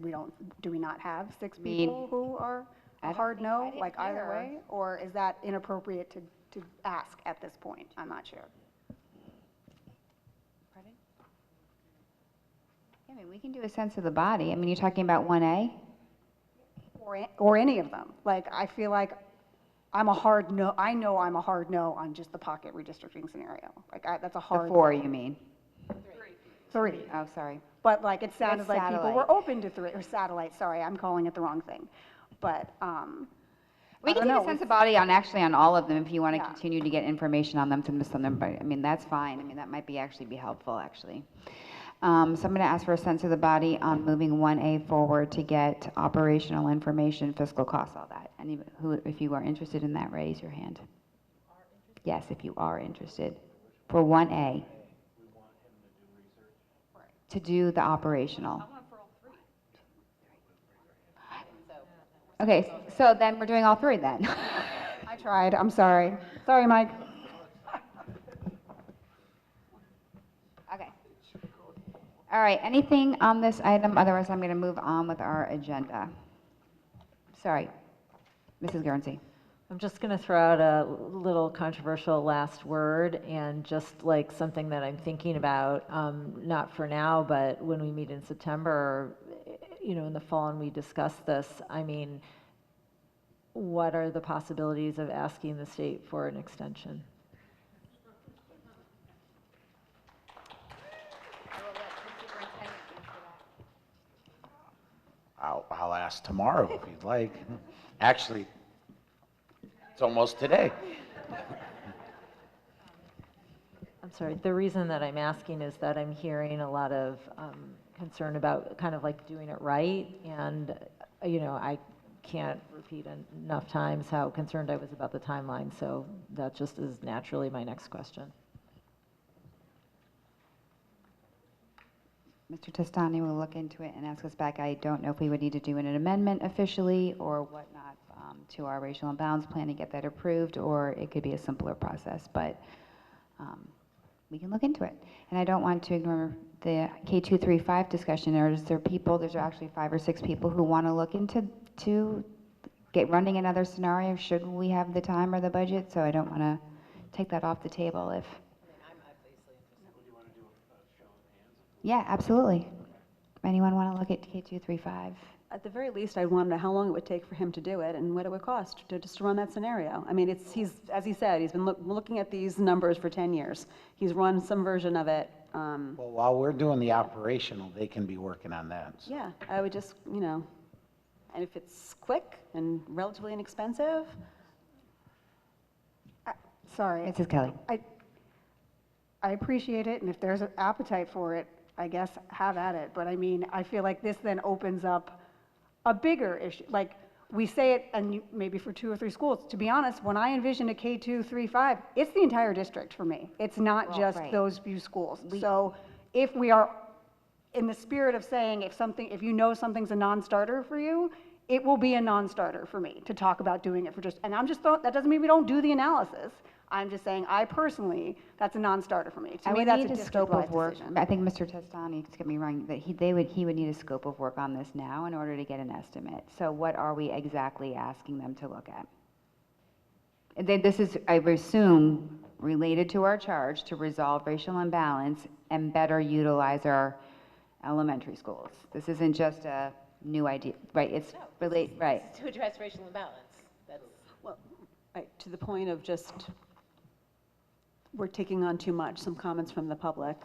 do we not have six people who are a hard no, like either way? Or is that inappropriate to ask at this point? I'm not sure. Pardon? Yeah, I mean, we can do a sense of the body. I mean, you're talking about 1A? Or any of them. Like, I feel like I'm a hard no, I know I'm a hard no on just the pocket redistricting scenario. Like, that's a hard. The 4, you mean? Three. Oh, sorry. But like, it sounded like people satellite. were open to 3, or satellite, sorry, I'm calling it the wrong thing. But, We I can don't take know, a sense of body on all of them if you want to Yeah. continue to get information on them, to miss on them, but, I mean, that's fine. I mean, that might be helpful, actually. So I'm going to ask for a sense of the body on moving 1A forward to get operational information, fiscal costs, all that. If you are interested in that, raise your hand. Yes, if you are interested. For 1A. To do the operational. Okay, so then we're doing all 3 then. I tried, I'm sorry. Sorry, Mike. Okay. All right, anything on this item? Otherwise, I'm going to move on with our agenda. Sorry, Mrs. Guernsey. I'm just going to throw out a little controversial last word, and just like something that I'm thinking about, not for now, but when we meet in September, in the fall and we discuss this, I mean, what are the possibilities of asking the state for an extension? I'll ask tomorrow if you'd like. Actually, it's almost today. I'm sorry, the reason that I'm asking is that I'm hearing a lot of concern about kind of like doing it right, and, I can't repeat enough times how concerned I was about the timeline, so that just is naturally my next question. Mr. Testani will look into it and ask us back. I don't know if we would need to do an amendment officially or whatnot to our racial imbalance plan to get that approved, or it could be a simpler process, but we can look into it. And I don't want to ignore the K235 discussion. There's actually 5 or 6 people who want to look into running another scenario should we have the time or the budget, so I don't want to take that off the table if. Yeah, absolutely. Anyone want to look at K235? At the very least, I'd want to know how long it would take for him to do it and what it would cost just to run that scenario. I mean, as he said, he's been looking at these numbers for 10 years. He's run some version of it. Well, while we're doing the operational, they can be working on that. So. Yeah, I would just, and if it's quick and relatively inexpensive. Sorry. Mrs. Kelly. I appreciate it, and if there's an appetite for it, I guess have at it. But I mean, I feel like this then opens up a bigger issue. Like, we say it, and maybe for 2 or 3 schools. To be honest, when I envision a K235, it's the entire district for me. It's not just those few schools. So if we are in the spirit of saying if you know something's a non-starter for you, it will be a non-starter for me to talk about doing it for and that doesn't mean we don't do the analysis. I'm just saying, I personally, that's a non-starter for me. To me, that's a district-wide decision. I think Mr. Testani, just get me wrong, that he would need a scope of work on this now in order to get an estimate. So what are we exactly asking them to look at? This is, I assume, related to our charge to resolve racial imbalance and better utilize our elementary schools. This isn't just a new idea, right? It's right. To address racial imbalance. That's well, to the point of just we're taking on too much. Some comments from the public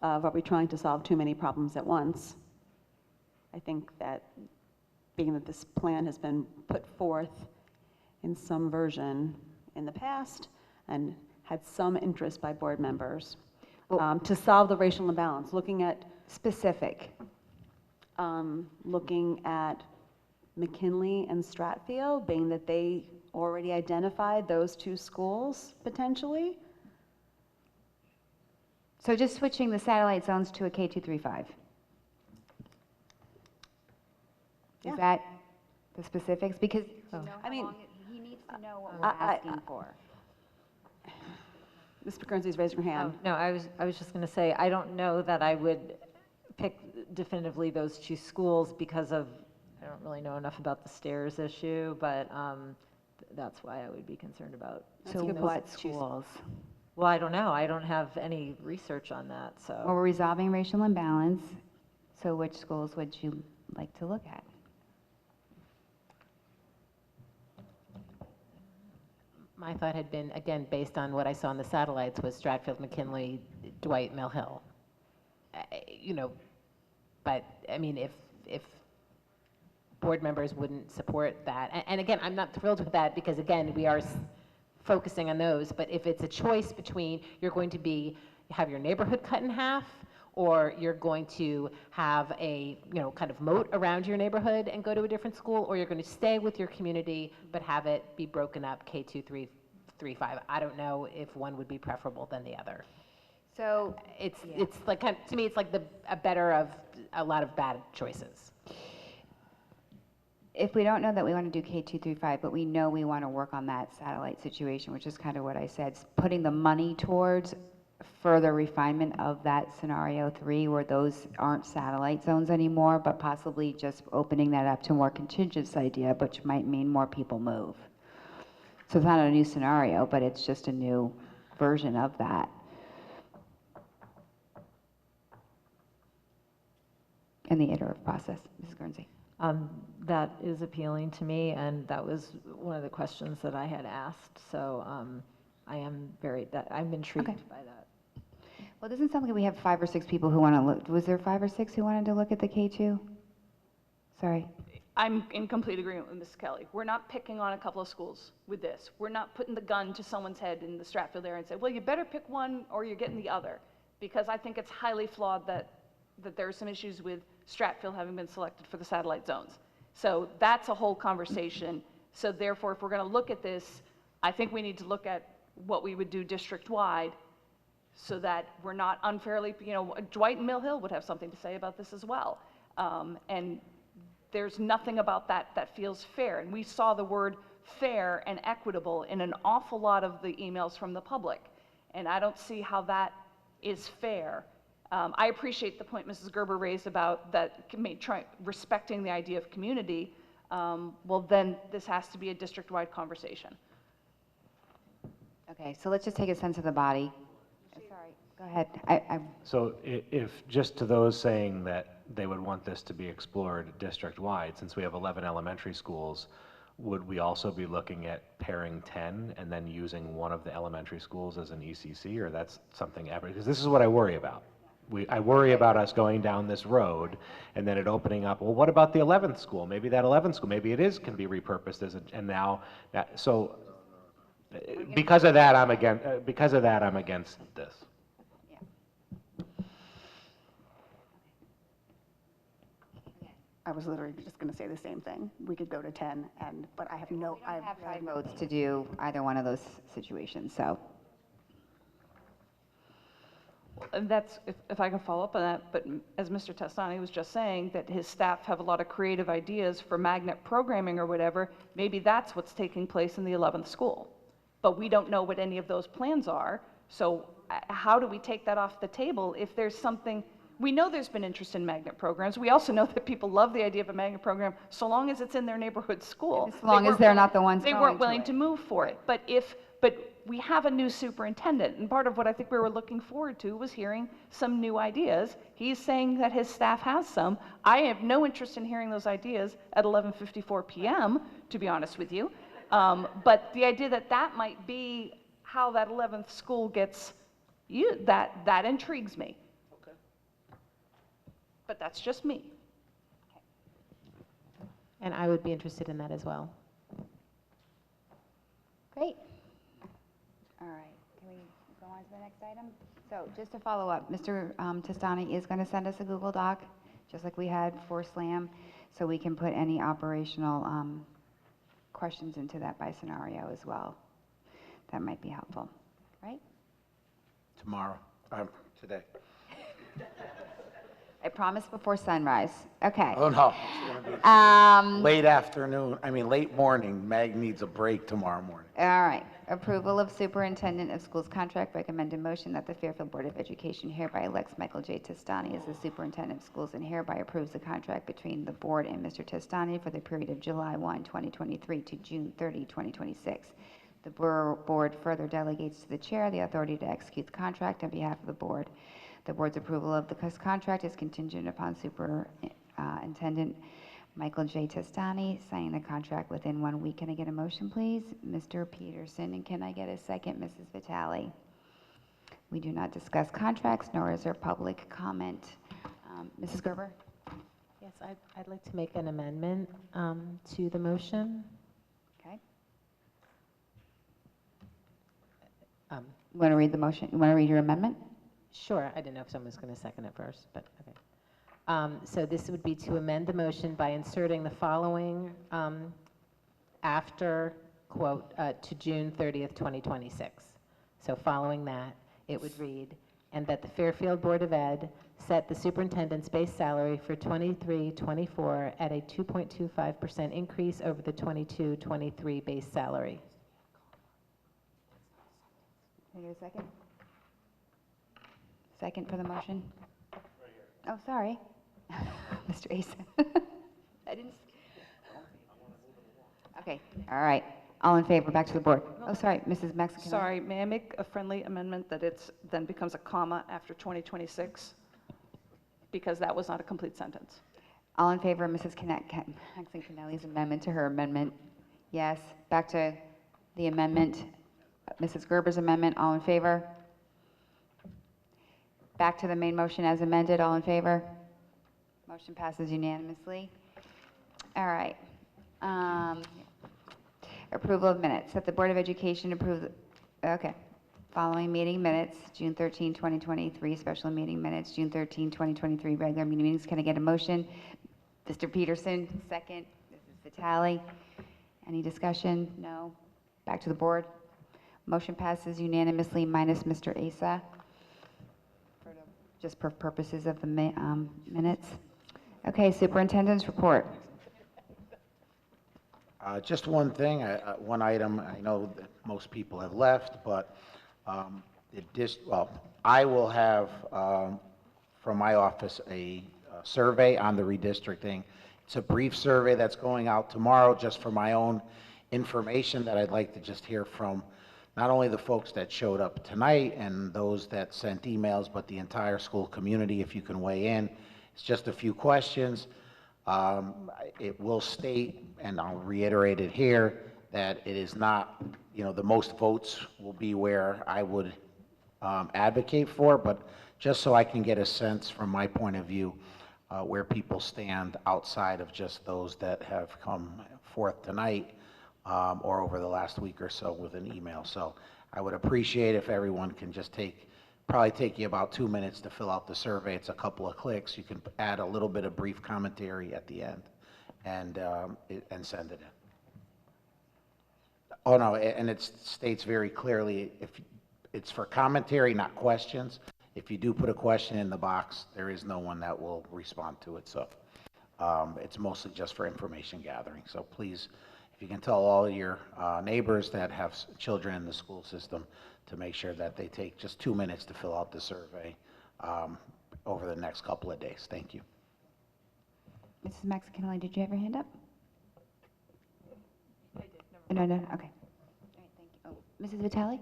of, are we trying to solve too many problems at once? I think that being that this plan has been put forth in some version in the past and had some interest by board members to solve the racial imbalance, looking at specific, looking at McKinley and Stratfield, being that they already identified those 2 schools potentially. So just switching the satellite zones to a K235. Is that the specifics? Because I mean, he needs to know what we're asking for. Mr. Guernsey's raising her hand. No, I was just going to say, I don't know that I would pick definitively those two schools because of, I don't really know enough about the stairs issue, but that's why I would be concerned about. So what schools? Well, I don't know. I don't have any research on that, so. Well, we're resolving racial imbalance, so which schools would you like to look at? My thought had been, again, based on what I saw in the satellites, was Stratfield, McKinley, Dwight, Mill Hill. You know, but, I mean, if board members wouldn't support that, and again, I'm not thrilled with that because, again, we are focusing on those, but if it's a choice between you're going to have your neighborhood cut in half, or you're going to have a, you know, kind of moat around your neighborhood and go to a different school, or you're going to stay with your community but have it be broken up K2, 3, 3, 5. I don't know if one would be preferable than the other. So it's like, to me, it's like a better of a lot of bad choices. If we don't know that we want to do K2 through 5, but we know we want to work on that satellite situation, which is kind of what I said, putting the money towards further refinement of that scenario 3, where those aren't satellite zones anymore, but possibly just opening that up to a more contingent idea, which might mean more people move. So it's not a new scenario, but it's just a new version of that. In the iterative process, Mrs. Guernsey. That is appealing to me, and that was one of the questions that I had asked. So I'm intrigued by that. Well, it doesn't sound like we have 5 or 6 people who want to look. Was there 5 or 6 who wanted to look at the K2? Sorry. I'm in complete agreement with Ms. Kelly. We're not picking on a couple of schools with this. We're not putting the gun to someone's head in the Stratfield area and say, well, you better pick one or you're getting the other. Because I think it's highly flawed that there are some issues with Stratfield having been selected for the satellite zones. So that's a whole conversation. So therefore, if we're going to look at this, I think we need to look at what we would do district-wide so that we're not unfairly, you know, Dwight and Mill Hill would have something to say about this as well. And there's nothing about that feels fair. And we saw the word fair and equitable in an awful lot of the emails from the public. And I don't see how that is fair. I appreciate the point Mrs. Gerber raised about that respecting the idea of community. Well, then this has to be a district-wide conversation. Okay, so let's just take a sense of the body. Sorry, go ahead. So if just to those saying that they would want this to be explored district-wide, since we have 11 elementary schools, would we also be looking at pairing 10 and then using one of the elementary schools as an ECC, or that's something ever? Because this is what I worry about. I worry about us going down this road and then it opening up, well, what about the 11th school? Maybe that 11th school, maybe it can be repurposed as and now, so because of that, I'm against this. I was literally just going to say the same thing. We could go to 10, but I have no. I have 5 votes to do either one of those situations, so. And that's, if I can follow up on that, but as Mr. Testani was just saying, that his staff have a lot of creative ideas for magnet programming or whatever, maybe that's what's taking place in the 11th school. But we don't know what any of those plans are, so how do we take that off the table if there's something? We know there's been interest in magnet programs. We also know that people love the idea of a magnet program so long as it's in their neighborhood school. As long as they're not the ones They weren't willing to move for it. But we have a new superintendent, and part of what I think we were looking forward to was hearing some new ideas. He's saying that his staff has some. I have no interest in hearing those ideas at 11:54 p.m., to be honest with you. But the idea that might be how that 11th school gets used, that intrigues me. Okay. But that's just me. And I would be interested in that as well. Great. All right, can we go on to the next item? So just to follow up, Mr. Testani is going to send us a Google Doc, just like we had for SLAM, so we can put any operational questions into that by scenario as well. That might be helpful, right? Tomorrow, today. I promise before sunrise. Okay. Oh, no. It's gonna be late afternoon, late morning. Meg needs a break tomorrow morning. All right. Approval of Superintendent of Schools contract. Recommended motion that the Fairfield Board of Education hereby elects Michael J. Testani as the Superintendent of Schools and hereby approves the contract between the board and Mr. Testani for the period of July 1, 2023 to June 30, 2026. The board further delegates to the chair the authority to execute the contract on behalf of the board. The board's approval of the contract is contingent upon Superintendent Michael J. Testani signing the contract within 1 week. Can I get a motion, please? Mr. Peterson, and can I get a second, Mrs. Vitale? We do not discuss contracts, nor is there public comment. Mrs. Gerber? Yes, I'd like to make an amendment to the motion. Okay. You want to read the motion? You want to read your amendment? Sure. I didn't know if someone was going to second it first, but okay. So this would be to amend the motion by inserting the following after, quote, to June 30th, 2026. So following that, it would read, and that the Fairfield Board of Ed set the superintendent's base salary for 23-24 at a 2.25% increase over the 22-23 base salary. Can I get a second? Second for the motion? Oh, sorry. Mr. Asa. I didn't. Okay, all right. All in favor, back to the board. Oh, sorry, Mrs. Mexican. Sorry, may I make a friendly amendment that it's then becomes a comma after 2026? Because that was not a complete sentence. All in favor of Mrs. Kennelly's amendment to her amendment? Yes. Back to the amendment. Mrs. Gerber's amendment, all in favor? Back to the main motion as amended, all in favor? Motion passes unanimously. All right. Approval of minutes. That the Board of Education approve, okay. Following meeting minutes, June 13, 2023, special meeting minutes, June 13, 2023, regular meeting minutes. Can I get a motion? Mr. Peterson, second. Mrs. Vitale. Any discussion? No. Back to the board. Motion passes unanimously minus Mr. Asa, just for purposes of the minutes. Okay, superintendent's report. Just one thing, one item. I know that most people have left, but I will have from my office a survey on the redistricting. It's a brief survey that's going out tomorrow, just for my own information, that I'd like to just hear from not only the folks that showed up tonight and those that sent emails, but the entire school community, if you can weigh in. It's just a few questions. It will state, and I'll reiterate it here, that it is not, the most votes will be where I would advocate for, but just so I can get a sense from my point of view where people stand outside of just those that have come forth tonight or over the last week or so with an email. So I would appreciate if everyone can just probably take you about 2 minutes to fill out the survey. It's a couple of clicks. You can add a little bit of brief commentary at the end and send it in. Oh, no, and it states very clearly, if it's for commentary, not questions. If you do put a question in the box, there is no one that will respond to it. So it's mostly just for information gathering. So please, if you can tell all your neighbors that have children in the school system to make sure that they take just 2 minutes to fill out the survey over the next couple of days. Thank you. Mrs. Mexican, did you have your hand up? I did. No, okay. All right, thank you. Oh, Mrs. Vitale?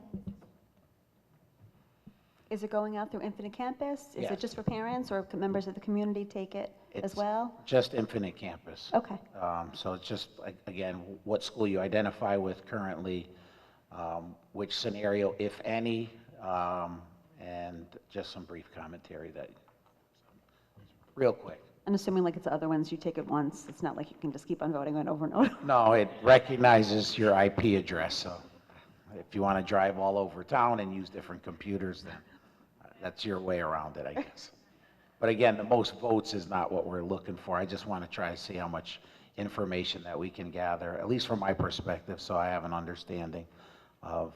Is it going out through Infinite Campus? Is Yes. it just for parents, or can members of the community take it as well? Just Infinite Campus. Okay. So it's just, again, what school you identify with currently, which scenario, if any, and just some brief commentary real quick. I'm assuming like it's the other ones, you take it once. It's not like you can just keep on voting it over and over. No, it recognizes your IP address, so if you want to drive all over town and use different computers, then that's your way around it, I guess. But again, the most votes is not what we're looking for. I just want to try to see how much information that we can gather, at least from my perspective, so I have an understanding of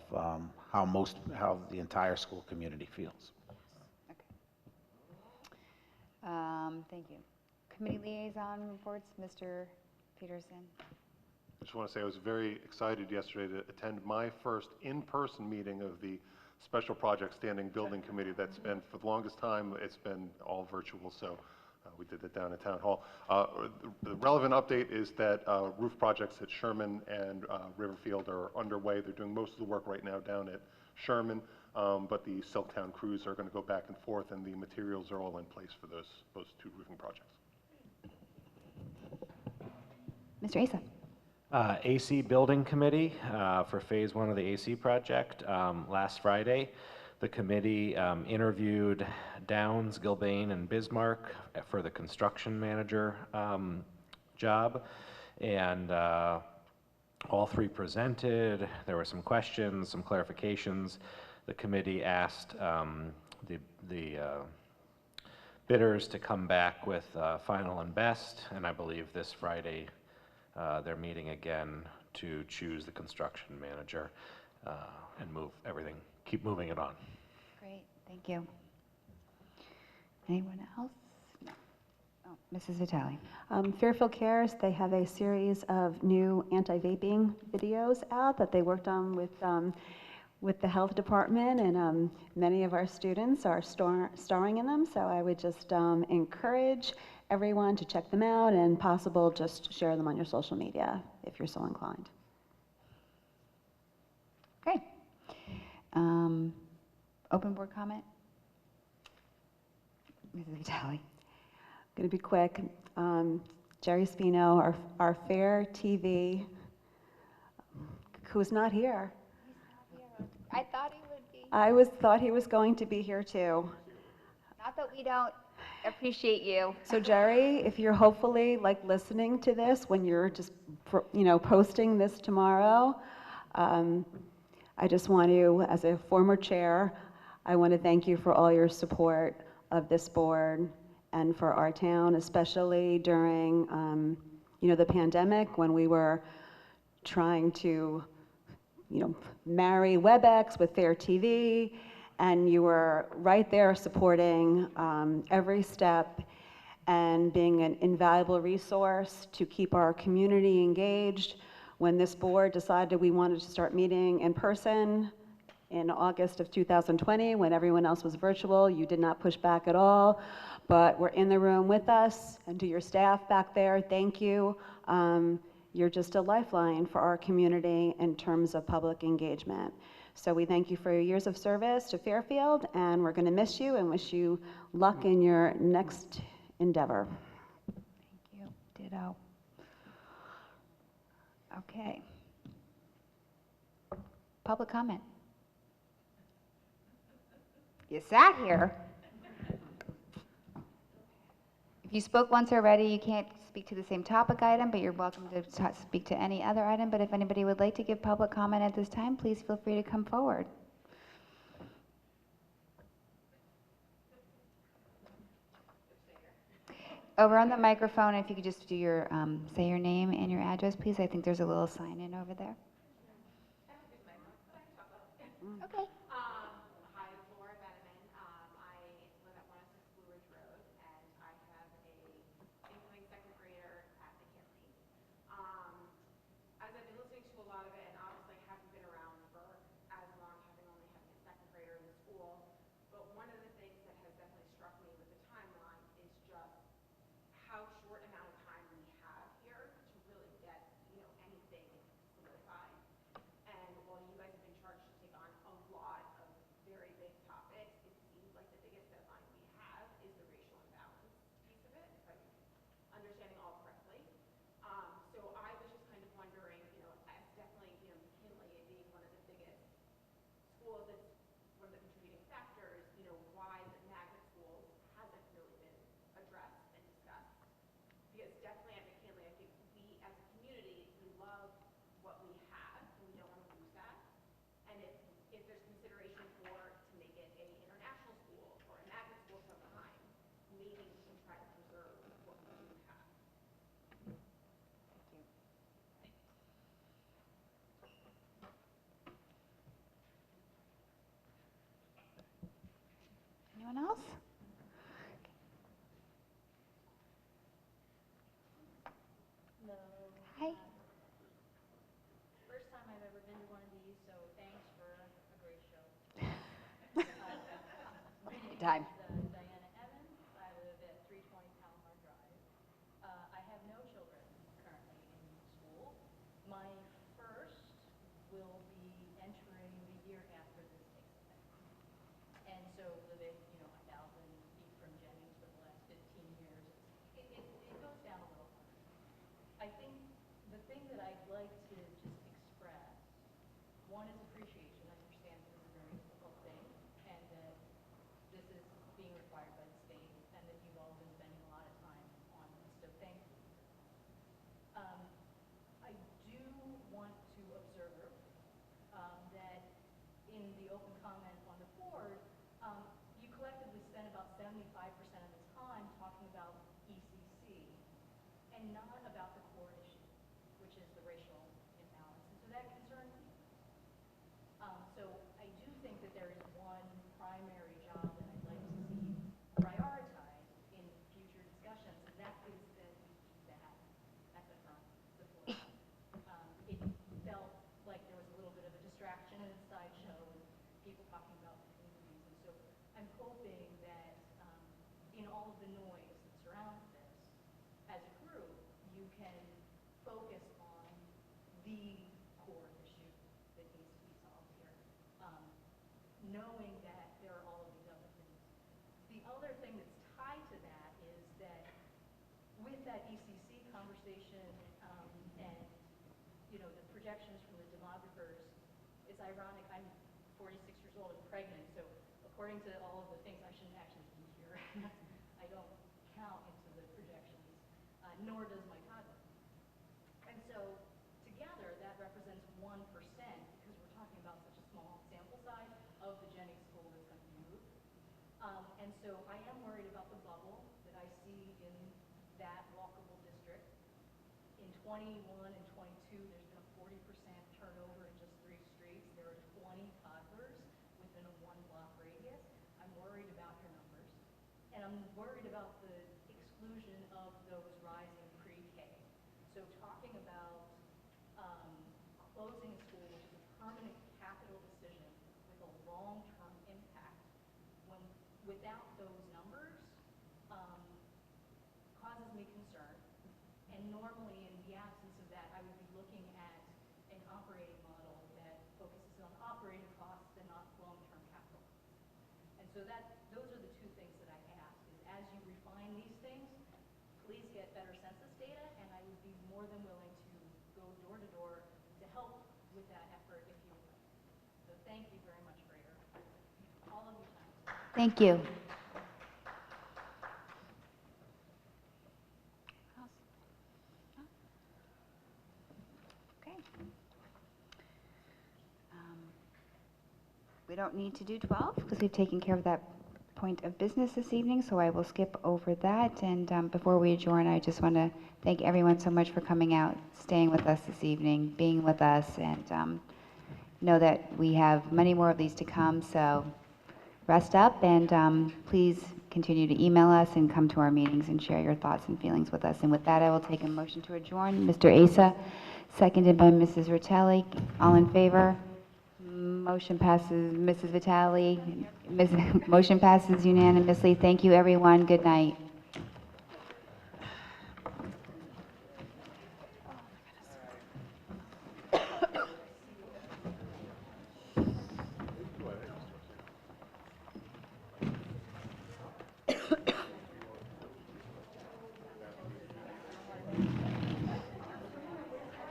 how the entire school community feels. Thank you. Committee liaison reports, Mr. Peterson. I just want to say I was very excited yesterday to attend my first in-person meeting of the Special Projects Standing Building Committee. That's been, for the longest time, it's been all virtual, so we did that down at Town Hall. The relevant update is that roof projects at Sherman and Riverfield are underway. They're doing most of the work right now down at Sherman, but the Silktown crews are going to go back and forth, and the materials are all in place for those two roofing projects. Mr. Asa. AC Building Committee for Phase 1 of the AC project. Last Friday, the committee interviewed Downs, Gilbane, and Bismarck for the construction manager job, and all three presented. There were some questions, some clarifications. The committee asked the bidders to come back with final and best, and I believe this Friday they're meeting again to choose the construction manager and move everything, keep moving it on. Great, thank you. Anyone else? No. Oh, Mrs. Vitale. Fairfield Cares, they have a series of new anti-vaping videos out that they worked on with the health department, and many of our students are starring in them, so I would just encourage everyone to check them out, and possible just share them on your social media if you're so inclined. Great. Open board comment? Mrs. Vitale. I'm going to be quick. Jerry Spino, our FairTV, who's not here. I thought he would be. I thought he was going to be here too. Not that we don't appreciate you. So Jerry, if you're hopefully listening to this when you're just posting this tomorrow, I just want to, as a former chair, I want to thank you for all your support of this board and for our town, especially during the pandemic when we were trying to marry WebEx with FairTV, and you were right there supporting every step and being an invaluable resource to keep our community engaged. When this board decided we wanted to start meeting in person in August of 2020, when everyone else was virtual, you did not push back at all, but were in the room with us. And to your staff back there, thank you. You're just a lifeline for our community in terms of public engagement. So we thank you for your years of service to Fairfield, and we're going to miss you and wish you luck in your next endeavor. Thank you. Ditto. Okay. Public comment. You sat here. If you spoke once already, you can't speak to the same topic item, but you're welcome to speak to any other item. But if anybody would like to give public comment at this time, please feel free to come forward. Over on the microphone, if you could just do your, say your name and your address, please. I think there's a little sign in over there. Okay. And while you guys have been charged to take on a lot time. I live at 320 Palomar Drive. I have no children currently in school. My first will be entering the year after this takes effect. And so living, 1,000 feet from Jennings for the last 15 years, it goes down a little harder. I think the thing that I'd like to just express, one is appreciation. I understand this is a very difficult thing, and that this is being required by the state, and that you've all been spending a lot of time on this, so thank you. I do want to observe that in the open comment on the board, you collectively spent about 75% of the time talking about ECC and not about the core issue, which is the racial imbalance. And so that concerns me. So I do think that there is one primary job that I'd like to see prioritized in future discussions, and that is that we keep that at the front, the forefront. It felt like there was a little bit of a distraction and a sideshow and people talking about the communities. And so I'm hoping that in all of the noise that surrounds this, as a group, you can focus on the core issue that needs to be solved here, knowing that there are all of these other things. The other thing that's tied to that is that with that ECC conversation and the projections from the demographers, it's ironic. I'm 46 years old and pregnant, so according to all of the things, I shouldn't actually be here. I don't count into the projections, nor does my toddler. And so together, that represents 1%, because we're talking about such a small sample size of the Jennings school that's going to be moved. And so I am worried about the bubble that I see in that walkable district. In 21 and 22, there's been a 40% turnover in just 3 streets. There are 20 toddlers within a 1-block radius. I'm worried about your numbers. And I'm worried about the exclusion of those rising pre-K. So talking about closing a school, which is a permanent capital decision with a long-term impact, without those numbers, causes me concern. And normally, in the absence of that, I would be looking at an operating model that focuses on operating costs and not long-term capital. And so those are the 2 things that I ask, is as you refine these things, please get better census data, and I would be more than willing to go door to door to help with that effort if you would like. So thank you very much for all of your time. Thank you. Okay. We don't need to do 12 because we've taken care of that point of business this evening, so I will skip over that. And before we adjourn, I just want to thank everyone so much for coming out, staying with us this evening, being with us, and know that we have many more of these to come, so rest up, and please continue to email us and come to our meetings and share your thoughts and feelings with us. And with that, I will take a motion to adjourn. Mr. Asa, seconded by Mrs. Ritelli. All in favor? Motion passes. Mrs. Vitale, motion passes unanimously. Thank you, everyone. Good night.